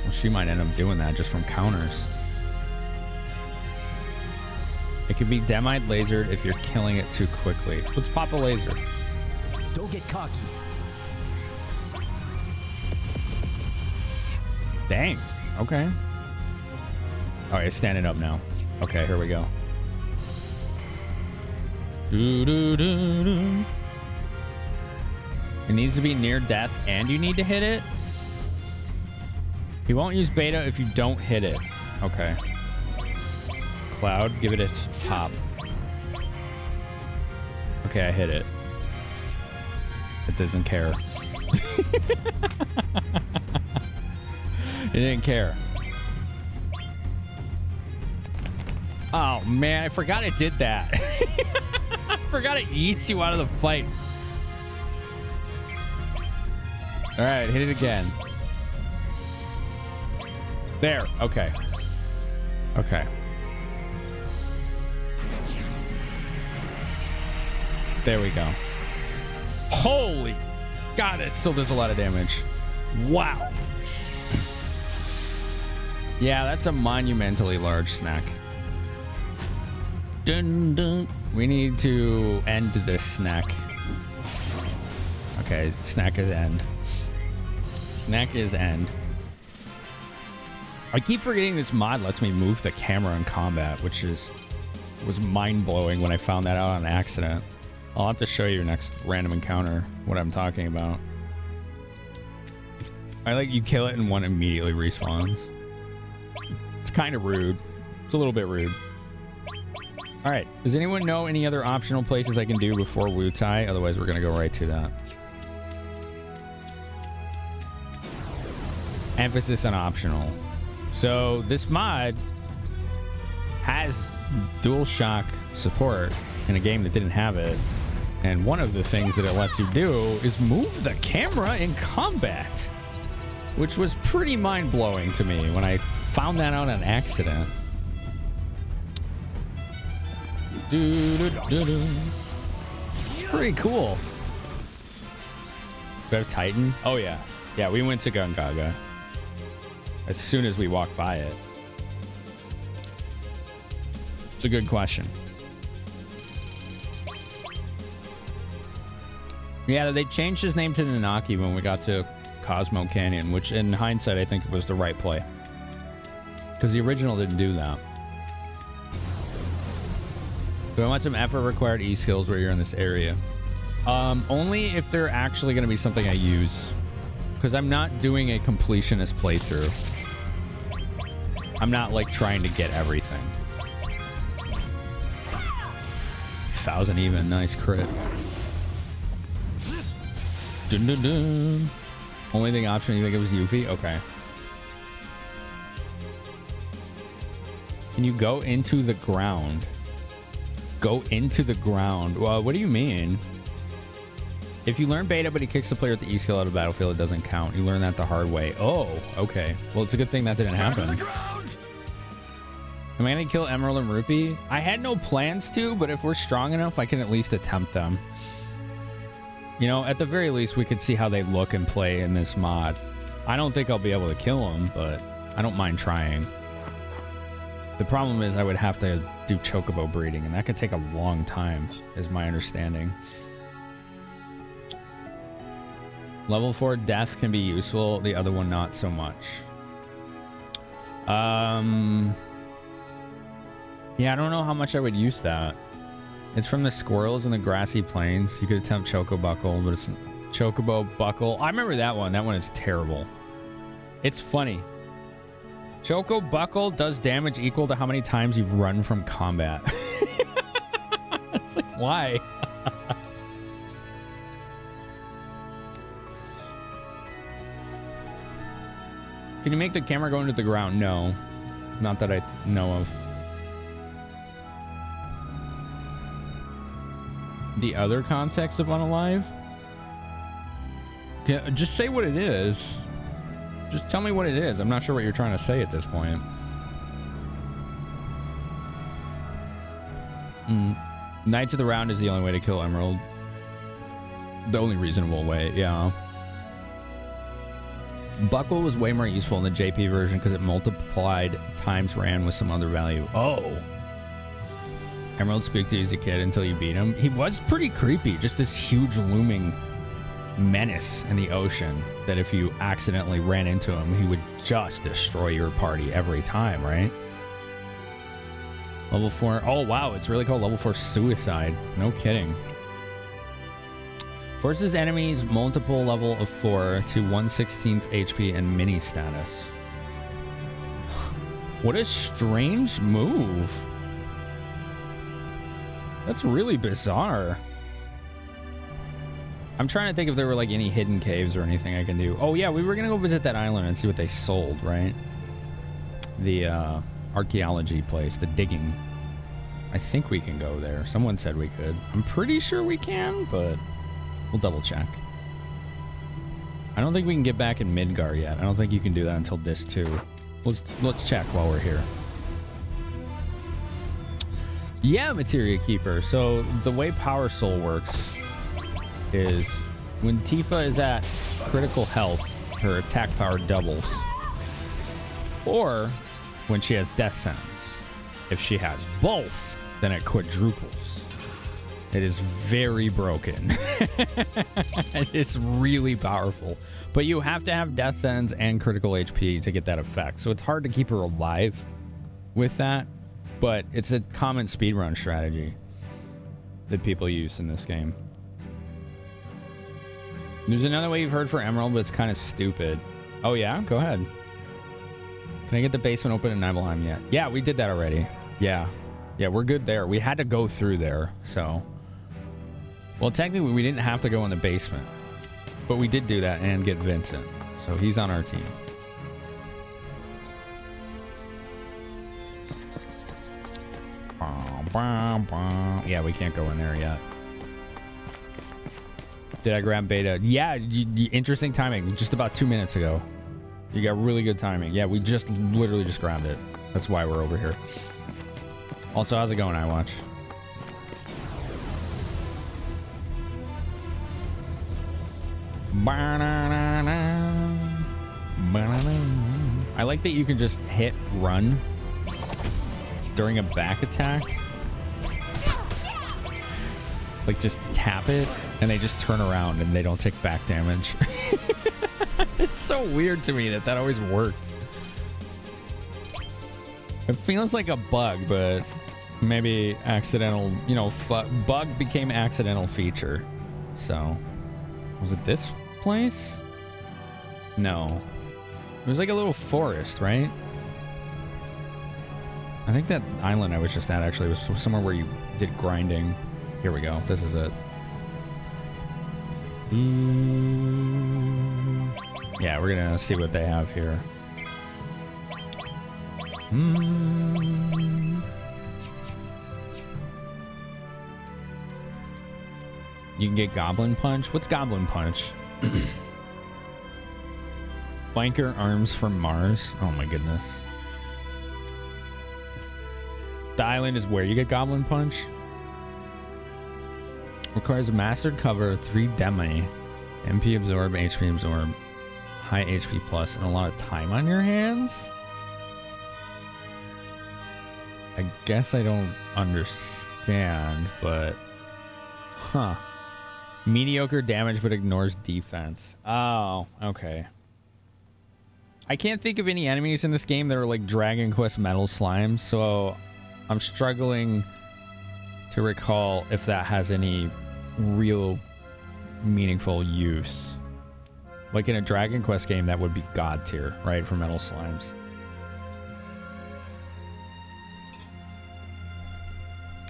S1: Well, she might end up doing that just from counters. It can be Demide lasered if you're killing it too quickly. Let's pop a laser.
S16: Don't get cocky.
S1: Dang. Okay. All right, it's standing up now. Okay, here we go. It needs to be near death and you need to hit it. He won't use beta if you don't hit it. Okay. Cloud, give it a pop. Okay, I hit it. It doesn't care. It didn't care. Oh man, I forgot it did that. I forgot it eats you out of the fight. All right, hit it again. There, okay. Okay. There we go. Holy God, it still does a lot of damage. Wow. Yeah, that's a monumentally large snack. Dun, dun. We need to end this snack. Okay, snack is end. Snack is end. I keep forgetting this mod lets me move the camera in combat, which was mind-blowing when I found that out on accident. I'll have to show you next random encounter what I'm talking about. I like you kill it and one immediately respawns. It's kind of rude. It's a little bit rude. All right. Does anyone know any other optional places I can do before Wutai? Otherwise, we're going to go right to that. Emphasis on optional. So this mod has DualShock support in a game that didn't have it. And one of the things that it lets you do is move the camera in combat, which was pretty mind-blowing to me when I found that out on accident. Pretty cool. Do I have Titan? Oh, yeah. Yeah, we went to Gungaga as soon as we walked by it. It's a good question. Yeah, they changed his name to Nanaki when we got to Cosmo Canyon, which in hindsight, I think was the right play. Because the original didn't do that. Do I want some effort required E-skills where you're in this area? Only if they're actually going to be something I use. Because I'm not doing a completionist playthrough. I'm not like trying to get everything. 1,000 even, nice crit. Dun, dun, dun. Only thing option, you think it was Yuffie? Okay. Can you go into the ground? Go into the ground. Well, what do you mean? If you learn beta, but he kicks the player at the E skill out of the battlefield, it doesn't count. You learn that the hard way. Oh, okay. Well, it's a good thing that didn't happen. Am I going to kill Emerald and Rupee? I had no plans to, but if we're strong enough, I can at least attempt them. You know, at the very least, we could see how they look and play in this mod. I don't think I'll be able to kill them, but I don't mind trying. The problem is I would have to do chocobo breeding, and that could take a long time, is my understanding. Level 4 death can be useful, the other one not so much. Yeah, I don't know how much I would use that. It's from the squirrels in the grassy plains. You could attempt Choco Buckle, but it's Chocobo Buckle. I remember that one. That one is terrible. It's funny. Choco Buckle does damage equal to how many times you've run from combat. It's like, why? Can you make the camera go into the ground? No. Not that I know of. The other context of Unalive? Yeah, just say what it is. Just tell me what it is. I'm not sure what you're trying to say at this point. Knights of the Round is the only way to kill Emerald. The only reasonable way, yeah. Buckle was way more useful in the JP version because it multiplied times ran with some other value. Oh. Emerald spooked you as a kid until you beat him. He was pretty creepy. Just this huge looming menace in the ocean that if you accidentally ran into him, he would just destroy your party every time, right? Level 4. Oh, wow. It's really called Level 4 Suicide. No kidding. Forces enemies multiple level of 4 to 1/16 HP and mini status. What a strange move. That's really bizarre. I'm trying to think if there were like any hidden caves or anything I can do. Oh yeah, we were gonna go visit that island and see what they sold, right? The archaeology place, the digging. I think we can go there. Someone said we could. I'm pretty sure we can, but we'll double check. I don't think we can get back in Midgar yet. I don't think you can do that until Disc 2. Let's check while we're here. Yeah, Materia Keeper. So the way Power Soul works is when Tifa is at critical health, her attack power doubles. Or when she has Death Sentence. If she has both, then it quadruples. It is very broken. It's really powerful. But you have to have Death Sentence and critical HP to get that effect. So it's hard to keep her alive with that. But it's a common speedrun strategy that people use in this game. There's another way you've heard for Emerald, but it's kind of stupid. Oh yeah? Go ahead. Can I get the basement open in Nibelheim yet? Yeah, we did that already. Yeah. Yeah, we're good there. We had to go through there, so... Well, technically, we didn't have to go in the basement. But we did do that and get Vincent. So he's on our team. Yeah, we can't go in there yet. Did I grab beta? Yeah, interesting timing. Just about 2 minutes ago. You got really good timing. Yeah, we just literally just grabbed it. That's why we're over here. Also, how's it going, iWatch? I like that you can just hit run during a back attack. Like just tap it and they just turn around and they don't take back damage. It's so weird to me that always worked. It feels like a bug, but maybe accidental, you know, bug became accidental feature. So, was it this place? No. It was like a little forest, right? I think that island I was just at actually was somewhere where you did grinding. Here we go. This is it. Yeah, we're gonna see what they have here. You can get Goblin Punch. What's Goblin Punch? Flanker arms from Mars. Oh my goodness. The island is where you get Goblin Punch. Requires a mastered cover, 3 demi, MP absorb, HP absorb, high HP plus, and a lot of time on your hands. I guess I don't understand, but huh. Mediocre damage but ignores defense. Oh, okay. I can't think of any enemies in this game that are like Dragon Quest Metal Slimes, so I'm struggling to recall if that has any real meaningful use. Like in a Dragon Quest game, that would be God tier, right? For Metal Slimes.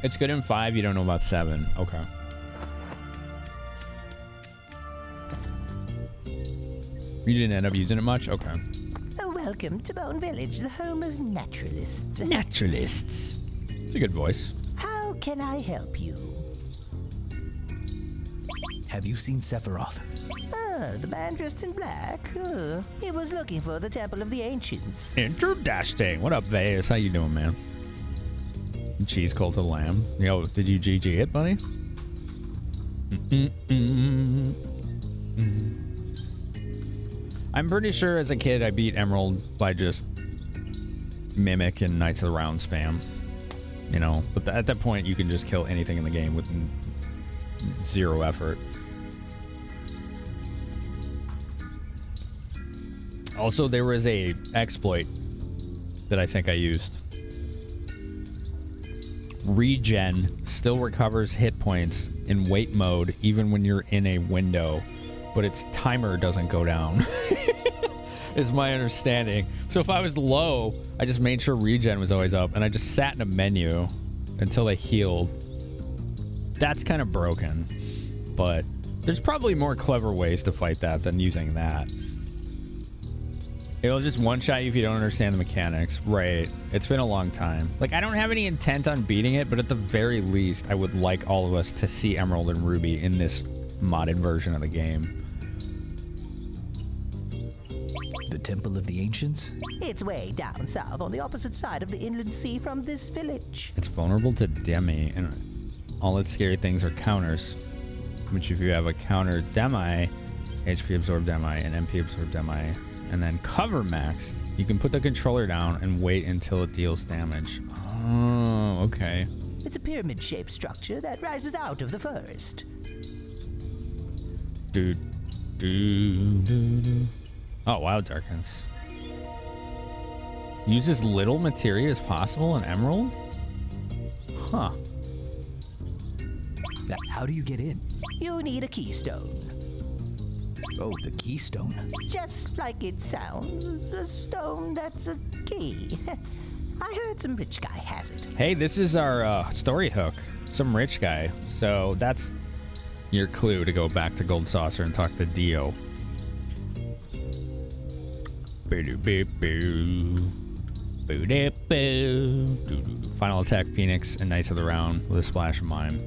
S1: It's good in 5, you don't know about 7. Okay. You didn't end up using it much? Okay.
S8: Welcome to Bone Village, the home of naturalists.
S1: Naturalists. It's a good voice.
S8: How can I help you?
S16: Have you seen Sephiroth?
S8: Oh, the man dressed in black. Oh, he was looking for the Temple of the Ancients.
S1: Interesting. What up, Vegas? How you doing, man? Cheese Cult of Lamb. Yo, did you GG it, buddy? I'm pretty sure as a kid I beat Emerald by just Mimic and Knights of the Round spam. You know, but at that point you can just kill anything in the game with 0 effort. Also, there was a exploit that I think I used. Regen still recovers hit points in wait mode even when you're in a window, but its timer doesn't go down. Is my understanding. So if I was low, I just made sure regen was always up, and I just sat in a menu until I healed. That's kind of broken, but there's probably more clever ways to fight that than using that. It'll just one-shot you if you don't understand the mechanics. Right. It's been a long time. Like, I don't have any intent on beating it, but at the very least, I would like all of us to see Emerald and Ruby in this modded version of the game.
S16: The Temple of the Ancients?
S8: It's way down south on the opposite side of the inland sea from this village.
S1: It's vulnerable to demi, and all its scary things are counters. Which if you have a counter demi, HP absorb demi, and MP absorb demi, and then cover maxed, you can put the controller down and wait until it deals damage. Oh, okay.
S8: It's a pyramid-shaped structure that rises out of the forest.
S1: Dude. Oh, wow, Darkens. Use as little materia as possible in Emerald? Huh.
S16: How do you get in?
S8: You need a keystone.
S16: Oh, the keystone.
S8: Just like it sounds, a stone that's a key. I heard some rich guy has it.
S1: Hey, this is our story hook. Some rich guy. So that's your clue to go back to Gold Saucer and talk to Dio. Final attack Phoenix and Knights of the Round with a splash of mime.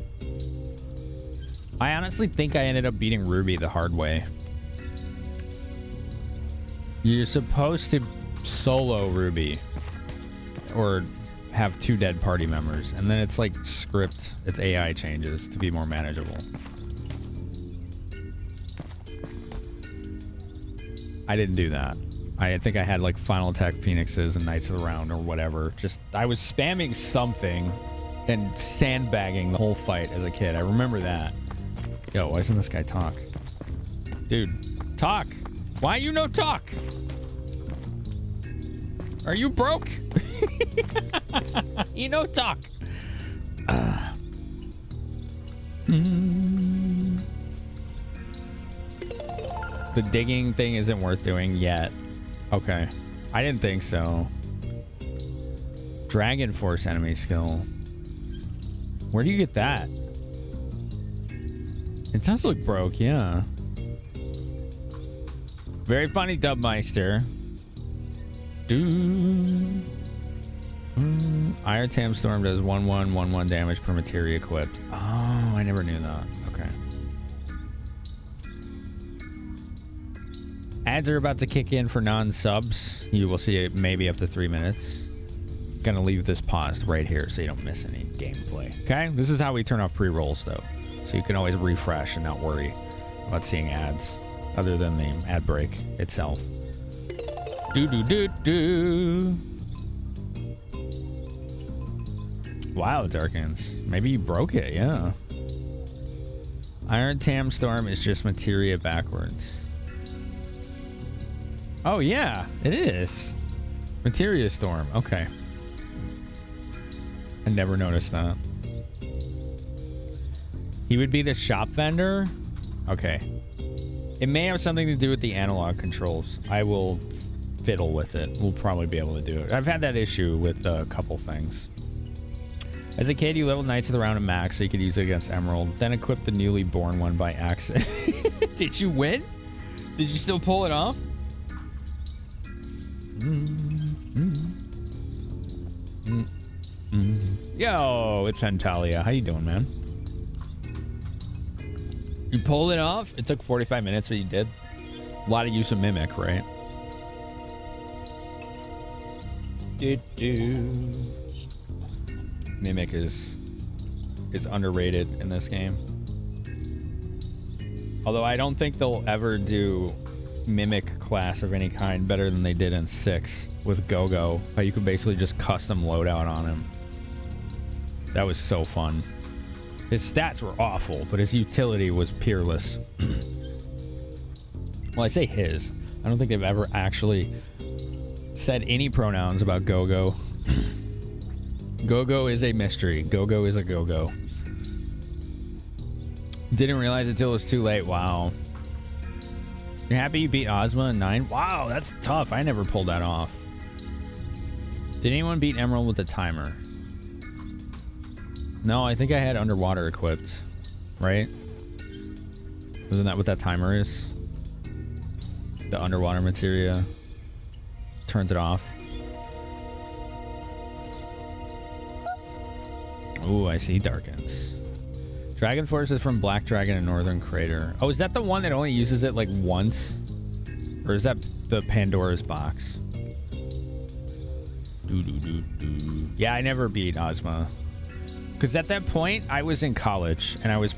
S1: I honestly think I ended up beating Ruby the hard way. You're supposed to solo Ruby or have 2 dead party members, and then it's like script, its AI changes to be more manageable. I didn't do that. I think I had like Final Attack Phoenixes and Knights of the Round or whatever. Just, I was spamming something and sandbagging the whole fight as a kid. I remember that. Yo, why doesn't this guy talk? Dude, talk. Why you no talk? Are you broke? You no talk. The digging thing isn't worth doing yet. Okay. I didn't think so. Dragon Force enemy skill. Where do you get that? It does look broke, yeah. Very funny, Dubmeister. Iron Tam Storm does 1/1/1/1 damage per materia equipped. Oh, I never knew that. Okay. Ads are about to kick in for non-subs. You will see it maybe up to 3 minutes. Gonna leave this paused right here so you don't miss any gameplay. Okay? This is how we turn off pre-rolls though. So you can always refresh and not worry about seeing ads other than the ad break itself. Wow, Darkins. Maybe you broke it, yeah. Iron Tam Storm is just materia backwards. Oh, yeah, it is. Materia Storm, okay. I never noticed that. He would be the shop vendor? Okay. It may have something to do with the analog controls. I will fiddle with it. We'll probably be able to do it. I've had that issue with a couple things. As a kid, you leveled Knights of the Round to max so you could use it against Emerald, then equip the newly born one by accident. Did you win? Did you still pull it off? Yo, it's Antalya. How you doing, man? You pulled it off? It took 45 minutes, but you did. A lot of use of Mimic, right? Mimic is underrated in this game. Although I don't think they'll ever do Mimic class of any kind better than they did in 6 with Go-Go. How you could basically just custom loadout on him. That was so fun. His stats were awful, but his utility was peerless. Well, I say his. I don't think they've ever actually said any pronouns about Go-Go. Go-Go is a mystery. Go-Go is a Go-Go. Didn't realize it till it was too late. Wow. You're happy you beat Ozma in 9? Wow, that's tough. I never pulled that off. Did anyone beat Emerald with a timer? No, I think I had Underwater equipped. Right? Isn't that what that timer is? The Underwater materia turns it off. Ooh, I see Darkins. Dragon Force is from Black Dragon and Northern Crater. Oh, is that the one that only uses it like once? Or is that the Pandora's box? Yeah, I never beat Ozma. Because at that point, I was in college and I was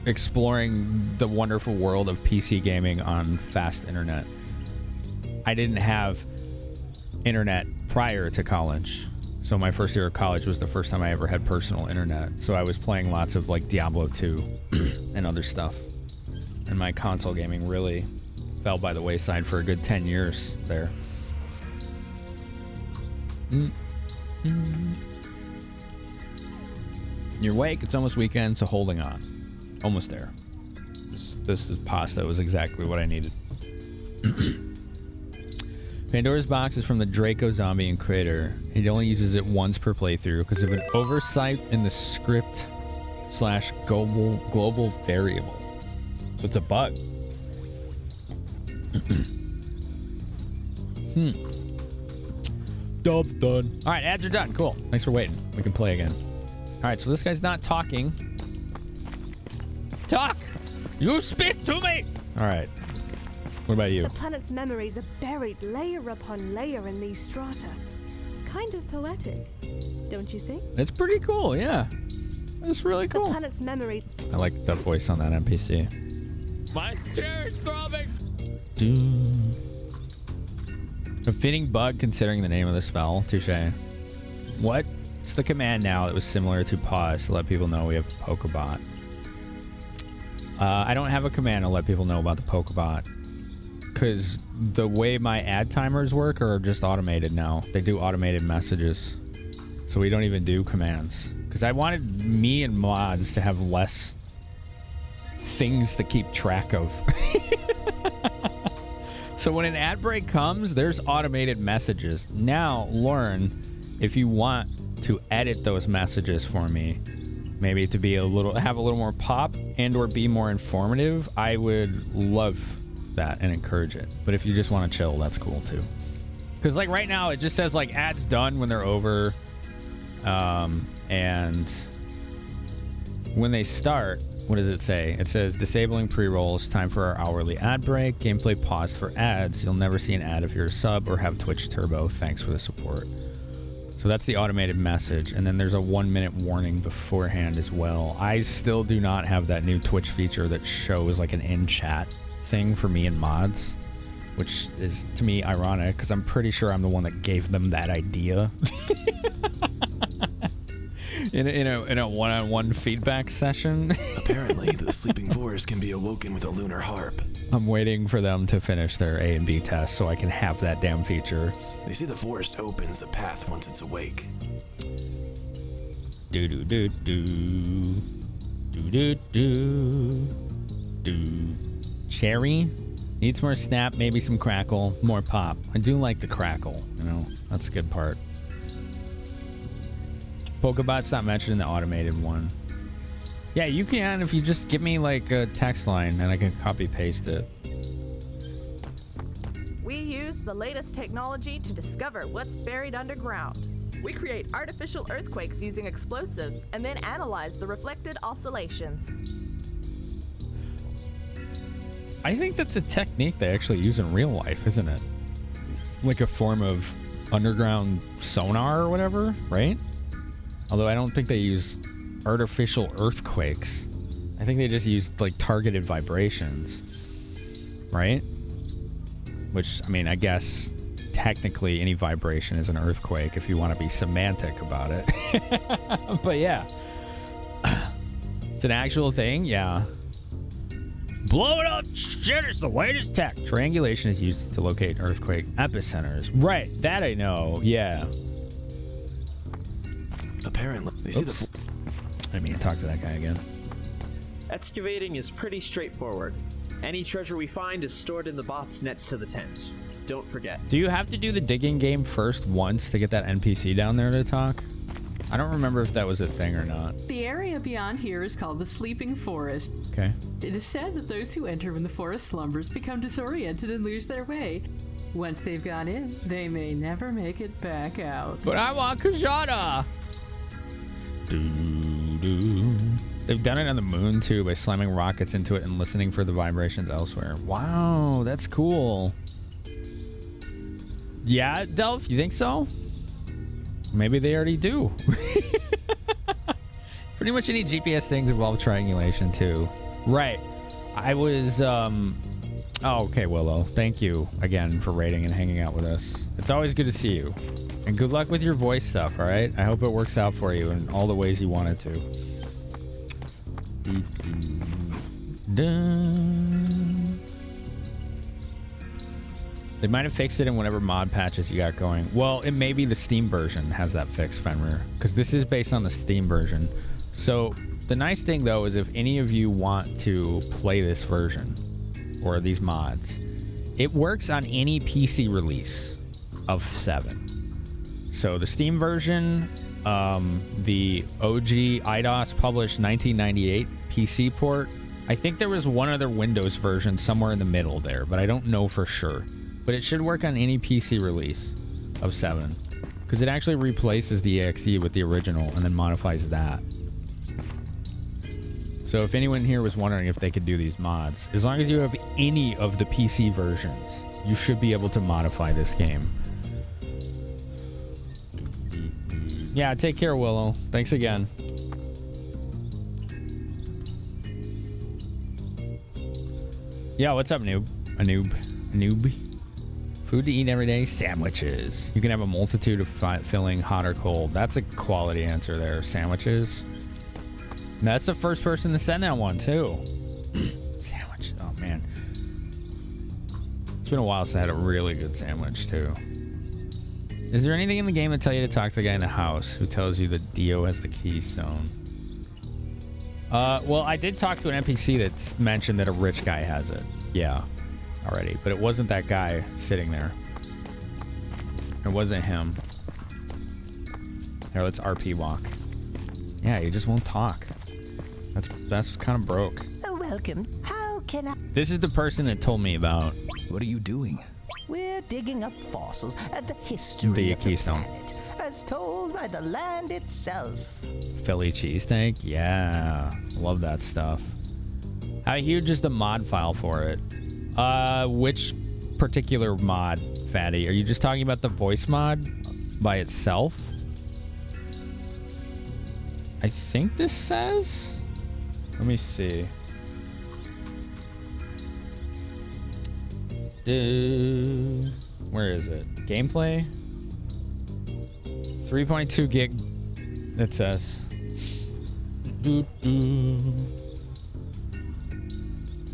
S1: exploring the wonderful world of PC gaming on fast internet. I didn't have internet prior to college. So my first year of college was the first time I ever had personal internet. So I was playing lots of like Diablo 2 and other stuff. And my console gaming really fell by the wayside for a good 10 years there. You're awake, it's almost weekend, so holding on. Almost there. This is pasta. It was exactly what I needed. Pandora's box is from the Draco Zombie and Crater. It only uses it once per playthrough because of an oversight in the script / global variable. So it's a bug. Dub's done. All right, ads are done. Cool. Thanks for waiting. We can play again. All right, so this guy's not talking. Talk! You speak to me! All right. What about you?
S17: The planet's memories are buried layer upon layer in these strata. Kind of poetic, don't you think?
S1: It's pretty cool, yeah. That's really cool.
S17: The planet's memory.
S1: I like the voice on that NPC. My chair is throbbing! A fitting bug considering the name of the spell. Touche. What? It's the command now that was similar to pause to let people know we have Pokebot. I don't have a command to let people know about the Pokebot. Because the way my ad timers work are just automated now. They do automated messages. So we don't even do commands. Because I wanted me and mods to have less things to keep track of. So when an ad break comes, there's automated messages. Now learn if you want to edit those messages for me. Maybe to be have a little more pop and or be more informative. I would love that and encourage it. But if you just want to chill, that's cool too. Because like right now, it just says like ads done when they're over. And when they start, what does it say? It says disabling pre-rolls, time for our hourly ad break, gameplay paused for ads. You'll never see an ad if you're a sub or have Twitch Turbo. Thanks for the support. So that's the automated message. And then there's a 1-minute warning beforehand as well. I still do not have that new Twitch feature that shows like an in-chat thing for me and mods, which is to me ironic because I'm pretty sure I'm the one that gave them that idea. in a one-on-one feedback session.
S7: Apparently, the sleeping forest can be awoken with a lunar harp.
S1: I'm waiting for them to finish their A and B test so I can have that damn feature.
S7: They say the forest opens a path once it's awake.
S1: Do do do do do do do. Cherry needs more snap, maybe some crackle, more pop. I do like the crackle. You know, that's a good part. Pokebot's not mentioned in the automated one. Yeah, you can if you just give me like a text line and I can copy paste it.
S10: We use the latest technology to discover what's buried underground. We create artificial earthquakes using explosives and then analyze the reflected oscillations.
S1: I think that's a technique they actually use in real life, isn't it? Like a form of underground sonar or whatever, right? Although I don't think they use artificial earthquakes. I think they just use like targeted vibrations, right? Which, I mean, I guess technically any vibration is an earthquake if you want to be semantic about it. But yeah, it's an actual thing. Yeah. Blow it up! Shit, it's the latest tech. Triangulation is used to locate earthquake epicenters. Right, that I know. Yeah.
S7: Apparently, they see the.
S1: I didn't mean to talk to that guy again.
S20: Excavating is pretty straightforward. Any treasure we find is stored in the box next to the tent. Don't forget.
S1: Do you have to do the digging game first once to get that NPC down there to talk? I don't remember if that was a thing or not.
S18: The area beyond here is called the Sleeping Forest.
S1: Okay.
S18: It is said that those who enter when the forest slumbers become disoriented and lose their way. Once they've gone in, they may never make it back out.
S1: But I want Kajada! They've done it on the moon too by slamming rockets into it and listening for the vibrations elsewhere. Wow, that's cool. Yeah, Delph, you think so? Maybe they already do. Pretty much any GPS things involve triangulation too. Right. I was oh, okay, Willow. Thank you again for raiding and hanging out with us. It's always good to see you. And good luck with your voice stuff, all right? I hope it works out for you in all the ways you want it to. They might have fixed it in whatever mod patches you got going. Well, it may be the Steam version has that fixed, Fenrir, because this is based on the Steam version. So the nice thing, though, is if any of you want to play this version or these mods, it works on any PC release of 7. So the Steam version, the OG IDOS published 1998 PC port. I think there was one other Windows version somewhere in the middle there, but I don't know for sure. But it should work on any PC release of 7 because it actually replaces the EXE with the original and then modifies that. So if anyone here was wondering if they could do these mods, as long as you have any of the PC versions, you should be able to modify this game. Yeah, take care, Willow. Thanks again. Yeah, what's up, noob? A noob. Food to eat every day? Sandwiches. You can have a multitude of filling, hot or cold. That's a quality answer there. Sandwiches. That's the first person to send that one, too. Sandwich. Oh, man. It's been a while since I had a really good sandwich, too. Is there anything in the game that tell you to talk to the guy in the house who tells you that Dio has the keystone? Well, I did talk to an NPC that's mentioned that a rich guy has it. Yeah, already. But it wasn't that guy sitting there. It wasn't him. Here, let's RP walk. Yeah, he just won't talk. That's kind of broke.
S8: Oh, welcome. How can I?
S1: This is the person that told me about.
S16: What are you doing?
S8: We're digging up fossils and the history
S1: The
S8: of
S1: Keystone.
S8: the planet, as told by the land itself.
S1: Philly cheesesteak? Yeah. Love that stuff. How huge is the mod file for it? Which particular mod, Fatty? Are you just talking about the voice mod by itself? I think this says? Let me see. Where is it? Gameplay? 3.2 gig. It says.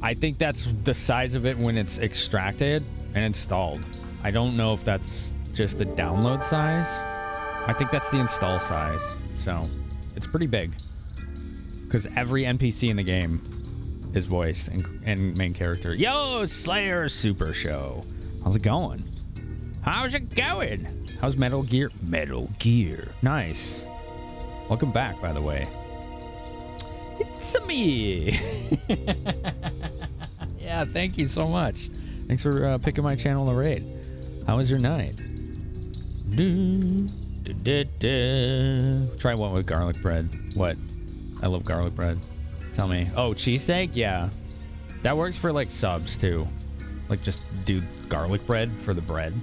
S1: I think that's the size of it when it's extracted and installed. I don't know if that's just the download size. I think that's the install size. So it's pretty big. Because every NPC in the game is voiced and main character. Yo, Slayer Super Show. How's it going? How's it going? How's Metal Gear? Metal Gear. Nice. Welcome back, by the way. It's me. Yeah, thank you so much. Thanks for picking my channel to raid. How was your night? Try one with garlic bread. What? I love garlic bread. Tell me. Oh, cheesesteak? Yeah. That works for like subs too. Like just do garlic bread for the bread.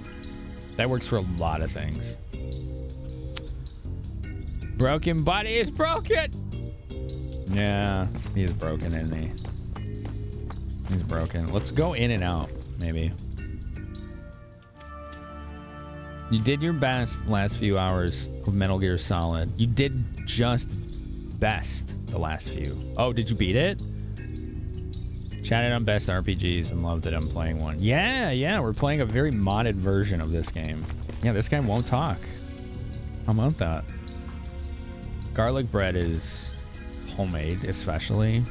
S1: That works for a lot of things. Broken body is broken. Yeah, he's broken, isn't he? He's broken. Let's go in and out, maybe. You did your best last few hours of Metal Gear Solid. You did just best the last few. Oh, did you beat it? Chatted on best RPGs and loved that I'm playing one. Yeah, we're playing a very modded version of this game. Yeah, this guy won't talk. How about that? Garlic bread is homemade, especially.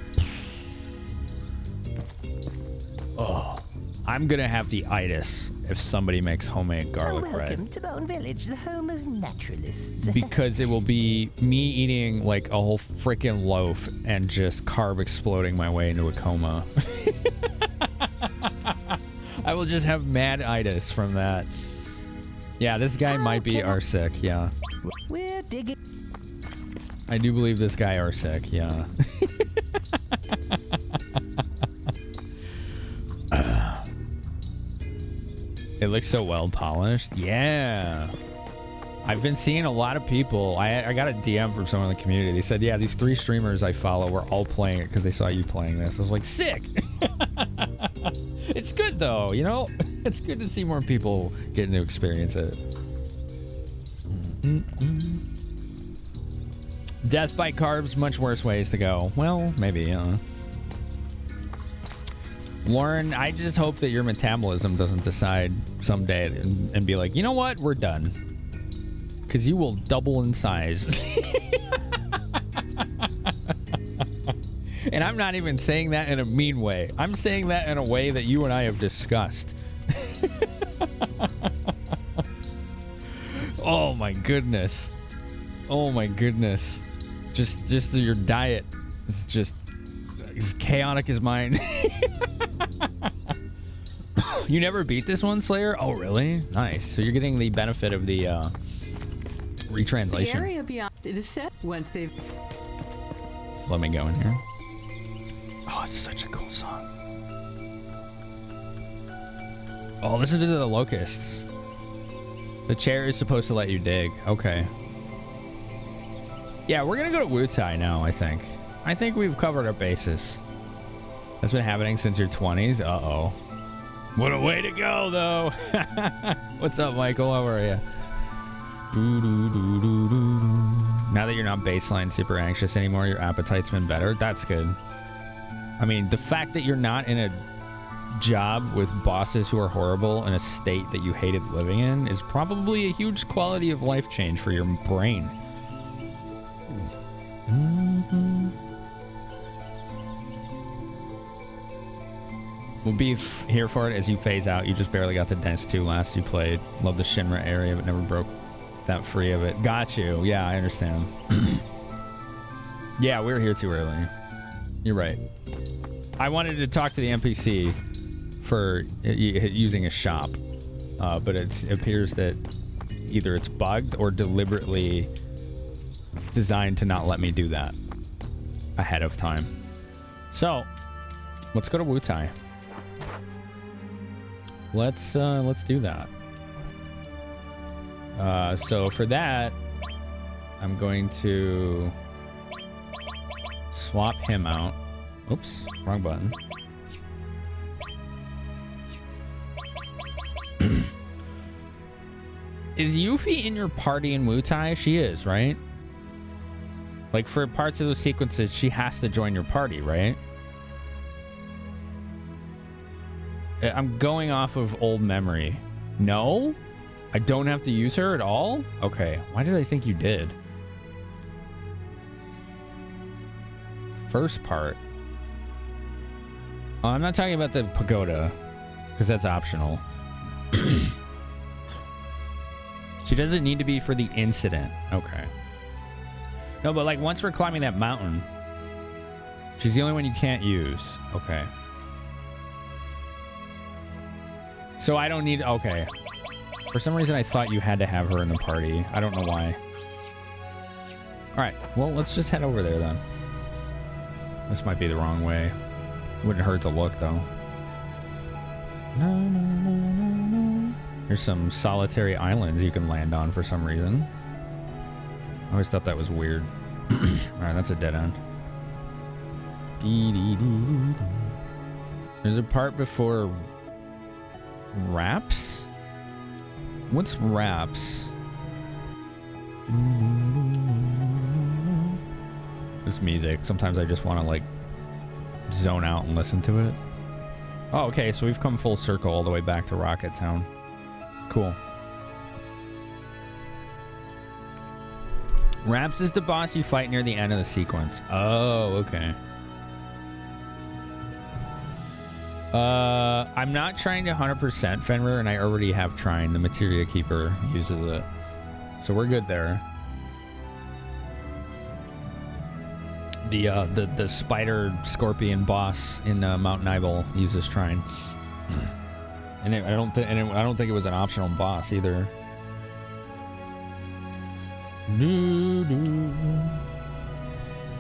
S1: Oh, I'm gonna have the itis if somebody makes homemade garlic bread.
S8: Welcome to Bone Village, the home of naturalists.
S1: Because it will be me eating like a whole freaking loaf and just carb exploding my way into a coma. I will just have mad itis from that. Yeah, this guy might be R-sick, yeah.
S8: We're digging.
S1: I do believe this guy R-sick, yeah. It looks so well polished. Yeah. I've been seeing a lot of people. I got a DM from someone in the community. They said, yeah, these 3 streamers I follow were all playing it because they saw you playing this. I was like, sick. It's good though, you know? It's good to see more people getting to experience it. Death by carbs, much worse ways to go. Well, maybe, Lauren, I just hope that your metabolism doesn't decide someday and be like, you know what? We're done. Because you will double in size. And I'm not even saying that in a mean way. I'm saying that in a way that you and I have discussed. Oh my goodness. Oh my goodness. Just your diet is just as chaotic as mine. You never beat this one, Slayer? Oh, really? Nice. So you're getting the benefit of the retranslation.
S18: The area beyond it is set once they've.
S1: So let me go in here. Oh, it's such a cool song. Oh, listen to the locusts. The chair is supposed to let you dig. Okay. Yeah, we're gonna go to Wutai now, I think. I think we've covered our bases. That's been happening since your 20s. Uh-oh. What a way to go, though. What's up, Michael? How are you? Now that you're not baseline super anxious anymore, your appetite's been better. That's good. I mean, the fact that you're not in a job with bosses who are horrible in a state that you hated living in is probably a huge quality of life change for your brain. We'll be here for it as you phase out. You just barely got to Dance 2 last you played. Love the Shinra area, but never broke that free of it. Got you. Yeah, I understand. Yeah, we were here too early. You're right. I wanted to talk to the NPC for using a shop, but it appears that either it's bugged or deliberately designed to not let me do that ahead of time. So let's go to Wutai. Let's do that. So for that, I'm going to swap him out. Oops, wrong button. Is Yuffie in your party in Wutai? She is, right? Like for parts of those sequences, she has to join your party, right? I'm going off of old memory. No? I don't have to use her at all? Okay, why did I think you did? First part. Oh, I'm not talking about the pagoda, because that's optional. She doesn't need to be for the incident. Okay. No, but like once we're climbing that mountain, she's the only one you can't use. Okay. So I don't need... Okay. For some reason, I thought you had to have her in the party. I don't know why. All right. Well, let's just head over there then. This might be the wrong way. Wouldn't hurt to look, though. There's some solitary islands you can land on for some reason. I always thought that was weird. All right, that's a dead end. There's a part before Raps? What's Raps? This music. Sometimes I just want to like zone out and listen to it. Oh, okay, so we've come full circle all the way back to Rocket Town. Cool. Raps is the boss you fight near the end of the sequence. Oh, okay. I'm not trying to 100% Fenrir, and I already have Trine. The Materia Keeper uses it. So we're good there. The spider scorpion boss in Mount Nibel uses Trine. And I don't think it was an optional boss either.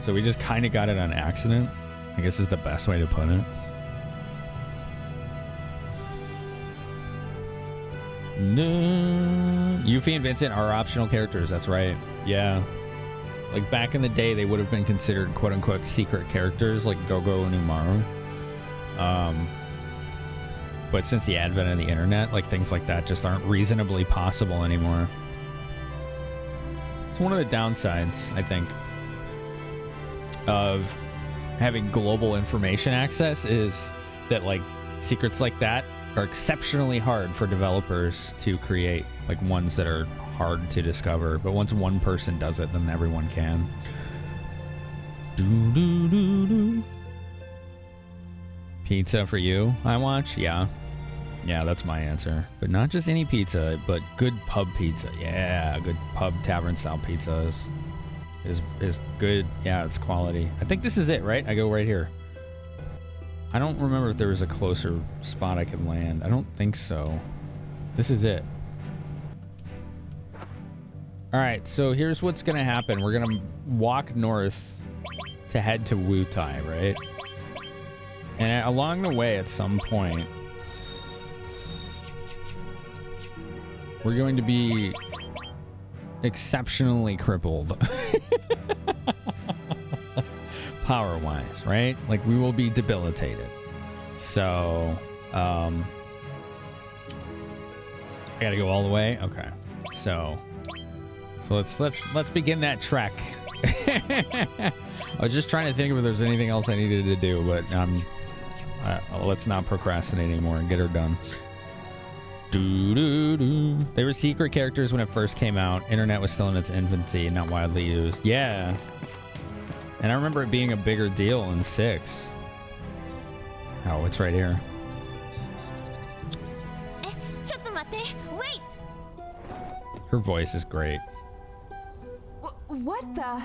S1: So we just kind of got it on accident, I guess is the best way to put it. Yuffie and Vincent are optional characters, that's right. Yeah. Like back in the day, they would have been considered quote unquote secret characters like Gogo and Umaru. But since the advent of the internet, like things like that just aren't reasonably possible anymore. It's one of the downsides, I think, of having global information access is that like secrets like that are exceptionally hard for developers to create, like ones that are hard to discover. But once one person does it, then everyone can. Pizza for you, I watch? Yeah. Yeah, that's my answer. But not just any pizza, but good pub pizza. Yeah, good pub tavern style pizza is good. Yeah, it's quality. I think this is it, right? I go right here. I don't remember if there was a closer spot I could land. I don't think so. This is it. All right, so here's what's gonna happen. We're gonna walk north to head to Wutai, right? And along the way, at some point, we're going to be exceptionally crippled. Power-wise, right? Like, we will be debilitated. So, I gotta go all the way? Okay. So let's begin that trek. I was just trying to think if there's anything else I needed to do, but let's not procrastinate anymore and get her done. They were secret characters when it first came out. Internet was still in its infancy and not widely used. Yeah. And I remember it being a bigger deal in 6. Oh, it's right here.
S6: Wait!
S1: Her voice is great.
S12: What the?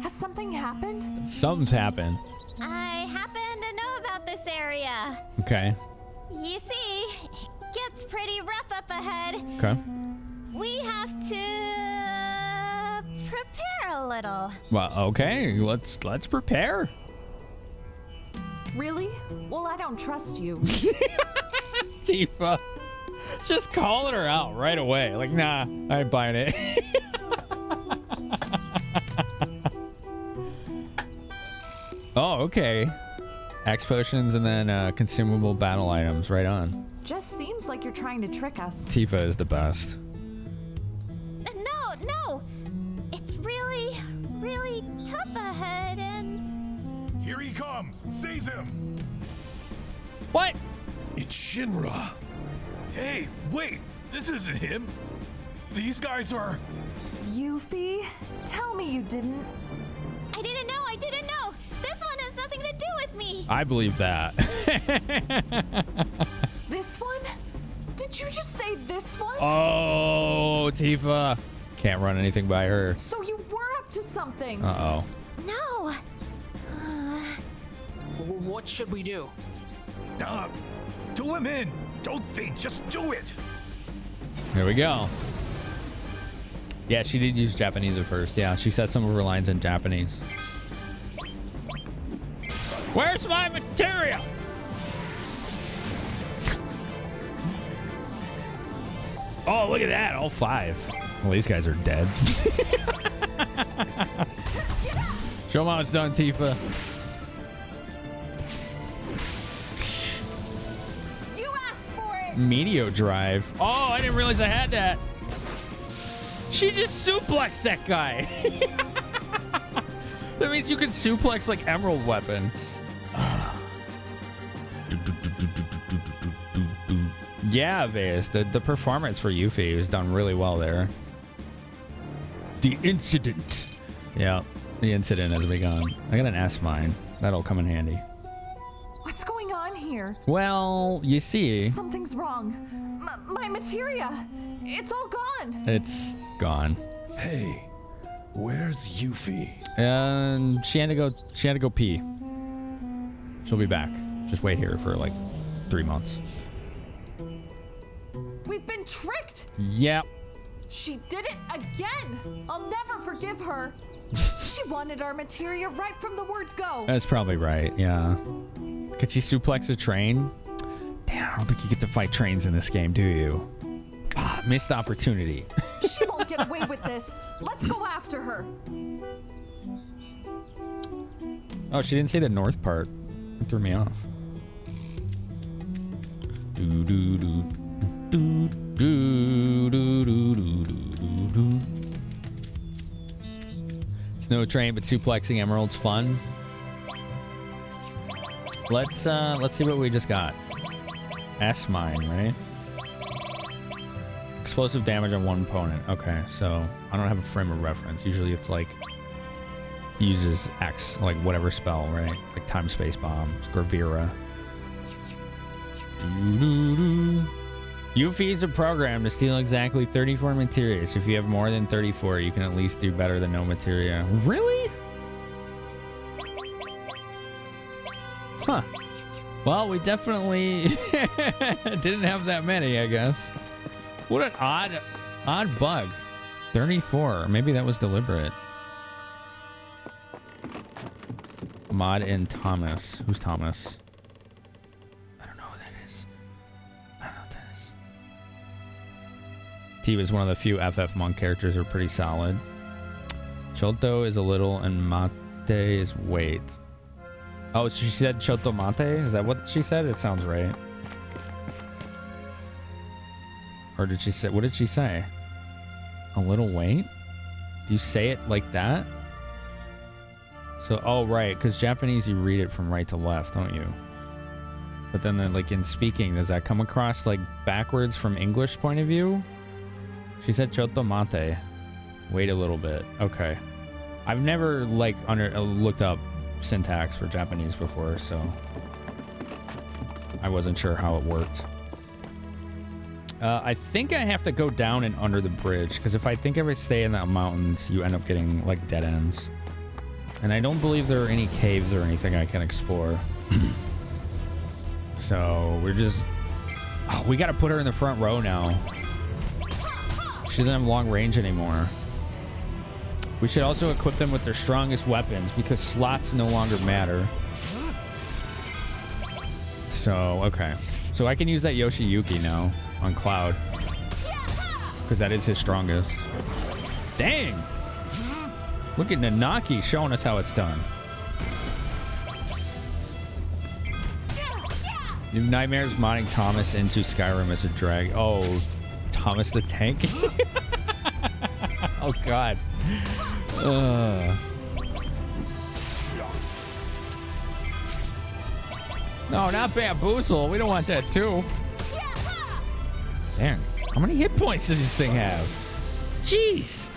S12: Has something happened?
S1: Something's happened.
S6: I happen to know about this area.
S1: Okay.
S6: You see, it gets pretty rough up ahead.
S1: Okay.
S6: We have to prepare a little.
S1: Well, okay. Let's prepare.
S12: Really? Well, I don't trust you.
S1: Tifa. Just calling her out right away. Like, nah, I ain't buying it. Oh, okay. Axe potions and then consumable battle items. Right on.
S12: Just seems like you're trying to trick us.
S1: Tifa is the best.
S6: No. It's really, really tough ahead and...
S3: Here he comes. Seize him.
S1: What?
S3: It's Shinra. Hey, wait. This isn't him. These guys are...
S12: Yuffie? Tell me you didn't.
S6: I didn't know. This one has nothing to do with me.
S1: I believe that.
S12: This one? Did you just say this one?
S1: Oh, Tifa. Can't run anything by her.
S12: So you were up to something.
S1: Uh-oh.
S6: No.
S11: What should we do?
S3: Do him in. Don't think. Just do it.
S1: Here we go. Yeah, she did use Japanese at first. Yeah, she said some of her lines in Japanese. Where's my materia? Oh, look at that. All 5. Well, these guys are dead. Show 'em how it's done, Tifa.
S12: You asked for it.
S1: Meteor drive. Oh, I didn't realize I had that. She just suplexed that guy. That means you can suplex like Emerald weapon. Yeah, Vase, the performance for Yuffie was done really well there. The incident. Yeah, the incident has begun. I got an S mine. That'll come in handy.
S12: What's going on here?
S1: Well, you see.
S12: Something's wrong. My materia. It's all gone.
S1: It's gone.
S3: Hey, where's Yuffie?
S1: She had to go pee. She'll be back. Just wait here for like 3 months.
S12: We've been tricked.
S1: Yep.
S12: She did it again. I'll never forgive her. She wanted our materia right from the word go.
S1: That's probably right. Yeah. Could she suplex a train? Damn, I don't think you get to fight trains in this game, do you? Ah, missed opportunity.
S12: She won't get away with this. Let's go after her.
S1: Oh, she didn't say the north part. It threw me off. Do do do do do do do do do. It's no train, but suplexing emeralds fun. Let's see what we just got. S mine, right? Explosive damage on one opponent. Okay, so I don't have a frame of reference. Usually it's like uses X, like whatever spell, right? Like time space bomb, Scorvira. Yuffie is a program to steal exactly 34 materia. So if you have more than 34, you can at least do better than no materia. Really? Huh. Well, we definitely didn't have that many, I guess. What an odd bug. 34. Maybe that was deliberate. Mod in Thomas. Who's Thomas? I don't know who that is. I don't know what that is. T was one of the few FF Monk characters who are pretty solid. Choto is a little and Mate is wait. Oh, she said Choto Mate? Is that what she said? It sounds right. Or did she say, what did she say? A little wait? Do you say it like that? So, oh, right, because Japanese, you read it from right to left, don't you? But then, like, in speaking, does that come across, like, backwards from English point of view? She said Choto Mate. Wait a little bit. Okay. I've never, like, looked up syntax for Japanese before, so I wasn't sure how it worked. I think I have to go down and under the bridge, because if I stay in the mountains, you end up getting like dead ends. And I don't believe there are any caves or anything I can explore. So we're just... Oh, we gotta put her in the front row now. She doesn't have long range anymore. We should also equip them with their strongest weapons, because slots no longer matter. So, okay. So I can use that Yoshiyuki now on Cloud, because that is his strongest. Dang! Look at Nanaki showing us how it's done. New Nightmares modding Thomas into Skyrim as a drag. Oh, Thomas the Tank? Oh, God. No, not Bamboozle. We don't want that, too. Damn. How many hit points does this thing have? Jeez.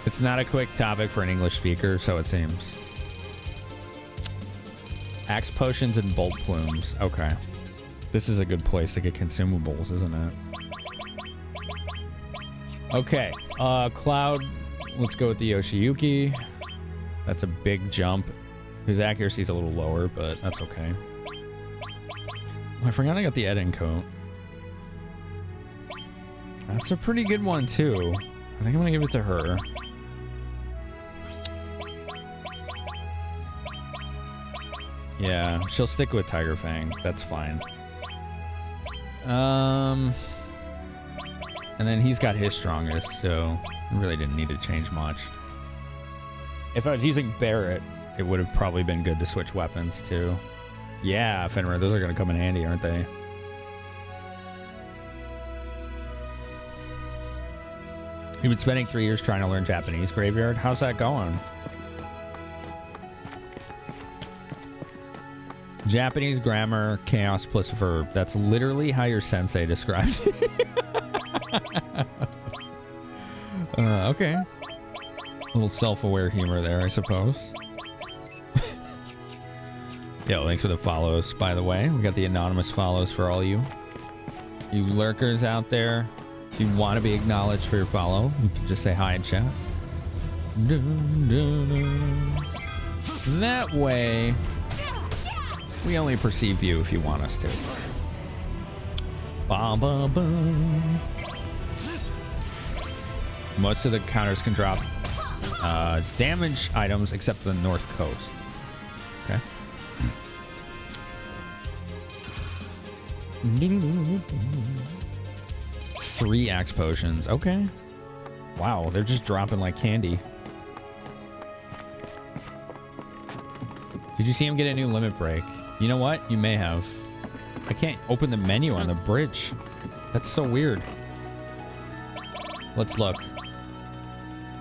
S1: It's not a quick topic for an English speaker, so it seems. Axe potions and bolt plumes. Okay. This is a good place to get consumables, isn't it? Okay. Cloud. Let's go with the Yoshiyuki. That's a big jump. His accuracy is a little lower, but that's okay. I forgot I got the Eden coat. That's a pretty good one, too. I think I'm going to give it to her. Yeah, she'll stick with Tiger Fang. That's fine. And then he's got his strongest, so I really didn't need to change much. If I was using Barret, it would have probably been good to switch weapons, too. Yeah, Fenrir, those are going to come in handy, aren't they? You've been spending 3 years trying to learn Japanese, Graveyard. How's that going? Japanese grammar, chaos plus verb. That's literally how your sensei describes it. Okay. A little self-aware humor there, I suppose. Yo, thanks for the follows, by the way. We got the anonymous follows for all you lurkers out there. If you want to be acknowledged for your follow, you can just say hi in chat. That way, we only perceive you if you want us to. Ba -ba -ba. Most of the counters can drop damage items except for the North Coast. Okay. 3 axe potions. Okay. Wow, they're just dropping like candy. Did you see him get a new limit break? You know what? You may have. I can't open the menu on the bridge. That's so weird. Let's look.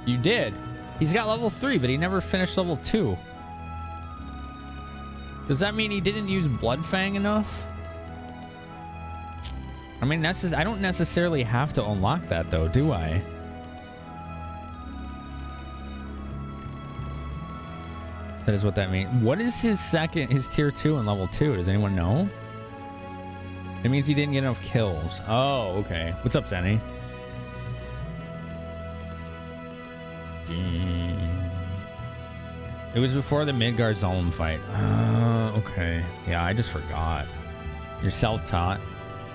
S1: You did. He's got level 3, but he never finished level 2. Does that mean he didn't use Bloodfang enough? I mean, I don't necessarily have to unlock that, though, do I? That is what that means. What is his tier 2 and level 2? Does anyone know? It means he didn't get enough kills. Oh, okay. What's up, Zenny? It was before the Midgard Zolom fight. Okay. Yeah, I just forgot. You're self-taught.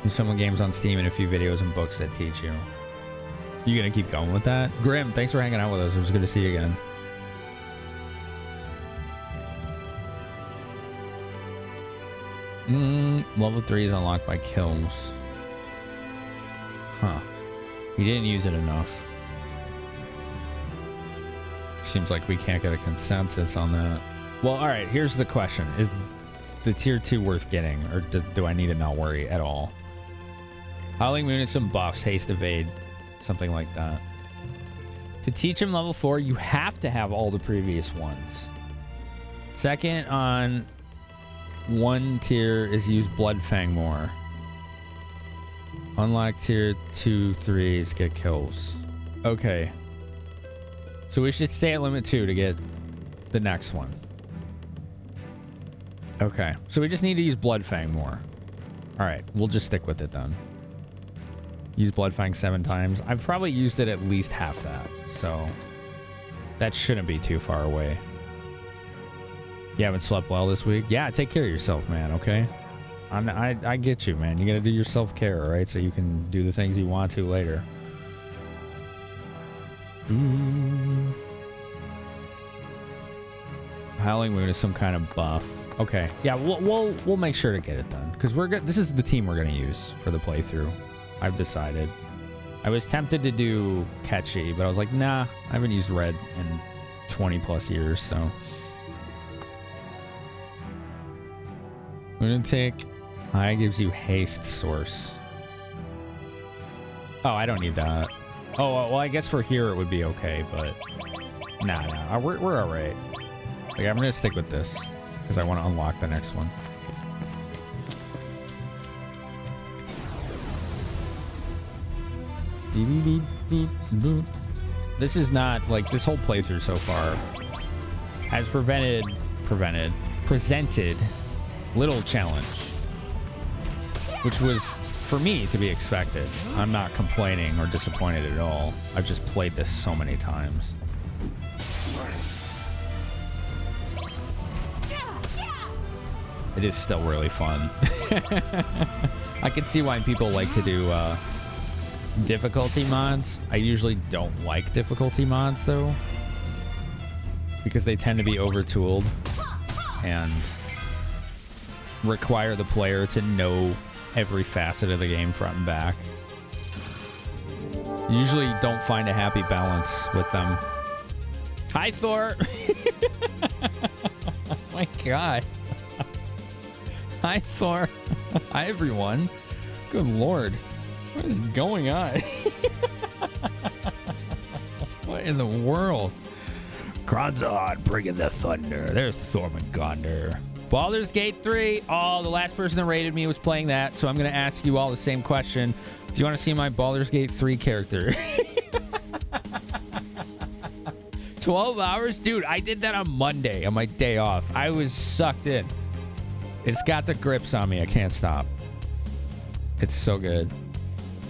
S1: There's some games on Steam and a few videos and books that teach you. You gonna keep going with that? Grim, thanks for hanging out with us. It was good to see you again. Level 3 is unlocked by kills. Huh. He didn't use it enough. Seems like we can't get a consensus on that. Well, alright, here's the question. Is the tier 2 worth getting, or do I need to not worry at all? Howling Moon and some buffs, haste, evade, something like that. To teach him level 4, you have to have all the previous ones. Second on 1 tier is use Bloodfang more. Unlock tier 2, 3s, get kills. Okay. So we should stay at limit 2 to get the next one. Okay. So we just need to use Bloodfang more. All right, we'll just stick with it then. Use Bloodfang 7 times. I've probably used it at least half that, so that shouldn't be too far away. You haven't slept well this week? Yeah, take care of yourself, man, okay? I get you, man. You gotta do your self-care, all right? So you can do the things you want to later. Howling Moon is some kind of buff. Okay, yeah, we'll make sure to get it done because we're good. This is the team we're gonna use for the playthrough. I've decided. I was tempted to do Catchy, but I was like, nah, I haven't used red in 20 plus years, so. Lunatic High gives you haste source. Oh, I don't need that. Oh, well, I guess for here it would be okay, but nah, we're all right. Like, I'm gonna stick with this because I want to unlock the next one. This is not like this whole playthrough so far has presented little challenge, which was for me to be expected. I'm not complaining or disappointed at all. I've just played this so many times. It is still really fun. I can see why people like to do difficulty mods. I usually don't like difficulty mods though, because they tend to be overtooled and require the player to know every facet of the game front and back. Usually don't find a happy balance with them. Hi, Thor. Oh my god. Hi, Thor. Hi, everyone. Good lord. What is going on? What in the world? Kronzon bringing the thunder. There's Thormagonder. Baldur's Gate 3. Oh, the last person that rated me was playing that, so I'm going to ask you all the same question. Do you want to see my Baldur's Gate 3 character? 12 hours? Dude, I did that on Monday on my day off. I was sucked in. It's got the grips on me. I can't stop. It's so good.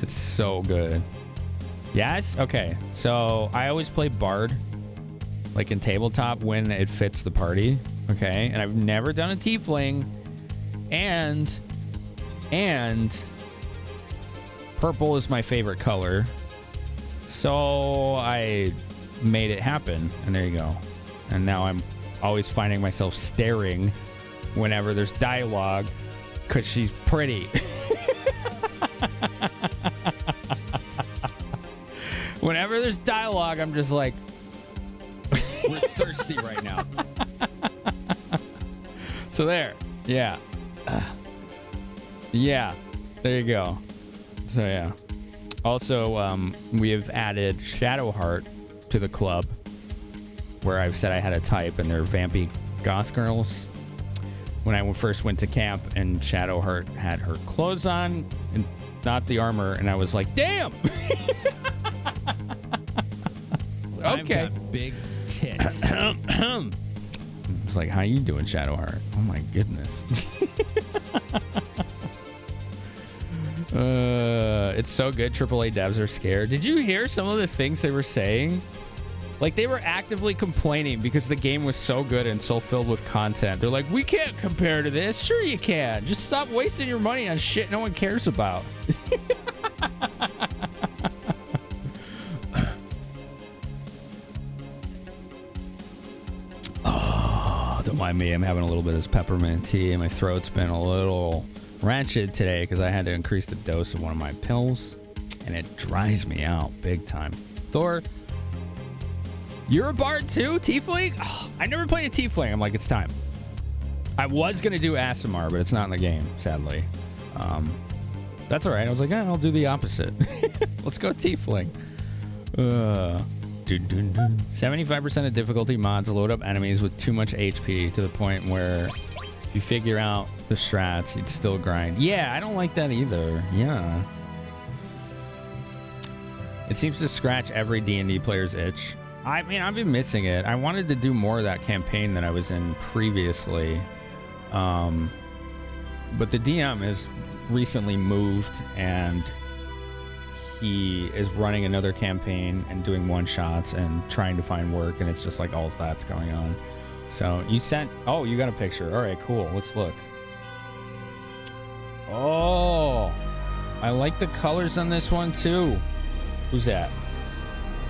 S1: It's so good. Yes? Okay. So I always play Bard, like in tabletop, when it fits the party. Okay. And I've never done a Tiefling. And purple is my favorite color. So I made it happen. And there you go. And now I'm always finding myself staring whenever there's dialogue because she's pretty. Whenever there's dialogue, I'm just like, we're thirsty right now. So there. Yeah. Yeah. There you go. So yeah. Also, we have added Shadowheart to the club, where I've said I had a type, and they're vampy goth girls. When I first went to camp and Shadowheart had her clothes on and not the armor, and I was like, damn. Okay. I've got big tits. It's like, how you doing, Shadowheart? Oh my goodness. It's so good. AAA devs are scared. Did you hear some of the things they were saying? Like, they were actively complaining because the game was so good and so filled with content. They're like, we can't compare to this. Sure you can. Just stop wasting your money on shit no one cares about. Oh, don't mind me. I'm having a little bit of this peppermint tea. My throat's been a little wretched today because I had to increase the dose of one of my pills. And it dries me out big time. Thor, you're a bard too? Tiefling? Oh, I never played a Tiefling. I'm like, it's time. I was going to do Aasimar, but it's not in the game, sadly. That's all right. I was like, I'll do the opposite. Let's go Tiefling. 75% of difficulty mods load up enemies with too much HP to the point where if you figure out the strats, you'd still grind. Yeah, I don't like that either. Yeah. It seems to scratch every D&D player's itch. I mean, I've been missing it. I wanted to do more of that campaign that I was in previously. But the DM is recently moved and he is running another campaign and doing one-shots and trying to find work, and it's just like all that's going on. So you sent... Oh, you got a picture. All right, cool. Let's look. Oh, I like the colors on this one too. Who's that?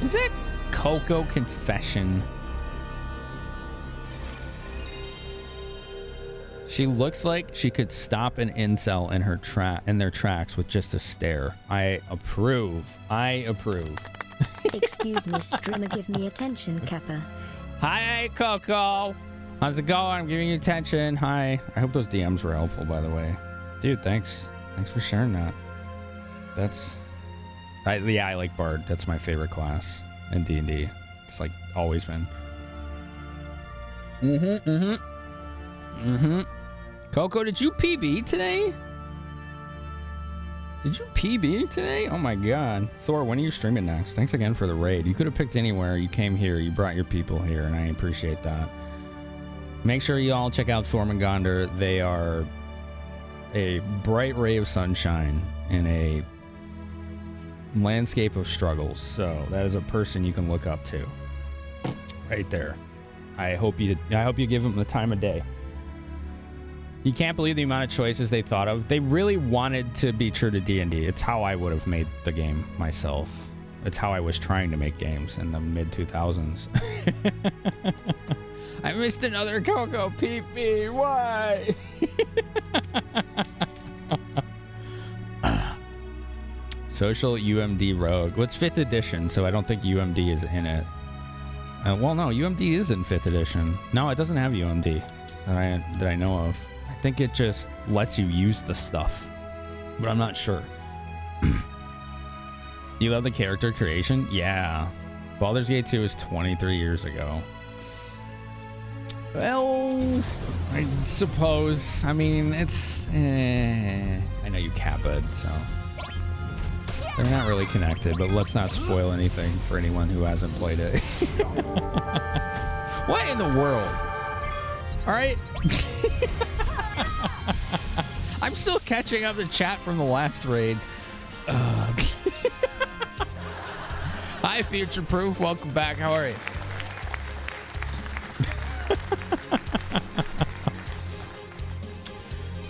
S1: Is that Coco Confession? She looks like she could stop an incel in their tracks with just a stare. I approve. I approve.
S9: Excuse me, streamer, give me attention, Kappa.
S1: Hi, Coco. How's it going? I'm giving you attention. Hi. I hope those DMs were helpful, by the way. Dude, thanks. Thanks for sharing that. Yeah, I like Bard. That's my favorite class in D&D. It's like always been. Coco, did you PB today? Did you PB today? Oh my god. Thor, when are you streaming next? Thanks again for the raid. You could have picked anywhere. You came here. You brought your people here, and I appreciate that. Make sure you all check out Thormungandr. They are a bright ray of sunshine in a landscape of struggles. So that is a person you can look up to. Right there. I hope you give them the time of day. You can't believe the amount of choices they thought of. They really wanted to be true to D&D. It's how I would have made the game myself. It's how I was trying to make games in the mid-2000s. I missed another Coco PP. Why? Social UMD Rogue. What's 5th edition? So I don't think UMD is in it. Well, no, UMD is in 5th edition. No, it doesn't have UMD that I know of. I think it just lets you use the stuff, but I'm not sure. You love the character creation? Yeah. Baldur's Gate 2 is 23 years ago. Well, I suppose. I mean, it's... I know you Kappa, so... They're not really connected, but let's not spoil anything for anyone who hasn't played it. What in the world? All right. I'm still catching up the chat from the last raid. Hi, Future Proof. Welcome back. How are you?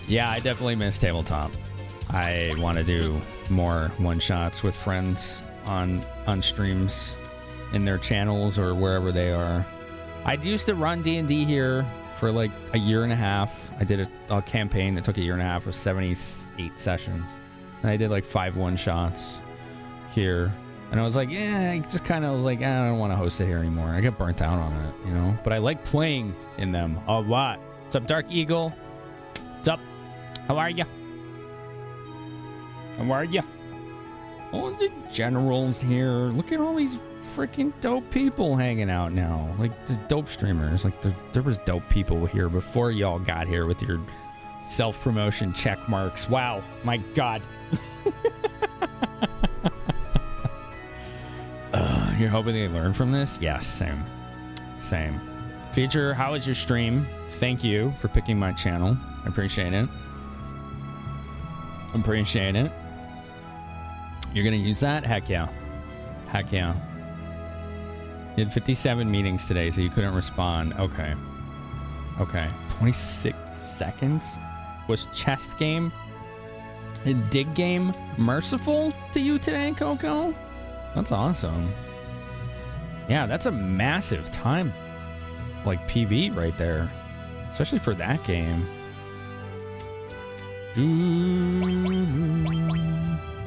S1: Yeah, I definitely miss tabletop. I want to do more one-shots with friends on streams in their channels or wherever they are. I used to run D&D here for like a year and a half. I did a campaign that took a year and a half with 78 sessions. And I did like 5 one-shots here. And I was like, yeah, I just kind of was like, I don't want to host it here anymore. I got burnt out on it, you know? But I like playing in them a lot. What's up, Dark Eagle? What's up? How are ya? How are ya? All the generals here. Look at all these freaking dope people hanging out now. Like the dope streamers. Like there was dope people here before y'all got here with your self-promotion check marks. Wow. My God. You're hoping they learn from this? Yes, same. Same. Future, how was your stream? Thank you for picking my channel. I appreciate it. Appreciate it. You're gonna use that? Heck yeah. Heck yeah. You had 57 meetings today, so you couldn't respond. Okay. Okay. 26 seconds? Was chest game and dig game merciful to you today, Coco? That's awesome. Yeah, that's a massive time, like PB right there, especially for that game.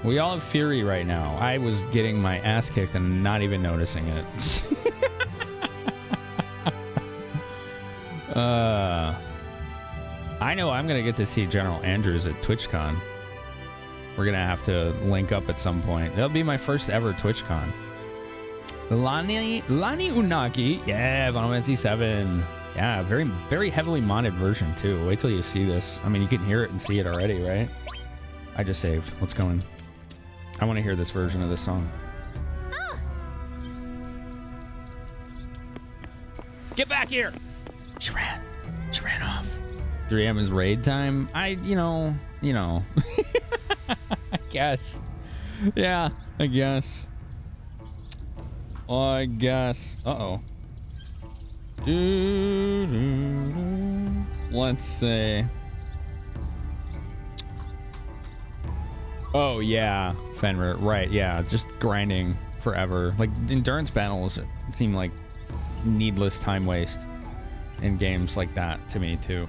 S1: We all have Fury right now. I was getting my ass kicked and not even noticing it. I know I'm gonna get to see General Andrews at TwitchCon. We're gonna have to link up at some point. That'll be my first ever TwitchCon. Lani Unagi, yeah, Final Fantasy VII. Yeah, very, very heavily modded version too. Wait till you see this. I mean, you can hear it and see it already, right? I just saved. Let's go in. I want to hear this version of this song. Get back here! She ran off. 3 AM is raid time. you know. I guess. Yeah, I guess. I guess. Uh-oh. Let's see. Oh, yeah. Fenrir. Right, yeah. Just grinding forever. Like, endurance battles seem like needless time waste in games like that to me, too.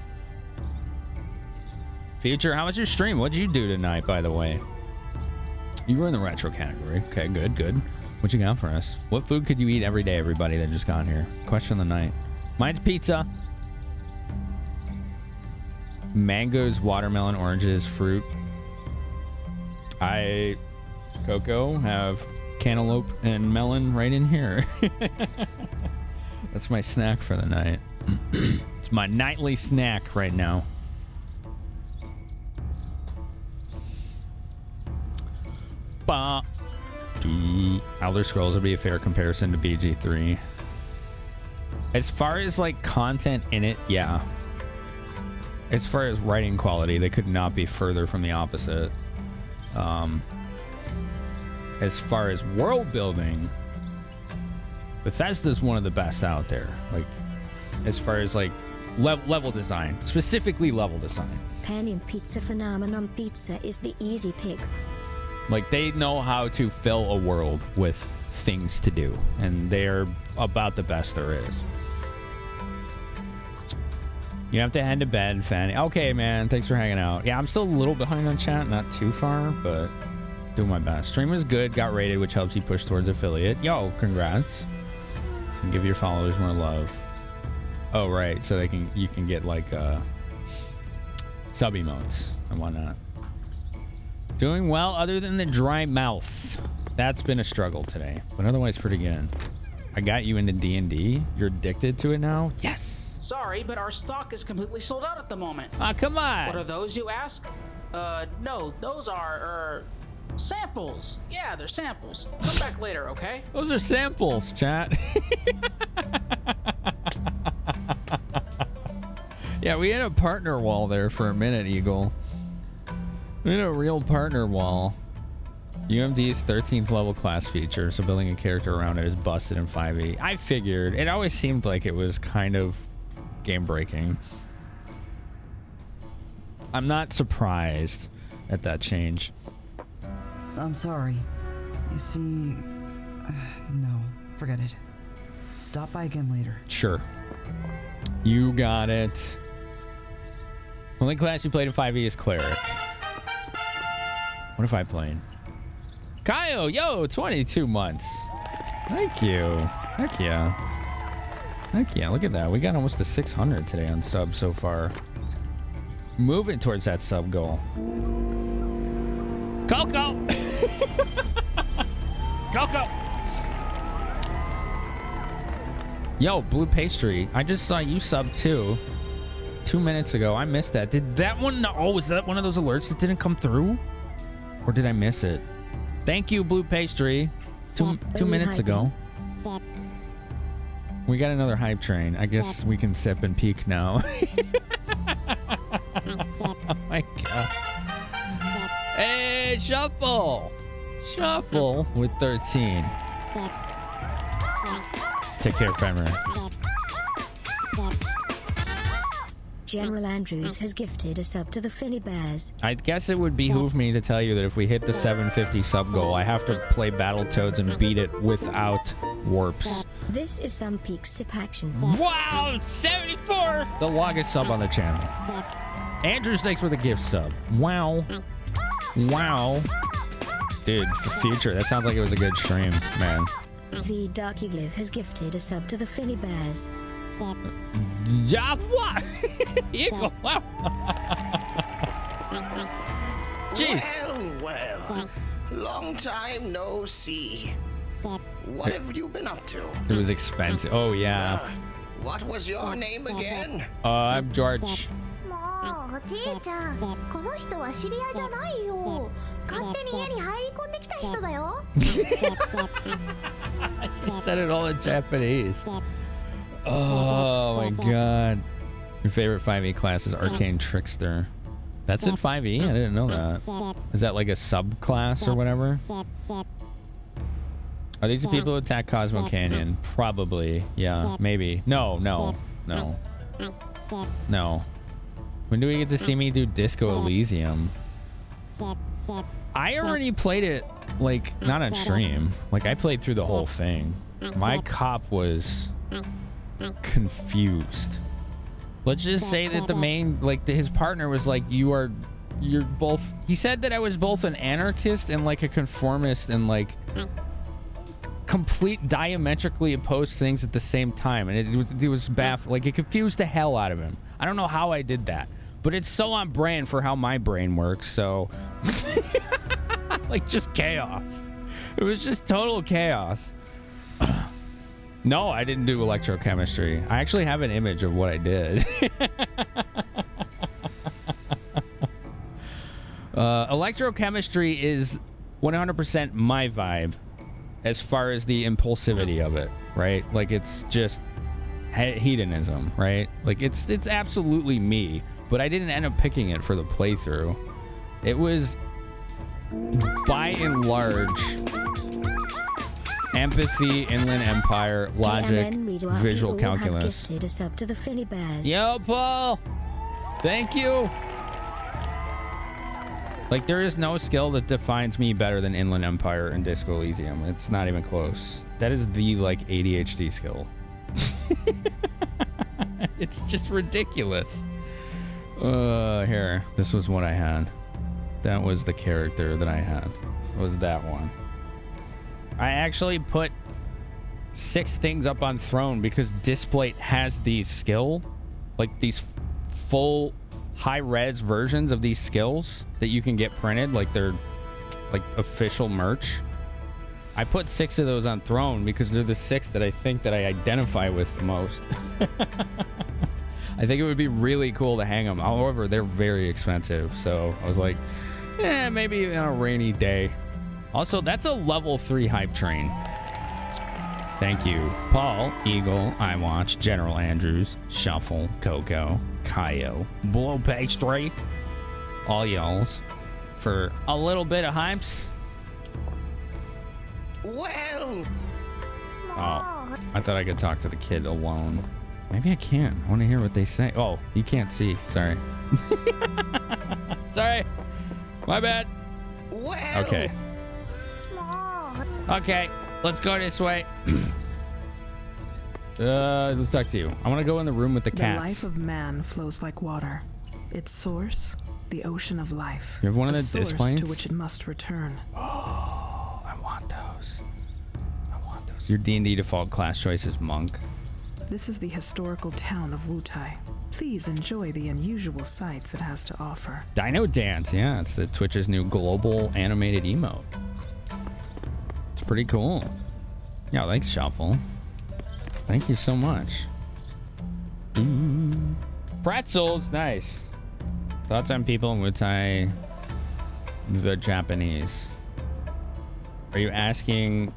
S1: Future, how was your stream? What'd you do tonight, by the way? You were in the retro category. Okay, good, good. What you got for us? What food could you eat every day, everybody that just got here? Question of the night. Mine's pizza. Mangoes, watermelon, oranges, fruit. Coco, have cantaloupe and melon right in here. That's my snack for the night. It's my nightly snack right now. Elder Scrolls would be a fair comparison to BG3. As far as like content in it, yeah. As far as writing quality, they could not be further from the opposite. As far as world building, Bethesda's one of the best out there. Like, as far as like level design, specifically level design.
S9: Pan in pizza Finamenon pizza is the easy pick.
S1: Like, they know how to fill a world with things to do, and they're about the best there is. You have to head to bed, Fanny. Okay, man. Thanks for hanging out. Yeah, I'm still a little behind on chat. Not too far, but doing my best. Stream was good. Got rated, which helps you push towards affiliate. Yo, congrats. So give your followers more love. Oh, right. So you can get, like, sub emotes and whatnot. Doing well other than the dry mouth. That's been a struggle today, but otherwise pretty good. I got you into D&D. You're addicted to it now? Yes.
S5: Sorry, but our stock is completely sold out at the moment.
S1: Ah, come on.
S5: What are those, you ask? No, those are, samples. Yeah, they're samples. Come back later, okay?
S1: Those are samples, chat. Yeah, we had a partner wall there for a minute, Eagle. We had a real partner wall. UMD's 13th level class feature, so building a character around it is busted in 5e. I figured. It always seemed like it was kind of game breaking. I'm not surprised at that change.
S19: I'm sorry. You see, no, forget it. Stop by again later.
S1: Sure. You got it. Only class you played in 5e is Cleric. What if I played? Kyle, yo, 22 months. Thank you. Heck yeah. Heck yeah, look at that. We got almost to 600 today on subs so far. Moving towards that sub goal. Coco! Coco! Yo, Blue Pastry, I just saw you sub too. 2 minutes ago. I missed that. Did that one... Oh, was that one of those alerts that didn't come through? Or did I miss it? Thank you, Blue Pastry. Two minutes ago. We got another hype train. I guess we can sip and peek now. Oh my god. Hey, Shuffle! Shuffle with 13. Take care, Fenrir.
S9: General Andrews has gifted a sub to the Finny Bears.
S1: I guess it would behoove me to tell you that if we hit the 750 sub goal, I have to play Battletoads and beat it without warps.
S9: This is some peak sip action.
S1: Wow, 74! The longest sub on the channel. Andrews, thanks for the gift sub. Wow. Wow. Dude, for future, that sounds like it was a good stream, man.
S9: The Darky Live has gifted a sub to the Finny Bears.
S1: Job what? Eagle. Wow. Jeez.
S11: Well, long time no see. What have you been up to?
S1: It was expensive. Oh yeah.
S11: What was your name again?
S1: I'm George. She said it all in Japanese. Oh my god. Your favorite 5e class is Arcane Trickster. That's in 5e? I didn't know that. Is that like a subclass or whatever? Are these the people who attack Cosmo Canyon? Probably. Yeah, maybe. No. When do we get to see me do Disco Elysium? I already played it, like, not on stream. Like, I played through the whole thing. My cop was confused. Let's just say that the main, like, his partner was like, you're both, he said that I was both an anarchist and like a conformist and like complete diametrically opposed things at the same time. And it was baffling. Like, it confused the hell out of him. I don't know how I did that, but it's so on brand for how my brain works. So like, just chaos. It was just total chaos. No, I didn't do electrochemistry. I actually have an image of what I did. Electrochemistry is 100% my vibe as far as the impulsivity of it, right? Like, it's just hedonism, right? Like, it's absolutely me, but I didn't end up picking it for the playthrough. It was, by and large, empathy, Inland Empire, logic, visual calculus. Yo, Paul! Thank you! Like, there is no skill that defines me better than Inland Empire and Disco Elysium. It's not even close. That is the, like, ADHD skill. It's just ridiculous. Here. This was what I had. That was the character that I had. Was that one. I actually put 6 things up on throne because Displate has these skill, like these full high-res versions of these skills that you can get printed, like they're like official merch. I put 6 of those on throne because they're the 6 that I think that I identify with the most. I think it would be really cool to hang them. However, they're very expensive, so I was like, maybe on a rainy day. Also, that's a level 3 hype train. Thank you, Paul, Eagle, iWatch, General Andrews, Shuffle, Coco, Kaio, Blue Pastry, all y'alls for a little bit of hypes.
S11: Well.
S1: Oh, I thought I could talk to the kid alone. Maybe I can. I want to hear what they say. Oh, you can't see. Sorry. Sorry. My bad.
S11: Well.
S1: Okay. Okay, let's go this way. Let's talk to you. I want to go in the room with the cats.
S13: The life of man flows like water. Its source, the ocean of life.
S1: You have one of the
S13: source
S1: displays?
S13: to which it must return.
S1: Oh, I want those. I want those. Your D&D default class choice is monk.
S13: This is the historical town of Wutai. Please enjoy the unusual sights it has to offer.
S1: Dino Dance, yeah, it's the Twitch's new global animated emote. It's pretty cool. Yeah, thanks, Shuffle. Thank you so much. Pretzels, nice. Thoughts on people in Wutai, the Japanese. Are you asking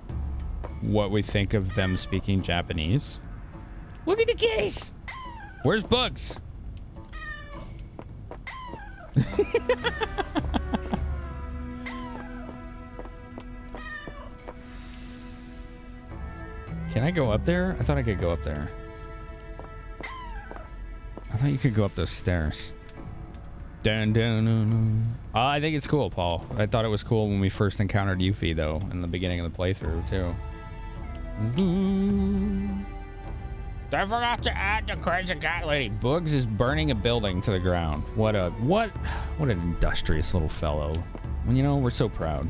S1: what we think of them speaking Japanese? Look at the case. Where's Bugs? Can I go up there? I thought I could go up there. I thought you could go up those stairs. Dun, dun, dun, dun. I think it's cool, Paul. I thought it was cool when we first encountered Yuffie, though, in the beginning of the playthrough, too. I forgot to add the crazy cat lady. Bugs is burning a building to the ground. What an industrious little fellow. You know, we're so proud.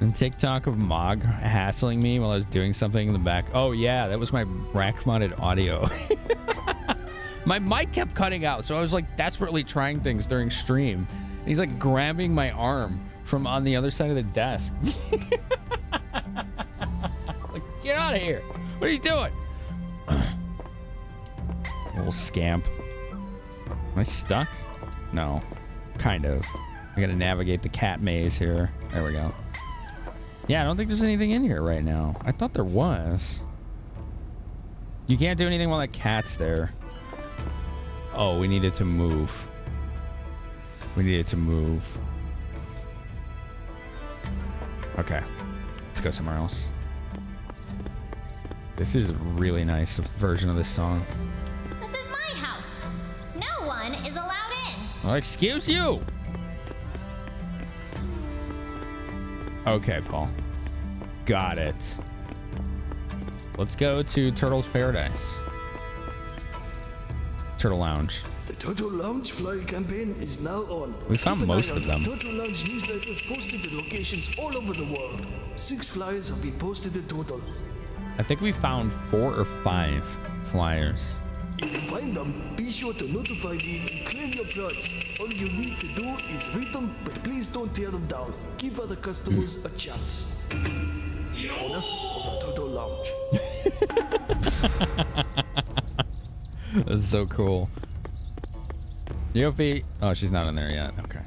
S1: And TikTok of Mog hassling me while I was doing something in the back. Oh yeah, that was my rack modded audio. My mic kept cutting out, so I was like desperately trying things during stream. And he's like grabbing my arm from on the other side of the desk. Like, get out of here. What are you doing? Little scamp. Am I stuck? No. Kind of. I gotta navigate the cat maze here. There we go. Yeah, I don't think there's anything in here right now. I thought there was. You can't do anything while that cat's there. Oh, we needed to move. We needed to move. Okay. Let's go somewhere else. This is a really nice version of this song.
S6: This is my house. No one is allowed in.
S1: Well, excuse you. Okay, Paul. Got it. Let's go to Turtle's Paradise. Turtle Lounge.
S14: The Turtle Lounge flyer campaign is now on.
S1: We found most of them.
S14: Turtle Lounge newsletters posted in locations all over the world. 6 flyers have been posted in total.
S1: I think we found 4 or 5 flyers.
S14: If you find them, be sure to notify me and claim your prize. All you need to do is read them, but please don't tear them down. Give other customers a chance. Owner of the Turtle Lounge.
S1: That's so cool. Yofi. Oh, she's not in there yet. Okay.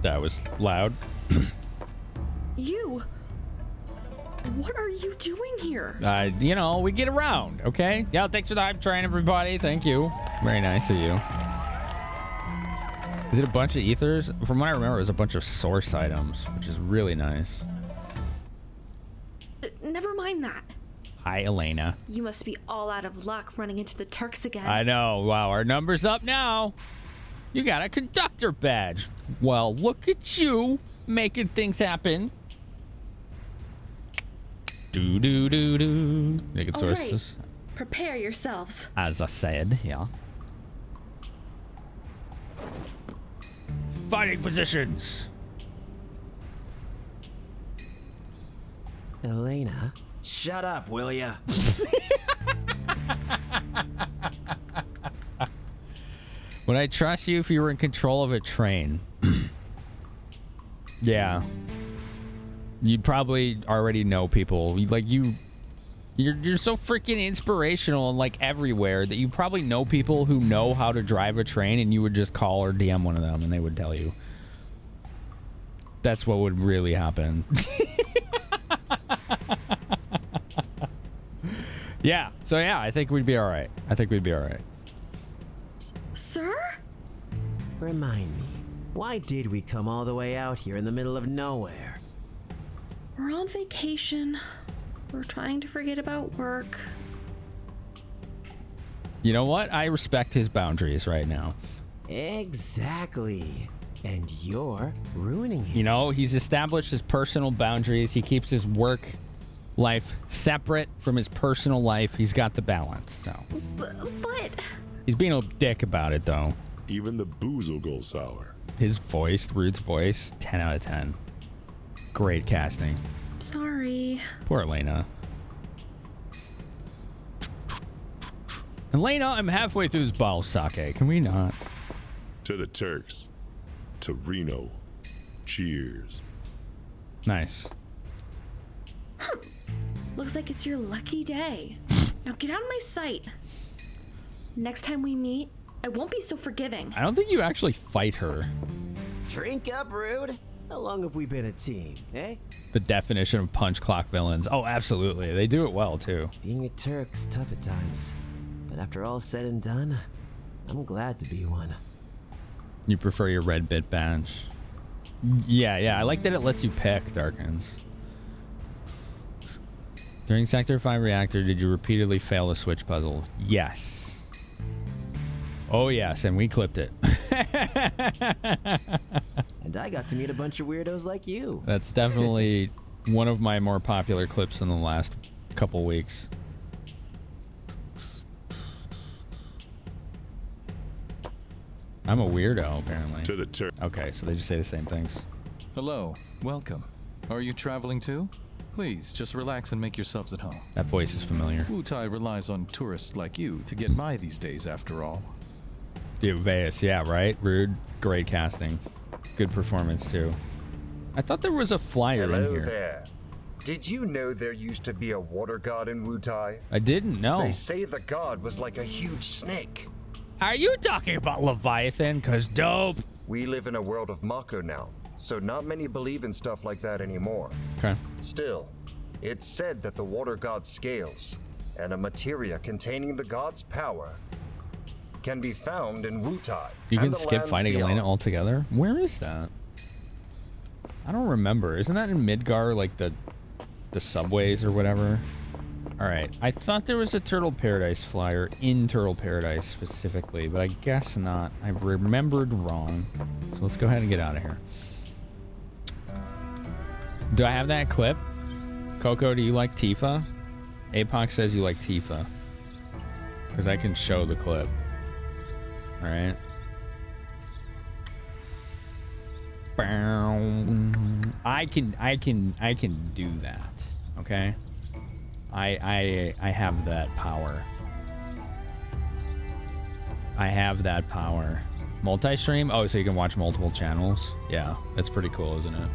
S1: That was loud.
S10: You. What are you doing here?
S1: You know, we get around, okay? Yeah, thanks for the hype train, everybody. Thank you. Very nice of you. Is it a bunch of ethers? From what I remember, it was a bunch of source items, which is really nice.
S10: Never mind that.
S1: Hi, Elena.
S10: You must be all out of luck running into the Turks again.
S1: I know. Wow, our number's up now. You got a conductor badge. Well, look at you making things happen. Do. Making
S10: All
S1: sources.
S10: right. Prepare yourselves.
S1: As I said, yeah. Fighting positions.
S15: Elena, shut up, will ya?
S1: Would I trust you if you were in control of a train? Yeah. You'd probably already know people. You're so freaking inspirational and like everywhere that you probably know people who know how to drive a train, and you would just call or DM one of them and they would tell you. That's what would really happen. Yeah. So yeah, I think we'd be all right.
S10: Sir?
S15: Remind me, why did we come all the way out here in the middle of nowhere?
S10: We're on vacation. We're trying to forget about work.
S1: You know what? I respect his boundaries right now.
S15: Exactly. And you're ruining it.
S1: You know, he's established his personal boundaries. He keeps his work life separate from his personal life. He's got the balance, so.
S10: But...
S1: He's being a dick about it, though.
S22: Even the booze will go sour.
S1: His voice, Rude's voice, 10 out of 10. Great casting.
S10: Sorry.
S1: Poor Elena. Elena, I'm halfway through this bottle of sake. Can we not?
S22: To the Turks. To Reno. Cheers.
S1: Nice.
S10: Looks like it's your lucky day. Now get out of my sight. Next time we meet, I won't be so forgiving.
S1: I don't think you actually fight her.
S15: Drink up, Rude. How long have we been a team, eh?
S1: The definition of punch clock villains. Oh, absolutely. They do it well, too.
S15: Being a Turk's tough at times. But after all said and done, I'm glad to be one.
S1: You prefer your red bit badge? Yeah. I like that it lets you pick, Darkins. During Sector 5 reactor, did you repeatedly fail a switch puzzle? Yes. Oh, yes, and we clipped it.
S15: And I got to meet a bunch of weirdos like you.
S1: That's definitely one of my more popular clips in the last couple weeks. I'm a weirdo, apparently.
S22: To the
S1: Okay, so they just say the same things.
S23: Hello, welcome. Are you traveling too? Please, just relax and make yourselves at home.
S1: That voice is familiar.
S23: Wutai relies on tourists like you to get by these days, after all.
S1: Dude, Veus, yeah, right? Rude, great casting. Good performance, too. I thought there was a flyer in
S25: Hello
S1: here.
S25: there. Did you know there used to be a water god in Wutai?
S1: I didn't know.
S25: They say the god was like a huge snake.
S1: Are you talking about Leviathan? 'Cause dope.
S25: We live in a world of Mako now, so not many believe in stuff like that anymore.
S1: Okay.
S25: Still, It's said that the water god's scales and a materia containing the god's power can be found in Wutai.
S1: You
S25: and
S1: can
S25: the
S1: skip
S25: lands
S1: fighting
S25: beyond.
S1: Elena altogether? Where is that? I don't remember. Isn't that in Midgar, like the subways or whatever? Alright, I thought there was a Turtle Paradise flyer in Turtle Paradise specifically, but I guess not. I remembered wrong. So let's go ahead and get out of here. Do I have that clip? Coco, do you like Tifa? Apoc says you like Tifa. Because I can show the clip. Alright. I can do that. Okay? I have that power. I have that power. Multi-stream? Oh, so you can watch multiple channels? Yeah, that's pretty cool, isn't it?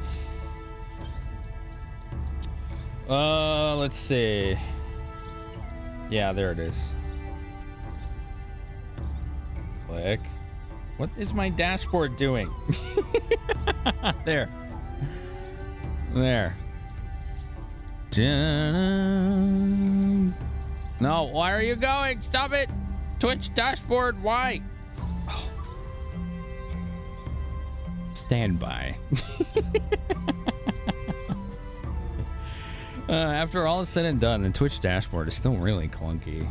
S1: Let's see. Yeah, there it is. Click. What is my dashboard doing? There. There. Dun. No, why are you going? Stop it! Twitch dashboard, why? Oh. Stand by. After all is said and done, the Twitch dashboard is still really clunky.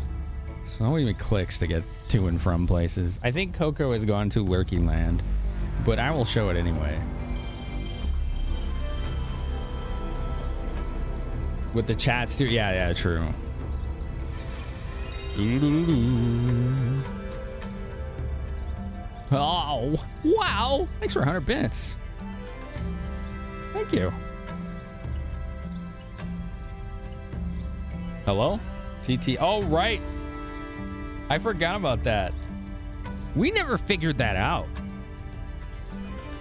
S1: So no one even clicks to get to and from places. I think Coco has gone to Lurky Land, but I will show it anyway. With the chats too. Yeah, true. Oh, wow. Thanks for 100 bits. Thank you. Hello? TT. Oh, right. I forgot about that. We never figured that out.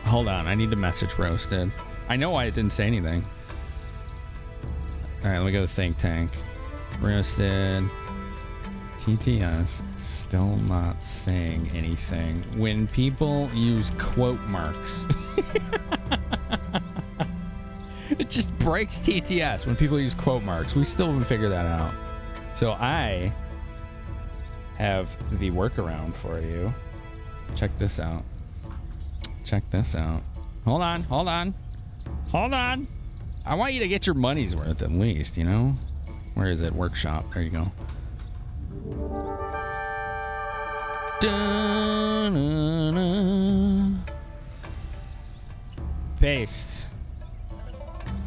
S1: Hold on. I need to message Roasted. I know why it didn't say anything. All right, let me go to Think Tank. Roasted. TTS still not saying anything. When people use quote marks. It just breaks TTS when people use quote marks. We still haven't figured that out. So I have the workaround for you. Check this out. Check this out. Hold on, hold on. Hold on. I want you to get your money's worth at least, you know? Where is it? Workshop. There you go. Dun-dun-dun. Paste.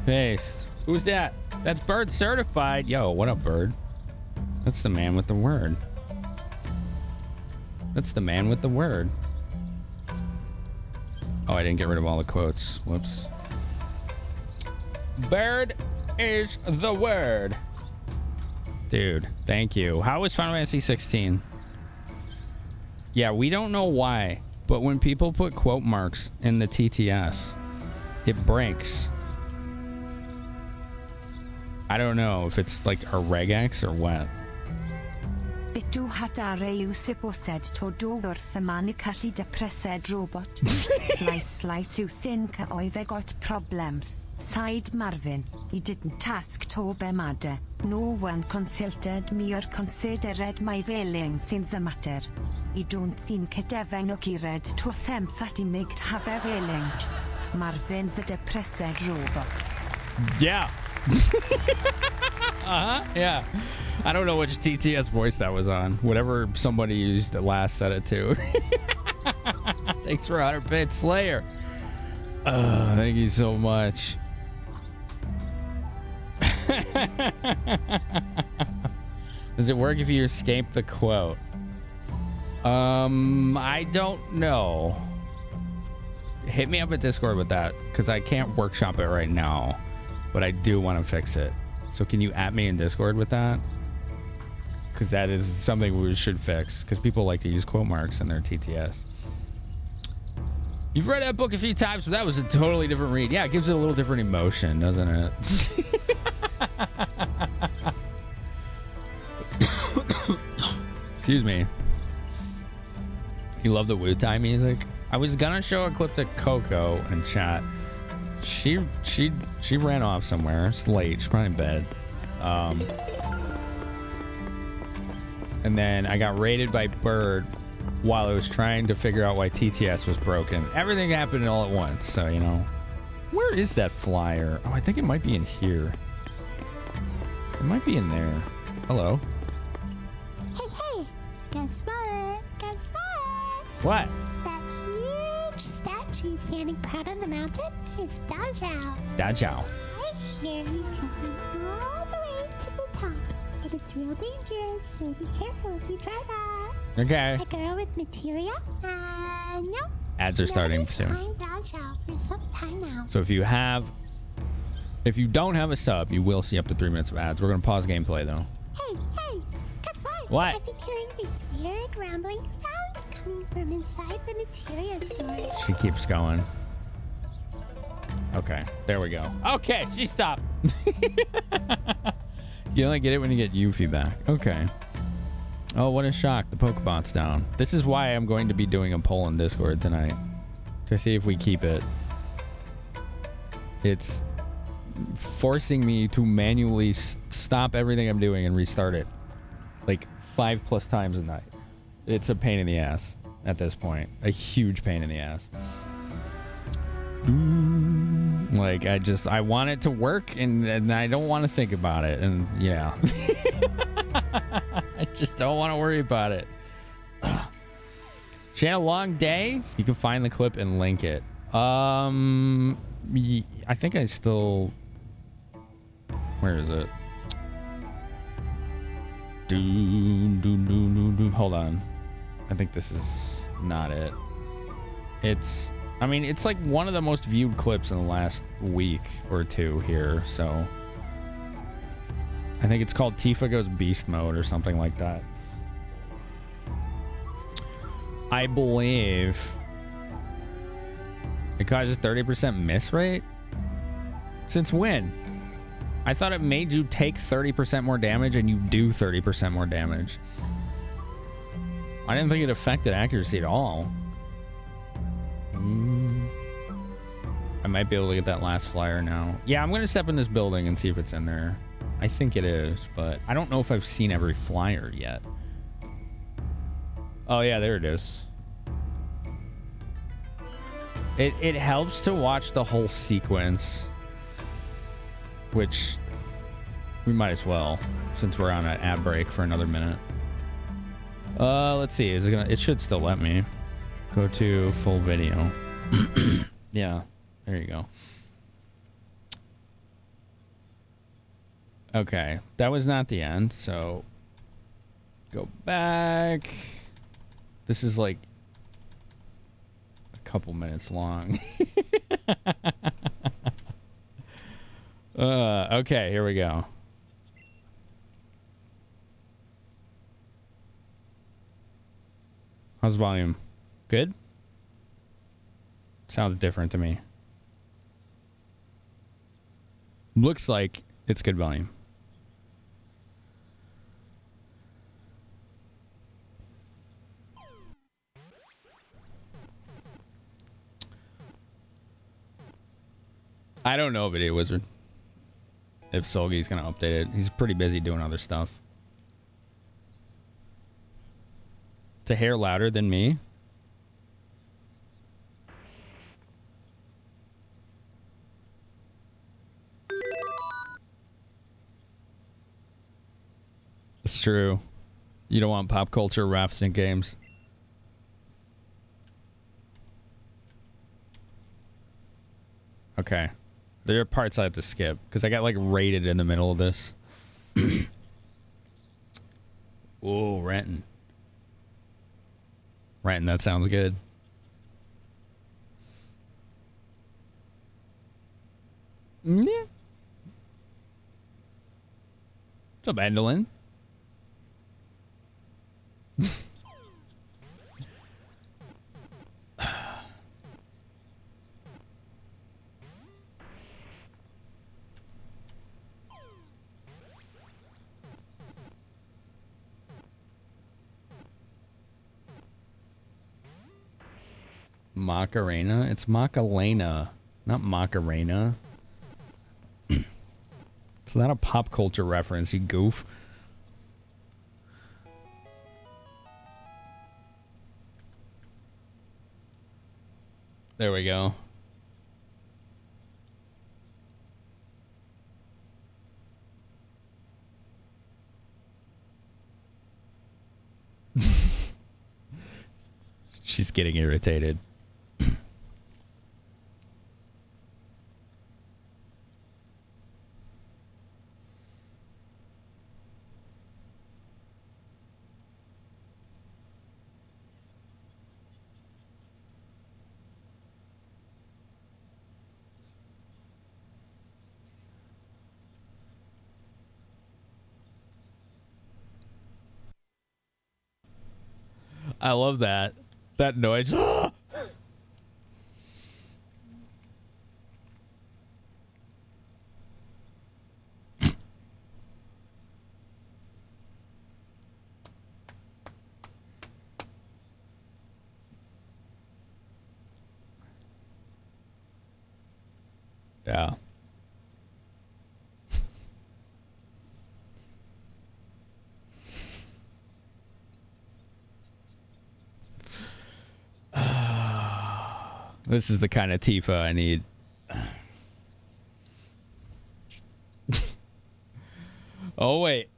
S1: Paste. Who's that? That's Bird certified. Yo, what up, Bird? That's the man with the word. That's the man with the word. Oh, I didn't get rid of all the quotes. Whoops. Bird is the word. Dude, thank you. How was Final Fantasy 16? Yeah, we don't know why, but when people put quote marks in the TTS, it breaks. I don't know if it's like a regex or what.
S9: Bitu hatare yw siposed to do wrth y man I calli depresed robot. Slice yw thin ca oedde got problems. Side Marvin, he didn't task to be mad. No one consulted me or considered my feelings in the matter. I don't think it ever occurred to them that he might have feelings. Marvin the depressed robot.
S1: Yeah. Yeah. I don't know which TTS voice that was on. Whatever somebody used last said it to. Thanks for 100 bits, Slayer. Thank you so much. Does it work if you escape the quote? I don't know. Hit me up at Discord with that, because I can't workshop it right now, but I do want to fix it. So can you at me in Discord with that? Because that is something we should fix, because people like to use quote marks in their TTS. You've read that book a few times, but that was a totally different read. Yeah, it gives it a little different emotion, doesn't it? Excuse me. You love the Wu-Tai music? I was gonna show a clip to Coco in chat. She ran off somewhere. It's late. She's probably in bed. And then I got raided by Bird while I was trying to figure out why TTS was broken. Everything happened all at once, so you know. Where is that flyer? Oh, I think it might be in here. It might be in there. Hello.
S6: Hey, guess what? Guess what?
S1: What?
S6: That huge statue standing proud on the mountain is Dajao.
S1: Dajao.
S6: I hear you coming all the way to the top, but it's real dangerous, so be careful if you try that.
S1: Okay.
S6: A girl with materia? No.
S1: Ads are starting soon.
S6: Nobody's trying Dajao for some time now.
S1: So if you don't have a sub, you will see up to 3 minutes of ads. We're gonna pause gameplay though.
S6: Hey, guess what?
S1: What?
S6: I've been hearing these weird rambling sounds coming from inside the materia storage.
S1: She keeps going. Okay, there we go. Okay, she stopped. You only get it when you get Yuffie back. Okay. Oh, what a shock. The Pokebot's down. This is why I'm going to be doing a poll in Discord tonight. To see if we keep it. It's forcing me to manually stop everything I'm doing and restart it. Like 5+ times a night. It's a pain in the ass at this point. A huge pain in the ass. Like, I want it to work and I don't want to think about it. And yeah. I just don't want to worry about it. She had a long day. You can find the clip and link it. I think I still... Where is it? Hold on. I think this is not it. It's... I mean, it's like one of the most viewed clips in the last week or two here, so... I think it's called Tifa Goes Beast Mode or something like that. I believe it causes 30% miss rate. Since when? I thought it made you take 30% more damage and you do 30% more damage. I didn't think it affected accuracy at all. I might be able to get that last flyer now. Yeah, I'm gonna step in this building and see if it's in there. I think it is, but I don't know if I've seen every flyer yet. Oh yeah, there it is. It helps to watch the whole sequence, which we might as well, since we're on an ad break for another minute. Let's see. Is it gonna? It should still let me go to full video. Yeah, there you go. Okay, that was not the end, so go back. This is like a couple minutes long. Okay, here we go. How's volume? Good? Sounds different to me. Looks like it's good volume. I don't know, Video Wizard. If Solgi's gonna update it. He's pretty busy doing other stuff. It's a hair louder than me. It's true. You don't want pop culture refs in games. Okay. There are parts I have to skip because I got like raided in the middle of this. Whoa, Renton. Renton, that sounds good. Yeah. What's up, Endolin? Macarena? It's Macarena. Not Macarena. It's not a pop culture reference, you goof. There we go. She's getting irritated. I love that. That noise. Yeah. This is the kind of Tifa I need. Oh, wait.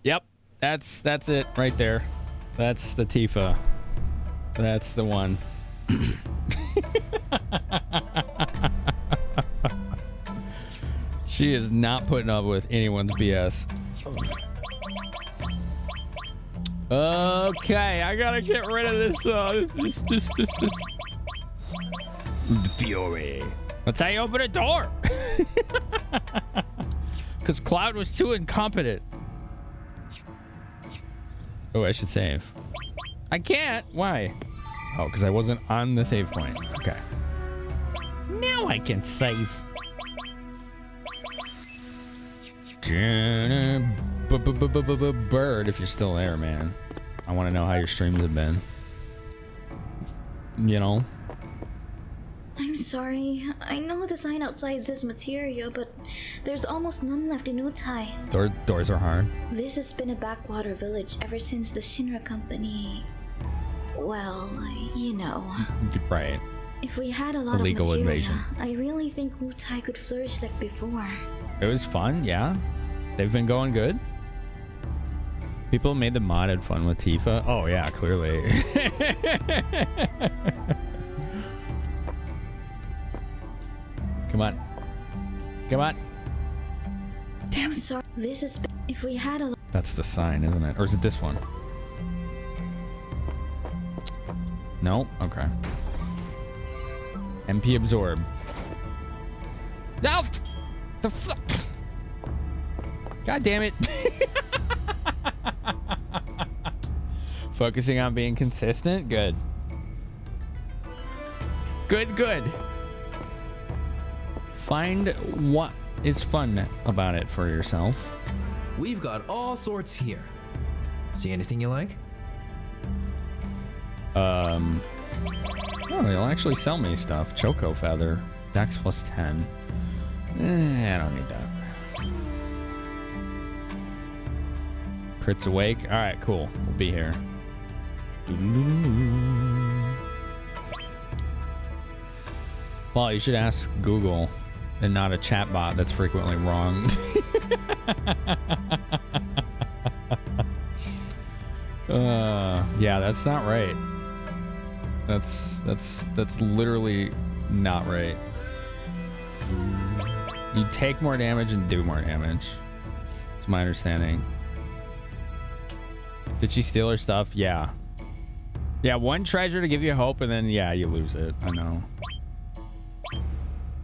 S1: Yep, that's it right there. That's the Tifa. That's the one. She is not putting up with anyone's BS. Okay, I gotta get rid of this. This fury. That's how you open a door. Because Cloud was too incompetent. Oh, I should save. I can't. Why? Oh, because I wasn't on the save point. Okay. Now I can save. Bird, if you're still there, man. I want to know how your streams have been. You know?
S2: I'm sorry. I know the sign outside says materia, but there's almost none left in Utai.
S1: Doors are hard.
S2: This has been a backwater village ever since the Shinra company... Well, you know.
S1: Right.
S2: If we had a lot
S1: Illegal
S2: of materia,
S1: invasion.
S2: I really think Utai could flourish like before.
S1: It was fun, yeah. They've been going good. People made the modded fun with Tifa. Oh yeah, clearly. Come on. Come on.
S2: Damn sorry. This is... If we had a...
S1: That's the sign, isn't it? Or is it this one? No? Okay. MP absorb. No! The fuck? God damn it. Focusing on being consistent? Good. Good. Find what is fun about it for yourself.
S4: We've got all sorts here. See anything you like?
S1: Oh, they'll actually sell me stuff. Choco feather. Dex plus 10. I don't need that. Crits awake. All right, cool. We'll be here. Well, you should ask Google and not a chatbot that's frequently wrong. Yeah, that's not right. That's literally not right. You take more damage and do more damage. It's my understanding. Did she steal her stuff? Yeah. Yeah, one treasure to give you hope, and then, yeah, you lose it. I know.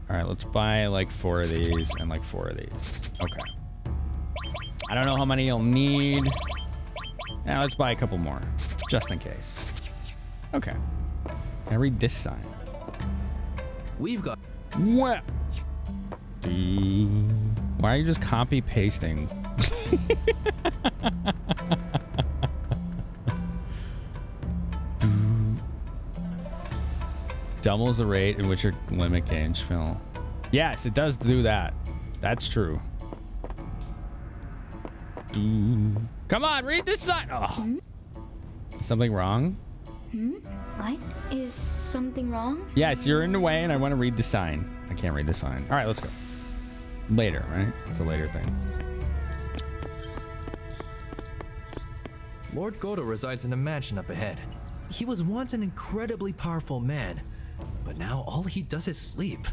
S1: All right, let's buy like 4 of these and like 4 of these. Okay. I don't know how many you'll need. Now let's buy a couple more, just in case. Okay. Can I read this sign?
S4: We've got...
S1: What? Why are you just copy pasting? Doubles the rate in which your limit gains fill. Yes, it does do that. That's true. Come on, read this sign. Oh. Something wrong?
S2: What? Is something wrong?
S1: Yes, you're in the way and I want to read the sign. I can't read the sign. All right, let's go. Later, right? It's a later thing.
S4: Lord Godo resides in a mansion up ahead. He was once an incredibly powerful man, but now all he does is sleep.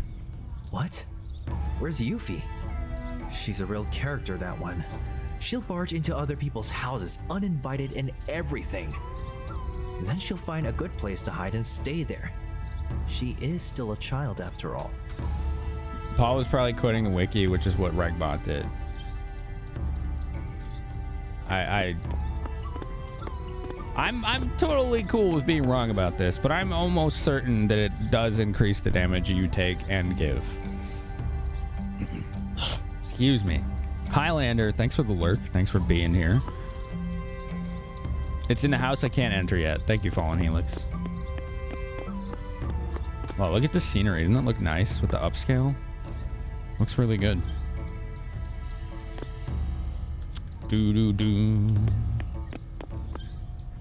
S4: What? Where's Yuffie? She's a real character, that one. She'll barge into other people's houses uninvited and everything. Then she'll find a good place to hide and stay there. She is still a child after all.
S1: Paul was probably quoting the wiki, which is what Regbot did. I'm totally cool with being wrong about this, but I'm almost certain that it does increase the damage you take and give. Excuse me. Highlander, thanks for the lurk. Thanks for being here. It's in the house I can't enter yet. Thank you, Fallen Helix. Wow, look at the scenery. Doesn't that look nice with the upscale? Looks really good.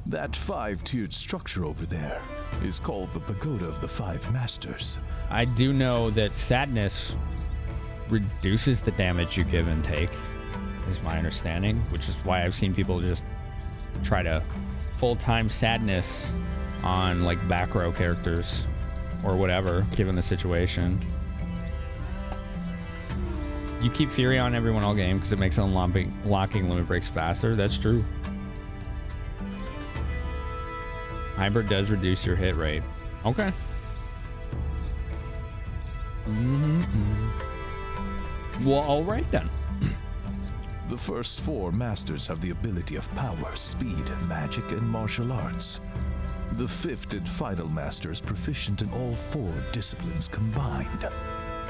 S7: That 5-tiered structure over there is called the Pagoda of the Five Masters.
S1: I do know that sadness reduces the damage you give and take, is my understanding, which is why I've seen people just try to full-time sadness on like back row characters or whatever, given the situation. You keep Fury on everyone all game because it makes unlocking limit breaks faster. That's true. Hybrid does reduce your hit rate. Okay. Well, all right then.
S7: The first 4 masters have the ability of power, speed, magic, and martial arts. The 5th and final master is proficient in all 4 disciplines combined.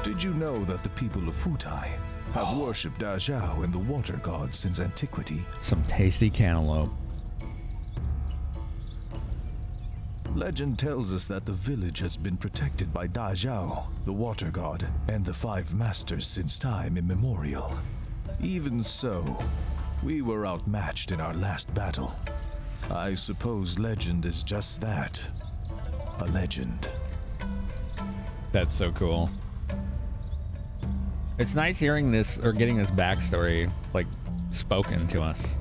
S7: Did you know that the people of Wutai have worshipped Da Zhao and the water god since antiquity?
S1: Some tasty cantaloupe.
S7: Legend tells us that the village has been protected by Da Zhao, the water god, and the 5 masters since time immemorial. Even so, we were outmatched in our last battle. I suppose legend is just that. A legend.
S1: That's so cool. It's nice hearing this or getting this backstory like spoken to us.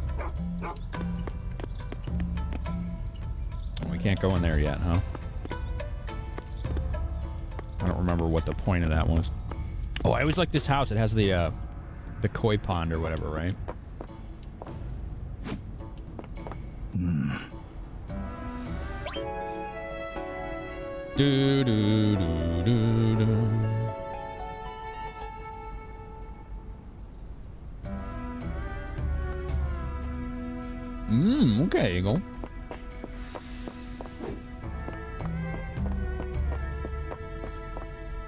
S1: We can't go in there yet, huh? I don't remember what the point of that was. Oh, I always like this house. It has the koi pond or whatever, right? Do do do do do. Okay, Eagle.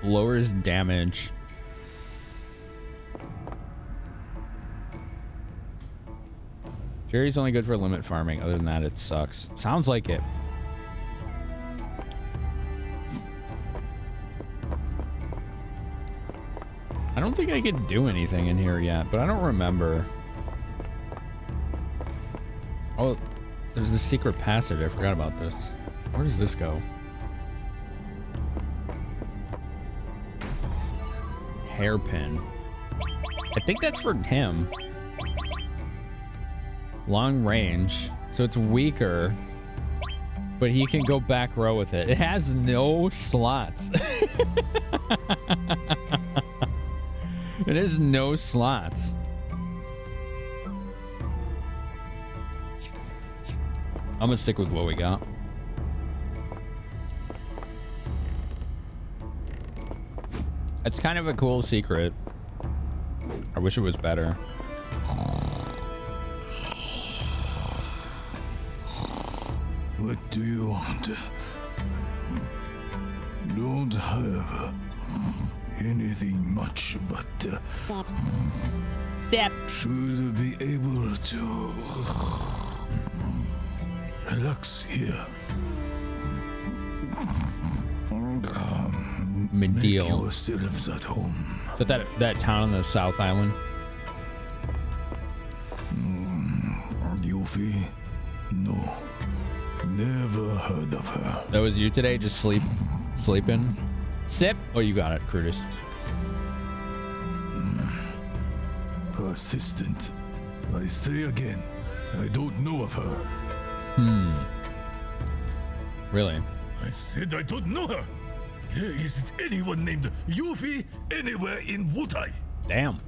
S1: Lowers damage. Fury's only good for limit farming. Other than that, it sucks. Sounds like it. I don't think I could do anything in here yet, but I don't remember. Oh, there's this secret passage. I forgot about this. Where does this go? Hairpin. I think that's for him. Long range. So it's weaker, but he can go back row with it. It has no slots. It has no slots. I'm gonna stick with what we got. It's kind of a cool secret. I wish it was better.
S3: What do you want? Don't have anything much, but should be able to relax here. Make
S1: Medeal.
S3: yourselves at home.
S1: Is that town on the South Island?
S3: Yuffie? No. Never heard of her.
S1: That was you today? Just sleeping? Sip? Oh, you got it, Crutus.
S3: Persistent. I say again, I don't know of her.
S1: Really?
S3: I said I don't know her. There isn't anyone named Yuffie anywhere in Wutai.
S1: Damn.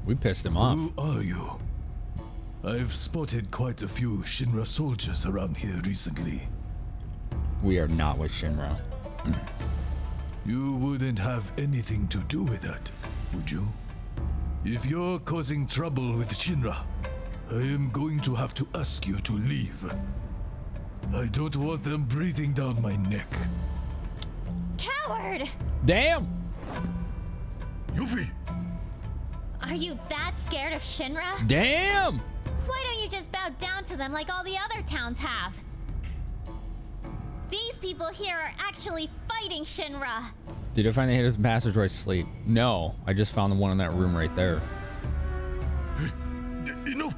S1: We pissed him off.
S3: Who are you? I've spotted quite a few Shinra soldiers around here recently.
S1: We are not with Shinra.
S3: You wouldn't have anything to do with that, would you? If you're causing trouble with Shinra, I am going to have to ask you to leave. I don't want them breathing down my neck.
S16: Coward!
S1: Damn!
S3: Yuffie!
S16: Are you that scared of Shinra?
S1: Damn!
S16: Why don't you just bow down to them like all the other towns have? These people here are actually fighting Shinra.
S1: Did you finally hit his passage where I sleep? No, I just found the one in that room right there.
S3: Enough!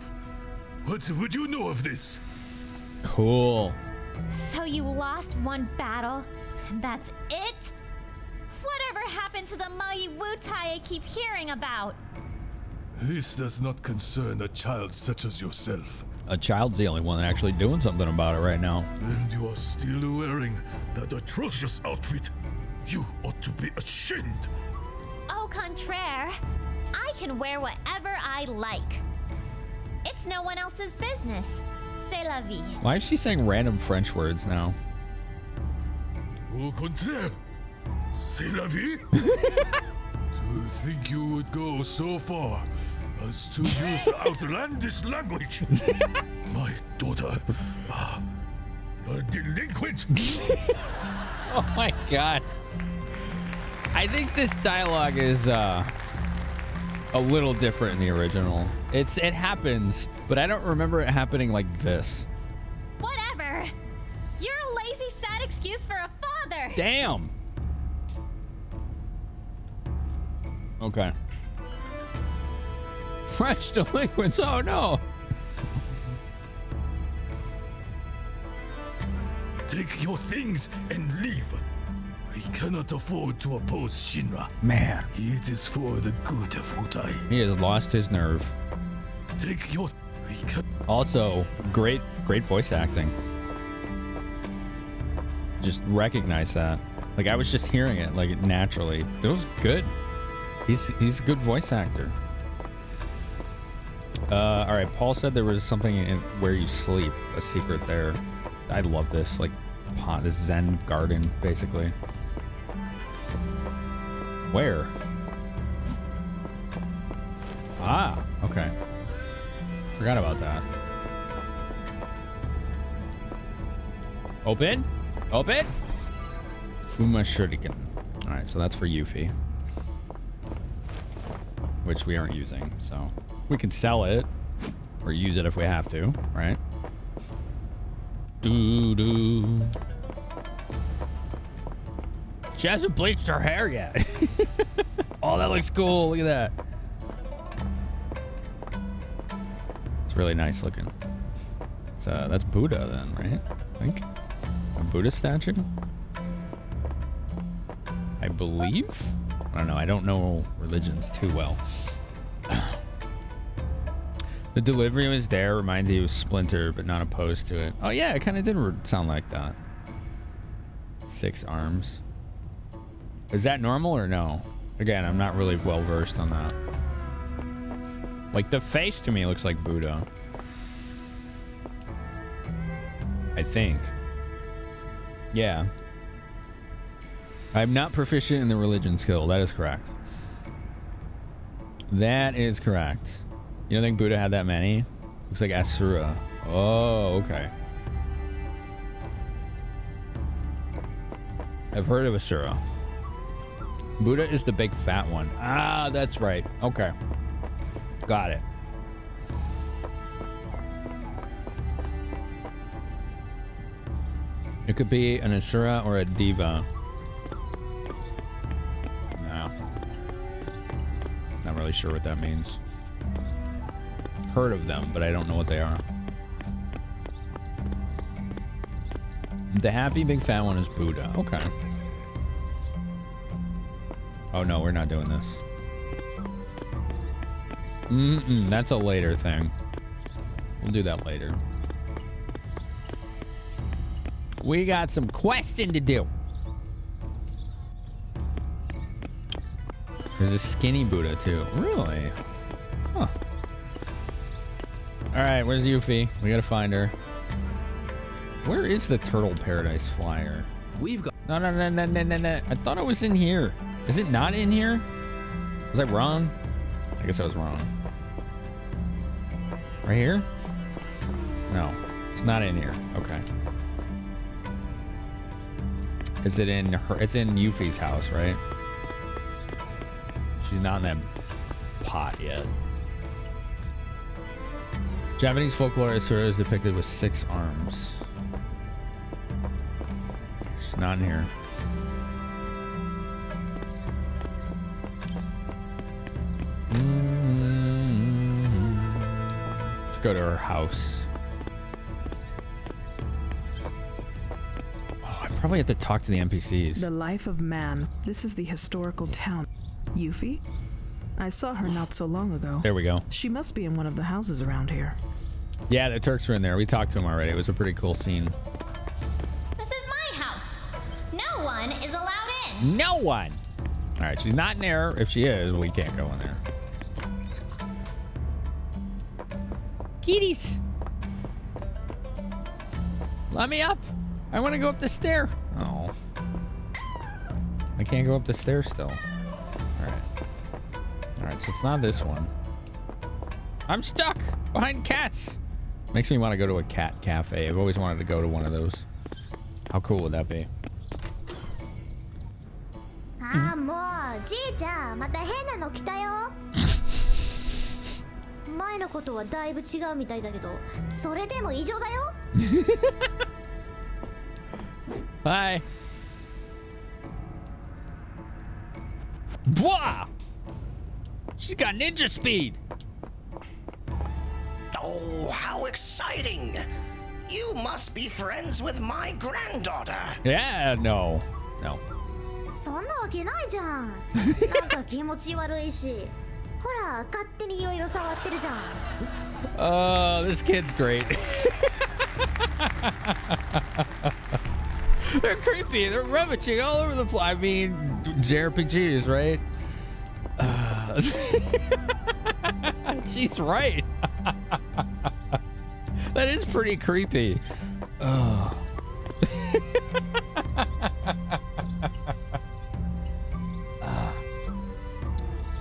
S3: What would you know of this?
S1: Cool.
S16: So you lost one battle, and that's it? Whatever happened to the mighty Wutai I keep hearing about?
S3: This does not concern a child such as yourself.
S1: A child's the only one actually doing something about it right now.
S3: And you are still wearing that atrocious outfit. You ought to be ashamed.
S16: Au contraire, I can wear whatever I like. It's no one else's business. C'est la vie.
S1: Why is she saying random French words now?
S3: Au contraire, c'est la vie. To think you would go so far as to use outlandish language. My daughter, a delinquent.
S1: Oh my god. I think this dialogue is a little different in the original. It happens, but I don't remember it happening like this.
S16: Whatever. You're a lazy, sad excuse for a father.
S1: Damn. Okay. French delinquents. Oh no.
S3: Take your things and leave. We cannot afford to oppose Shinra.
S1: Man.
S3: It is for the good of Wutai.
S1: He has lost his nerve.
S3: Take your...
S1: Also, great voice acting. Just recognize that. Like, I was just hearing it, like, naturally. It was good. He's a good voice actor. All right, Paul said there was something in where you sleep, a secret there. I love this, like, this Zen garden, basically. Where? Ah, okay. Forgot about that. Open? Open? Fuma Shuriken. Alright, so that's for Yuffie. Which we aren't using, so we can sell it. Or use it if we have to, right? Doo-doo. She hasn't bleached her hair yet. Oh, that looks cool. Look at that. It's really nice looking. So that's Buddha then, right? I think. A Buddha statue? I believe? I don't know. I don't know religions too well. The delivery was there. Reminds you of Splinter, but not opposed to it. Oh yeah, it kind of did sound like that. 6 arms. Is that normal or no? Again, I'm not really well versed on that. Like the face to me looks like Buddha. I think. Yeah. I'm not proficient in the religion skill. That is correct. That is correct. You don't think Buddha had that many? Looks like Asura. Oh, okay. I've heard of Asura. Buddha is the big fat one. Ah, that's right. Okay. Got it. It could be an Asura or a Diva. No. Not really sure what that means. Heard of them, but I don't know what they are. The happy big fat one is Buddha. Okay. Oh no, we're not doing this. That's a later thing. We'll do that later. We got some questing to do. There's a skinny Buddha too. Really? Huh. Alright, where's Yuffie? We gotta find her. Where is the Turtle Paradise Flyer?
S4: We've got...
S1: No. I thought it was in here. Is it not in here? Was I wrong? I guess I was wrong. Right here? No, it's not in here. Okay. Is it in her? It's in Yuffie's house, right? She's not in that pot yet. Japanese folklore Asura is depicted with 6 arms. She's not in here. Let's go to her house. Oh, I probably have to talk to the NPCs.
S13: The life of man. This is the historical town. Yuffie? I saw her not so long ago.
S1: There we go.
S13: She must be in one of the houses around here.
S1: Yeah, the Turks were in there. We talked to them already. It was a pretty cool scene.
S16: This is my house. No one is allowed in.
S1: No one! Alright, she's not in there. If she is, we can't go in there. Kitties! Let me up! I want to go up the stair. Oh. I can't go up the stairs still. Alright. Alright, so it's not this one. I'm stuck behind cats! Makes me want to go to a cat cafe. I've always wanted to go to one of those. How cool would that be?
S6: ああ、もうじいちゃんまた変なの来たよ。前のことはだいぶ違うみたいだけど、それでも異常だよ。
S1: Hi. Bwah! She's got ninja speed.
S8: Oh, how exciting! You must be friends with my granddaughter.
S1: Yeah, no.
S6: そんなわけないじゃん。なんか気持ち悪いし。ほら、勝手にいろいろ触ってるじゃん。
S1: Oh, this kid's great. They're creepy. They're rummaging all over the place. I mean, JRPGs, right? She's right. That is pretty creepy. Oh.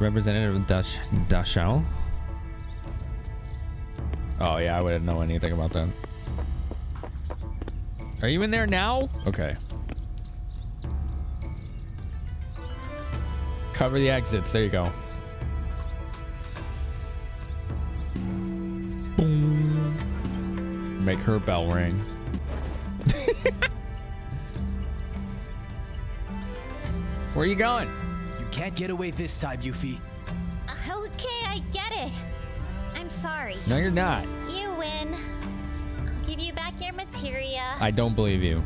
S1: Representative of Dachau. Oh yeah, I wouldn't know anything about that. Are you in there now? Okay. Cover the exits. There you go. Boom. Make her bell ring. Where are you going?
S11: You can't get away this time, Yuffie.
S16: Okay, I get it. I'm sorry.
S1: No, you're not.
S16: You win. I'll give you back your materia.
S1: I don't believe you.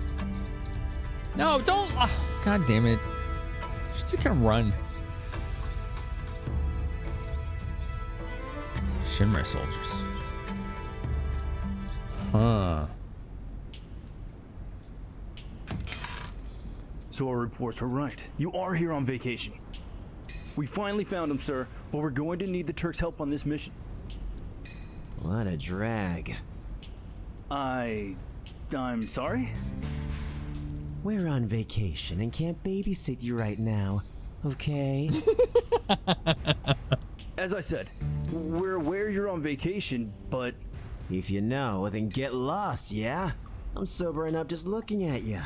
S1: No, don't. Oh, God damn it. She's just gonna run. Shinra soldiers. Huh.
S17: So our reports were right. You are here on vacation. We finally found him, sir, but we're going to need the Turks' help on this mission.
S15: What a drag.
S17: I'm sorry?
S15: We're on vacation and can't babysit you right now, okay?
S17: As I said, we're aware you're on vacation, but...
S15: If you know, then get lost, yeah? I'm sobering up just looking at you.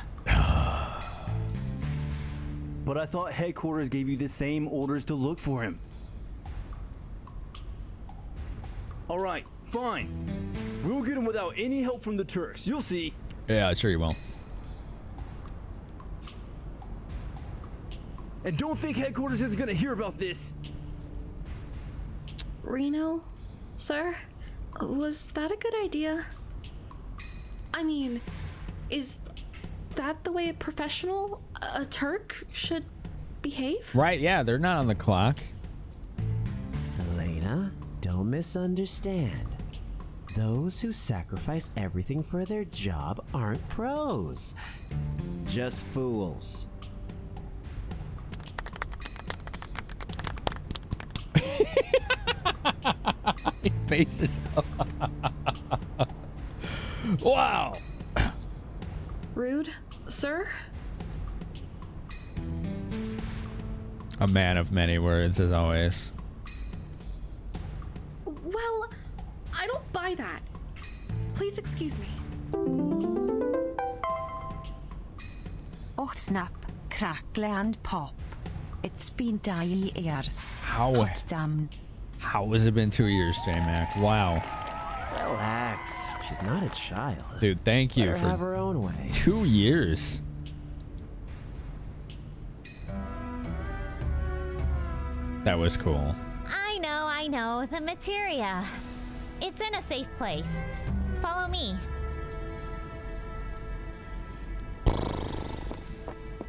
S17: but I thought headquarters gave you the same orders to look for him. All right, fine. We'll get him without any help from the Turks. You'll see.
S1: Yeah, sure you will.
S17: And don't think headquarters is gonna hear about this.
S12: Reno, sir, was that a good idea? I mean, is that the way a professional, a Turk, should behave?
S1: Right, yeah, they're not on the clock.
S15: Elena, don't misunderstand. Those who sacrifice everything for their job aren't pros. Just fools.
S1: He faces. Wow.
S12: Rude, sir?
S1: A man of many words, as always.
S12: Well, I don't buy that. Please excuse me.
S9: Oh, snap, crackle and pop. It's been daily years.
S1: How has it been 2 years, J-Mac? Wow.
S15: Relax. She's not a child.
S1: Dude, thank you
S15: Let her
S1: for
S15: have her own way.
S1: 2 years. That was cool.
S16: I know. The materia. It's in a safe place. Follow me.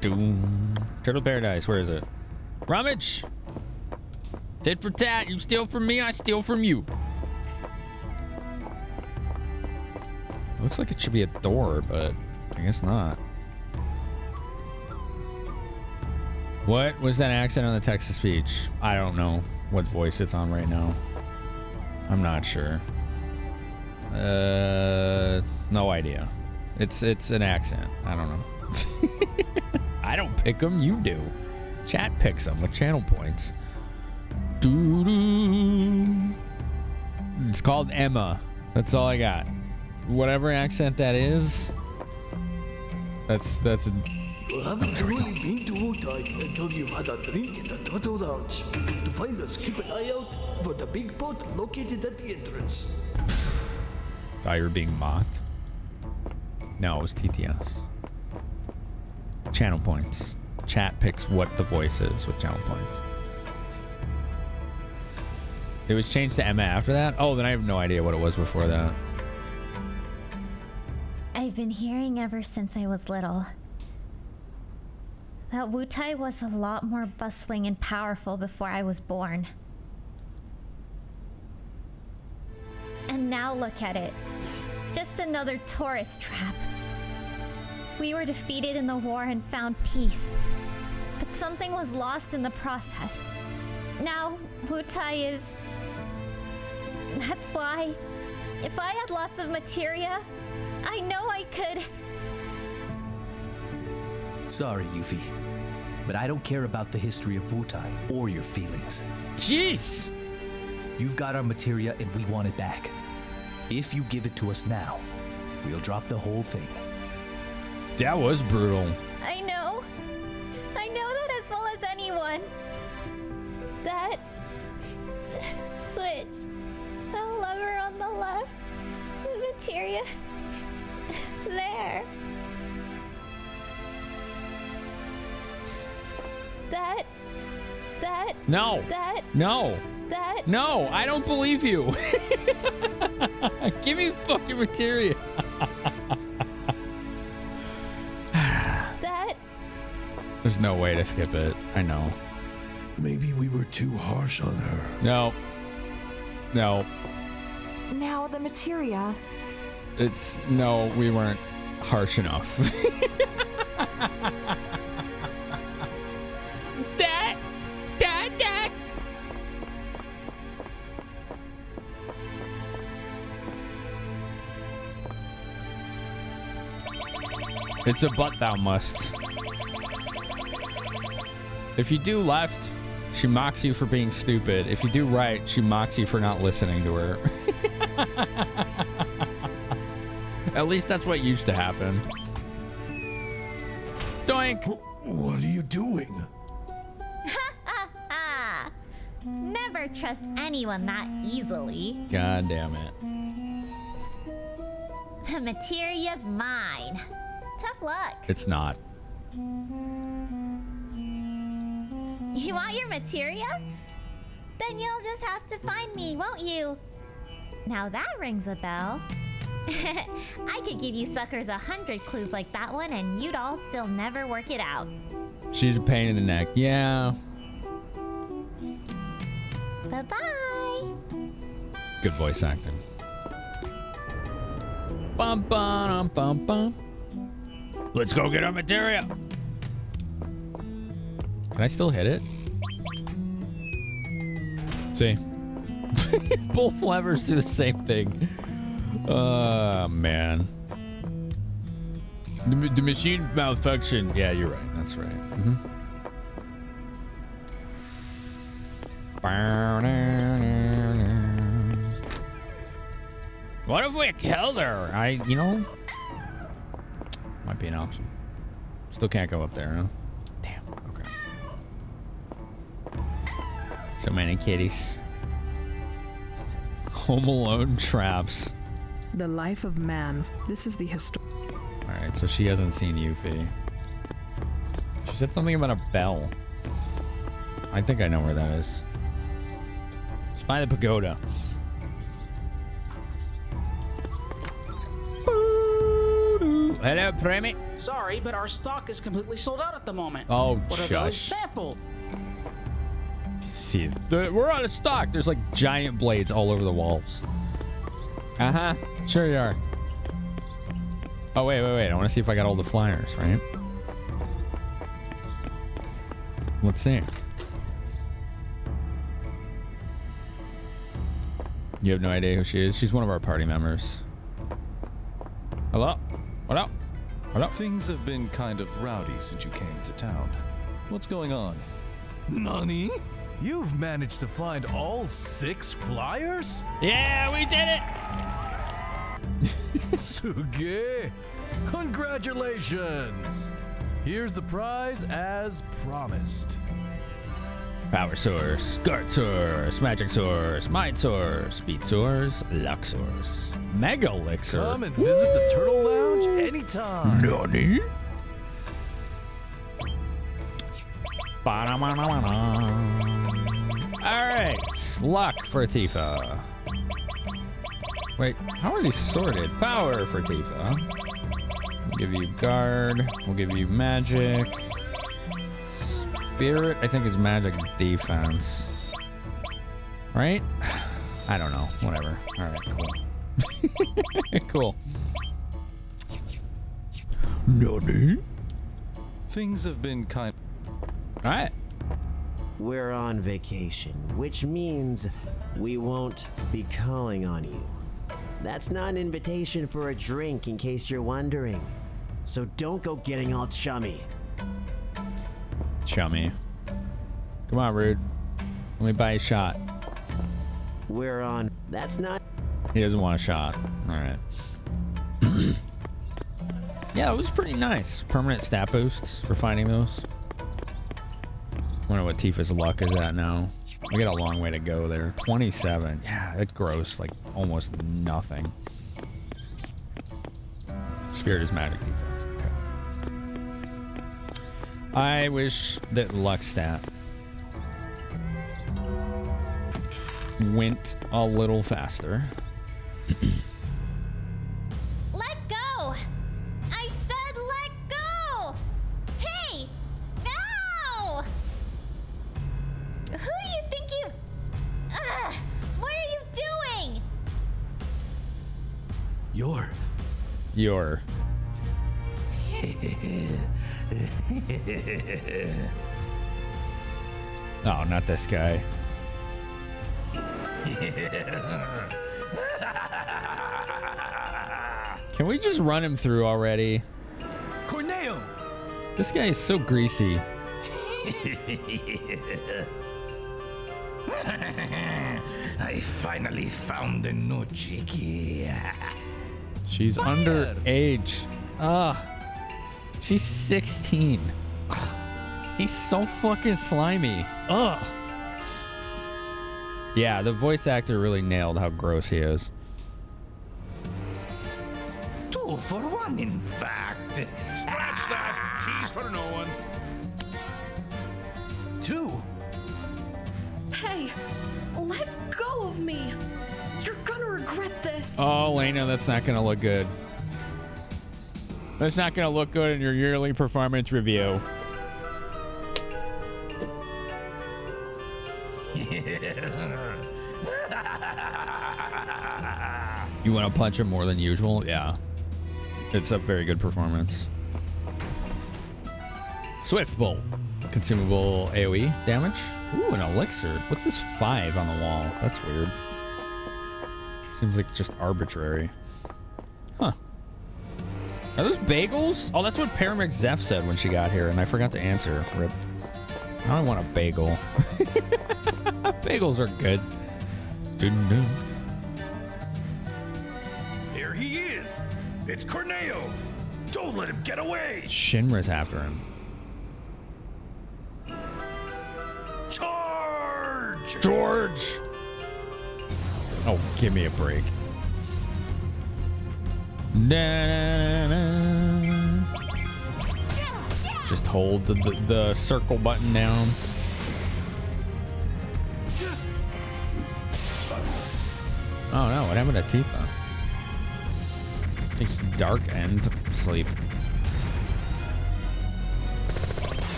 S1: Doom. Turtle Paradise, where is it? Rummage! Tit for tat, you steal from me, I steal from you. Looks like it should be a door, but I guess not. What was that accent on the text to speech? I don't know what voice it's on right now. I'm not sure. No idea. It's an accent. I don't know. I don't pick them, you do. Chat picks them with channel points. Doo-doo. It's called Emma. That's all I got. Whatever accent that is, that's a...
S14: You haven't really been to Wutai until you've had a drink at the Turtle Lounge. To find us, keep an eye out for the big boat located at the entrance.
S1: Thought you were being mocked. No, it was TTS. Channel points. Chat picks what the voice is with channel points. It was changed to Emma after that? Oh, then I have no idea what it was before that.
S16: I've been hearing ever since I was little that Wutai was a lot more bustling and powerful before I was born. And now look at it. Just another tourist trap. We were defeated in the war and found peace. But something was lost in the process. Now, Wutai is... That's why, if I had lots of materia, I know I could...
S18: Sorry, Yuffie, but I don't care about the history of Wutai or your feelings.
S1: Jeez!
S18: You've got our materia and we want it back. If you give it to us now, we'll drop the whole thing.
S1: That was brutal.
S16: I know. I know that as well as anyone. That... switch. The lever on the left. The materia's... there.
S1: No. No, I don't believe you. Give me fucking materia. There's no way to skip it. I know.
S3: Maybe we were too harsh on her.
S1: No.
S12: Now the materia.
S1: No, we weren't harsh enough. It's a but thou must. If you do left, she mocks you for being stupid. If you do right, she mocks you for not listening to her. At least that's what used to happen. Doink!
S3: What are you doing?
S16: Never trust anyone that easily.
S1: God damn it.
S16: The materia's mine. Tough luck.
S1: It's not.
S16: You want your materia? Then you'll just have to find me, won't you? Now that rings a bell. I could give you suckers 100 clues like that one and you'd all still never work it out.
S1: She's a pain in the neck. Yeah.
S16: Bye-bye.
S1: Good voice acting. Bum bum bum bum. Let's go get our materia. Can I still hit it? See? Both levers do the same thing. Oh, man. The machine malfunction. Yeah, you're right. That's right. What if we killed her? Might be an option. Still can't go up there, huh? Damn. Okay. So many kitties. Home Alone traps.
S13: The life of man. This is the history.
S1: Alright, so she hasn't seen Yuffie. She said something about a bell. I think I know where that is. It's by the pagoda. Hello, Premi.
S5: Sorry, but our stock is completely sold out at the moment.
S1: Oh,
S5: what are those
S1: shush.
S5: sampled?
S1: See, we're out of stock. There's like giant blades all over the walls. Uh-huh. Sure you are. Oh, wait. I want to see if I got all the flyers, right? Let's see. You have no idea who she is? She's one of our party members. Hello? What up? What up?
S23: Things have been kind of rowdy since you came to town. What's going on?
S19: Nani? You've managed to find all 6 flyers?
S1: Yeah, we did it!
S19: Suge! Congratulations! Here's the prize as promised.
S1: Power Source, Guard Source, Magic Source, Mind Source, Speed Source, Luck Source, Mega Elixir.
S19: Come and visit the Turtle Lounge anytime.
S1: Nani? Alright, luck for Tifa. Wait, how are these sorted? Power for Tifa. We'll give you guard. We'll give you magic. Spirit, I think, is magic defense. Right? I don't know. Whatever. Alright, cool. Cool. Nani?
S23: Things have been kind.
S1: Alright.
S15: We're on vacation, which means we won't be calling on you. That's not an invitation for a drink, in case you're wondering. So don't go getting all chummy.
S1: Chummy. Come on, Rude. Let me buy a shot.
S15: We're on. That's not.
S1: He doesn't want a shot. Alright. Yeah, it was pretty nice. Permanent stat boosts for finding those. Wonder what Tifa's luck is at now. We got a long way to go there. 27. Yeah, that's gross. Like almost nothing. Spirit is magic defense. Okay. I wish that luck stat went a little faster.
S16: Let go! I said let go! Hey! No! Who do you think you... what are you doing?
S23: You're...
S1: Oh, not this guy. Can we just run him through already?
S19: Corneo!
S1: This guy is so greasy.
S20: I finally found the new Chiki.
S1: She's underage. She's 16. He's so fucking slimy. Ugh. Yeah, the voice actor really nailed how gross he is.
S20: 2 for 1, in fact.
S10: Scratch that. Cheese for no one.
S14: 2.
S12: Hey, let go of me. You're gonna regret this.
S1: Oh, Lena, that's not gonna look good. That's not gonna look good in your yearly performance review. You want to punch him more than usual? Yeah. It's a very good performance. Swift Bolt. Consumable AoE damage. Ooh, an elixir. What's this 5 on the wall? That's weird. Seems like just arbitrary. Huh. Are those bagels? Oh, that's what Paramix Zeph said when she got here, and I forgot to answer. Rip. I don't want a bagel. Bagels are good. Dun, dun.
S10: Here he is. It's Corneo. Don't let him get away.
S1: Shinra's after him.
S10: Charge!
S1: George! Oh, give me a break. Da-da-da-da. Just hold the circle button down. Oh no, what happened to Tifa? It's dark end sleep.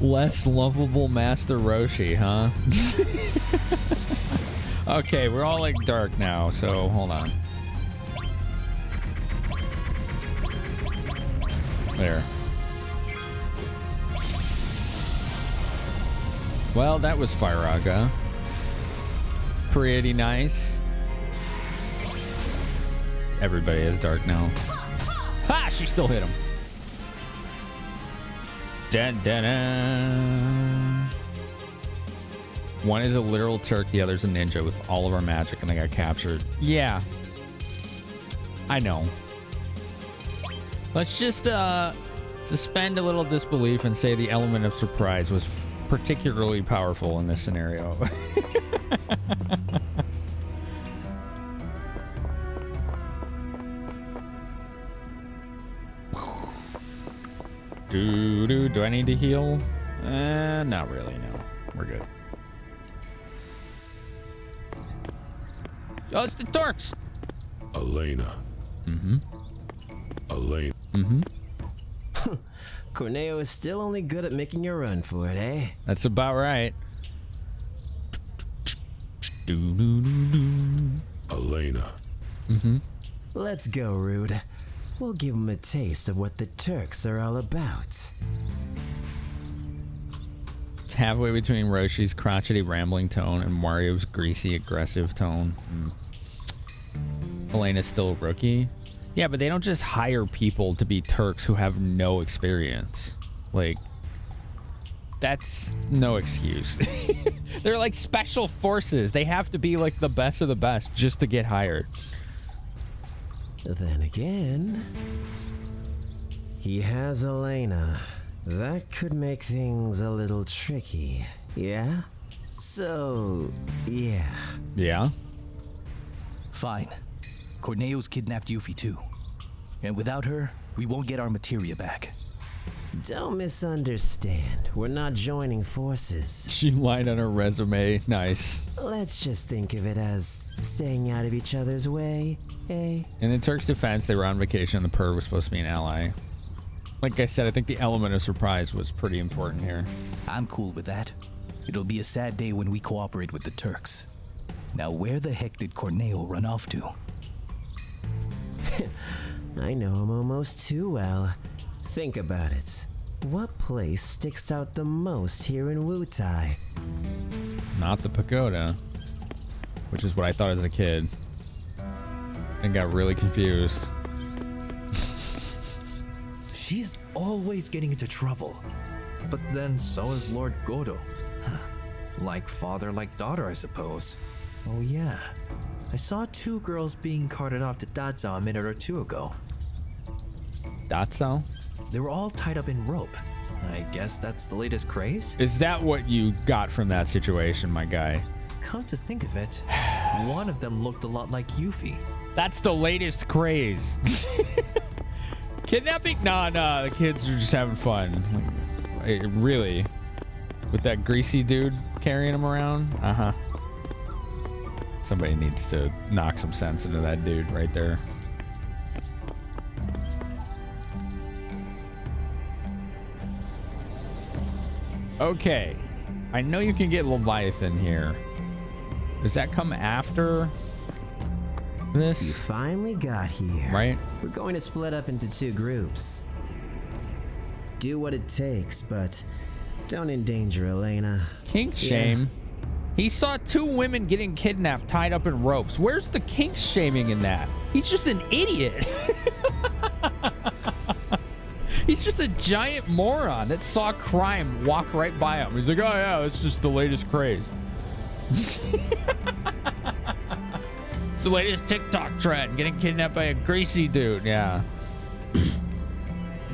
S1: Less lovable Master Roshi, huh? Okay, we're all like dark now, so hold on. There. Well, that was Firaga. Pretty nice. Everybody is dark now. Ha! She still hit him. Dun, dun, dun. One is a literal Turk, the other's a ninja with all of our magic, and they got captured. Yeah. I know. Let's just suspend a little disbelief and say the element of surprise was particularly powerful in this scenario. Do I need to heal? Not really, no. We're good. Oh, it's the Turks!
S10: Elena.
S1: Mm-hmm.
S10: Elena.
S1: Mm-hmm.
S15: Corneo is still only good at making a run for it, eh?
S1: That's about right.
S10: Elena.
S1: Mm-hmm.
S15: Let's go, Rude. We'll give them a taste of what the Turks are all about.
S1: It's halfway between Roshi's crotchety rambling tone and Mario's greasy aggressive tone. Elena's still a rookie. Yeah, but they don't just hire people to be Turks who have no experience. Like, that's no excuse. They're like special forces. They have to be like the best of the best just to get hired.
S15: Then again, he has Elena. That could make things a little tricky, yeah? So, yeah.
S1: Yeah?
S18: Fine. Corneo's kidnapped Yuffie too. And without her, we won't get our materia back.
S15: Don't misunderstand. We're not joining forces.
S1: She lied on her resume. Nice.
S15: Let's just think of it as staying out of each other's way, eh?
S1: In the Turks' defense, they were on vacation and the Purr was supposed to be an ally. Like I said, I think the element of surprise was pretty important here.
S18: I'm cool with that. It'll be a sad day when we cooperate with the Turks. Now where the heck did Corneo run off to?
S15: I know him almost too well. Think about it. What place sticks out the most here in Wutai?
S1: Not the pagoda, which is what I thought as a kid. And got really confused.
S4: She's always getting into trouble. But then so is Lord Godo. Like father, like daughter, I suppose. Oh yeah, I saw 2 girls being carted off to Dazao a minute or 2 ago.
S1: Dazao?
S4: They were all tied up in rope. I guess that's the latest craze?
S1: Is that what you got from that situation, my guy?
S4: Come to think of it, one of them looked a lot like Yuffie.
S1: That's the latest craze. Kidnapping? Nah, the kids are just having fun. Like, really? With that greasy dude carrying him around? Uh-huh. Somebody needs to knock some sense into that dude right there. Okay. I know you can get Leviathan here. Does that come after this?
S15: You finally got here.
S1: Right?
S15: We're going to split up into 2 groups. Do what it takes, but don't endanger Elena.
S1: Kink shame? He saw 2 women getting kidnapped, tied up in ropes. Where's the kink shaming in that? He's just an idiot. He's just a giant moron that saw crime walk right by him. He's like, oh yeah, that's just the latest craze. It's the latest TikTok trend, getting kidnapped by a greasy dude. Yeah.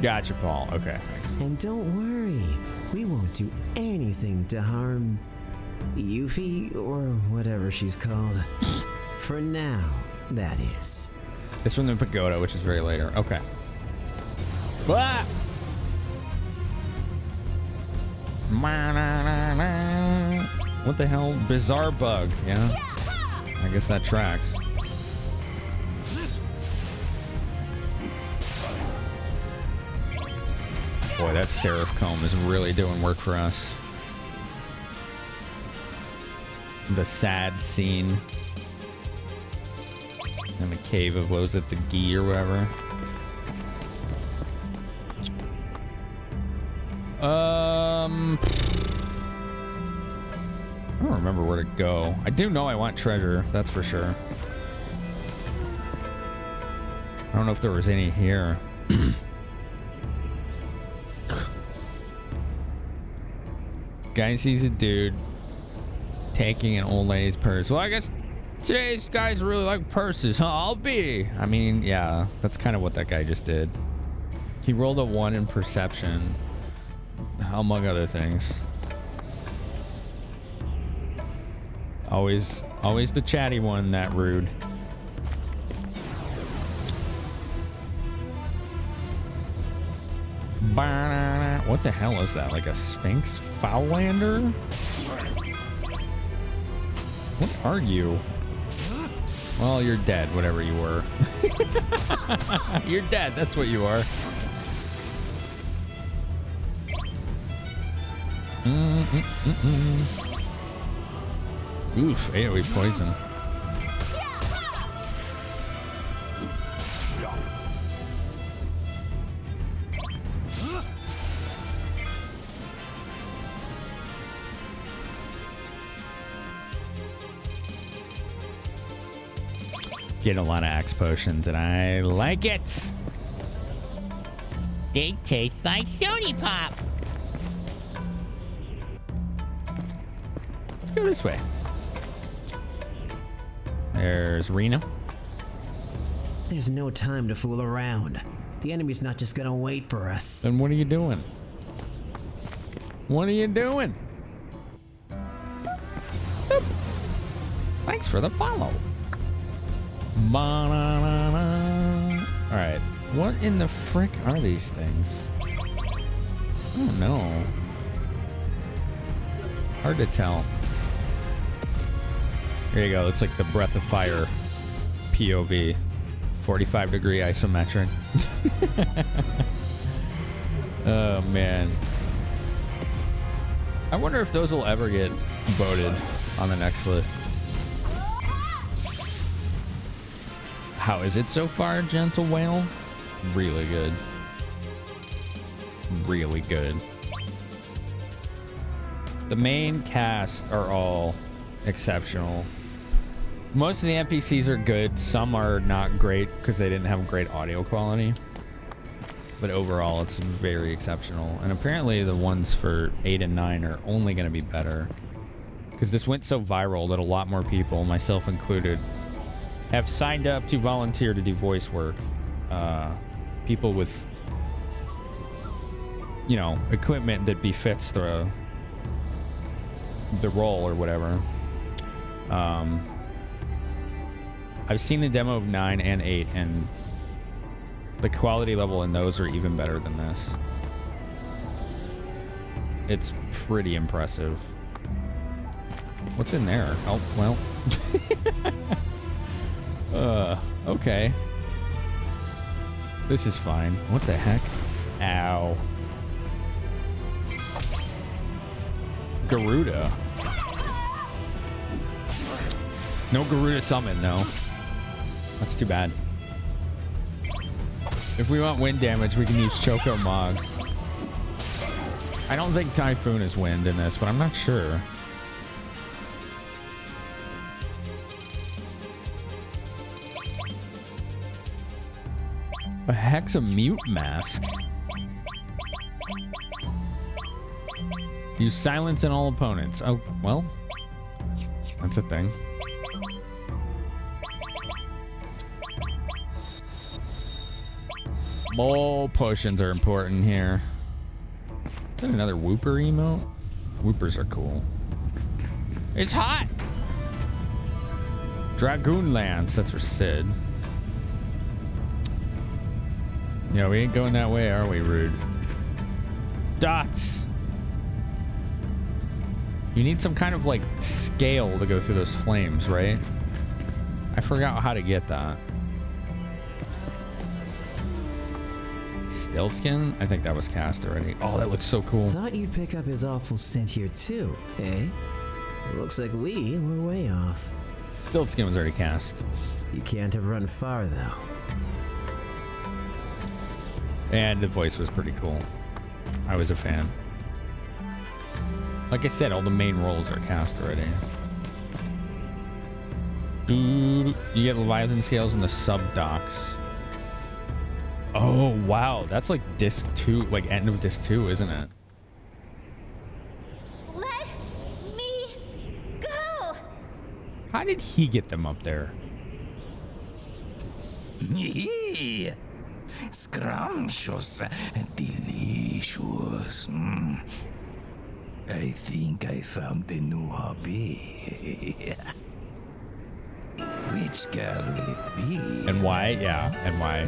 S1: Gotcha, Paul. Okay, thanks.
S15: And don't worry, we won't do anything to harm Yuffie or whatever she's called. For now, that is.
S1: It's from the pagoda, which is very later. Okay. Ah! What the hell? Bizarre bug, yeah? I guess that tracks. Boy, that Seraph Comb is really doing work for us. The sad scene. In the cave of, what was it, the Gi or whatever? I don't remember where to go. I do know I want treasure, that's for sure. I don't know if there was any here. Guy sees a dude taking an old lady's purse. Well, I guess today's guys really like purses, huh? I'll be. I mean, yeah, that's kind of what that guy just did. He rolled a 1 in perception, among other things. Always the chatty one, that rude. What the hell is that? Like a Sphinx Foulander? What are you? Well, you're dead, whatever you were. You're dead, that's what you are. Oof, AoE poison. Get a lot of axe potions, and I like it. They taste like Sony Pop. Let's go this way. There's Rena.
S15: There's no time to fool around. The enemy's not just gonna wait for us.
S1: Then what are you doing? What are you doing? Boop. Thanks for the follow. Alright, what in the frick are these things? I don't know. Hard to tell. Here you go, it's like the Breath of Fire POV. 45-degree isometric. Oh man. I wonder if those will ever get voted on the next list. How is it so far, Gentle Whale? Really good. Really good. The main cast are all exceptional. Most of the NPCs are good. Some are not great because they didn't have great audio quality. But overall, it's very exceptional. And apparently the ones for 8 and 9 are only going to be better. Because this went so viral that a lot more people, myself included, have signed up to volunteer to do voice work. People with, you know, equipment that befits the role or whatever. I've seen the demo of 9 and 8, and the quality level in those are even better than this. It's pretty impressive. What's in there? Oh, well. Okay. This is fine. What the heck? Ow. Garuda. No Garuda summon, though. That's too bad. If we want wind damage, we can use Choco Mog. I don't think Typhoon is wind in this, but I'm not sure. The heck's a mute mask? Use silence in all opponents. Oh, well. That's a thing. More potions are important here. Is that another Whooper emote? Whoopers are cool. It's hot! Dragoon Lance, that's for Sid. Yeah, we ain't going that way, are we, Rude? Dots! You need some kind of, like, scale to go through those flames, right? I forgot how to get that. Stealth skin? I think that was cast already. Oh, that looks so cool.
S15: Thought you'd pick up his awful scent here too, eh? Looks like we were way off.
S1: Stealth skin was already cast.
S15: You can't have run far though.
S1: And the voice was pretty cool. I was a fan. Like I said, all the main roles are cast already. You get Leviathan scales in the sub docks. Oh, wow. That's like disc 2, like end of disc 2, isn't it?
S16: Let me go!
S1: How did he get them up there?
S20: Scrumptious, delicious. I think I found a new hobby. Which girl will it be?
S1: And why? Yeah, and why?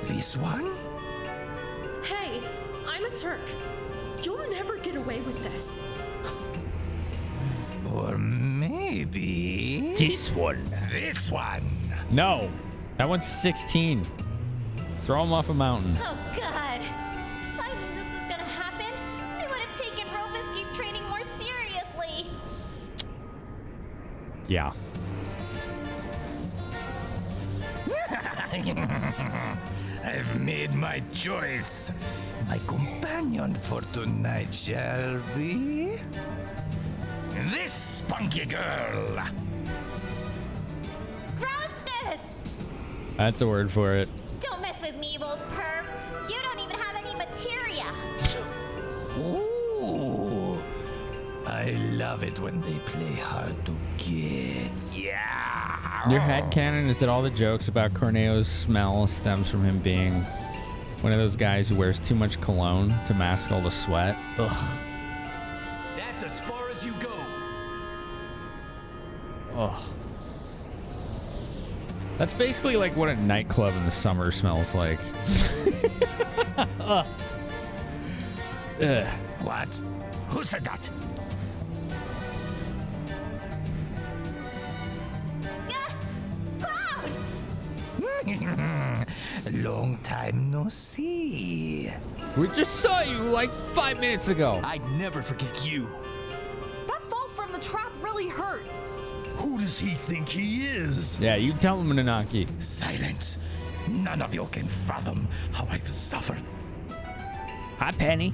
S20: This one?
S12: Hey, I'm a Turk. You'll never get away with this.
S20: Or maybe...
S1: This one.
S20: This one.
S1: No, that one's 16. Throw him off a mountain.
S16: Oh, God. If I knew this was gonna happen, I would have taken rope escape training more seriously.
S1: Yeah.
S20: I've made my choice. My companion for tonight shall be... this spunky girl.
S16: Grossness!
S1: That's a word for it.
S16: Don't mess with me, you old perv. You don't even have any materia.
S20: Ooh. I love it when they play hard to get. Yeah.
S1: Your headcanon is that all the jokes about Corneo's smell stems from him being one of those guys who wears too much cologne to mask all the sweat. Ugh.
S14: That's as far as you go.
S1: Ugh. That's basically like what a nightclub in the summer smells like. Ugh. Ugh.
S20: What? Who said that? Long time no see.
S1: We just saw you like 5 minutes ago.
S14: I'd never forget you.
S12: That fall from the trap really hurt.
S10: Who does he think he is?
S1: Yeah, you tell him, Nanaki.
S20: Silence. None of you can fathom how I've suffered.
S1: Hi, Penny.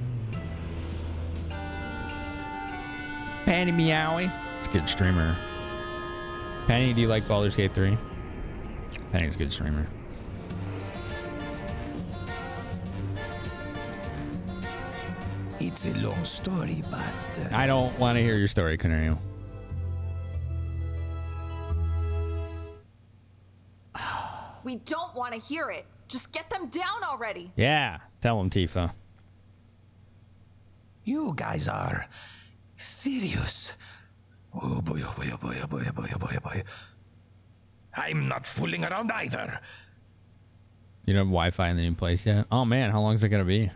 S1: Penny Meowie. It's a good streamer. Penny, do you like Baldur's Gate 3? Penny's a good streamer.
S20: It's a long story, but...
S1: I don't want to hear your story, Cornelio.
S2: We don't want to hear it. Just get them down already.
S1: Yeah, tell him, Tifa.
S20: You guys are serious. Oh boy, oh boy, oh boy, oh boy, oh boy, oh boy, oh boy. I'm not fooling around either.
S1: You don't have Wi-Fi in the new place yet? Oh man, how long is it gonna be?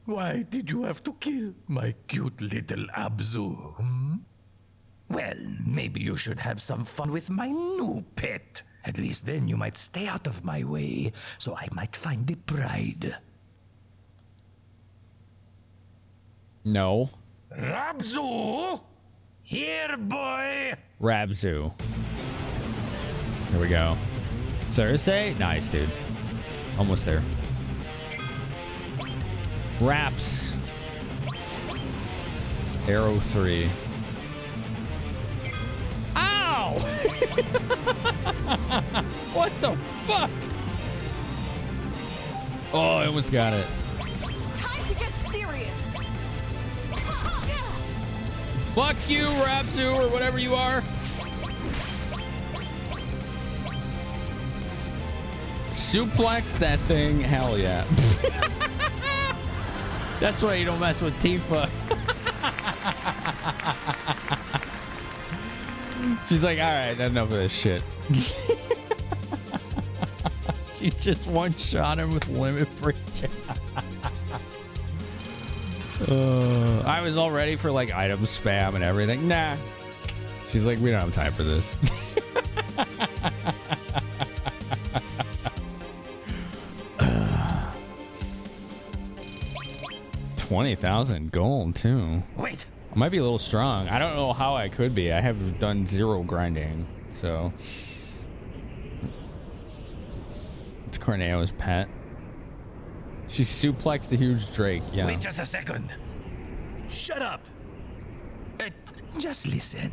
S20: Why did you have to kill my cute little Abzu? Hmm? Well, maybe you should have some fun with my new pet. At least then you might stay out of my way, so I might find the pride.
S1: No.
S20: Rabzu! Here, boy!
S1: Rabzu. Here we go. Thursday? Nice, dude. Almost there. Raps. Arrow 3. Ow! What the fuck? Oh, I almost got it.
S2: Time to get serious.
S1: Fuck you, Rabzu, or whatever you are. Suplex that thing, hell yeah. That's why you don't mess with Tifa. She's like, all right, enough of this shit. She just one-shot him with limit break. I was all ready for like item spam and everything. Nah. She's like, we don't have time for this. 20,000 gold too.
S20: Wait.
S1: I might be a little strong. I don't know how I could be. I have done 0 grinding, so. It's Corneo's pet. She suplexed the huge Drake. Yeah.
S20: Wait just a second. Shut up. Just listen.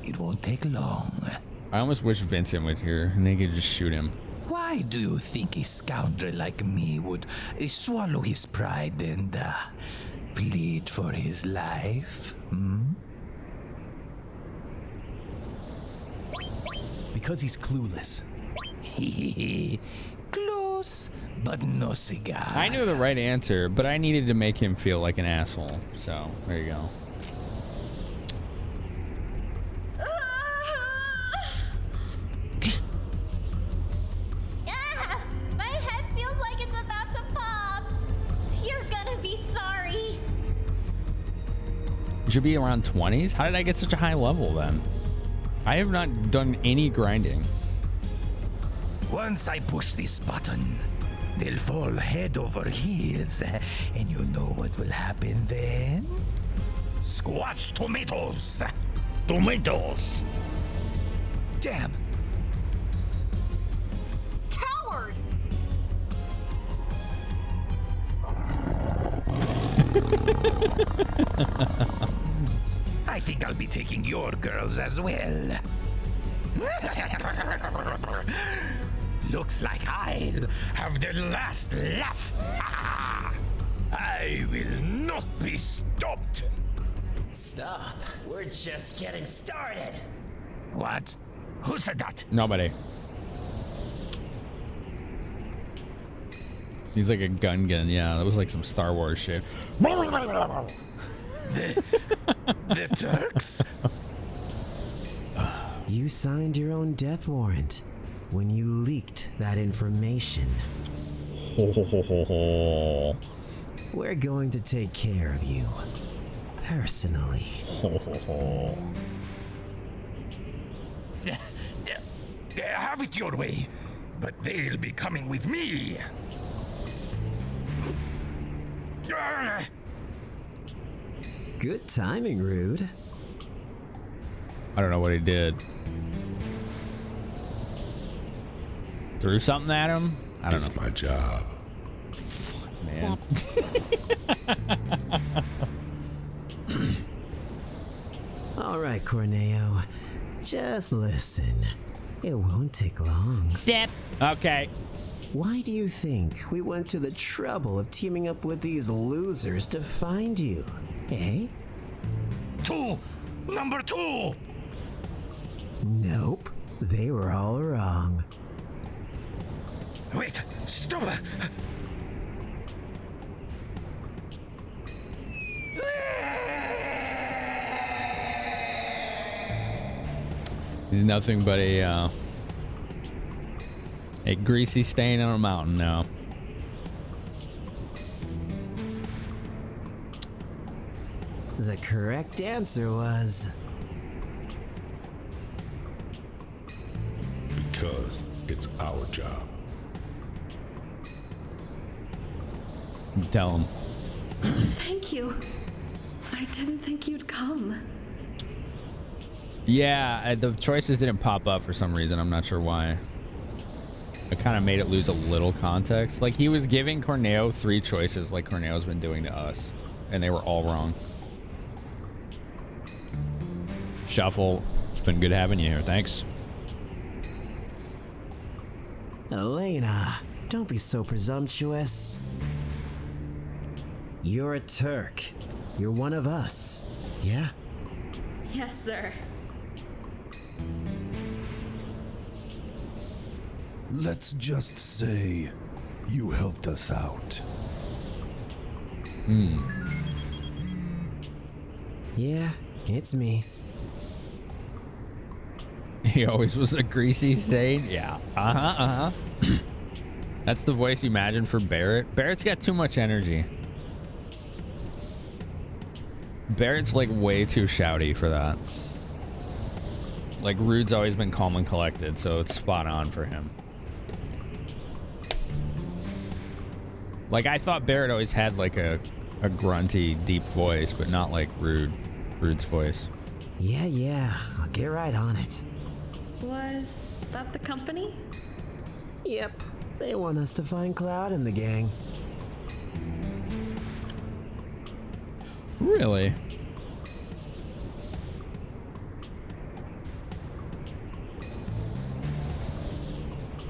S20: It won't take long.
S1: I almost wish Vincent was here and they could just shoot him.
S20: Why do you think a scoundrel like me would swallow his pride and plead for his life? Hmm?
S18: Because he's clueless.
S20: Close, but no cigar.
S1: I knew the right answer, but I needed to make him feel like an asshole. So, there you go.
S16: My head feels like it's about to pop. You're gonna be sorry.
S1: You should be around 20s? How did I get such a high level then? I have not done any grinding.
S20: Once I push this button, they'll fall head over heels, and you know what will happen then? Squash tomatoes!
S1: Tomatoes!
S20: Damn!
S2: Coward!
S20: I think I'll be taking your girls as well. Looks like I'll have the last laugh. I will not be stopped.
S8: Stop. We're just getting started.
S20: What? Who said that?
S1: Nobody. He's like a gun. Yeah, that was like some Star Wars shit.
S20: The Turks?
S15: You signed your own death warrant when you leaked that information. We're going to take care of you. Personally.
S20: Have it your way, but they'll be coming with me.
S15: Good timing, Rude.
S1: I don't know what he did. Threw something at him? I don't know.
S21: It's my job.
S1: Fuck, man.
S15: All right, Corneo. Just listen. It won't take long.
S1: Step. Okay.
S15: Why do you think we went to the trouble of teaming up with these losers to find you? Eh?
S20: Number 2!
S15: Nope. They were all wrong.
S20: Wait, stop!
S1: He's nothing but a greasy stain on a mountain now.
S15: The correct answer was...
S10: Because it's our job.
S1: Tell him.
S12: Thank you. I didn't think you'd come.
S1: Yeah, the choices didn't pop up for some reason. I'm not sure why. It kind of made it lose a little context. Like, he was giving Corneo 3 choices like Corneo's been doing to us. And they were all wrong. Shuffle. It's been good having you here. Thanks.
S15: Elena, don't be so presumptuous. You're a Turk. You're one of us. Yeah?
S12: Yes, sir.
S10: Let's just say you helped us out.
S15: Yeah, it's me.
S1: He always was a greasy stain. Yeah. That's the voice you imagine for Barrett. Barrett's got too much energy. Barrett's like way too shouty for that. Like, Rude's always been calm and collected, so it's spot on for him. Like, I thought Barrett always had like a grunty, deep voice, but not like Rude's voice.
S15: Yeah, I'll get right on it.
S12: Was that the company?
S15: Yep, they want us to find Cloud and the gang.
S1: Really?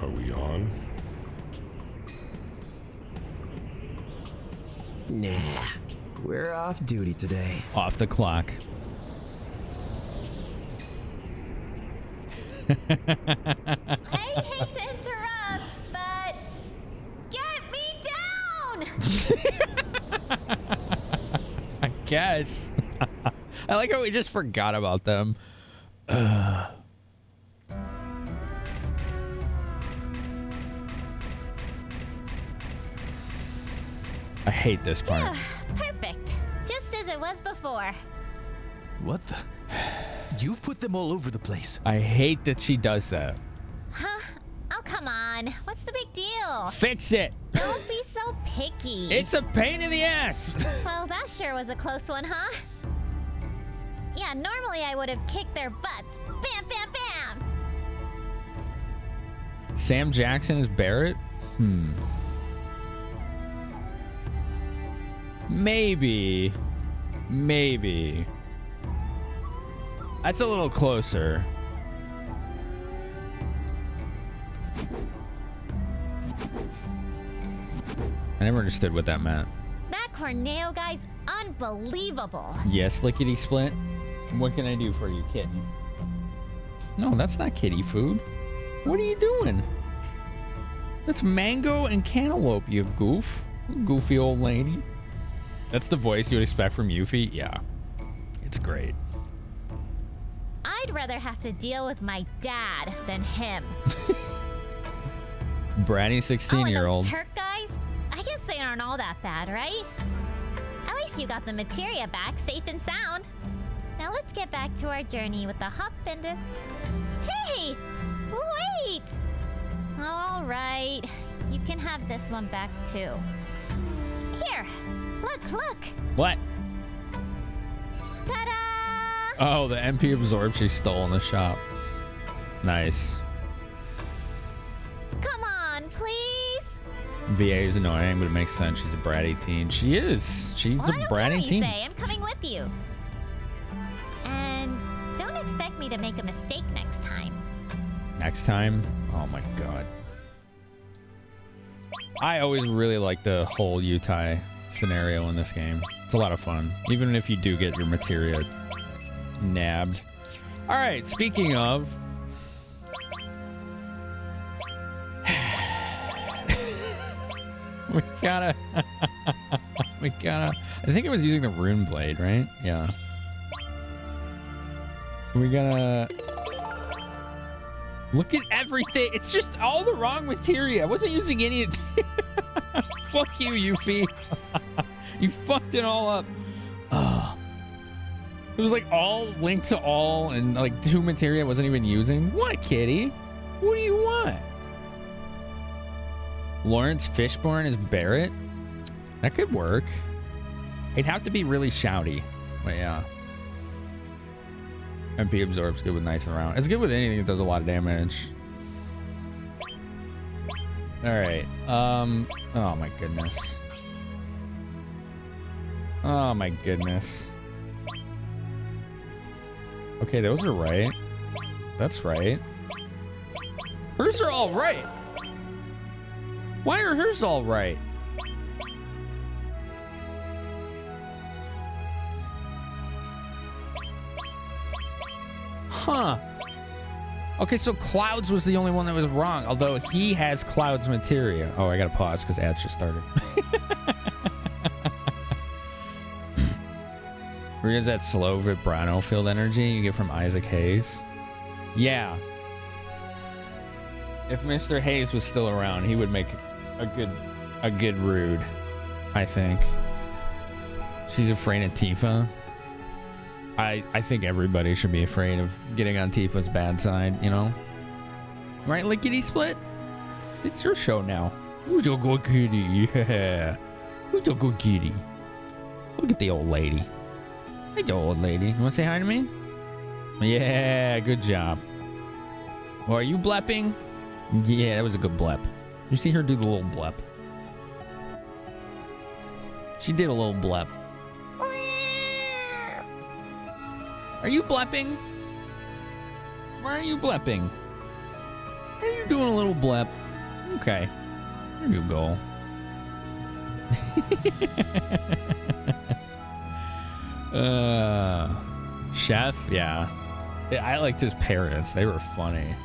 S10: Are we on?
S15: Nah, we're off duty today.
S1: Off the clock.
S16: I hate to interrupt, but get me down!
S1: I guess. I like how we just forgot about them. I hate this part.
S16: Perfect. Just as it was before.
S18: What the? You've put them all over the place.
S1: I hate that she does that.
S16: Huh? Oh, come on. What's the big deal?
S1: Fix it.
S16: Don't be so picky.
S1: It's a pain in the ass.
S16: Well, that sure was a close one, huh? Yeah, normally I would have kicked their butts. Bam, bam, bam!
S1: Sam Jackson is Barrett? Maybe. That's a little closer. I never understood what that meant.
S16: That Corneo guy's unbelievable.
S1: Yes, lickety split. What can I do for you, kitten? No, that's not kitty food. What are you doing? That's mango and cantaloupe, you goof. Goofy old lady. That's the voice you would expect from Yuffie? Yeah. It's great.
S16: I'd rather have to deal with my dad than him.
S1: Bratty 16-year-old.
S16: Those Turk guys? I guess they aren't all that bad, right? At least you got the materia back safe and sound. Now let's get back to our journey with the hop and this... Hey! Wait! All right. You can have this one back, too. Here. Look.
S1: What?
S16: Ta-da!
S1: Oh, the MP absorb she stole in the shop. Nice.
S16: Come on, please.
S1: VA is annoying, but it makes sense. She's a bratty teen. She is. She's
S16: Well,
S1: a
S16: I don't care
S1: bratty
S16: what you
S1: teen.
S16: say. I'm coming with you. And don't expect me to make a mistake next time.
S1: Next time? Oh my god. I always really like the whole Yutai scenario in this game. It's a lot of fun, even if you do get your materia nabbed. All right, speaking of, we gotta, I think it was using the rune blade, right? Yeah. We gotta look at everything. It's just all the wrong materia. I wasn't using any. Fuck you, Yuffie. You fucked it all up. Ugh. It was like all linked to all, and like 2 materia I wasn't even using. What, kitty? What do you want? Lawrence Fishburne is Barrett? That could work. It'd have to be really shouty. But yeah. MP absorbs good with nice and round. It's good with anything that does a lot of damage. Alright. Oh my goodness. Oh my goodness. Okay, those are right. That's right. Hers are all right. Why are hers all right? Huh. Okay, so Clouds was the only one that was wrong, although he has Clouds materia. Oh, I gotta pause because ads just started. Where is that slow vibrano field energy you get from Isaac Hayes? Yeah. If Mr. Hayes was still around, he would make a good Rude, I think. She's afraid of Tifa. I think everybody should be afraid of getting on Tifa's bad side, you know? Right, Lickety Split? It's your show now. Who's your good kitty? Yeah. Who's your good kitty? Look at the old lady. Hey, the old lady. You want to say hi to me? Yeah, good job. Oh, are you blepping? Yeah, that was a good blep. You see her do the little blep. She did a little blep. Are you blepping? Why are you blepping? Are you doing a little blep? Okay. There you go. Chef, yeah. I liked his parents. They were funny.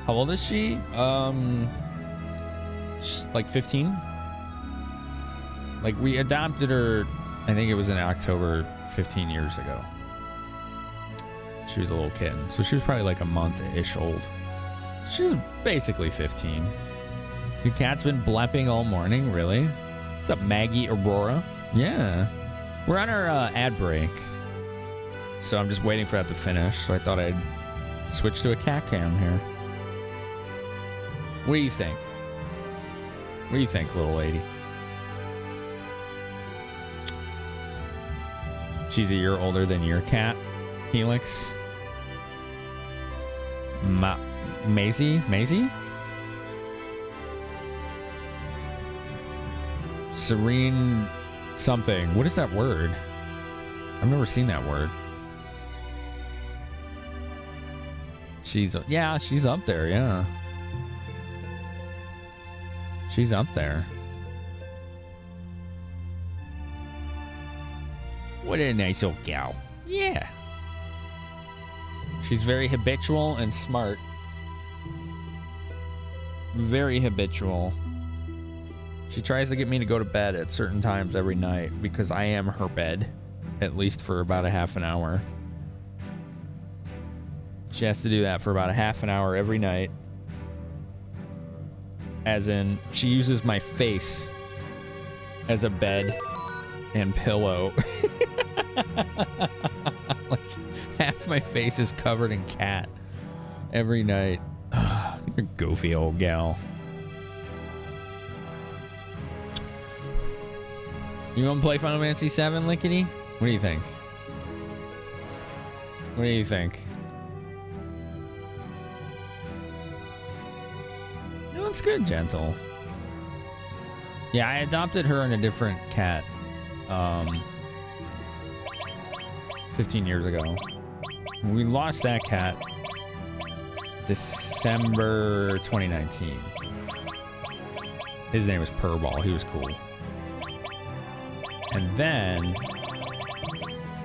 S1: How old is she? She's like 15? Like, we adopted her, I think it was in October 15 years ago. She was a little kitten, so she was probably like a month-ish old. She's basically 15. Your cat's been blepping all morning, really? What's up, Maggie Aurora? Yeah. We're on our ad break, so I'm just waiting for that to finish, so I thought I'd switch to a cat cam here. What do you think? What do you think, little lady? She's a year older than your cat, Helix. Maisie? Serene something. What is that word? I've never seen that word. She's up there, yeah. She's up there. What a nice old gal. Yeah. She's very habitual and smart. Very habitual. She tries to get me to go to bed at certain times every night because I am her bed, at least for about a half an hour. She has to do that for about a half an hour every night. As in, she uses my face as a bed and pillow. Like, half my face is covered in cat every night. You're a goofy old gal. You want to play Final Fantasy VII, Lickety? What do you think? What do you think? No, it's good, Gentle. Yeah, I adopted her and a different cat 15 years ago. We lost that cat December 2019. His name was Purball. He was cool. And then...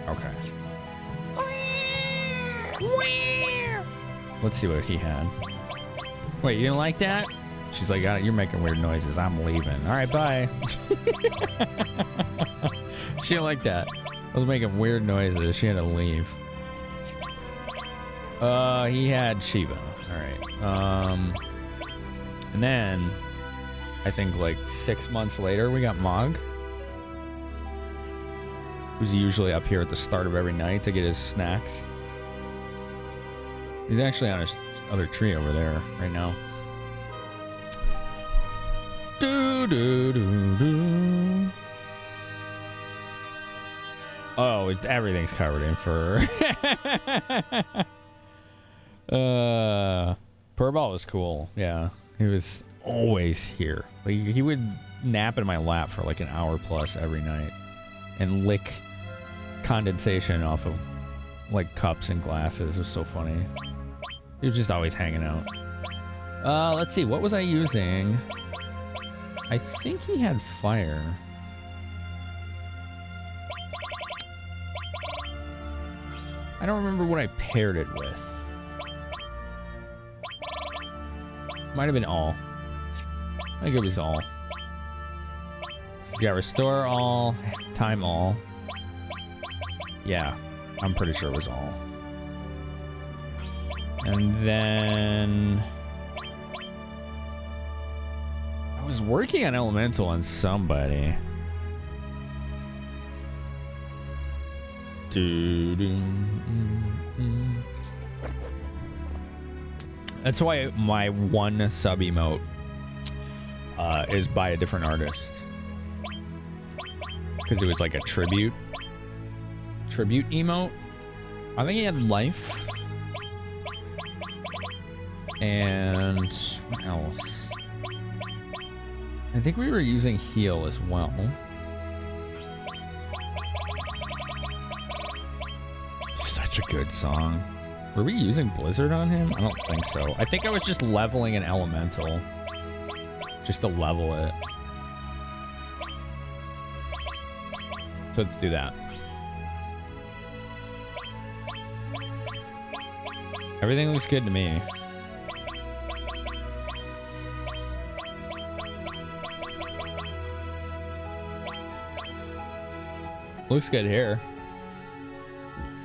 S1: Okay. Let's see what he had. Wait, you didn't like that? She's like, you're making weird noises. I'm leaving. All right, bye. She didn't like that. I was making weird noises. She had to leave. He had Shiva. All right. And then I think like 6 months later, we got Mog, who's usually up here at the start of every night to get his snacks. He's actually on his other tree over there right now. Oh, everything's covered in fur. Purball was cool. Yeah, he was always here. Like, he would nap in my lap for like an hour plus every night and lick condensation off of like cups and glasses. It was so funny. He was just always hanging out. Let's see, what was I using? I think he had fire. I don't remember what I paired it with. Might have been all. I think it was all. Yeah, restore all, time all. Yeah, I'm pretty sure it was all. And then... I was working on Elemental on somebody. That's why my one sub emote is by a different artist. Because it was like a tribute emote. I think he had life. And what else? I think we were using heal as well. Such a good song. Were we using Blizzard on him? I don't think so. I think I was just leveling an elemental. Just to level it. So let's do that. Everything looks good to me. Looks good here.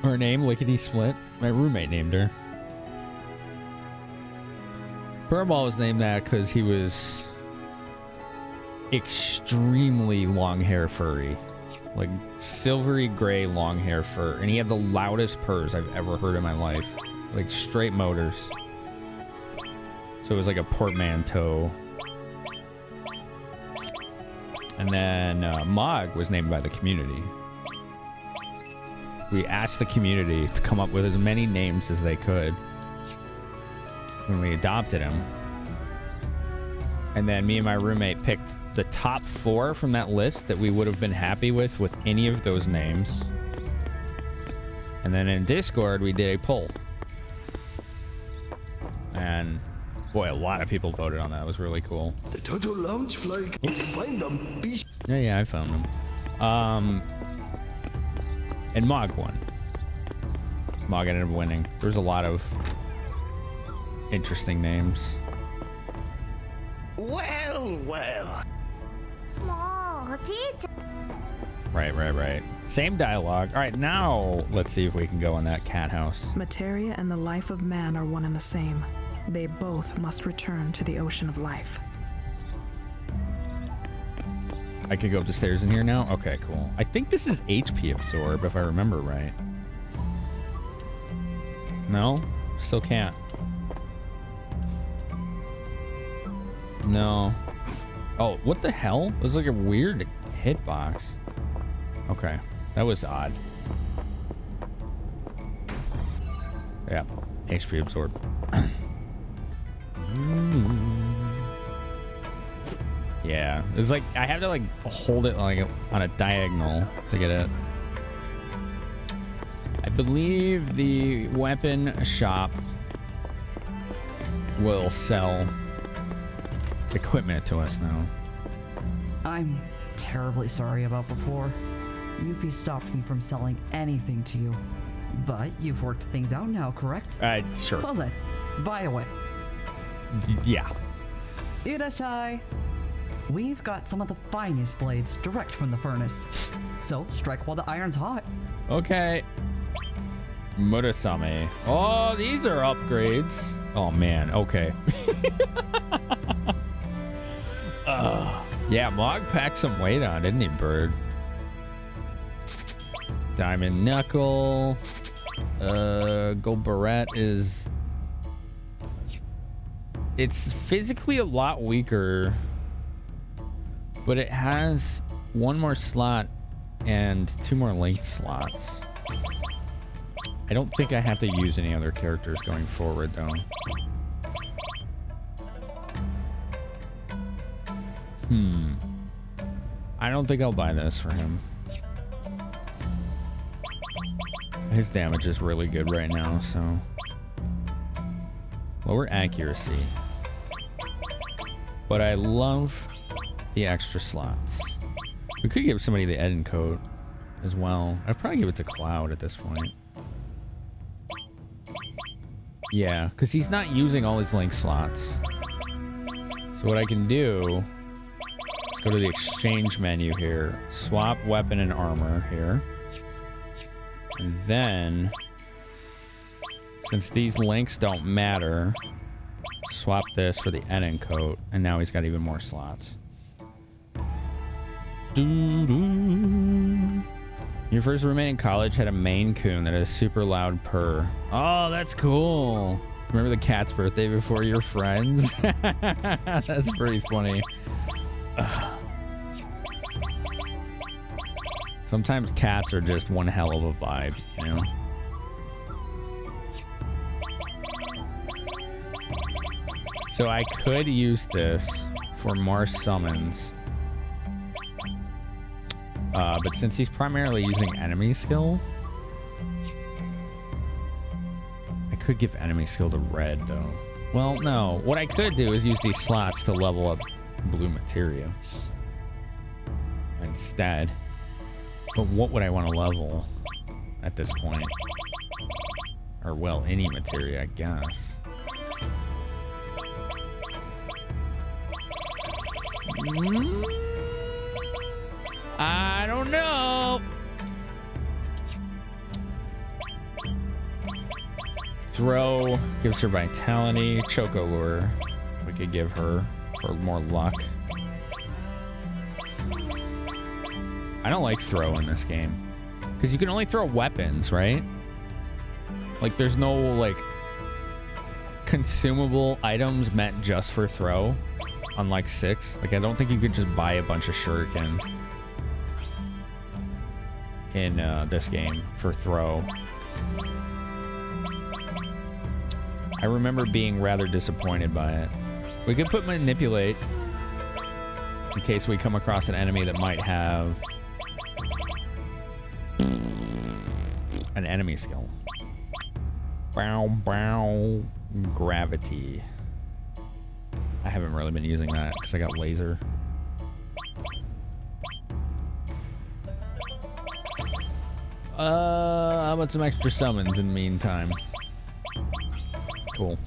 S1: Her name, Lickety Split. My roommate named her. Purball was named that because he was extremely long hair furry. Like silvery gray long hair fur. And he had the loudest purrs I've ever heard in my life. Like straight motors. So it was like a portmanteau. And then Mog was named by the community. We asked the community to come up with as many names as they could when we adopted him. And then me and my roommate picked the top 4 from that list that we would have been happy with any of those names. And then in Discord, we did a poll. And boy, a lot of people voted on that. It was really cool.
S14: The Turtle Lounge flag. Find them.
S1: Yeah, I found them. And Mog won. Mog ended up winning. There's a lot of interesting names.
S8: Well.
S1: Right. Same dialogue. All right, now let's see if we can go in that cat house.
S13: Materia and the life of man are one and the same. They both must return to the ocean of life.
S1: I could go up the stairs in here now? Okay, cool. I think this is HP absorb, if I remember right. No? Still can't. No. Oh, what the hell? It was like a weird hitbox. Okay, that was odd. Yeah, HP absorb. Yeah, it's like I have to like hold it like on a diagonal to get it. I believe the weapon shop will sell equipment to us now.
S7: I'm terribly sorry about before. Yuffie stopped me from selling anything to you. But you've worked things out now, correct?
S1: Sure.
S7: Well then, buy away.
S1: Yeah.
S7: Irashai! We've got some of the finest blades direct from the furnace. So, strike while the iron's hot.
S1: Okay. Murasame. Oh, these are upgrades. Oh, man. Okay. Yeah, Mog packed some weight on, didn't he, Bird? Diamond Knuckle. Gold Barrette is... It's physically a lot weaker, but it has one more slot and 2 more linked slots. I don't think I have to use any other characters going forward, though. I don't think I'll buy this for him. His damage is really good right now, so... Lower accuracy. But I love the extra slots. We could give somebody the Eden coat as well. I'd probably give it to Cloud at this point. Yeah, because he's not using all his link slots. So what I can do is go to the exchange menu here. Swap weapon and armor here. And then, since these links don't matter, swap this for the Eden coat, and now he's got even more slots. Your first roommate in college had a Maine Coon that had a super loud purr. Oh, that's cool. Remember the cat's birthday before your friends? That's pretty funny. Sometimes cats are just one hell of a vibe, you know? So I could use this for more summons. But since he's primarily using enemy skill, I could give enemy skill to Red, though. Well, no. What I could do is use these slots to level up blue materia instead. But what would I want to level at this point? Or, well, any materia, I guess. I don't know. Throw gives her vitality. Choco Lure we could give her for more luck. I don't like throw in this game because you can only throw weapons, right? Like there's no like consumable items meant just for throw, unlike 6. Like I don't think you could just buy a bunch of shuriken in this game for throw. I remember being rather disappointed by it. We could put manipulate in case we come across an enemy that might have an enemy skill. Bow, bow, gravity. I haven't really been using that because I got laser. How about some extra summons in the meantime? Cool.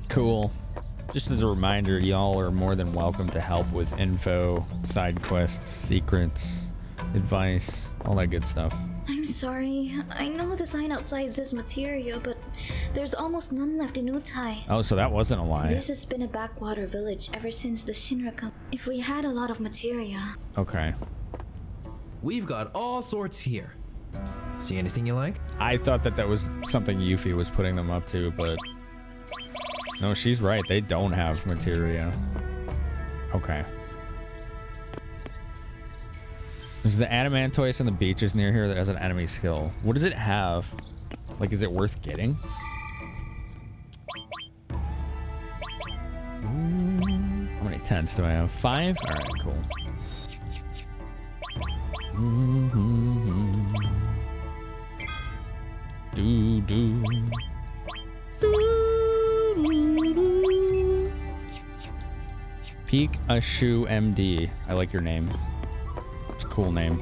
S1: Cool. Just as a reminder, y'all are more than welcome to help with info, side quests, secrets, advice, all that good stuff.
S12: I'm sorry. I know the sign outside says materia, but there's almost none left in Utai.
S1: Oh, so that wasn't a lie.
S12: This has been a backwater village ever since the Shinra come. If we had a lot of materia.
S1: Okay.
S4: We've got all sorts here. See anything you like?
S1: I thought that was something Yuffie was putting them up to, but no, she's right. They don't have materia. Okay. There's the Adamantoise on the beaches near here that has an enemy skill. What does it have? Like, is it worth getting? How many tents do I have? 5? All right, cool. Peek a Shoe MD. I like your name. It's a cool name.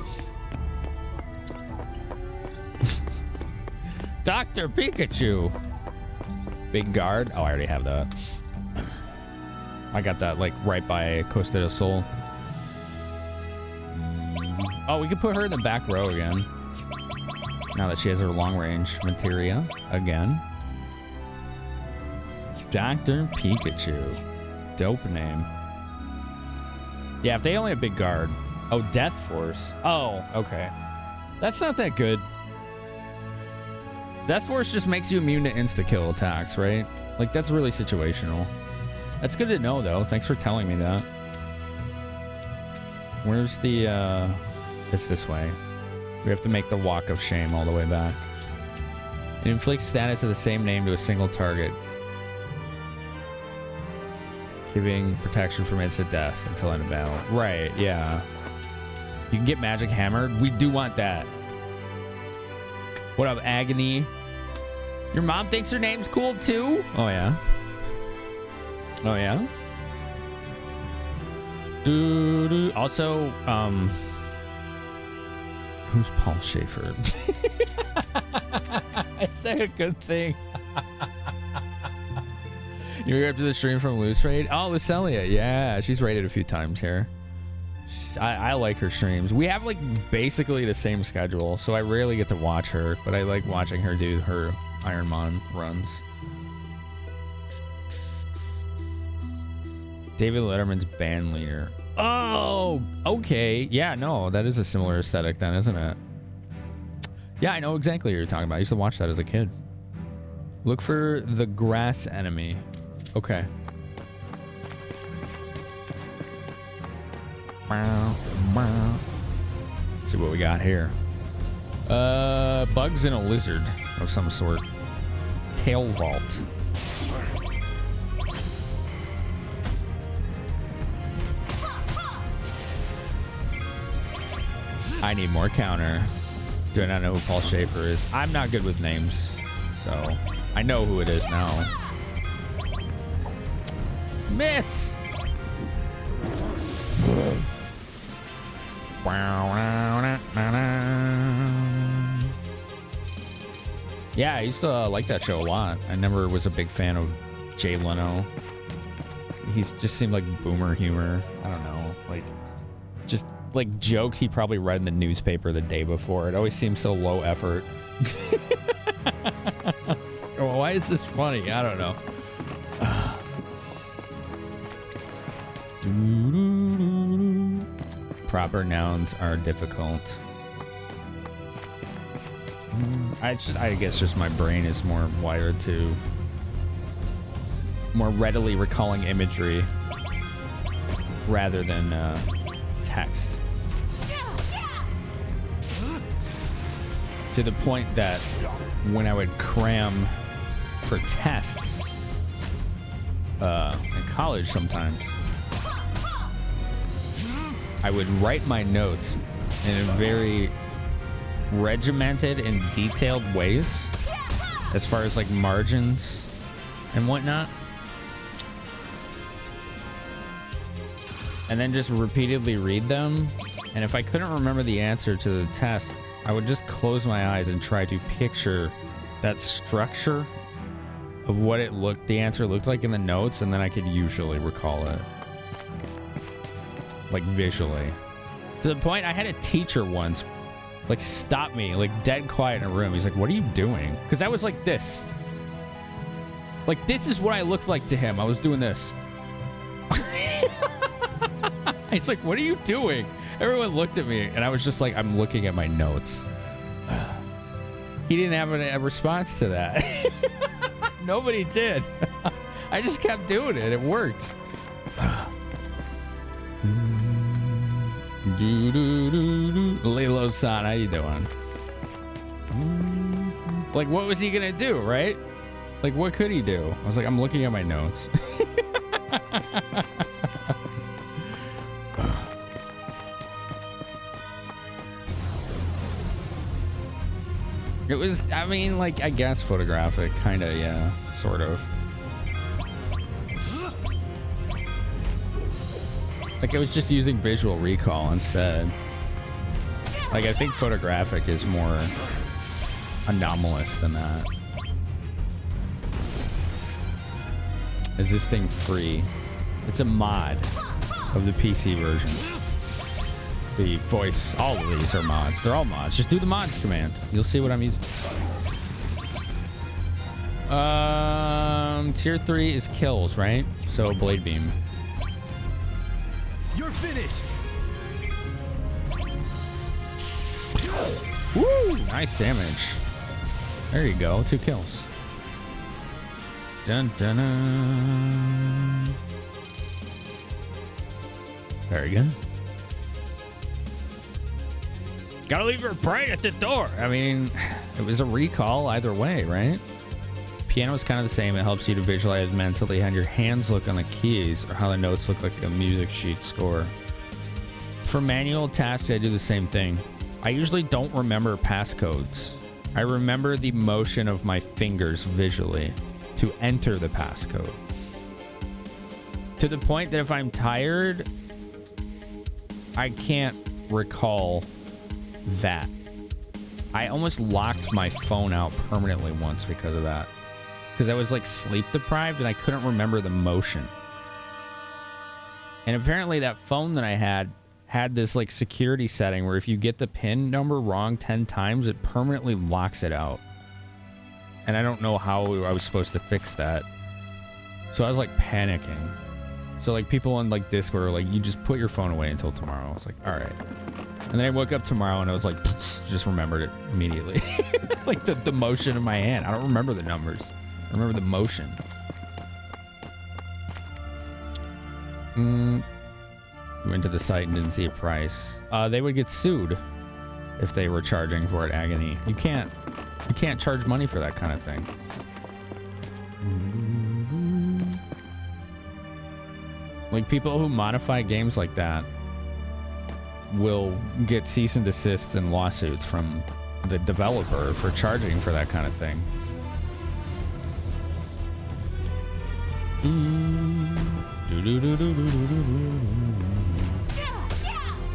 S1: Dr. Pikachu. Big guard. Oh, I already have that. I got that like right by Costa del Sol. Oh, we could put her in the back row again. Now that she has her long range materia again. Dr. Pikachu. Dope name. Yeah, if they only have big guard. Oh, Death Force. Oh, okay. That's not that good. Death Force just makes you immune to insta-kill attacks, right? Like, that's really situational. That's good to know, though. Thanks for telling me that. Where's the, It's this way. We have to make the walk of shame all the way back. It inflicts status of the same name to a single target, giving protection from instant death until end of battle. Right, yeah. You can get magic hammered. We do want that. What up, Agony? Your mom thinks her name's cool too? Oh, yeah. Oh, yeah? Also, who's Paul Schaefer? Is that a good thing? You were up to the stream from Loose Raid? Oh, Lucelia. Yeah, she's raided a few times here. I like her streams. We have like basically the same schedule, so I rarely get to watch her, but I like watching her do her Ironmon runs. David Letterman's band leader. Oh, okay. Yeah, no, that is a similar aesthetic then, isn't it? Yeah, I know exactly what you're talking about. I used to watch that as a kid. Look for the grass enemy. Okay. Let's see what we got here. Bugs and a lizard of some sort. Tail vault. I need more counter. Do I not know who Paul Schaefer is? I'm not good with names, so I know who it is now. Miss! Yeah, I used to like that show a lot. I never was a big fan of Jay Leno. He's just seemed like boomer humor. I don't know, like just like jokes he probably read in the newspaper the day before. It always seems so low effort. Why is this funny? I don't know. Proper nouns are difficult. I guess just my brain is more wired to more readily recalling imagery rather than text. To the point that when I would cram for tests in college sometimes, I would write my notes in a very regimented and detailed ways as far as like margins and whatnot, and then just repeatedly read them. And if I couldn't remember the answer to the test, I would just close my eyes and try to picture that structure of what the answer looked like in the notes, and then I could usually recall it. Like visually. To the point I had a teacher once like stop me, like dead quiet in a room. He's like, "What are you doing?" Because I was like this. Like this is what I looked like to him. I was doing this. He's like, "What are you doing?" Everyone looked at me and I was just like, I'm looking at my notes. He didn't have a response to that. Nobody did. I just kept doing it. It worked. Lilo-san, how you doing? Like, what was he gonna do, right? Like, what could he do? I was like, I'm looking at my notes. It was, I mean, like, I guess photographic, kind of, yeah, sort of. Like I was just using visual recall instead. Like I think photographic is more anomalous than that. Is this thing free? It's a mod of the PC version. The voice, all of these are mods. They're all mods. Just do the mods command. You'll see what I'm using. Tier 3 is kills, right? So blade beam.
S19: You're finished.
S1: Woo! Nice damage. There you go. 2 kills. Dun dun dun. Very good. Gotta leave your prey at the door. I mean, it was a recall either way, right? Piano is kind of the same. It helps you to visualize mentally how your hands look on the keys or how the notes look like a music sheet score. For manual tasks, I do the same thing. I usually don't remember passcodes. I remember the motion of my fingers visually to enter the passcode. To the point that if I'm tired, I can't recall that. I almost locked my phone out permanently once because of that. Because I was like sleep deprived and I couldn't remember the motion. And apparently that phone that I had this like security setting where if you get the PIN number wrong 10 times, it permanently locks it out. And I don't know how I was supposed to fix that. So I was like panicking. So like people on like Discord were like, you just put your phone away until tomorrow. I was like, all right. And then I woke up tomorrow and I was like, just remembered it immediately. Like the motion of my hand. I don't remember the numbers. I remember the motion. Went to the site and didn't see a price. They would get sued if they were charging for it, Agony. You can't charge money for that kind of thing. Like people who modify games like that will get cease and desists and lawsuits from the developer for charging for that kind of thing.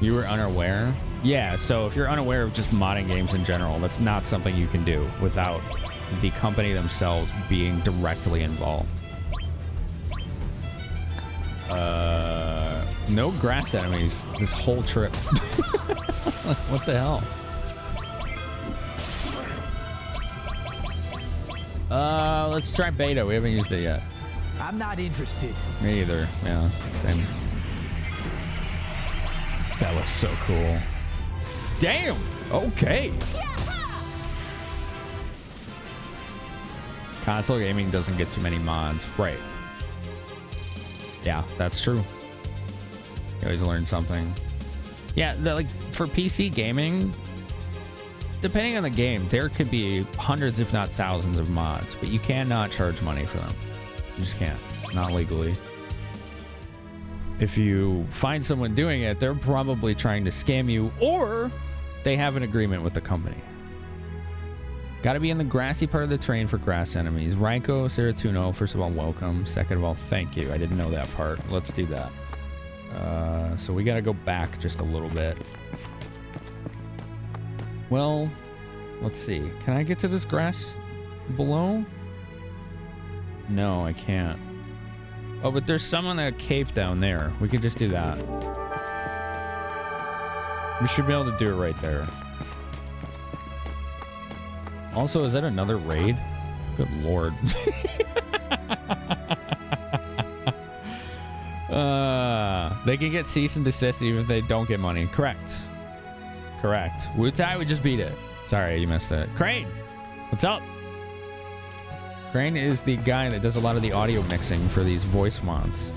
S1: You were unaware? Yeah, so if you're unaware of just modding games in general, that's not something you can do without the company themselves being directly involved. No grass enemies this whole trip. What the hell? Let's try beta. We haven't used it yet.
S11: I'm not interested.
S1: Me either. Yeah, same. That was so cool. Damn. Okay. Console gaming doesn't get too many mods. Right. Yeah, that's true. You always learn something. Yeah, like for PC gaming, depending on the game, there could be hundreds, if not thousands of mods, but you cannot charge money for them. You just can't. Not legally. If you find someone doing it, they're probably trying to scam you, or they have an agreement with the company. Gotta be in the grassy part of the terrain for grass enemies. Raiko, Seratuno, first of all, welcome. Second of all, thank you. I didn't know that part. Let's do that. So we gotta go back just a little bit. Well, let's see. Can I get to this grass below? No, I can't. Oh, but there's some on that cape down there. We could just do that. We should be able to do it right there. Also, is that another raid? Good lord. They can get cease and desist even if they don't get money. Correct. Correct. Wutai would just beat it. Sorry, you missed it. Crane! What's up? Crane is the guy that does a lot of the audio mixing for these voice mods.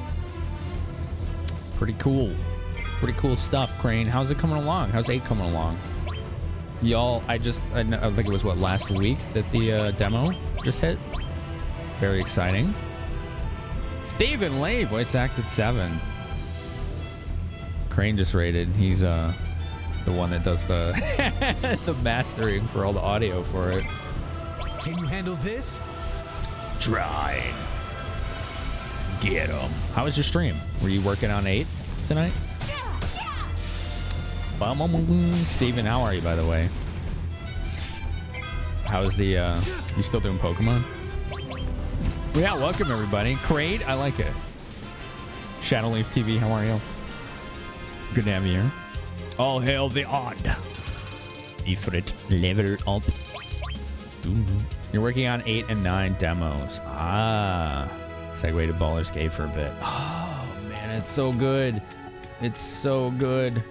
S1: Pretty cool. Pretty cool stuff, Crane. How's it coming along? How's 8 coming along? Y'all, I think it was, what, last week that the demo just hit? Very exciting. Stephen Lay, voice acted 7. Crane just raided. He's the one that does the the mastering for all the audio for it.
S11: Can you handle this?
S1: Try. Get him. How was your stream? Were you working on 8? tonight? Steven, how are you, by the way? How's the, you still doing Pokemon? Well, yeah, welcome everybody. Crade, I like it. Shadowleaf TV, how are you? Good to have you here. All hail the odd. Ifrit level up. You're working on 8 and 9 demos. Ah. Segue to Baldur's Gate for a bit. Oh, man, it's so good. It's so good.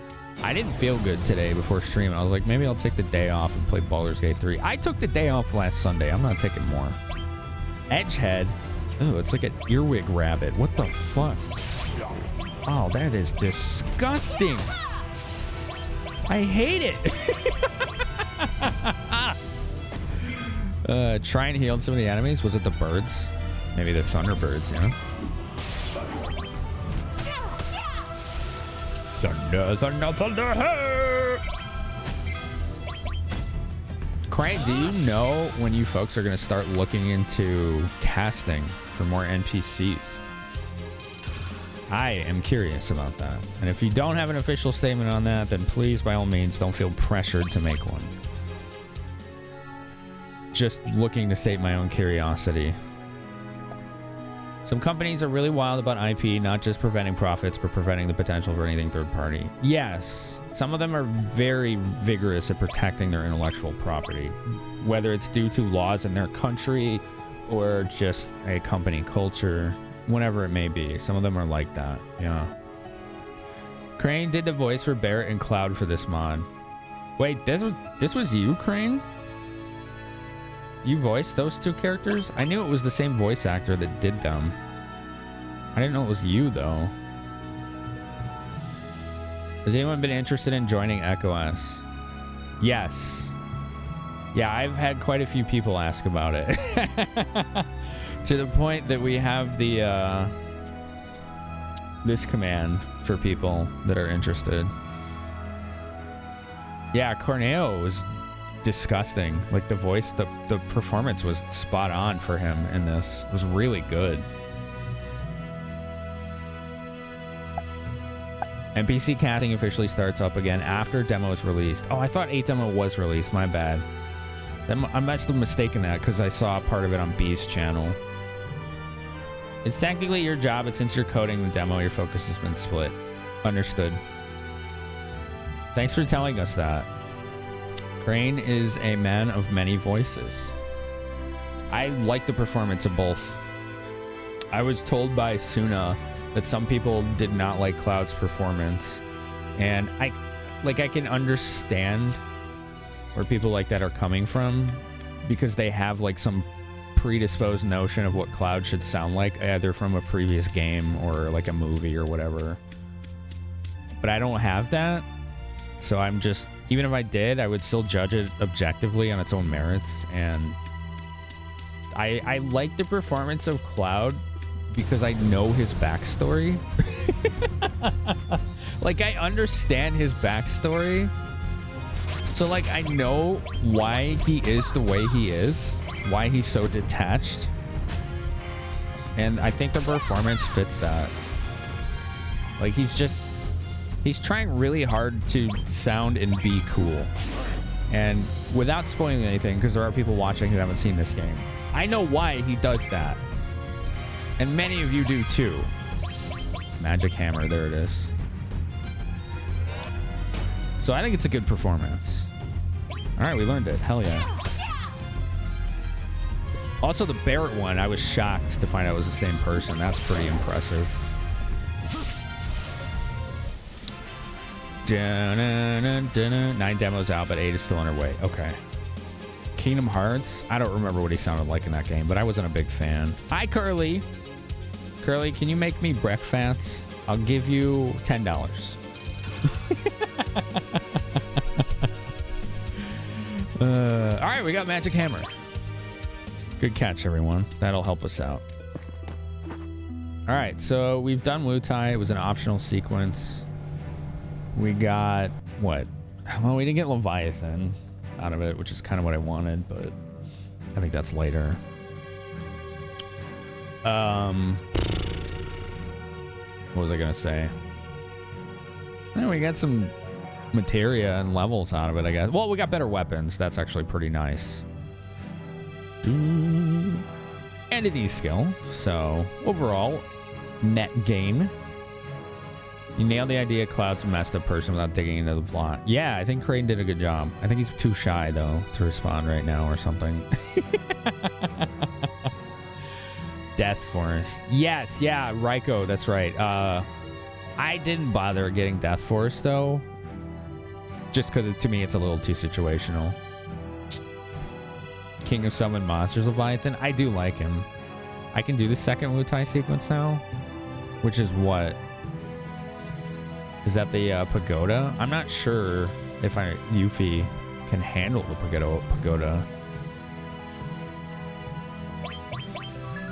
S1: I didn't feel good today before stream. I was like, maybe I'll take the day off and play Baldur's Gate 3. I took the day off last Sunday. I'm not taking more. Edgehead. Oh, it's like an earwig rabbit. What the fuck? Oh, that is disgusting. I hate it. Try and heal some of the enemies. Was it the birds? Maybe the Thunderbirds, you know? Thunder, thunder, thunder, hey! Craig, do you know when you folks are going to start looking into casting for more NPCs? I am curious about that. And if you don't have an official statement on that, then please, by all means, don't feel pressured to make one. Just looking to sate my own curiosity. Some companies are really wild about IP, not just preventing profits, but preventing the potential for anything third party. Yes, some of them are very vigorous at protecting their intellectual property, whether it's due to laws in their country or just a company culture, whatever it may be. Some of them are like that, yeah. Crane did the voice for Barrett and Cloud for this mod. Wait, this was you, Crane? You voiced those two characters? I knew it was the same voice actor that did them. I didn't know it was you, though. Has anyone been interested in joining EchoS? Yes. Yeah, I've had quite a few people ask about it. To the point that we have the this command for people that are interested. Yeah, Corneo was disgusting. Like the voice, the performance was spot on for him in this. It was really good. NPC casting officially starts up again after demo is released. Oh, I thought 8 demo was released. My bad. I must have mistaken that because I saw part of it on B's channel. It's technically your job, but since you're coding the demo, your focus has been split. Understood. Thanks for telling us that. Crane is a man of many voices. I like the performance of both. I was told by Suna that some people did not like Cloud's performance, and I can understand where people like that are coming from, because they have like some predisposed notion of what Cloud should sound like, either from a previous game or like a movie or whatever. But I don't have that, so I'm just, even if I did, I would still judge it objectively on its own merits. And I like the performance of Cloud because I know his backstory. Like, I understand his backstory. So, like, I know why he is the way he is, why he's so detached. And I think the performance fits that. Like, he's trying really hard to sound and be cool. And without spoiling anything, because there are people watching who haven't seen this game, I know why he does that. And many of you do too. Magic Hammer, there it is. So I think it's a good performance. All right, we learned it. Hell yeah. Also, the Barrett one, I was shocked to find out it was the same person. That's pretty impressive. 9 demos out, but 8 is still underway. Okay. Kingdom Hearts? I don't remember what he sounded like in that game, but I wasn't a big fan. Hi, Curly. Curly, can you make me breakfast? I'll give you $10. All right, we got Magic Hammer. Good catch, everyone. That'll help us out. All right, so we've done Wutai. It was an optional sequence. We got what? Well, we didn't get Leviathan out of it, which is kind of what I wanted, but I think that's later. What was I gonna say? Yeah, we got some materia and levels out of it, I guess. Well, we got better weapons. That's actually pretty nice. And an E-skill. So, overall, net gain. You nailed the idea Cloud's a messed up person without digging into the plot. Yeah, I think Crane did a good job. I think he's too shy, though, to respond right now or something. Death Force. Yes, yeah, Raiko, that's right. I didn't bother getting Death Force, though. Just because, to me, it's a little too situational. King of Summon Monsters Leviathan. I do like him. I can do the second Wutai sequence now. Which is what? Is that the pagoda? I'm not sure if Yuffie can handle the pagoda.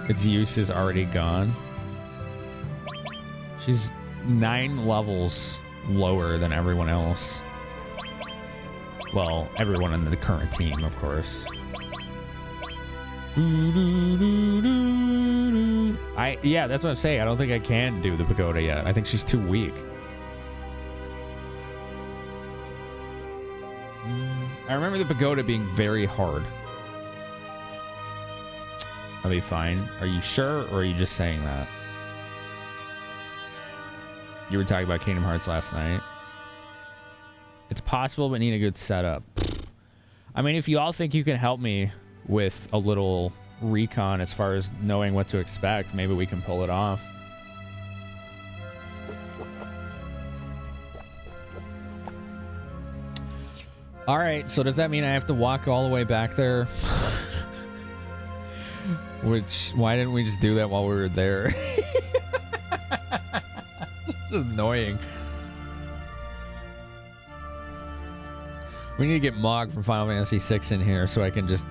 S1: Its use is already gone. She's 9 levels lower than everyone else. Well, everyone in the current team, of course. Yeah, that's what I'm saying. I don't think I can do the pagoda yet. I think she's too weak. I remember the pagoda being very hard. I'll be fine. Are you sure, or are you just saying that? You were talking about Kingdom Hearts last night. It's possible, but need a good setup. I mean, if you all think you can help me with a little recon as far as knowing what to expect, maybe we can pull it off. All right, so does that mean I have to walk all the way back there? Which, why didn't we just do that while we were there? This is annoying. We need to get Mog from Final Fantasy VI in here so I can just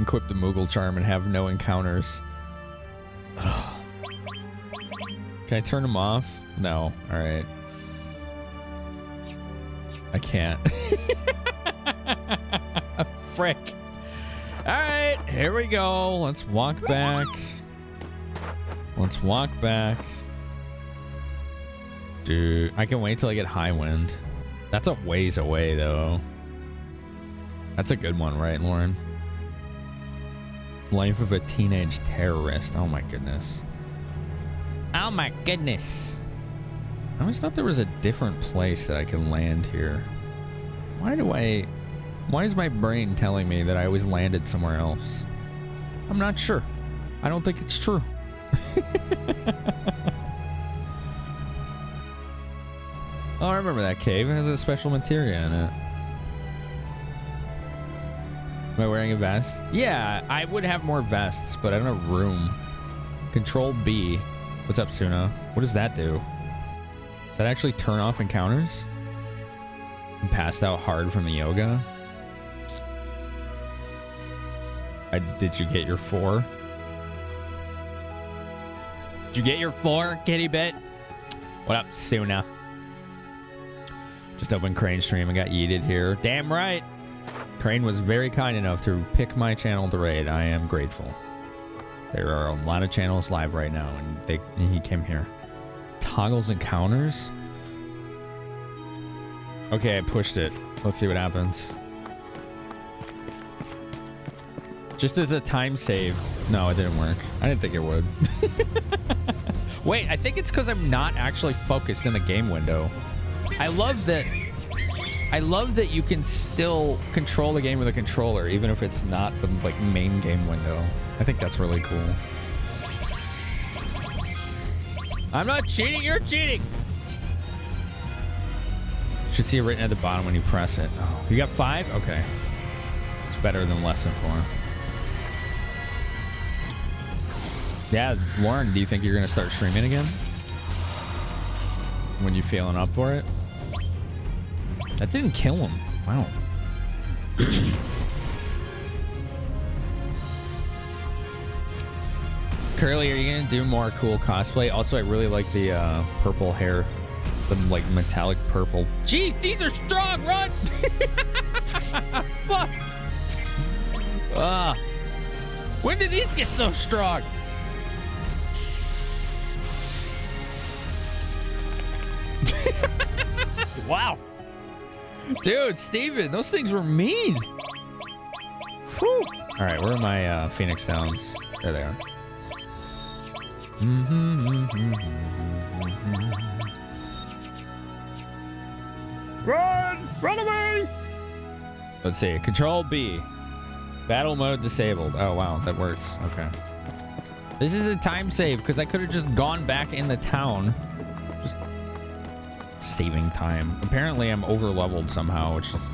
S1: equip the Moogle Charm and have no encounters. Can I turn him off? No. All right. I can't. Frick. All right, here we go. Let's walk back. Let's walk back. Dude, I can wait till I get high wind. That's a ways away, though. That's a good one, right, Lauren? Life of a teenage terrorist. Oh, my goodness. Oh, my goodness. I always thought there was a different place that I could land here. Why is my brain telling me that I always landed somewhere else? I'm not sure. I don't think it's true. Oh, I remember that cave. It has a special materia in it. Am I wearing a vest? Yeah, I would have more vests, but I don't have room. Control B. What's up, Suna? What does that do? Does that actually turn off encounters? I'm passed out hard from the yoga. Did you get your 4? Did you get your 4, kitty bit? What up, Suna? Just opened Crane's stream and got yeeted here. Damn right. Crane was very kind enough to pick my channel to raid. I am grateful. There are a lot of channels live right now, and he came here. Toggles encounters? Okay, I pushed it. Let's see what happens. Just as a time save. No, it didn't work. I didn't think it would. Wait, I think it's because I'm not actually focused in the game window. I love that you can still control the game with a controller, even if it's not the main game window. I think that's really cool. I'm not cheating, you're cheating! Should see it written at the bottom when you press it. Oh, you got 5? Okay. It's better than less than 4. Yeah, Lauren, do you think you're gonna start streaming again? When you feeling up for it? That didn't kill him. Wow. Curly, are you gonna do more cool cosplay? Also, I really like the purple hair. The metallic purple. Jeez, these are strong, run! Fuck! When did these get so strong? Wow. Dude, Steven, those things were mean. Whew. All right, where are my Phoenix Downs? There they are. Run! Run away! Let's see. Control B. Battle mode disabled. Oh, wow. That works. Okay. This is a time save because I could have just gone back in the town. Just saving time. Apparently, I'm over leveled somehow, which is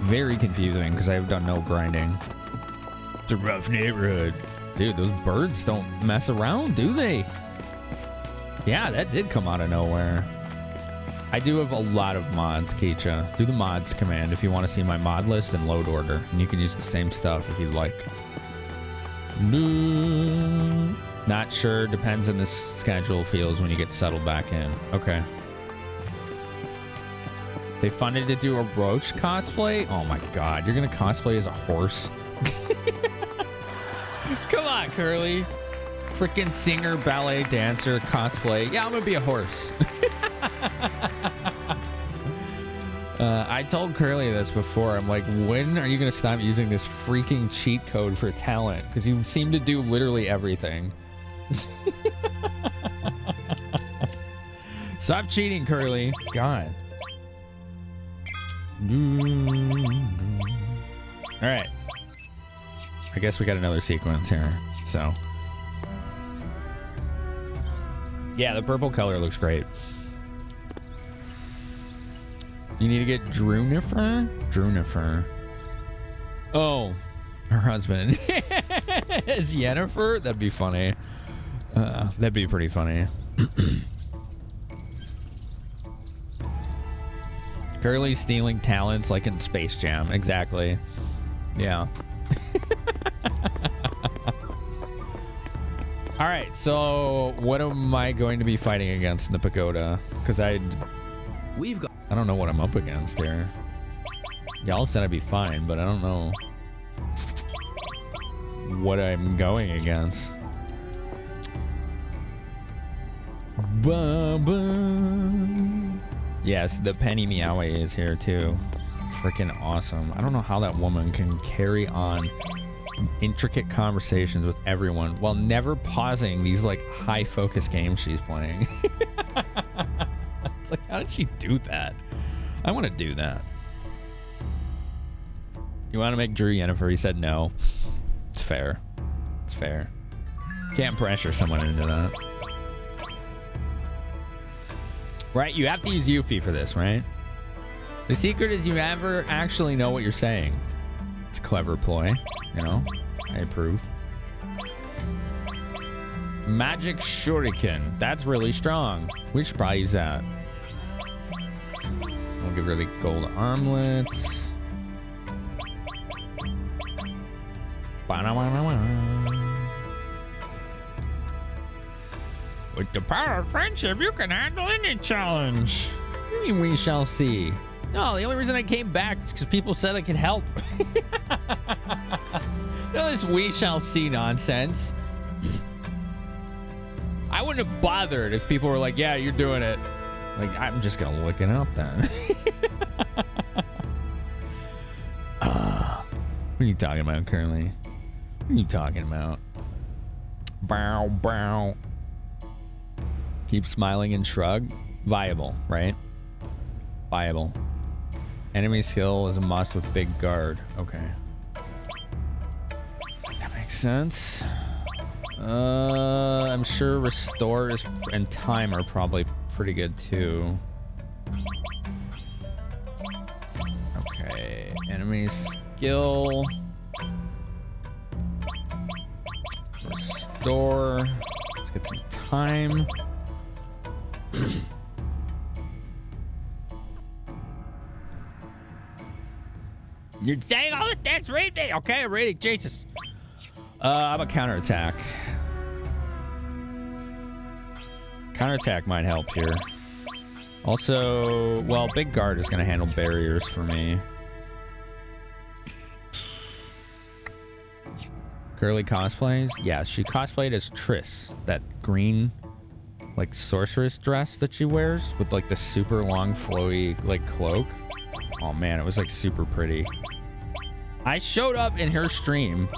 S1: very confusing because I've done no grinding. It's a rough neighborhood. Dude, those birds don't mess around, do they? Yeah, that did come out of nowhere. I do have a lot of mods, Keisha. Do the mods command if you want to see my mod list and load order. And you can use the same stuff if you'd like. Not sure. Depends on the schedule feels when you get settled back in. Okay. They funded to do a Roach cosplay? Oh my god. You're going to cosplay as a horse? Come on, Curly. Freaking singer, ballet, dancer, cosplay. Yeah, I'm going to be a horse. I told Curly this before. I'm like, when are you going to stop using this freaking cheat code for talent? Because you seem to do literally everything. Stop cheating, Curly. God. All right. I guess we got another sequence here. So. Yeah, the purple color looks great. You need to get Drunifer? Drunifer. Oh, her husband. Is Yennefer? That'd be funny. That'd be pretty funny. Curly stealing talents like in Space Jam. Exactly. Yeah. All right, so what am I going to be fighting against in the pagoda? Because I don't know what I'm up against here. Y'all said I'd be fine, but I don't know what I'm going against. Yes, the Penny Meowie is here too. Freaking awesome. I don't know how that woman can carry on intricate conversations with everyone while never pausing these like high focus games she's playing. It's like, how did she do that? I want to do that. You want to make Drew Yennefer? He said no. It's fair. It's fair. Can't pressure someone into that. Right? You have to use Yuffie for this, right? The secret is you never actually know what you're saying. It's a clever ploy, you know? I approve. Magic Shuriken. That's really strong. We should probably use that. I'll give her the gold armlets. With the power of friendship, you can handle any challenge. We shall see. No, the only reason I came back is because people said I could help. No, this we shall see nonsense. I wouldn't have bothered if people were like, yeah, you're doing it. Like, I'm just going to look it up then. What are you talking about, Curly? What are you talking about? Bow, bow. Keep smiling and shrug. Viable, right? Viable. Enemy skill is a must with big guard. Okay. That makes sense. I'm sure restore and time are probably pretty good too. Okay. Enemy skill. Restore. Let's get some time. You're saying all the things, read me. Okay, I'm reading. Jesus. How about counterattack? Counterattack might help here. Also, well, Big Guard is going to handle barriers for me. Curly cosplays? Yeah, she cosplayed as Triss, that green like sorceress dress that she wears with like the super long flowy like cloak. Oh man, it was like super pretty. I showed up in her stream,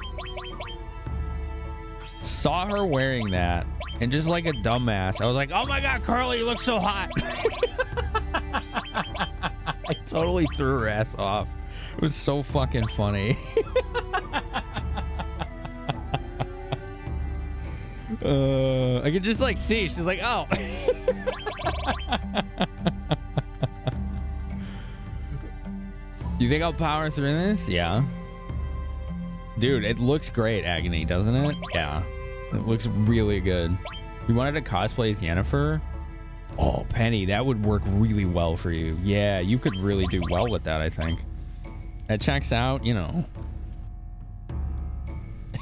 S1: saw her wearing that, and just like a dumbass, I was like, oh my god, Carly, you look so hot. I totally threw her ass off. It was so fucking funny. I could just like see, she's like, oh. You think I'll power through this? Yeah. Dude, it looks great, Agony, doesn't it? Yeah. It looks really good. You wanted to cosplay as Yennefer? Oh, Penny, that would work really well for you. Yeah, you could really do well with that, I think. That checks out, you know.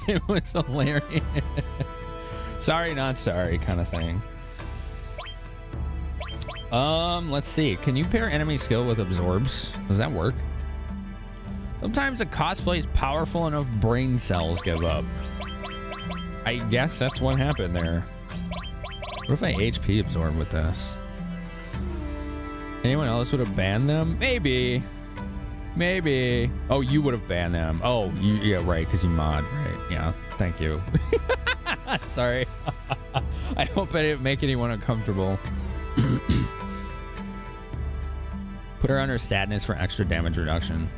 S1: It was hilarious. Sorry, not sorry kind of thing. Let's see. Can you pair enemy skill with absorbs? Does that work? Sometimes a cosplay is powerful enough brain cells give up. I guess that's what happened there. What if I HP absorb with this? Anyone else would have banned them? Maybe. Maybe. Oh, you would have banned them. Oh, yeah, right, because you mod, right? Yeah, thank you. Sorry. I hope I didn't make anyone uncomfortable. Put her under sadness for extra damage reduction.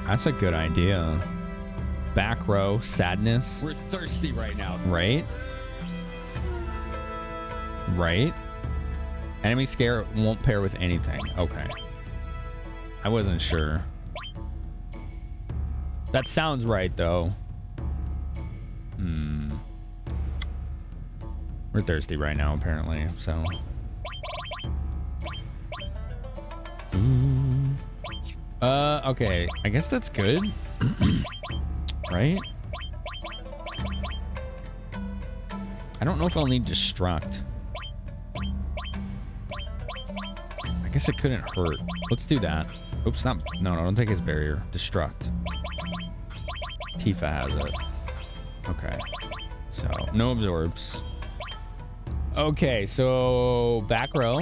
S1: That's a good idea. Back row, sadness.
S6: We're thirsty right now.
S1: Right? Right? Enemy scare won't pair with anything. Okay. I wasn't sure. That sounds right, though. We're thirsty right now, apparently, so. Okay. I guess that's good. Right? I don't know if I'll need destruct. I guess it couldn't hurt. Let's do that. Oops, not. No, don't take his barrier. Destruct. Tifa has it. Okay. So, no absorbs. Okay, so back row.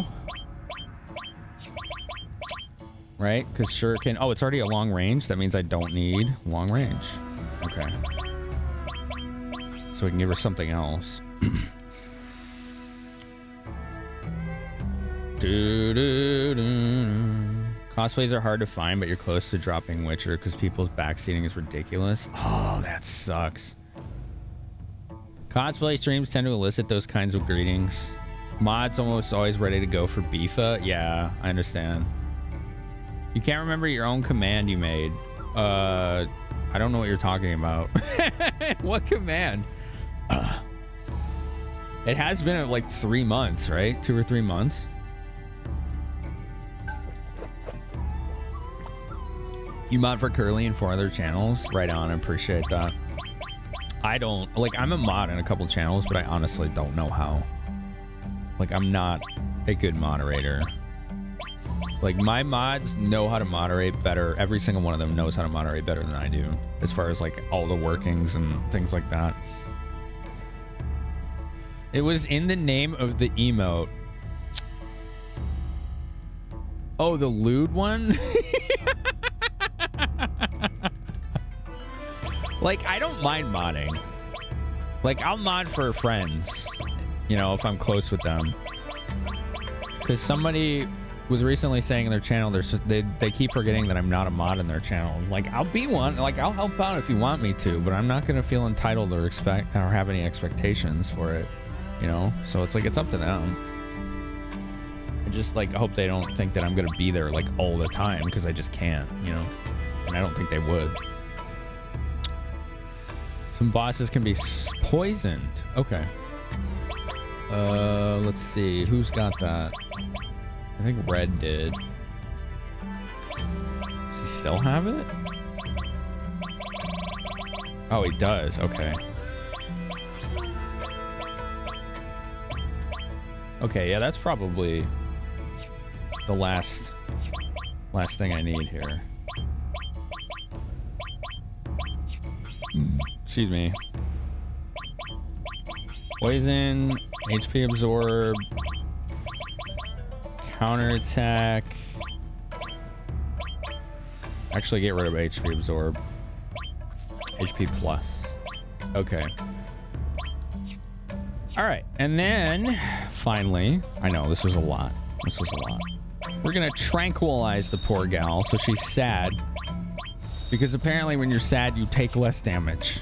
S1: Right? Because shuriken. Oh, it's already a long range. That means I don't need long range. Okay. So we can give her something else. Cosplays are hard to find, but you're close to dropping Witcher because people's backseating is ridiculous. Oh, that sucks. Cosplay streams tend to elicit those kinds of greetings. Mods almost always ready to go for Bifa. Yeah, I understand. You can't remember your own command you made. I don't know what you're talking about. What command? It has been like 3 months, right? 2 or 3 months. You mod for Curly and 4 other channels? Right on, I appreciate that. I don't, like, I'm a mod in a couple channels, but I honestly don't know how. Like, I'm not a good moderator. Like, my mods know how to moderate better. Every single one of them knows how to moderate better than I do, as far as, like, all the workings and things like that. It was in the name of the emote. Oh, the lewd one? Like, I don't mind modding. Like, I'll mod for friends, you know, if I'm close with them. Because somebody was recently saying in their channel, they keep forgetting that I'm not a mod in their channel. Like, I'll be one. Like, I'll help out if you want me to, but I'm not going to feel entitled or expect or have any expectations for it, you know? So it's like, it's up to them. I just, like, hope they don't think that I'm going to be there, like, all the time, because I just can't, you know? And I don't think they would. Some bosses can be poisoned. Okay. Let's see. Who's got that? I think Red did. Does he still have it? Oh, he does. Okay. Okay, yeah, that's probably the last thing I need here. Excuse me. Poison HP absorb. Counterattack. Actually, get rid of HP absorb. HP plus. Okay. All right, and then finally, I know this was a lot. This was a lot. We're gonna tranquilize the poor gal so she's sad, because apparently when you're sad you take less damage.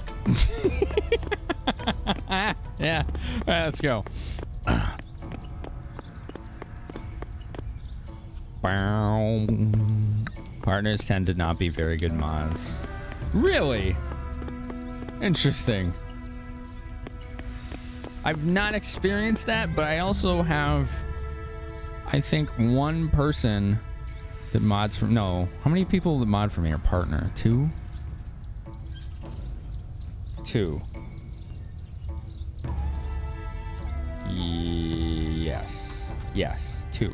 S1: Yeah. All right, let's go. Partners tend to not be very good mods. Really? Interesting. I've not experienced that, but I also have, I think, one person that mods from, no, how many people that mod for me are partner? Two? Two. Yes. Yes, two.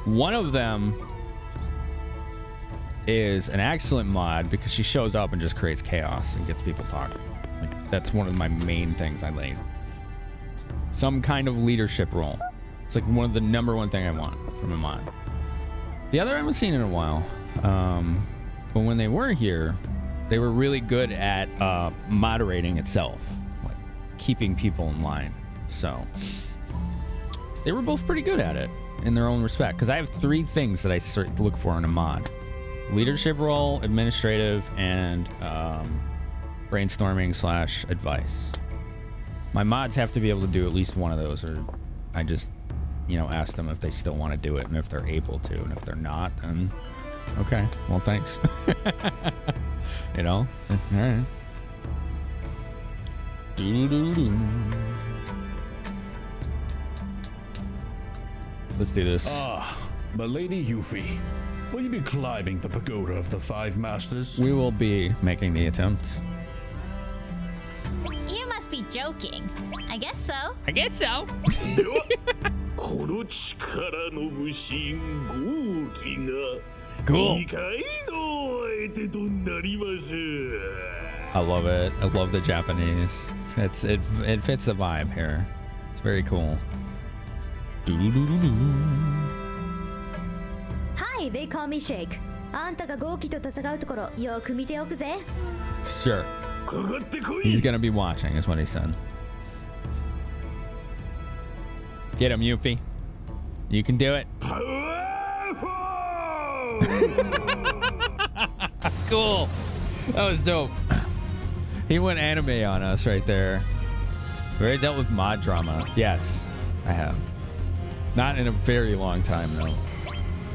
S1: One of them is an excellent mod because she shows up and just creates chaos and gets people talking. Like, that's one of my main things I laid. Some kind of leadership role. It's like one of the #1 thing I want from a mod. The other I haven't seen in a while. But when they were here, they were really good at moderating itself, like keeping people in line. So they were both pretty good at it in their own respect. Because I have 3 things that I look for in a mod: leadership role, administrative, and brainstorming / advice. My mods have to be able to do at least one of those, or I just, you know, ask them if they still want to do it and if they're able to, and if they're not, then okay, well, thanks. You know, all right. Let's do this.
S10: Ah, my lady Yuffie, will you be climbing the pagoda of the 5 masters?
S1: We will be making the attempt.
S16: You must be joking. I guess so.
S1: I guess so. Cool. I love it. I love the Japanese. It fits the vibe here. It's very cool.
S6: Hi, they call me Shake. あんたが豪気と戦うところよく見ておくぜ。
S1: Sure. He's gonna be watching, is what he said. Get him, Yuffie. You can do it. Cool. That was dope. He went anime on us right there. Have you ever dealt with mod drama? Yes, I have. Not in a very long time, though.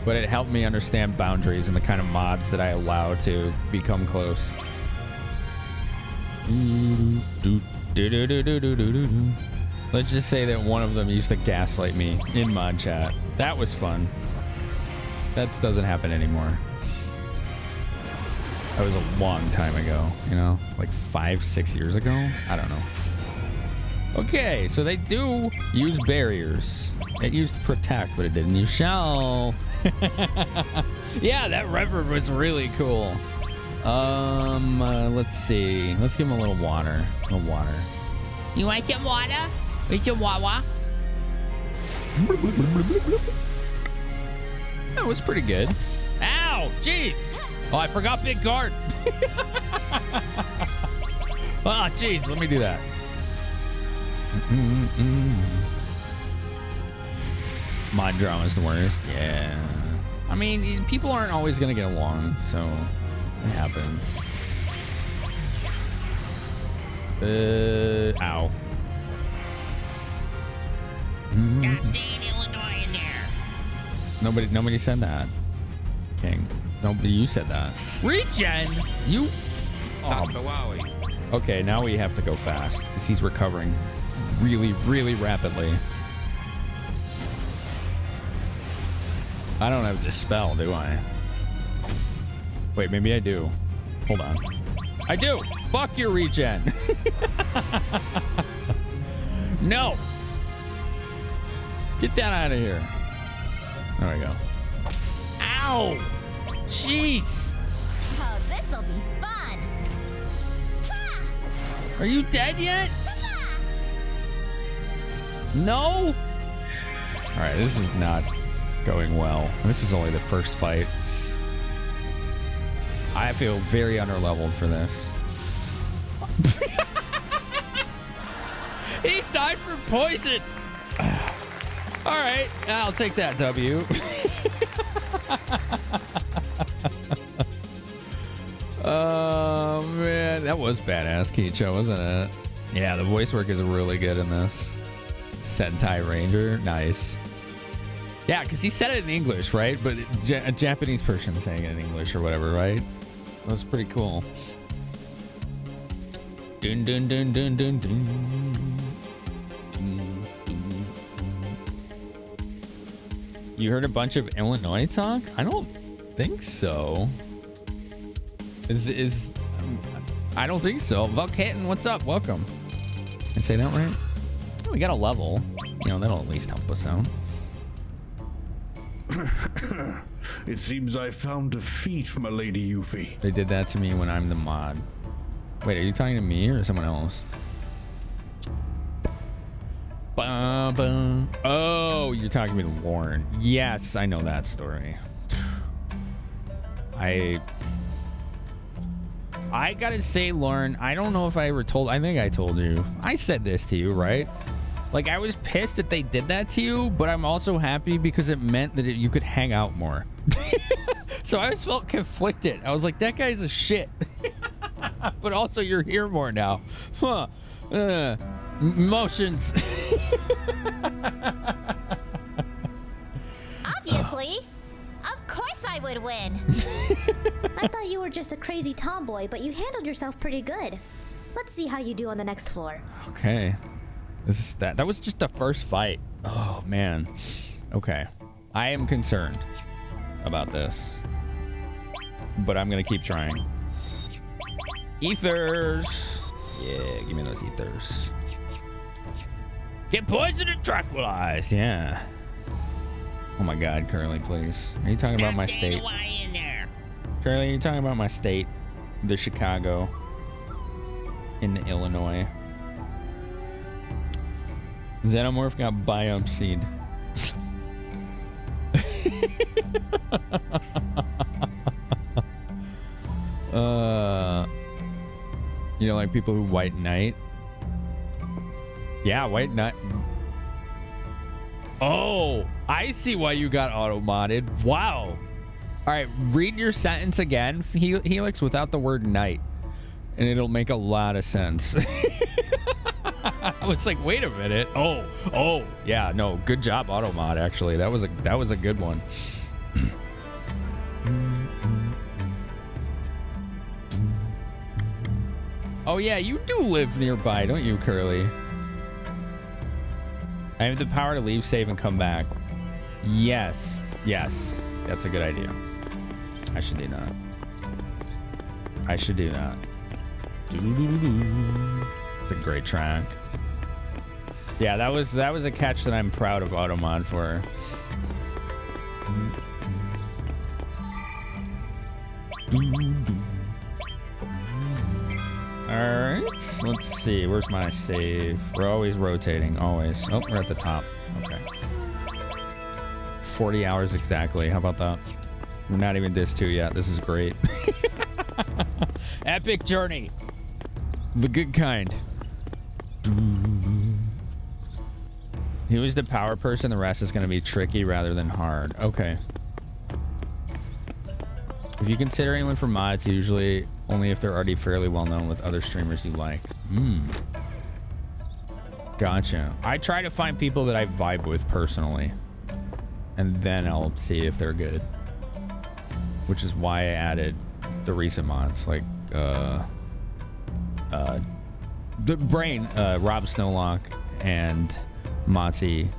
S1: But it helped me understand boundaries and the kind of mods that I allow to become close. Let's just say that one of them used to gaslight me in mod chat. That was fun. That doesn't happen anymore. That was a long time ago, you know, like 5-6 years ago. I don't know. Okay, so they do use barriers. It used protect, but it didn't use shell. Yeah, that reverb was really cool. Let's see. Let's give him a little water. A little water.
S21: You want some water? Want some wawa?
S1: That was pretty good. Ow! Jeez! Oh, I forgot big guard. Oh, jeez. Let me do that. Mod drama is the worst. Yeah. I mean, people aren't always going to get along, so it happens. Ow.
S21: Stop saying Illinois in there.
S1: Nobody said that. King. Nobody, you said that. Regen! You... Oh. Okay, now we have to go fast, because he's recovering really, really rapidly. I don't have Dispel, do I? Wait, maybe I do. Hold on. I do! Fuck your regen! No! Get that out of here. There we go. Ow! Jeez!
S16: Oh, this'll be fun.
S1: Are you dead yet? No! Alright, this is not going well. This is only the first fight. I feel very underleveled for this. He died from poison! Alright, I'll take that W. Oh man, that was badass, Kicho, wasn't it? Yeah, the voice work is really good in this. Sentai Ranger, nice. Yeah, because he said it in English, right? But a Japanese person saying it in English or whatever, right? That was pretty cool. Dun dun dun dun dun dun. You heard a bunch of Illinois talk? I don't think so. I don't think so. Vulcatin, what's up? Welcome. Did I say that right? Oh, we got a level. You know, that'll at least help us out.
S10: It seems I found defeat, my lady Yuffie.
S1: They did that to me when I'm the mod. Wait, are you talking to me or someone else? Oh, you're talking to Warren. Yes, I know that story. I gotta say, Lauren, I don't know if I ever told, I think I told you. I said this to you, right? Like, I was pissed that they did that to you, but I'm also happy because it meant that you could hang out more. So I just felt conflicted. I was like, that guy's a shit. But also you're here more now. Huh. Emotions.
S6: Obviously. Of course I would win. I thought you were just a crazy tomboy, but you handled yourself pretty good. Let's see how you do on the next floor.
S1: Okay. That was just the first fight. Oh, man. Okay. I am concerned about this. But I'm going to keep trying. Ethers. Yeah, give me those ethers. Get poisoned and tranquilized. Yeah. Oh my god, Curly, please. Are you talking about my state? Curly, are you talking about my state? The Chicago. In Illinois. Xenomorph got biome seed. You know, like people who White Knight? Yeah, White Knight. Oh, I see why you got auto-modded. Wow. All right, read your sentence again, Helix, without the word knight. And it'll make a lot of sense. I was like, wait a minute. Oh, yeah, no, good job, auto-mod, actually. That was a good one. Oh yeah, you do live nearby, don't you, Curly? I have the power to leave, save, and come back. Yes, that's a good idea. I should do that. It's a great track. Yeah, that was a catch that I'm proud of Automod for. Alright, let's see. Where's my save? We're always rotating, always. Oh, we're at the top. Okay. 40 hours exactly. How about that? We're not even Disc 2 yet. This is great. Epic journey. The good kind. He was the power person. The rest is going to be tricky rather than hard. Okay. If you consider anyone for mods, usually only if they're already fairly well known with other streamers you like. Gotcha. I try to find people that I vibe with personally, and then I'll see if they're good. Which is why I added the recent mods, like the Brain, Rob Snowlock, and Motzi,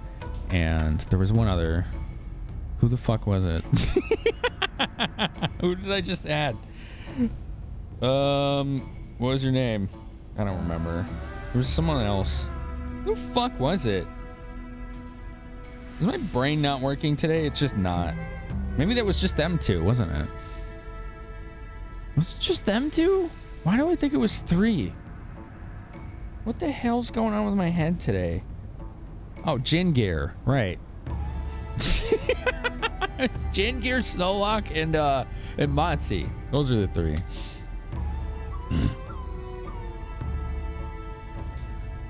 S1: and there was one other. Who the fuck was it? Who did I just add? What was your name? I don't remember. There was someone else. Who the fuck was it? Is my brain not working today? It's just not. Maybe that was just them two, wasn't it? Was it just them two? Why do I think it was 3? What the hell's going on with my head today? Oh, Jin Gear, right. Jin Gear, Snowlock, and Motzi. Those are the three.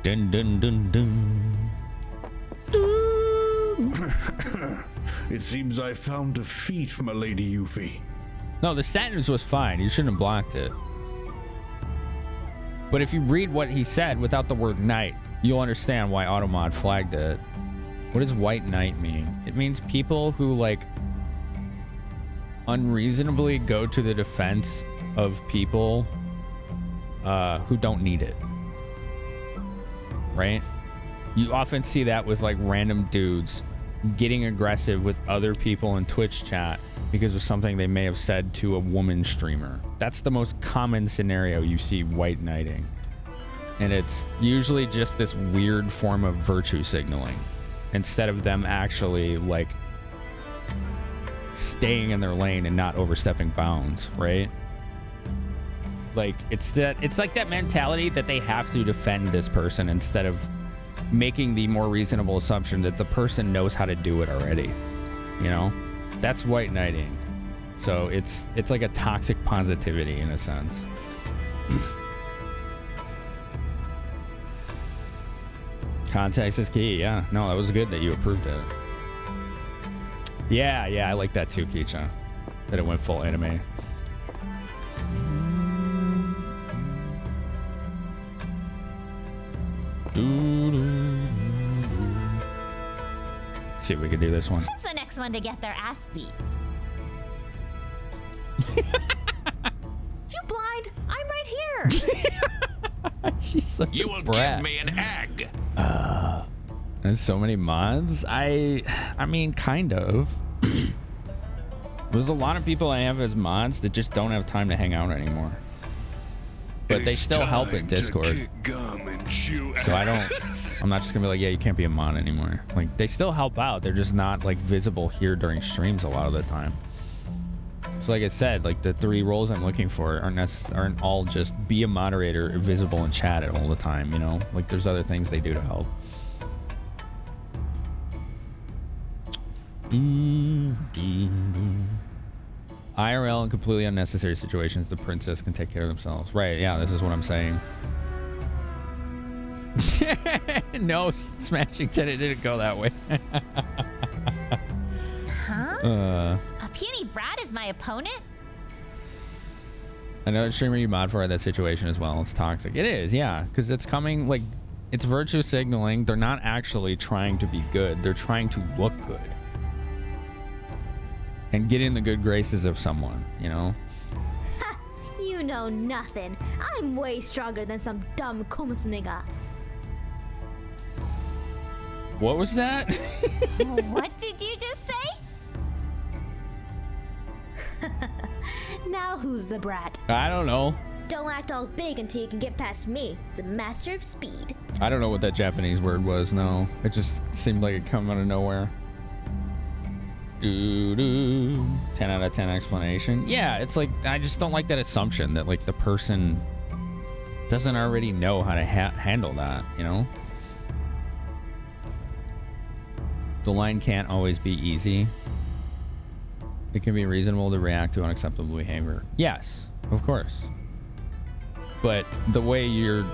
S1: Dun dun dun dun.
S10: It seems I found defeat, my lady Yuffie.
S1: No, the sentence was fine. You shouldn't have blocked it. But if you read what he said without the word knight, you'll understand why Automod flagged it. What does white knight mean? It means people who, like, unreasonably go to the defense of people who don't need it. Right? You often see that with, like, random dudes getting aggressive with other people in Twitch chat because of something they may have said to a woman streamer. That's the most common scenario you see white knighting. And it's usually just this weird form of virtue signaling instead of them actually, like, staying in their lane and not overstepping bounds, right? Like, it's like that mentality that they have to defend this person instead of making the more reasonable assumption that the person knows how to do it already. You know? That's white knighting. So it's like a toxic positivity in a sense. Context is key. Yeah. No, that was good that you approved it. Yeah, I like that too, Kicha. That it went full anime. See if we can do this one.
S6: Who's the next one to get their ass beat? You blind? I'm right here.
S1: She's such
S9: You
S1: a
S9: will
S1: brat.
S9: give me an egg.
S1: There's so many mods. I mean, kind of. There's a lot of people I have as mods that just don't have time to hang out anymore. But they still help at Discord. So I'm not just gonna be like, yeah, you can't be a mod anymore. Like, they still help out. They're just not, like, visible here during streams a lot of the time. So like I said, like, the 3 roles I'm looking for aren't all just be a moderator, visible in chat all the time, you know? Like, there's other things they do to help. IRL in completely unnecessary situations, the princess can take care of themselves. Right, yeah, this is what I'm saying. No, Smashing Tenant didn't go that way.
S6: Huh? A puny brat is my opponent?
S1: Another streamer you mod for that situation as well. It's toxic. It is, yeah, because it's coming, like, it's virtue signaling. They're not actually trying to be good. They're trying to look good. And get in the good graces of someone, you know?
S6: Ha! You know nothing. I'm way stronger than some dumb Komusumiga.
S1: What was that?
S6: What did you just say? Now who's the brat?
S1: I don't know.
S6: Don't act all big until you can get past me, the master of speed.
S1: I don't know what that Japanese word was, no. It just seemed like it come out of nowhere. 10 out of 10 explanation. Yeah, it's like, I just don't like that assumption that, like, the person doesn't already know how to handle that, you know? The line can't always be easy. It can be reasonable to react to unacceptable behavior. Yes, of course. But the way you're,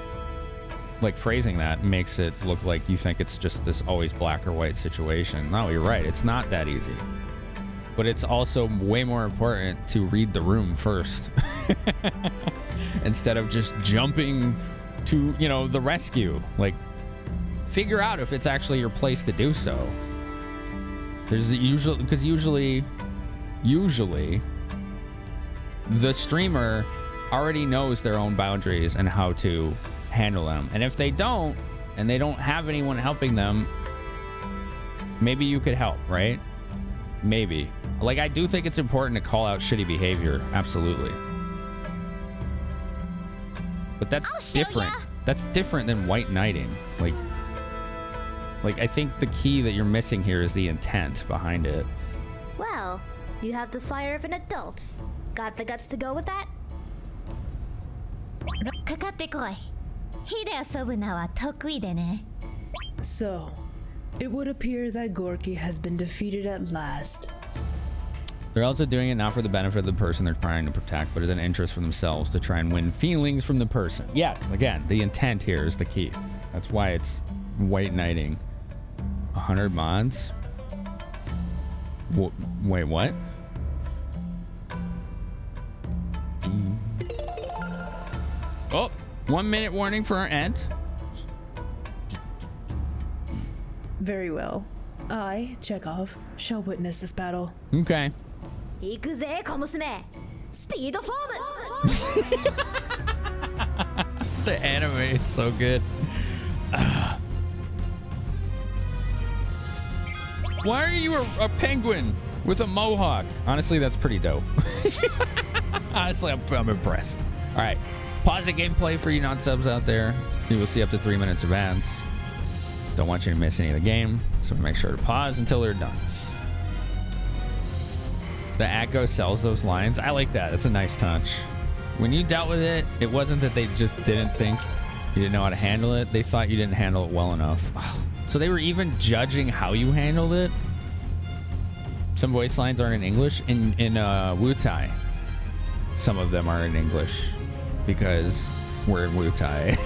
S1: like, phrasing that makes it look like you think it's just this always black or white situation. No, you're right. It's not that easy. But it's also way more important to read the room first. Instead of just jumping to, you know, the rescue. Like, figure out if it's actually your place to do so. There's usually, because usually the streamer already knows their own boundaries and how to handle them. And if they don't, and they don't have anyone helping them, maybe you could help, right? Maybe. Like, I do think it's important to call out shitty behavior, absolutely. But that's different. That's different than white knighting. Like, I think the key that you're missing here is the intent behind it.
S6: Well, you have the fire of an adult. Got the guts to go with that?
S13: So, It would appear that Gorky has been defeated at last.
S1: They're also doing it not for the benefit of the person they're trying to protect, but as an interest for themselves to try and win feelings from the person. Yes, again, the intent here is the key. That's why it's white knighting. 100 mods? Wait, what? Oh, 1 minute warning for our end.
S13: Very well. I, Chekhov, shall witness this battle.
S1: Okay.
S6: 行くぜ、小娘。スピードフォーム。
S1: The anime is so good. Why are you a penguin with a mohawk? Honestly, that's pretty dope. Honestly, I'm impressed. All right, pause the gameplay for you non-subs out there. You will see up to 3 minutes of ads. Don't want you to miss any of the game, so make sure to pause until they're done. The Atco sells those lines. I like that. That's a nice touch. When you dealt with it, it wasn't that they just didn't think you didn't know how to handle it. They thought you didn't handle it well enough. So they were even judging how you handled it. Some voice lines aren't in English. In Wutai, some of them are in English because we're in Wutai.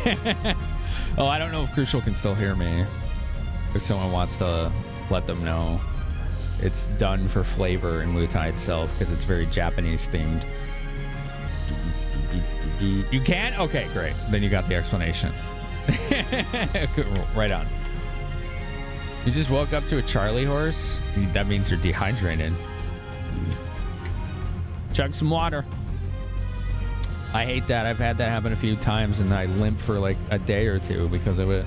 S1: Oh, I don't know if Crucial can still hear me. If someone wants to let them know. It's done for flavor in Wutai itself because it's very Japanese themed. You can? Okay, great. Then you got the explanation. Right on. You just woke up to a Charlie horse? Dude, that means you're dehydrated. Chug some water. I hate that. I've had that happen a few times and I limp for like a day or two because of it.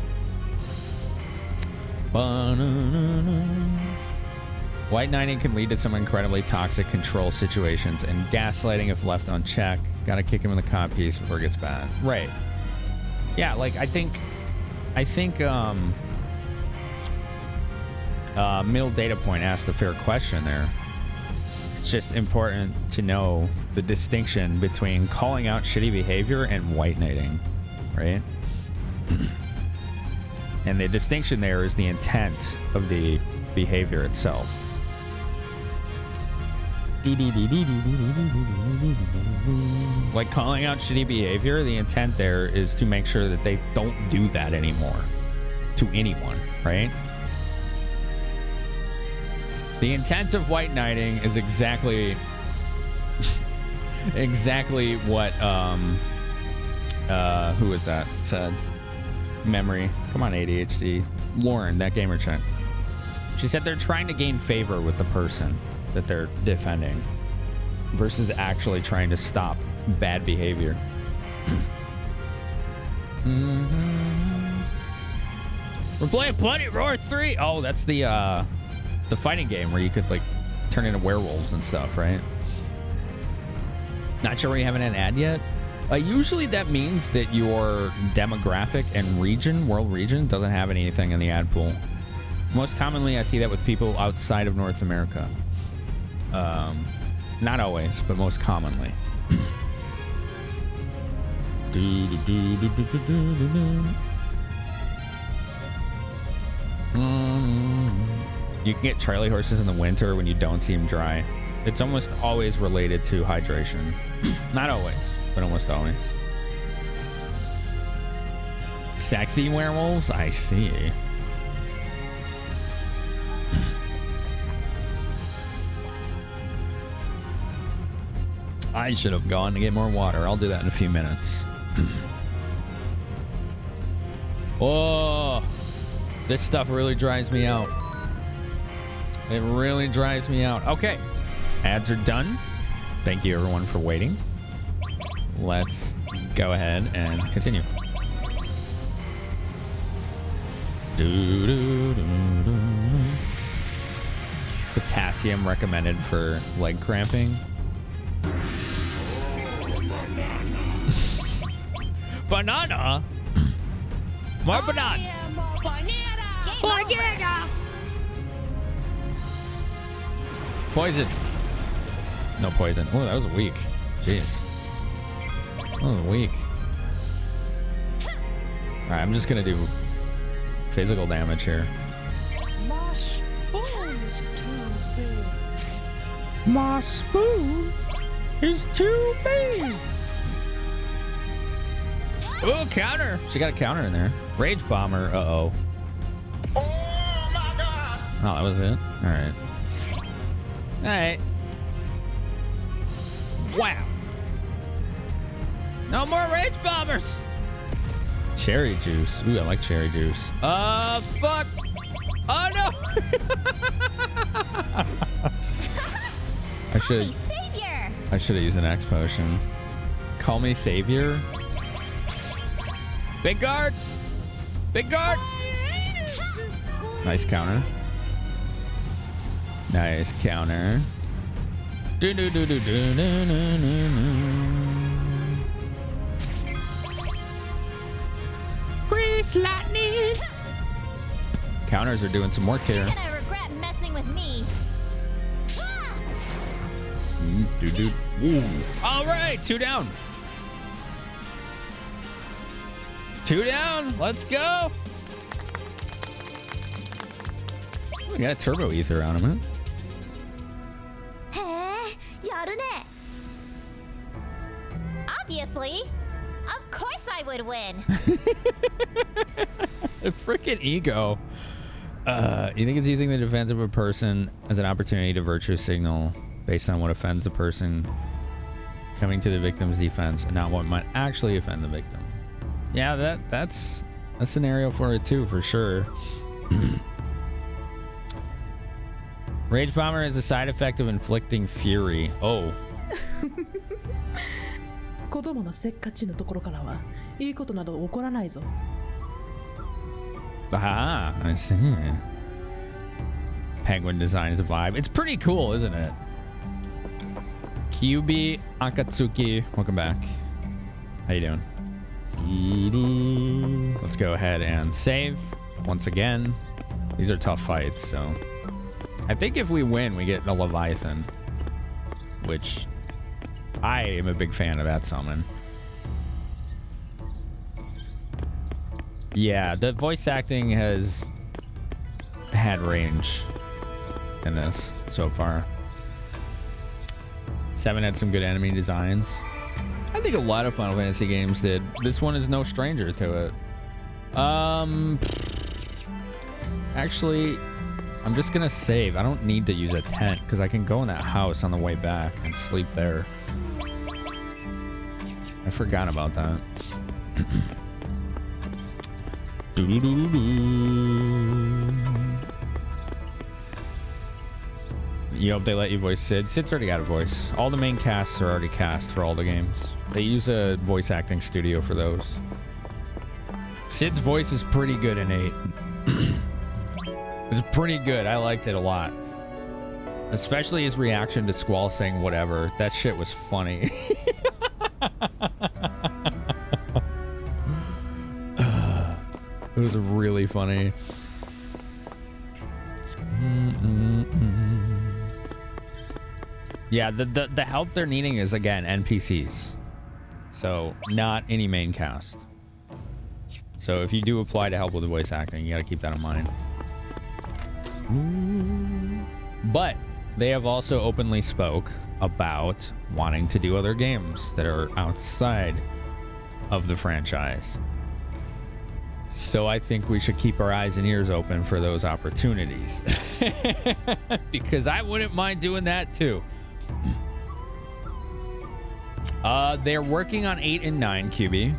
S1: White knighting can lead to some incredibly toxic control situations and gaslighting if left unchecked. Gotta kick him in the cod piece before it gets bad. Right. Yeah, like I think Middle Data Point asked a fair question there. It's just important to know the distinction between calling out shitty behavior and white knighting, right? And the distinction there is the intent of the behavior itself. Like calling out shitty behavior, the intent there is to make sure that they don't do that anymore to anyone, right? The intent of white knighting is exactly what who was that said? Memory. Come on, ADHD. Lauren, that gamer chick. She said they're trying to gain favor with the person that they're defending versus actually trying to stop bad behavior. We're playing Bloody Roar 3. Oh, that's the fighting game where you could like turn into werewolves and stuff, right? Not sure we haven't had an ad yet. Usually that means that your demographic and region, world region, doesn't have anything in the ad pool. Most commonly, I see that with people outside of North America. Not always, but most commonly. You can get Charlie horses in the winter when you don't see them dry. It's almost always related to hydration. Not always, but almost always. Sexy werewolves? I see. I should have gone to get more water. I'll do that in a few minutes. Oh, this stuff really dries me out. It really dries me out. Okay, ads are done. Thank you everyone for waiting. Let's go ahead and continue. Potassium recommended for leg cramping. Banana? More banana. Banana. Poison. No poison. Oh, that was weak. Jeez. That was weak. Alright, I'm just gonna do physical damage here.
S13: spoon is too big.
S1: My spoon is too big. Oh, counter. She got a counter in there. Rage bomber. Uh-oh.
S8: Oh my god!
S1: Oh, that was it? All right. All right. Wow. No more rage bombers. Cherry juice. Ooh, I like cherry juice. Fuck. Oh, no. I should have used an X potion. Call me savior. Big guard. Big guard. Nice counter. Nice counter. Do do do do do do do do. Grease lightning. Counters are doing some work here.
S6: You're gonna regret messing with me.
S1: All right, 2 down. 2 down. Let's go. We got a turbo ether on him,
S6: Hey, yarune. Obviously. Of course I would win.
S1: A freaking ego. You think it's using the defense of a person as an opportunity to virtue signal based on what offends the person coming to the victim's defense and not what might actually offend the victim. Yeah, that's a scenario for it too, for sure. Rage bomber is a side effect of inflicting fury. Oh.
S13: 子供のせっかちのところからはいいことなど起こらないぞ。
S1: Ah, I see. Penguin design is a vibe. It's pretty cool, isn't it? Kyubi Akatsuki, welcome back. How you doing? Let's go ahead and save once again. These are tough fights, so I think if we win, we get the Leviathan, which I am a big fan of that summon. Yeah, the voice acting has had range in this so far. 7 had some good enemy designs. I think a lot of Final Fantasy games did. This one is no stranger to it. Actually, I'm just gonna save. I don't need to use a tent because I can go in that house on the way back and sleep there. I forgot about that. You hope they let you voice Sid. Sid's already got a voice. All the main casts are already cast for all the games. They use a voice acting studio for those. Sid's voice is pretty good in 8. It's pretty good. I liked it a lot. Especially his reaction to Squall saying whatever. That shit was funny. It was really funny. Yeah, the help they're needing is, again, NPCs. So, not any main cast. So, if you do apply to help with the voice acting, you gotta keep that in mind. But, they have also openly spoke about wanting to do other games that are outside of the franchise. So I think we should keep our eyes and ears open for those opportunities. Because I wouldn't mind doing that too. They're working on 8 and 9, QB.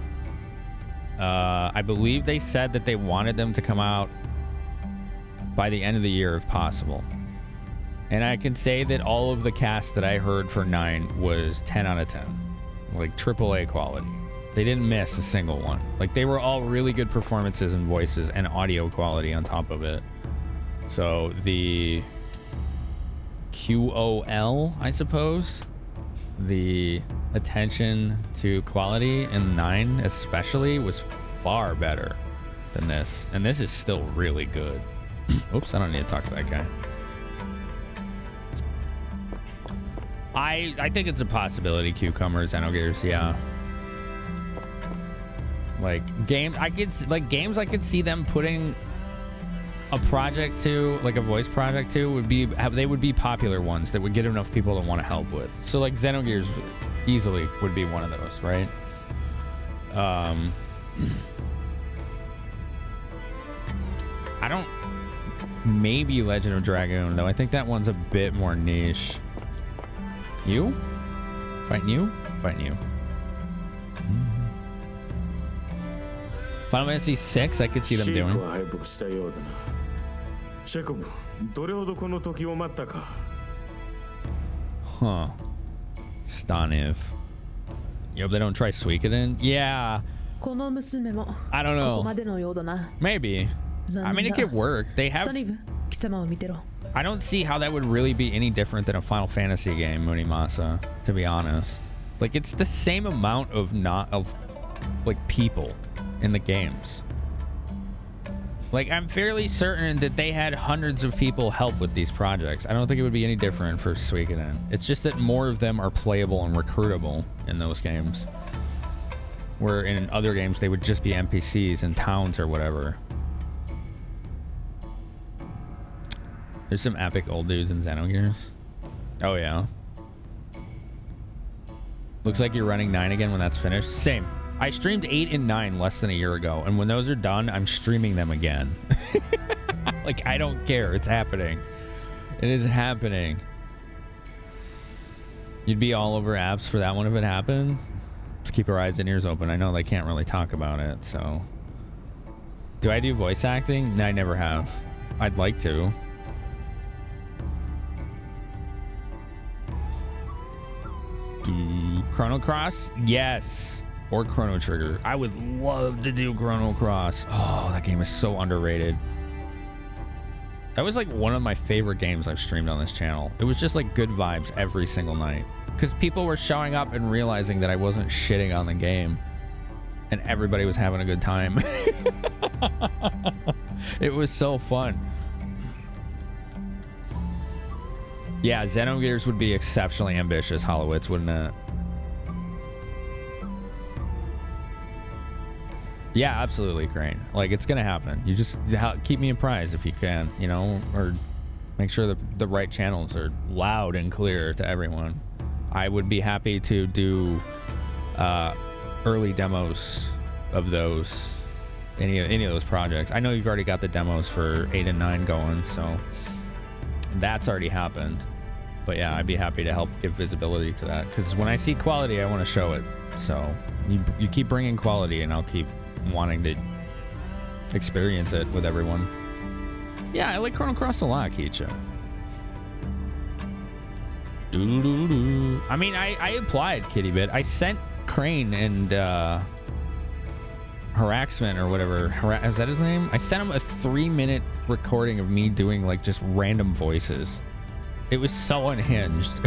S1: I believe they said that they wanted them to come out by the end of the year if possible. And I can say that all of the cast that I heard for 9 was 10 out of 10. Like AAA quality. They didn't miss a single one. Like, they were all really good performances and voices and audio quality on top of it. So the QOL, I suppose, the attention to quality in 9 especially was far better than this. And this is still really good. Oops, I don't need to talk to that guy. I think it's a possibility, Cucumbers, Xenogears, yeah. Like games I could see them putting a project too, like a voice project too, would be they would be popular ones that would get enough people to want to help with. So like Xenogears easily would be one of those, right? I don't. Maybe Legend of Dragoon though. I think that one's a bit more niche. You? Fighting you? Fighting you. Final Fantasy 6, I could see them doing. Huh. Staniv. You hope they don't try Suikoden? Yeah. I don't know. Maybe. I mean, it could work. They have... I don't see how that would really be any different than a Final Fantasy game, Munimasa, to be honest. Like, it's the same amount of like, people in the games. Like, I'm fairly certain that they had hundreds of people help with these projects. I don't think it would be any different for Suikoden. It's just that more of them are playable and recruitable in those games. Where in other games, they would just be NPCs in towns or whatever. There's some epic old dudes in Xenogears. Oh, yeah. Looks like you're running 9 again when that's finished. Same. I streamed 8 and 9 less than a year ago, and when those are done, I'm streaming them again. Like, I don't care. It's happening. It is happening. You'd be all over apps for that one if it happened. Just keep your eyes and ears open. I know they can't really talk about it, so... Do I do voice acting? No, I never have. I'd like to. Chrono Cross? Yes. Or Chrono Trigger. I would love to do Chrono Cross. Oh, that game is so underrated. That was like one of my favorite games I've streamed on this channel. It was just like good vibes every single night. Because people were showing up and realizing that I wasn't shitting on the game. And everybody was having a good time. It was so fun. Yeah, Xenogears would be exceptionally ambitious, Hollowitz, wouldn't it? Yeah, absolutely, Crane. Like, it's gonna happen. You just keep me apprised if you can, you know, or make sure that the right channels are loud and clear to everyone. I would be happy to do early demos of those, any of those projects. I know you've already got the demos for 8 and 9 going, so that's already happened. But yeah, I'd be happy to help give visibility to that, because when I see quality, I want to show it. So you keep bringing quality, and I'll keep wanting to experience it with everyone. Yeah, I like Chrono Cross a lot, Keisha. I mean, I applied, Kitty Bit. I sent Crane and Haraxman or whatever. Is that his name? I sent him a 3-minute recording of me doing like just random voices. It was so unhinged.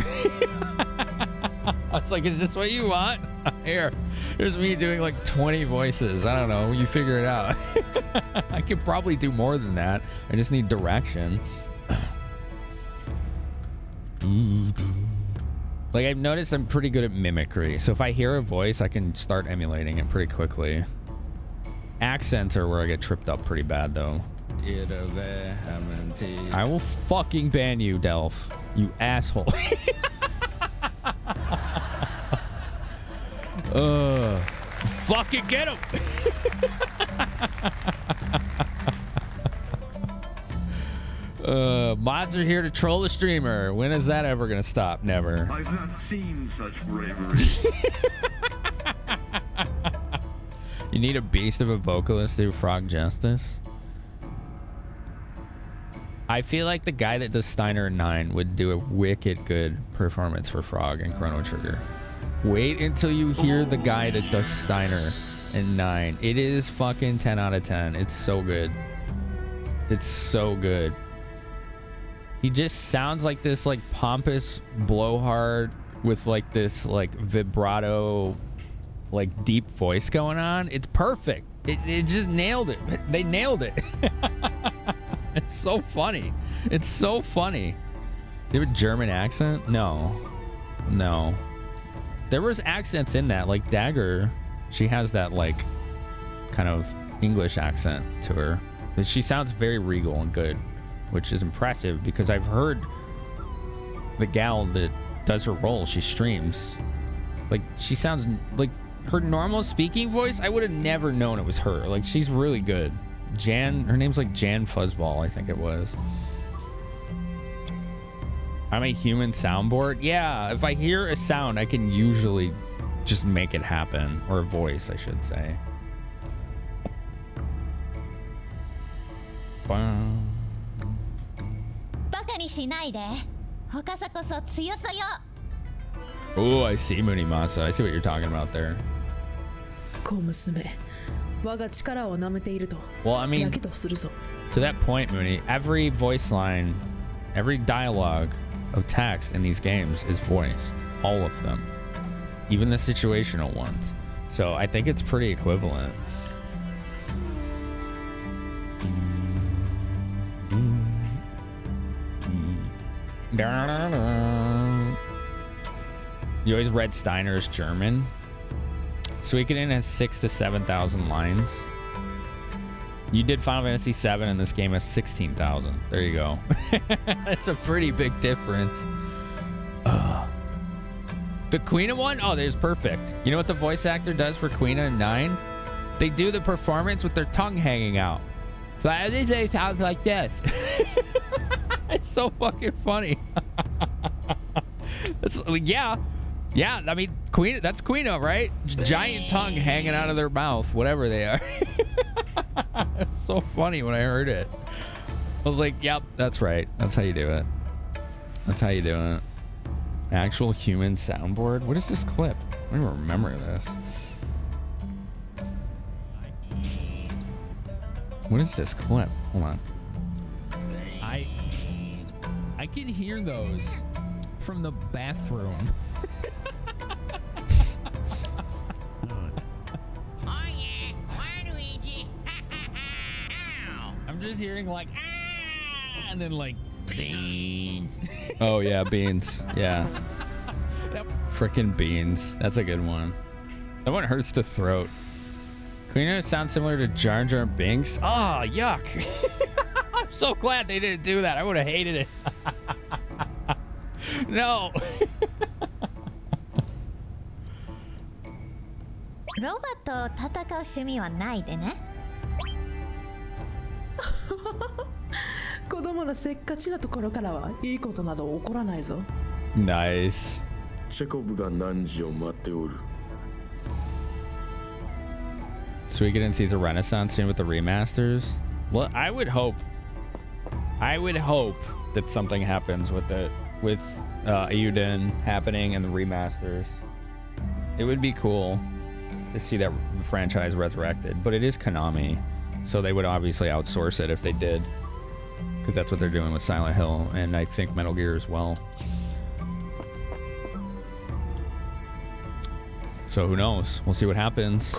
S1: I was like, is this what you want? Here's me doing like 20 voices. I don't know. You figure it out. I could probably do more than that. I just need direction. Like, I've noticed I'm pretty good at mimicry. So if I hear a voice, I can start emulating it pretty quickly. Accents are where I get tripped up pretty bad, though. I will fucking ban you, Delph. You asshole. Fucking get him. Mods are here to troll the streamer. When is that ever gonna stop? Never.
S9: I've not seen such bravery.
S1: You need a beast of a vocalist to do Frog justice. I feel like the guy that does Steiner in 9 would do a wicked good performance for Frog and Chrono Trigger. Wait until you hear the guy that does Steiner in 9. It is fucking 10 out of 10. It's so good. It's so good. He just sounds like this like pompous blowhard with like this like vibrato like deep voice going on. It's perfect. It just nailed it. They nailed it. It's so funny. It's so funny. Do you have a German accent? No. No. There was accents in that, like Dagger. She has that like kind of English accent to her. She sounds very regal and good, which is impressive because I've heard the gal that does her role, she streams, like she sounds like her normal speaking voice. I would have never known it was her. Like she's really good. Jan, her name's like Jan Fuzzball, I think it was. I'm a human soundboard. Yeah, if I hear a sound, I can usually just make it happen, or a voice, I should say. Oh, I see, Munimasa. I see what you're talking about there. Well, I mean, to that point, Mooney, every voice line, every dialogue of text in these games is voiced. All of them. Even the situational ones. So I think it's pretty equivalent. You always read Steiner's German. Suikoden has 6,000 to 7,000 lines. You did Final Fantasy VII, and this game has 16,000. There you go. That's a pretty big difference. The Quina one? Oh, there's perfect. You know what the voice actor does for Quina in 9? They do the performance with their tongue hanging out. So this sounds like this. It's so fucking funny. It's, yeah. Yeah, I mean, Quina, that's Quina, right? Giant tongue hanging out of their mouth, whatever they are. It's so funny when I heard it. I was like, yep, that's right. That's how you do it. That's how you do it. Actual human soundboard? What is this clip? I don't even remember this. What is this clip? Hold on. I can hear those from the bathroom.
S21: Oh yeah, Waluigi.
S1: I'm just hearing like, ah, and then like, beans. Oh yeah, beans. Yeah. Frickin' beans. That's a good one. That one hurts the throat. Quina sounds similar to Jar Jar Binks. Ah, yuck. I'm so glad they didn't do that. I would have hated it. No. Nice. Suikoden sees a renaissance soon with the remasters. Well, I would hope that something happens with it, with Eiyuden happening and the remasters. It would be cool to see that franchise resurrected, but it is Konami, so they would obviously outsource it if they did, because that's what they're doing with Silent Hill, and I think Metal Gear as well. So who knows? We'll see what happens.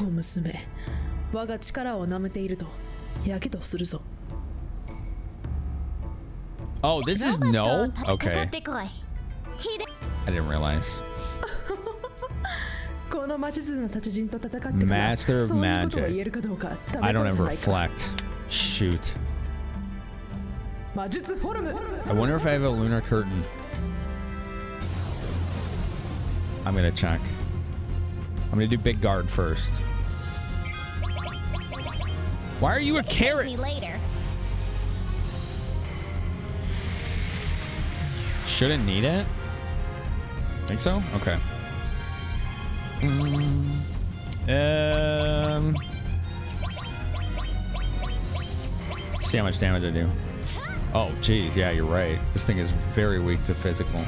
S1: Oh, this is no? Okay. I didn't realize. Master of Magic. I don't ever reflect. Shoot. I wonder if I have a lunar curtain. I'm gonna check. I'm gonna do big guard first. Why are you a carrot? Shouldn't need it? Think so? Okay. See how much damage I do. Oh, geez. Yeah, you're right. This thing is very weak to physical.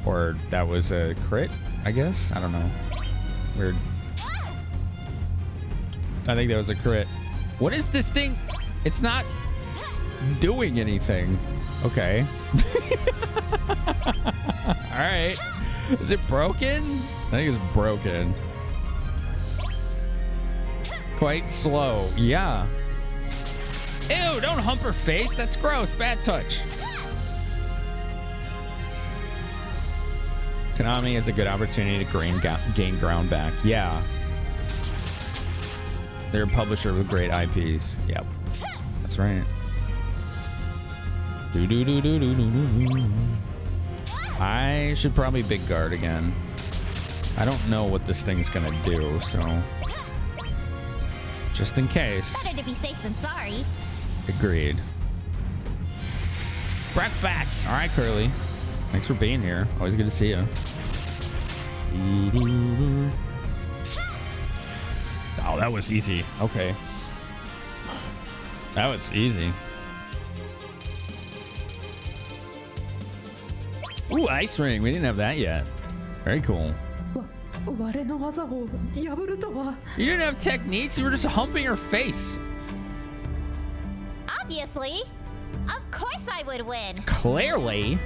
S1: Or that was a crit, I guess? I don't know. Weird. I think that was a crit. What is this thing? It's not doing anything. Okay. All right. Is it broken? I think it's broken. Quite slow. Yeah. Ew, don't hump her face. That's gross. Bad touch. Konami is a good opportunity to gain ground back. Yeah. They're a publisher with great IPs. Yep. That's right. I should probably big guard again. I don't know what this thing's gonna do, so just in case.
S6: Better to be safe than sorry.
S1: Agreed. Breakfast. All right, Curly. Thanks for being here. Always good to see you. Oh, that was easy. Okay. That was easy. Ooh, ice ring. We didn't have that yet. Very cool. You didn't have techniques. You were just humping her face.
S6: Obviously. Of course I would win.
S1: Clearly.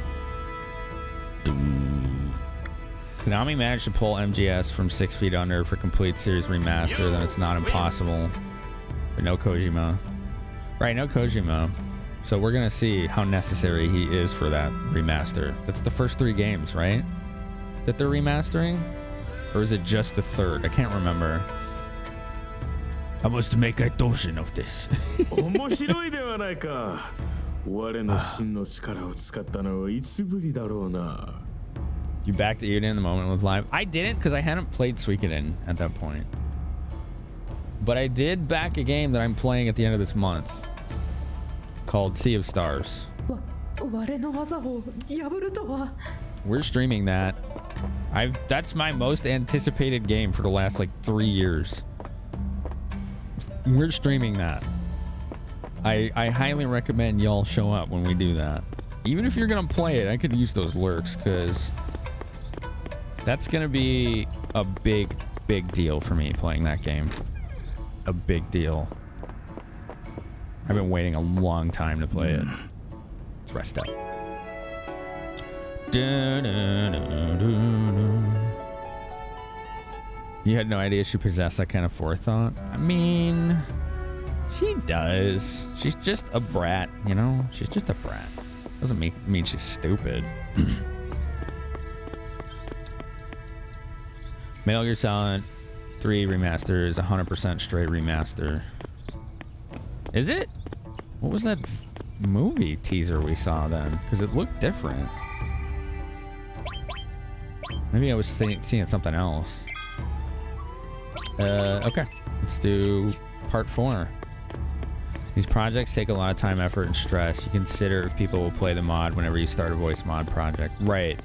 S1: Konami managed to pull MGS from 6 feet under for complete series remaster, then it's not impossible. But no Kojima. Right, no Kojima. So we're gonna see how necessary he is for that remaster. That's the first 3 games, right? That they're remastering? Or is it just the 3rd? I can't remember. I must make a dozen of this. You backed Eden in the moment with live? I didn't because I hadn't played Suikoden at that point. But I did back a game that I'm playing at the end of this month called Sea of Stars. We're streaming that. That's my most anticipated game for the last like 3 years. We're streaming that. I highly recommend y'all show up when we do that. Even if you're gonna play it, I could use those lurks because that's gonna be a big deal for me playing that game. A big deal. I've been waiting a long time to play it. Let's rest up. You had no idea she possessed that kind of forethought? I mean, she does. She's just a brat, you know? She's just a brat. Doesn't mean she's stupid. Metal Gear Solid 3 Remaster is 100% straight remaster. Is it? What was that movie teaser we saw then? Because it looked different. Maybe I was seeing something else. Okay. Let's do part 4. These projects take a lot of time, effort, and stress. You consider if people will play the mod whenever you start a voice mod project. Right.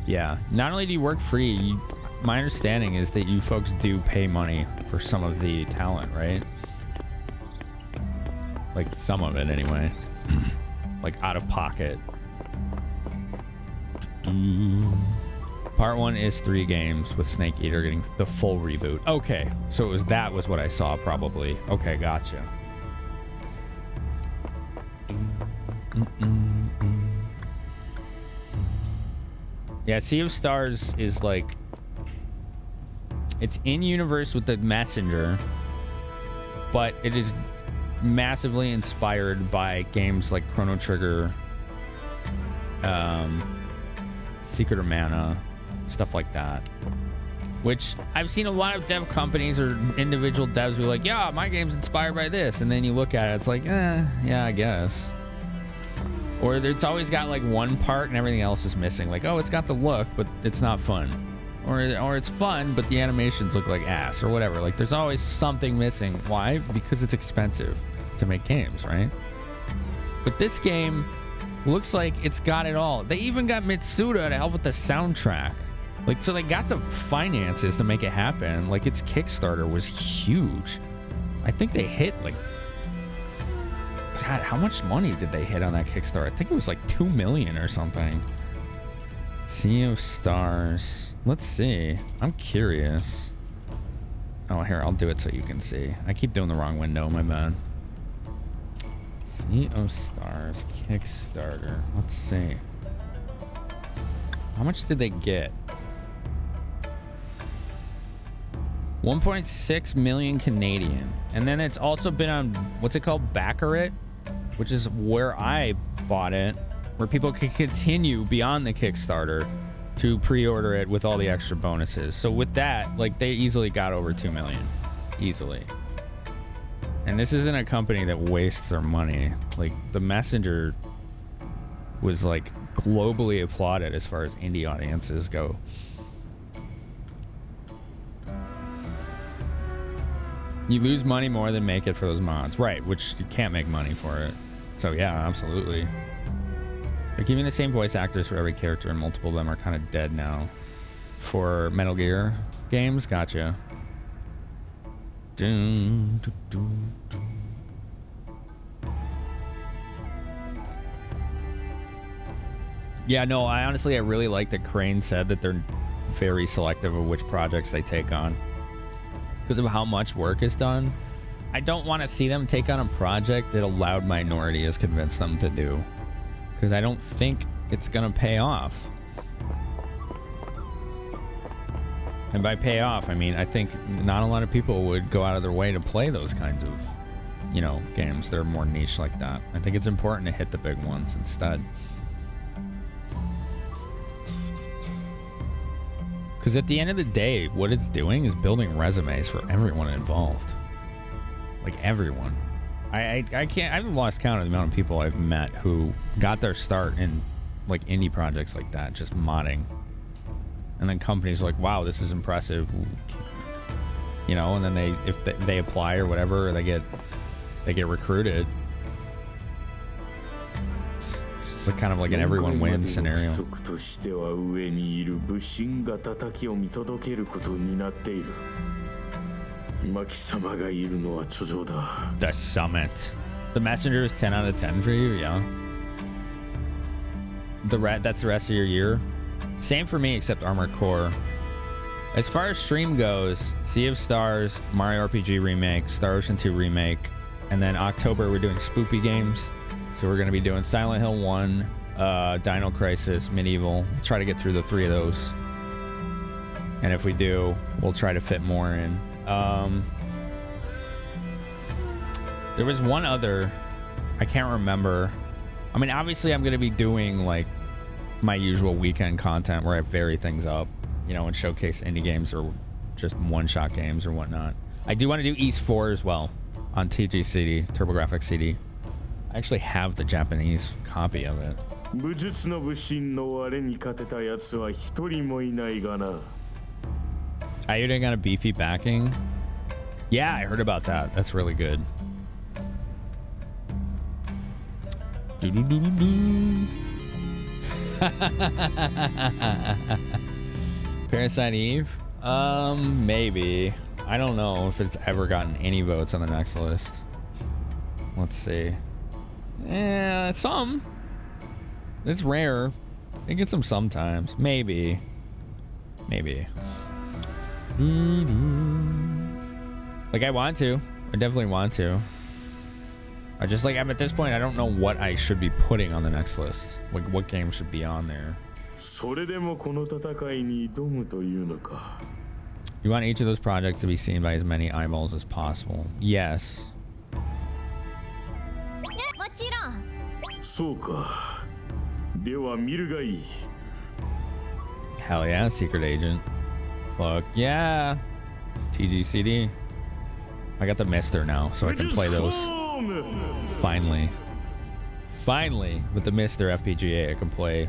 S1: Yeah. Not only do you work free, my understanding is that you folks do pay money for some of the talent, right? Like some of it anyway. Like out of pocket. Part 1 is 3 games with Snake Eater getting the full reboot. Okay, so that was what I saw probably. Okay, gotcha. Yeah, Sea of Stars is like, it's in universe with the Messenger, but it is massively inspired by games like Chrono Trigger, Secret of Mana, stuff like that. Which I've seen a lot of dev companies or individual devs be like, yeah, my game's inspired by this. And then you look at it, it's like, yeah, I guess. Or it's always got like one part and everything else is missing. Like, oh, it's got the look, but it's not fun. Or it's fun, but the animations look like ass or whatever. Like there's always something missing. Why? Because it's expensive to make games, right? But this game looks like it's got it all. They even got Mitsuda to help with the soundtrack. Like, so they got the finances to make it happen. Like, its Kickstarter was huge. I think they hit, like... God, how much money did they hit on that Kickstarter? I think it was like 2 million or something. Sea of Stars. Let's see. I'm curious. Oh, here, I'll do it so you can see. I keep doing the wrong window, my bad. Sea of Stars Kickstarter. Let's see. How much did they get? 1.6 million Canadian. And then it's also been on, what's it called? Baccarat, which is where I bought it, where people can continue beyond the Kickstarter to pre-order it with all the extra bonuses. So with that, like, they easily got over 2 million. easily. And this isn't a company that wastes their money. Like, The Messenger was like globally applauded as far as indie audiences go. You lose money more than make it for those mods, right? Which you can't make money for it. So yeah, absolutely. They're keeping the same voice actors for every character, and multiple of them are kind of dead now. For Metal Gear games, gotcha. Dun, dun, dun, dun. Yeah, no, I really like that Crane said that they're very selective of which projects they take on because of how much work is done. I don't want to see them take on a project that a loud minority has convinced them to do, because I don't think it's gonna pay off. And by pay off, I mean, I think not a lot of people would go out of their way to play those kinds of, you know, games that are more niche like that. I think it's important to hit the big ones instead. Because at the end of the day, what it's doing is building resumes for everyone involved. Like, everyone. I haven't lost count of the amount of people I've met who got their start in, like, indie projects like that, just modding. And then companies are like, wow, this is impressive. You know, and then if they apply or whatever, or they get recruited. It's like kind of like an everyone wins scenario. The Summit. The Messenger is 10 out of 10 for you, yeah. That's the rest of your year. Same for me, except Armored Core. As far as stream goes, Sea of Stars, Mario RPG Remake, Star Ocean 2 Remake, and then October we're doing spoopy games. So we're going to be doing Silent Hill 1, Dino Crisis, Medieval. Try to get through the 3 of those. And if we do, we'll try to fit more in. There was one other, I can't remember. I mean, obviously I'm going to be doing like my usual weekend content where I vary things up, you know, and showcase indie games or just one-shot games or whatnot. I do want to do East 4 as well on TGCD, TurboGrafx CD. I actually have the Japanese copy of it. Ayuda got a beefy backing? Yeah, I heard about that. That's really good. Parasite Eve? Maybe. I don't know if it's ever gotten any votes on the next list. Let's see. Yeah, some. It's rare. It gets them sometimes. Maybe. Maybe. Like, I want to. I definitely want to. I just, like, I'm at this point, I don't know what I should be putting on the next list. Like, what game should be on there. You want each of those projects to be seen by as many eyeballs as possible. Yes. Hell yeah, Secret Agent. Fuck yeah. TGCD. I got the Mister now, so I can play those. Finally. Finally, with the Mister FPGA, I can play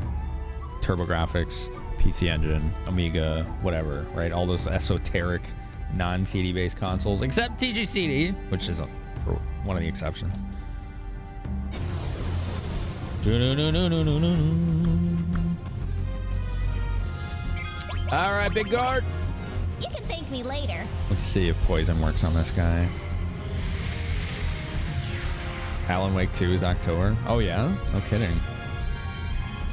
S1: TurboGrafx, PC Engine, Amiga, whatever, right? All those esoteric non-CD based consoles, except TGCD, which is for one of the exceptions. All right, big guard.
S16: You can thank me later.
S1: Let's see if poison works on this guy. Alan Wake 2 is October. Oh yeah? No kidding.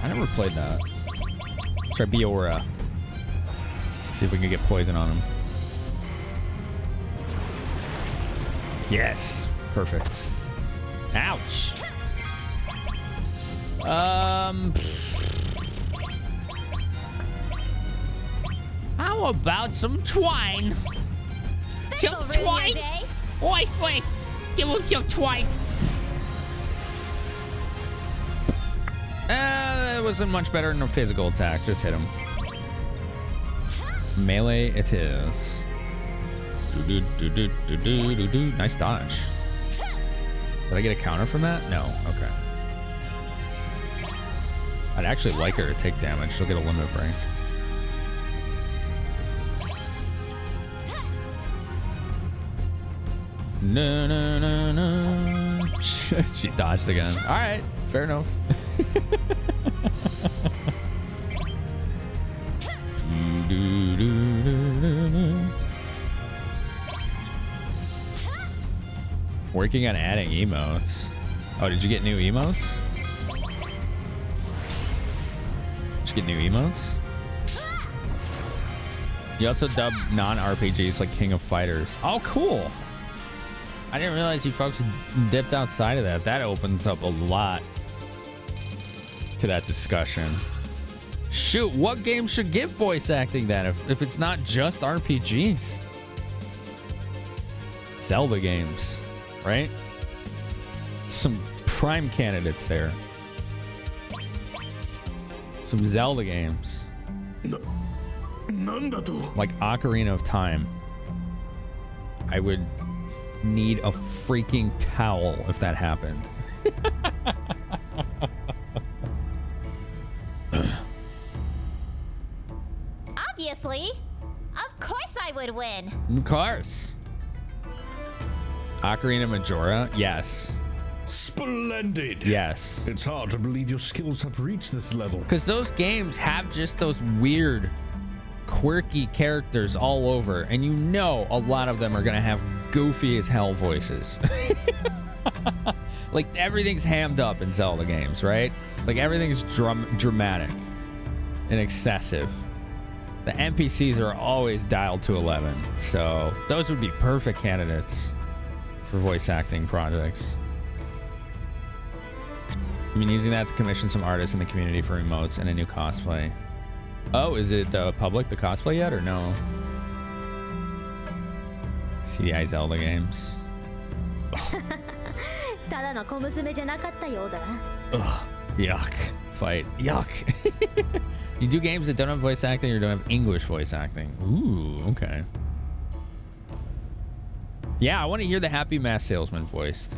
S1: I never played that. Try Biora. See if we can get poison on him. Yes. Perfect. Ouch. How about some twine? Some twine? Oi, Flake! Give him some twine. That wasn't much better than a physical attack. Just hit him. Melee it is. Nice dodge. Did I get a counter from that? No. Okay. I'd actually like her to take damage. She'll get a limit break. No, no, no, no. She dodged again. All right. Fair enough. Working on adding emotes. Oh, did you get new emotes? Did you get new emotes? You also dub non-RPGs like King of Fighters. Oh, cool. I didn't realize you folks dipped outside of that. That opens up a lot to that discussion. Shoot, what game should get voice acting then if it's not just RPGs? Zelda games, right? Some prime candidates there. Some Zelda games. Like Ocarina of Time. I would need a freaking towel if that happened.
S6: Obviously. Of course I would win.
S1: Of course. Ocarina Majora? Yes.
S10: Splendid.
S1: Yes.
S10: It's hard to believe your skills have reached this level.
S1: Because those games have just those weird, quirky characters all over. And you know a lot of them are going to have goofy as hell voices. Like everything's hammed up in Zelda games, right? Like everything's dramatic and excessive. The NPCs are always dialed to 11. So those would be perfect candidates for voice acting projects. I've been using that to commission some artists in the community for emotes and a new cosplay. Oh, is it public, the cosplay yet, or no? CDI Zelda games. Ugh, yuck. Fight. Yuck. You do games that don't have voice acting or don't have English voice acting. Ooh, okay. Yeah, I want to hear the Happy Mask Salesman voiced.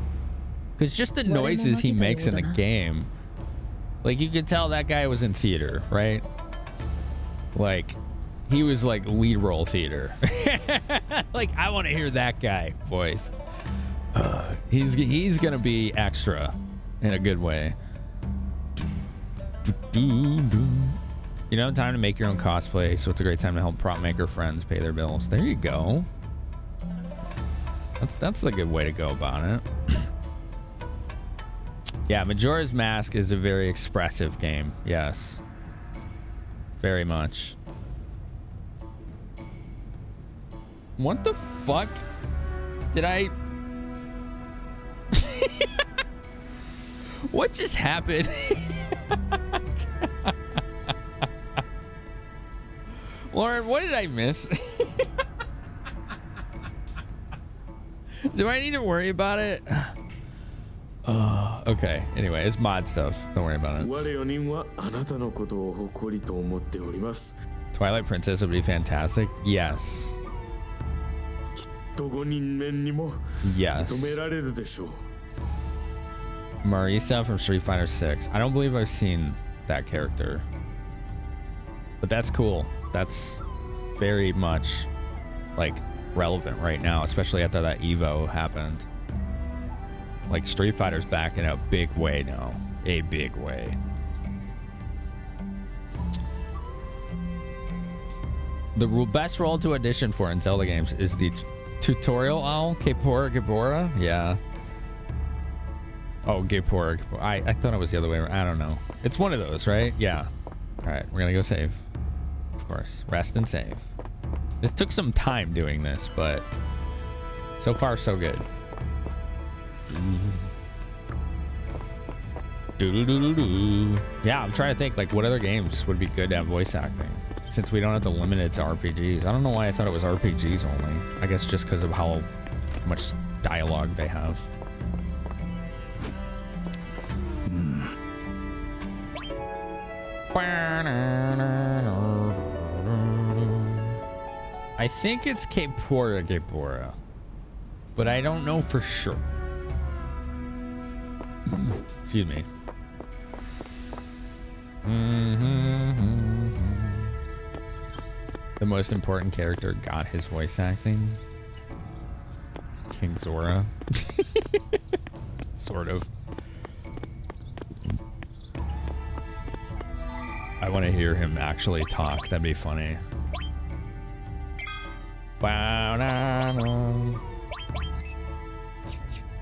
S1: Because just the noises he makes in the game. Like, you could tell that guy was in theater, right? Like, he was like lead role theater. Like, I want to hear that guy voiced. He's gonna be extra in a good way. You know, time to make your own cosplay, so it's a great time to help prop maker friends pay their bills. There you go. That's a good way to go about it. Yeah, Majora's Mask is a very expressive game. Yes. Very much. What the fuck did I... What just happened? Lauren, what did I miss? Do I need to worry about it? Okay. Anyway, it's mod stuff. Don't worry about it. Twilight Princess would be fantastic. Yes. Yes. Marisa from Street Fighter 6. I don't believe I've seen that character. But that's cool. That's very much like relevant right now, especially after that Evo happened. Like Street Fighter's back in a big way now. A big way. The best role to audition for in Zelda games is the tutorial owl, Gabora? Yeah. Oh, Gabora. I thought it was the other way around. I don't know. It's one of those, right? Yeah. All right, we're gonna go save. Of course, rest and save. This took some time doing this, but so far so good. Yeah, I'm trying to think like what other games would be good to have voice acting since we don't have to limit it to RPGs. I don't know why I thought it was RPGs only. I guess just because of how much dialogue they have. I think it's Capora, but I don't know for sure. Excuse me. The most important character got his voice acting. King Zora. Sort of. I want to hear him actually talk. That'd be funny.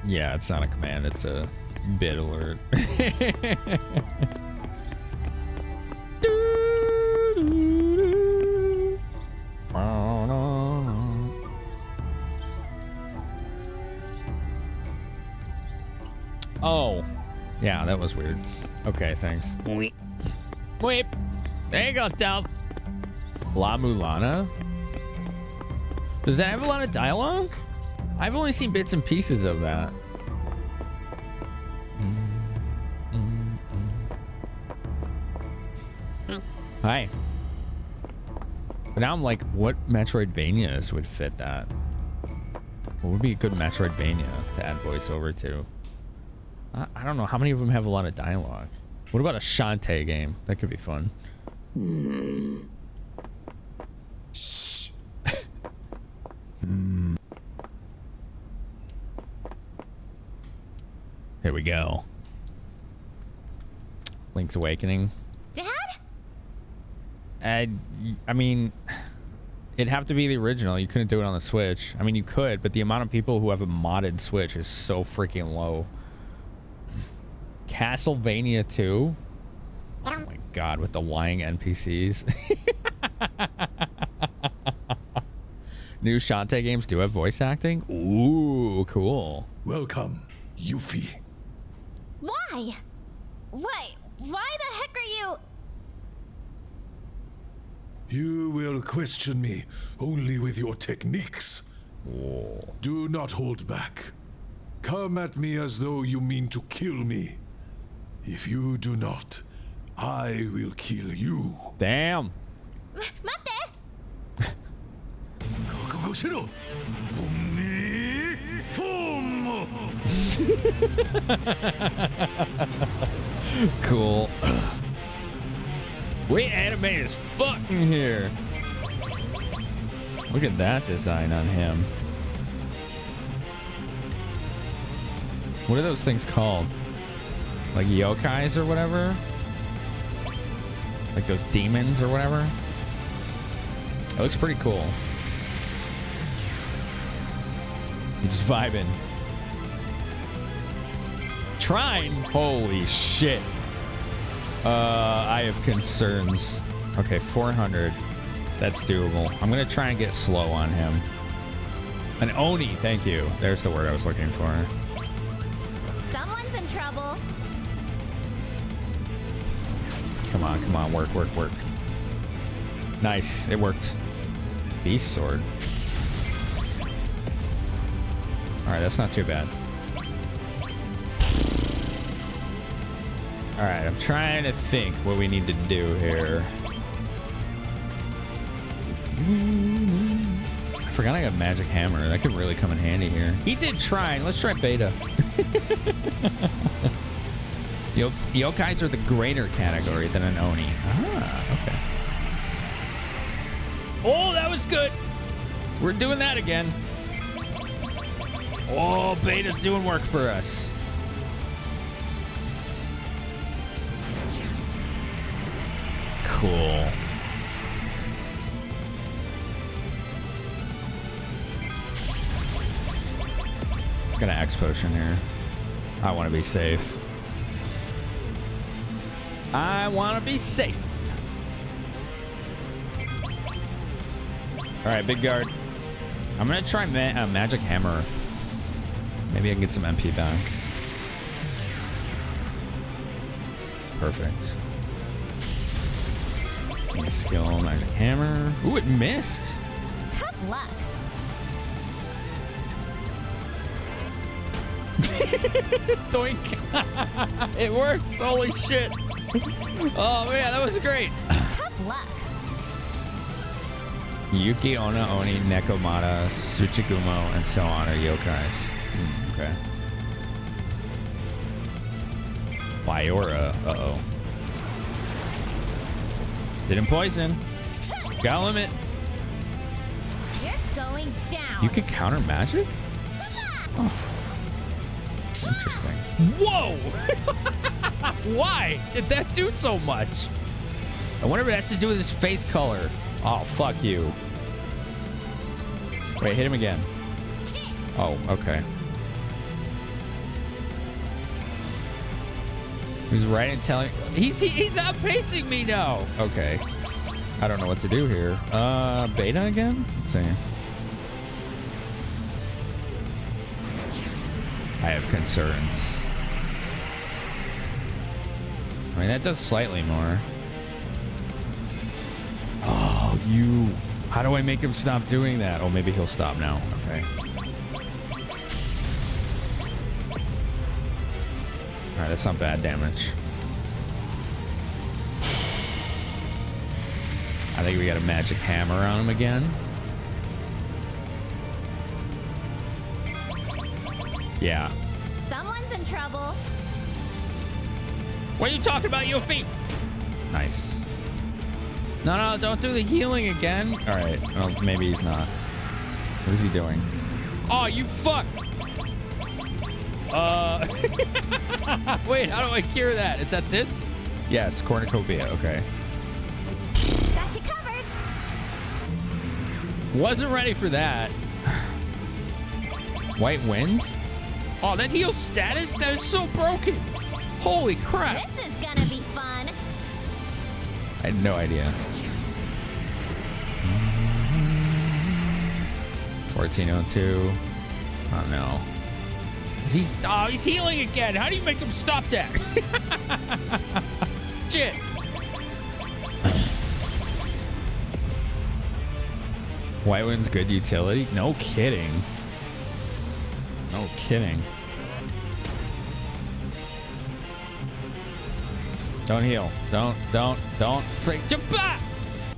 S1: Yeah, it's not a command. It's a bit alert. Oh, yeah, that was weird. Okay, thanks. Wait. There you go, Delph. La Mulana? Does that have a lot of dialogue? I've only seen bits and pieces of that. Hi. But now I'm like, what Metroidvanias would fit that? What would be a good Metroidvania to add voiceover to? I don't know. How many of them have a lot of dialogue? What about a Shantae game? That could be fun. Shh. Here we go. Link's Awakening.
S6: Dad?
S1: I mean, it'd have to be the original. You couldn't do it on the Switch. I mean, you could, but the amount of people who have a modded Switch is so freaking low. Castlevania 2? Oh my god, with the lying NPCs. New Shantae games do have voice acting? Ooh, cool.
S14: Welcome, Yuffie.
S6: Why? Wait, why the heck are you...
S14: You will question me only with your techniques.
S1: Whoa.
S14: Do not hold back. Come at me as though you mean to kill me. If you do not, I will kill you.
S1: Damn.
S6: Mate!
S1: Cool. We animated as fuck in here. Look at that design on him. What are those things called? Like yokais or whatever? Like those demons or whatever? It looks pretty cool. You're just vibing. Trine? Holy shit. I have concerns. Okay, 400. That's doable. I'm gonna try and get slow on him. An Oni, thank you. There's the word I was looking for.
S6: Someone's in trouble.
S1: Come on, come on, work, work, work. Nice, it worked. Beast sword. Alright, that's not too bad. Alright, I'm trying to think what we need to do here. I forgot I got Magic Hammer. That could really come in handy here. He did try. Let's try Beta. Yokais are the greater category than an Oni. Ah, okay. Oh, that was good. We're doing that again. Oh, Beta's doing work for us. Cool. Gonna X potion here. I want to be safe. I want to be safe. All right, big guard. I'm gonna try Magic Hammer. Maybe I can get some MP back. Perfect. Skill, Magic Hammer. Ooh, it missed.
S6: Tough luck.
S1: Doink. It works. Holy shit. Oh man, that was great.
S6: Tough luck.
S1: Yuki, Onna, Oni, Nekomata, Tsuchigumo, and so on are yokais. Okay. Biora. Uh-oh. Didn't poison. Got a limit.
S6: You're going down.
S1: You can counter magic? Oh. Interesting. Whoa! Why did that do so much? I wonder if it has to do with his face color. Oh, fuck you. Wait, hit him again. Oh, okay. He's right and telling. He's outpacing me now. Okay. I don't know what to do here. Beta again? Let's see. I have concerns. I mean, that does slightly more. Oh, you. How do I make him stop doing that? Oh, maybe he'll stop now. Okay. All right, that's not bad damage. I think we got a magic hammer on him again. Yeah.
S6: Someone's in trouble.
S1: What are you talking about, Yuffie? Nice. No, don't do the healing again. All right. Oh, maybe he's not. What is he doing? Oh, you fuck. Wait, how do I cure that? Is that this? Yes, cornucopia. Okay.
S6: Got you covered.
S1: Wasn't ready for that. White wind? Oh, that heals status? That is so broken. Holy crap.
S6: This is gonna be fun.
S1: I had no idea. 1402. Oh no. Is he? Oh, he's healing again. How do you make him stop that? Shit. White wind's good utility? No kidding. No kidding. Don't heal. Don't freak.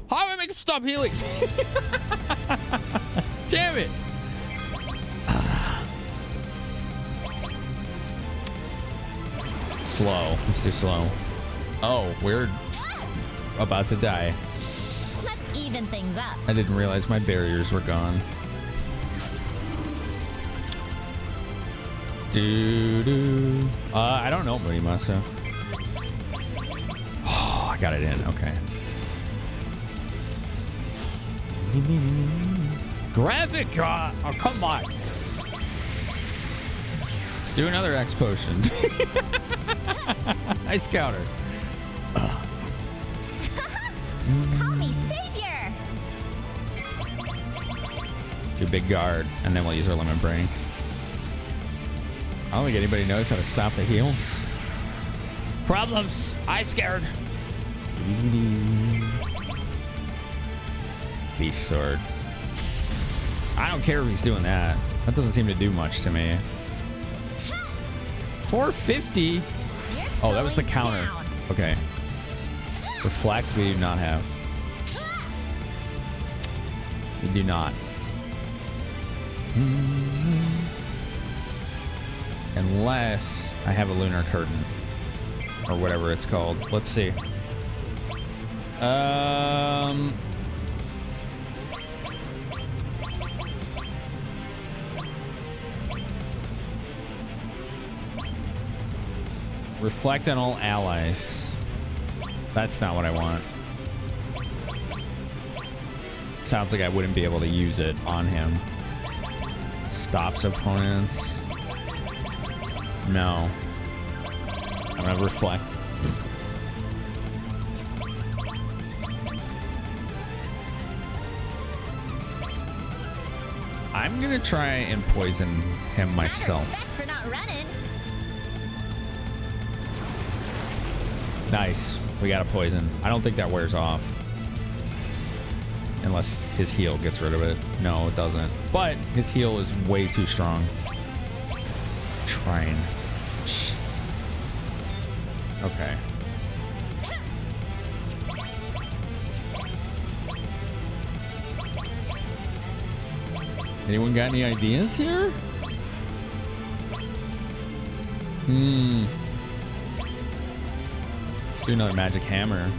S1: How do I make him stop healing? Damn it. Slow. Let's do slow. Oh, we're about to die.
S6: Let's even things up.
S1: I didn't realize my barriers were gone. I don't know, Murimasa. Oh, I got it in. Okay. Graphic. Oh, come on. Let's do another X potion. Nice counter.
S6: Call me savior.
S1: Do big guard, and then we'll use our limit break. I don't think anybody knows how to stop the heals. Problems. I scared. Beast sword. I don't care if he's doing that. That doesn't seem to do much to me. 450. Oh, that was the counter. Okay. Reflect we do not have. We do not. Unless I have a lunar curtain or whatever it's called. Let's see. Reflect on all allies. That's not what I want. Sounds like I wouldn't be able to use it on him. Stops opponents. No. I'm gonna reflect. I'm gonna try and poison him myself.
S6: For not running.
S1: Nice. We got a poison. I don't think that wears off. Unless his heal gets rid of it. No, it doesn't. But his heal is way too strong. Trying. Okay. Anyone got any ideas here? Let's do another magic hammer.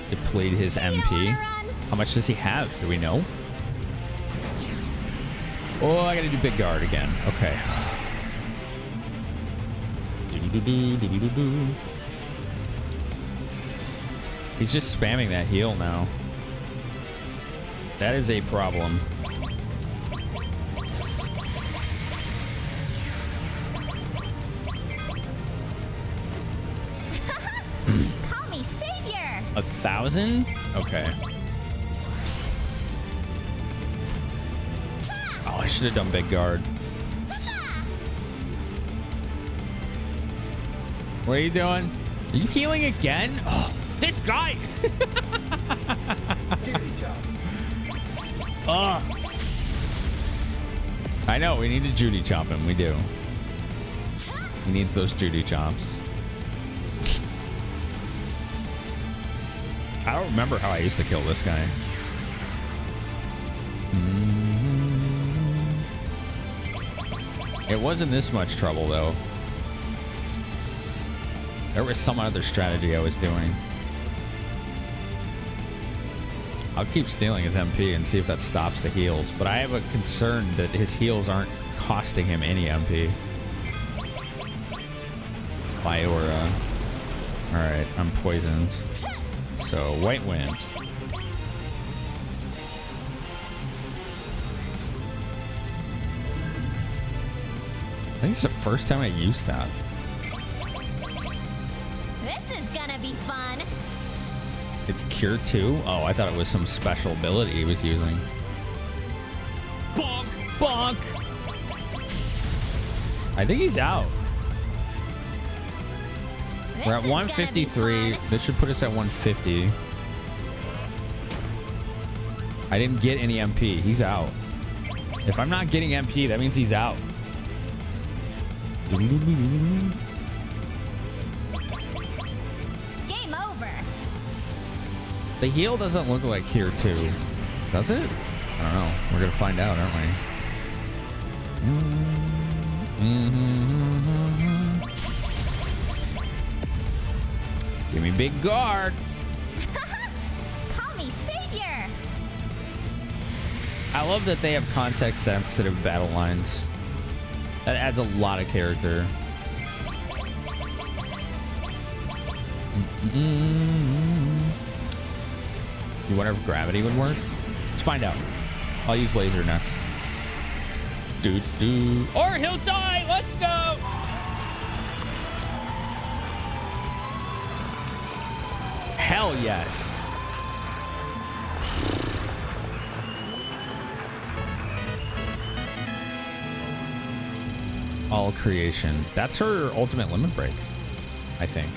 S1: Deplete his MP. How much does he have? Do we know? Oh, I gotta do big guard again. Okay. He's just spamming that heal now. That is a problem.
S6: Call me savior.
S1: 1,000? Okay. Oh, I should have done big guard. What are you doing? Are you healing again? Oh, this guy! Oh. I know, we need to Judy chop him. We do. He needs those Judy chops. I don't remember how I used to kill this guy. It wasn't this much trouble, though. There was some other strategy I was doing. I'll keep stealing his MP and see if that stops the heals, but I have a concern that his heals aren't costing him any MP. Fiora. Alright, I'm poisoned. So, White Wind. I think it's the first time I used that.
S6: This is gonna be fun.
S1: It's Cure 2? Oh, I thought it was some special ability he was using. Bonk! Bonk! I think he's out. We're at 153. This should put us at 150. I didn't get any MP. He's out. If I'm not getting MP, that means he's out.
S6: Game over.
S1: The heal doesn't look like Cure 2. Does it? I don't know. We're going to find out, aren't we? Give me big guard.
S6: Call me savior.
S1: I love that they have context-sensitive battle lines. That adds a lot of character. You wonder if gravity would work? Let's find out. I'll use laser next. Or he'll die. Let's go. Hell yes. All creation. That's her ultimate limit break, I think.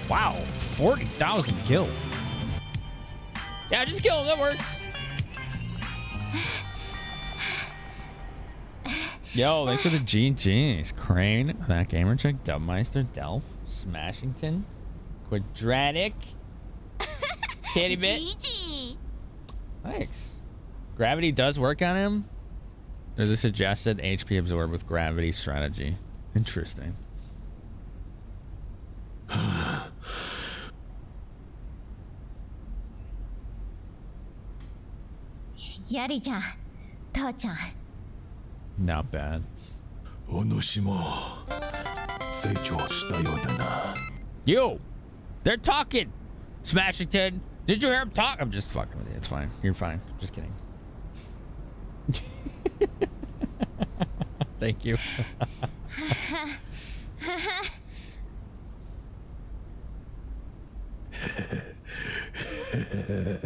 S1: Wow, 40,000 kill. Yeah, just kill him. That works. Yo, thanks for the GGs. Crane, that gamer chick, Dubmeister, Delph, Smashington, Quadratic, Kitty Bit.
S6: GG.
S1: Thanks. Gravity does work on him. There's a suggested HP absorb with gravity strategy. Interesting.
S6: Yari-chan, To-chan.
S1: Not bad. Yo, they're talking. Smashington, did you hear him talk? I'm just fucking with you. It's fine. You're fine. Just kidding. Thank you.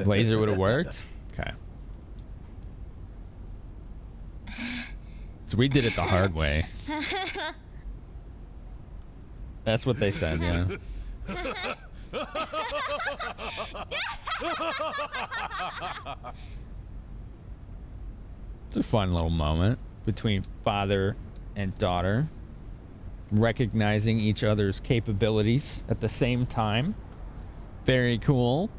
S1: Laser would have worked. Okay. So we did it the hard way. That's what they said, yeah. It's a fun little moment between father and daughter. recognizing each other's capabilities at the same time. Very cool.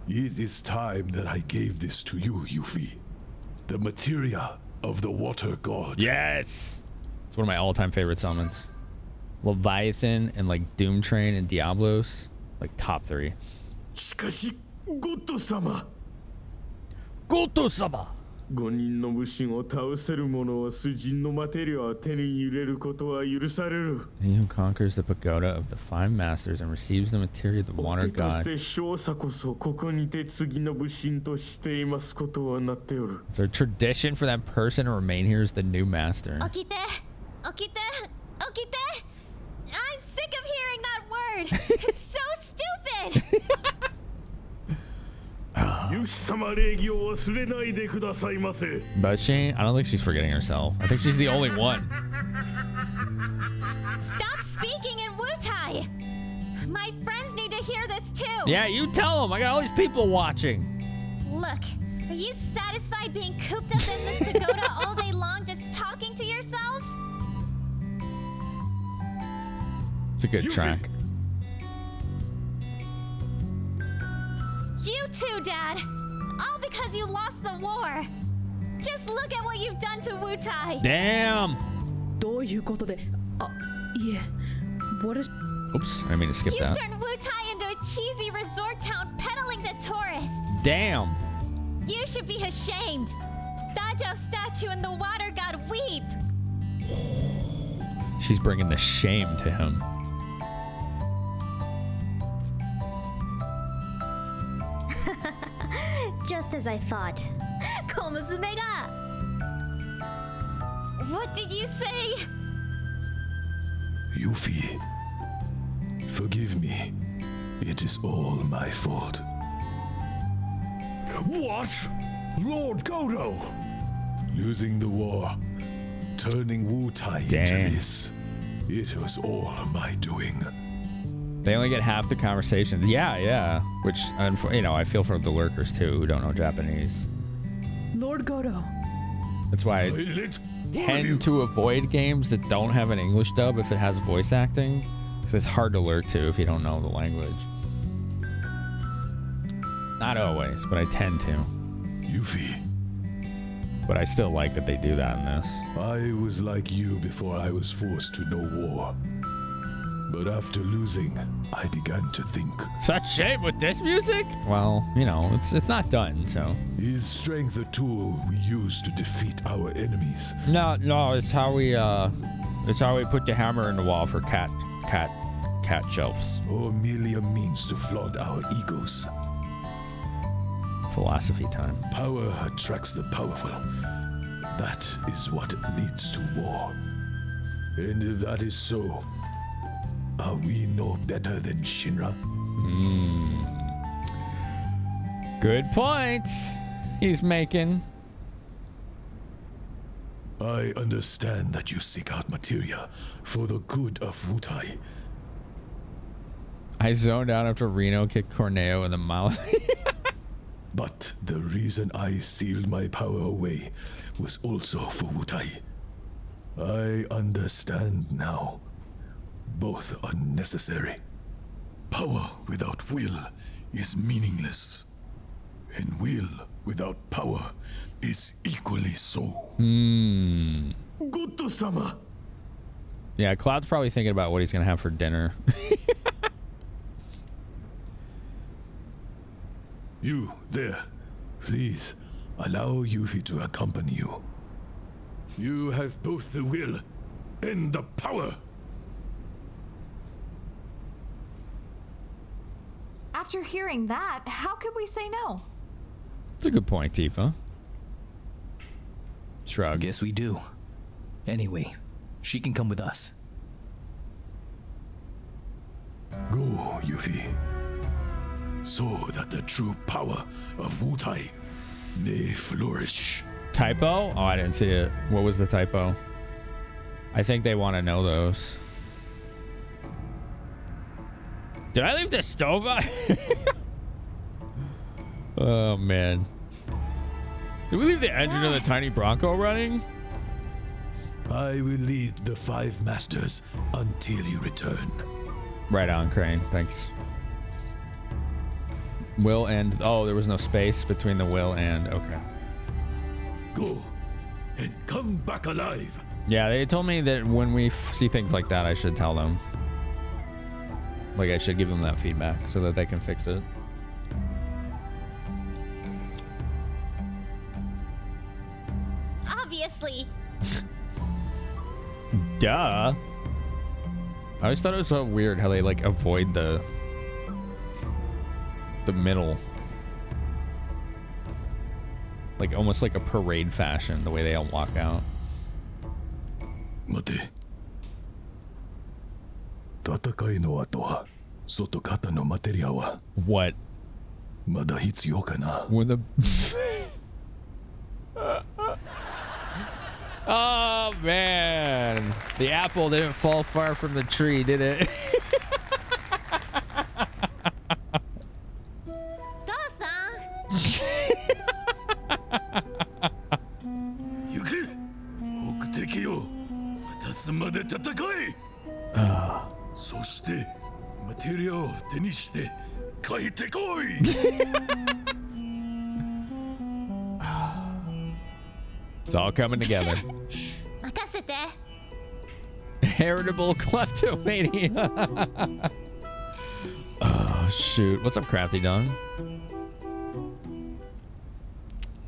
S10: It is time that I gave this to you, Yuffie. The materia of the water god.
S1: Yes! It's one of my all-time favorite summons. Leviathan and like Doom Train and Diablos. Like top 3.
S14: しかし、ゴッド様。
S1: ゴッド様。
S14: 5人の武神を倒せる者は主人のマテリアを手に入れることは許される。
S1: He who conquers the pagoda of the 5 masters and receives the materia of the water
S14: とし
S1: god.
S14: て少佐こそここにて次の武神としていますことはなっておる。
S1: It's a tradition for that person to remain here as the new master.
S16: Okite! Okite! Okite! I'm sick of hearing that word! It's so stupid!
S14: ユキ様礼儀を忘れないでくださいませ。
S1: But she, I don't think she's forgetting herself. I think she's the only one.
S16: Stop speaking in Wutai! My friends need to hear this too!
S1: Yeah, you tell them. I got all these people watching.
S16: Look, are you satisfied being cooped up in this pagoda all day long just talking to yourselves?
S1: It's a good track.
S16: You too, Dad! All because you lost the war! Just look at what you've done to Wutai!
S1: Damn!
S13: どういうことで、あ、いえ、what is...
S1: Oops, I didn't mean to skip
S16: You've
S1: that.
S16: turned Wutai into a cheesy resort town peddling to tourists!
S1: Damn!
S16: You should be ashamed! Dajo's statue and the water god weep!
S1: She's bringing the shame to him.
S6: Just as I thought. Komusume ga!
S16: What did you say?
S10: Yuffie, forgive me. It is all my fault. What? Lord Godo! Losing the war, turning Wutai into this. It was all my doing.
S1: They only get half the conversation. Yeah. Which, you know, I feel for the lurkers too who don't know Japanese.
S13: Lord Godo.
S1: That's why I tend to avoid games that don't have an English dub if it has voice acting. Because it's hard to lurk to if you don't know the language. Not always, but I tend to.
S10: Yuffie.
S1: But I still like that they do that in this.
S10: I was like you before I was forced to know war. But after losing, I began to think.
S1: Such shame with this music? Well, you know, it's not done, so.
S10: Is strength a tool we use to defeat our enemies?
S1: No, it's how we put the hammer in the wall for cat shelves.
S10: Or merely a means to flaunt our egos?
S1: Philosophy time.
S10: Power attracts the powerful. That is what leads to war. And if that is so, are we no better than Shinra?
S1: Good points he's making.
S10: I understand that you seek out materia for the good of Wutai.
S1: I zoned out after Reno kicked Corneo in the mouth.
S10: But the reason I sealed my power away was also for Wutai. I understand now. Both are necessary. Power without will is meaningless. And will without power is equally so.
S14: Goto-sama!
S1: Yeah, Cloud's probably thinking about what he's gonna have for dinner.
S10: You, there. Please, allow Yuffie to accompany you. You have both the will and the power.
S2: After hearing that, how could we say no?
S1: It's a good point, Tifa. Shrug.
S18: Guess we do. Anyway, she can come with us.
S10: Go, Yuffie. So that the true power of Wutai may flourish.
S1: Typo? Oh, I didn't see it. What was the typo? I think they want to know those. Did I leave the stove on? Oh, man. Did we leave the engine of the tiny Bronco running?
S10: I will lead the 5 masters until you return.
S1: Right on, Crane. Thanks. Will and... Oh, there was no space between the will and... Okay.
S10: Go and come back alive.
S1: Yeah, they told me that when we see things like that, I should tell them. Like, I should give them that feedback so that they can fix it.
S16: Obviously.
S1: Duh. I always thought it was so weird how they, like, avoid the middle. Like, almost like a parade fashion, the way they all walk out.
S10: 待て。戦いの後は外肩のマテリアは
S1: What?
S10: まだ必要かな
S1: When the Oh man, the apple didn't fall far from the tree, did it? It's all coming together. Heritable kleptomania. Oh shoot! What's up, Crafty Dong?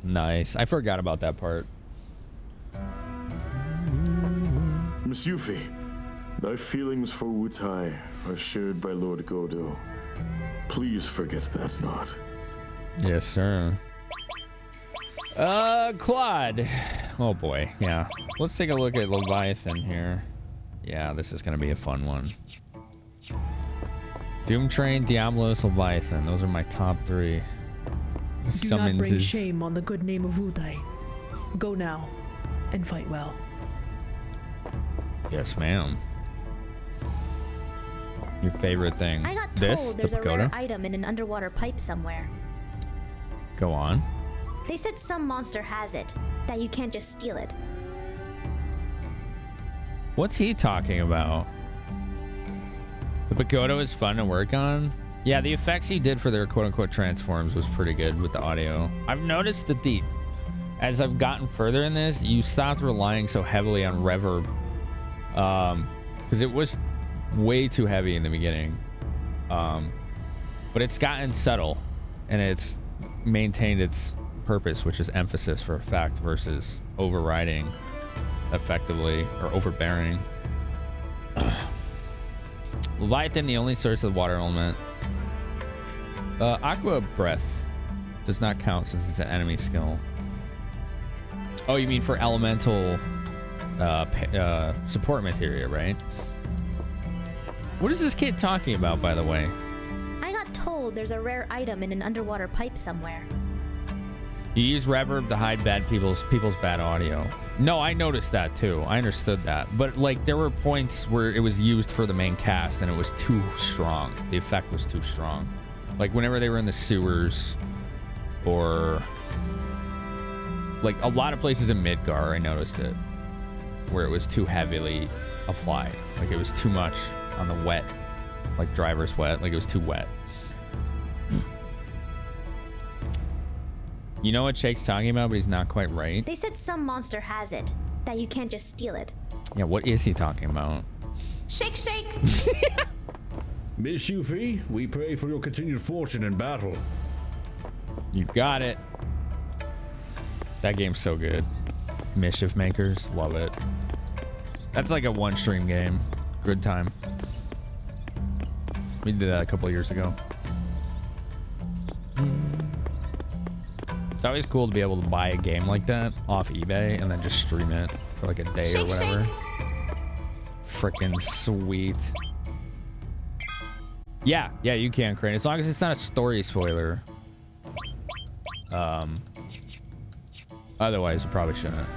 S1: Nice. I forgot about that part.
S3: Miss Yuffie, thy feelings for Wutai are shared by Lord Godo. Please forget that not.
S1: Yes, sir. Claude. Oh boy, yeah. Let's take a look at Leviathan here. Yeah, this is gonna be a fun one. Doom Train, Diablos, Leviathan. Those are my top 3.
S13: Do not bring shame on the good name of Wutai. Go now, and fight well.
S1: Yes, ma'am. Your favorite thing?
S6: I got
S1: this,
S6: told
S1: the
S6: there's a
S1: pagoda?
S6: rare item in an underwater pipe somewhere.
S1: Go on.
S6: They said some monster has it, that you can't just steal it.
S1: What's he talking about? The pagoda is fun to work on. Yeah, the effects he did for their quote-unquote transforms was pretty good with the audio. I've noticed that as I've gotten further in this, you stopped relying so heavily on reverb. Because it was way too heavy in the beginning. But it's gotten subtle, and it's maintained its purpose, which is emphasis for effect versus overriding effectively, or overbearing. Leviathan, the only source of water element. Aqua Breath does not count since it's an enemy skill. Oh, you mean for elemental support materia, right? What is this kid talking about, by the way?
S6: I got told there's a rare item in an underwater pipe somewhere.
S1: You use reverb to hide people's bad audio. No, I noticed that too. I understood that. But like there were points where it was used for the main cast and it was too strong. The effect was too strong. Like whenever they were in the sewers or like a lot of places in Midgar, I noticed it where it was too heavily applied. Like it was too much on the wet, like driver's wet, like it was too wet. You know what Shake's talking about, but he's not quite right.
S6: They said some monster has it, that you can't just steal it.
S1: Yeah, what is he talking about?
S2: Shake, shake.
S17: Miss Yuffie, we pray for your continued fortune in battle.
S1: You got it. That game's so good. Mischief Makers, love it. That's like a one-stream game. Good time. We did that a couple of years ago. It's always cool to be able to buy a game like that off eBay and then just stream it for like a day or whatever. Frickin' sweet. Yeah, you can, Crane. As long as it's not a story spoiler. Otherwise, you probably shouldn't.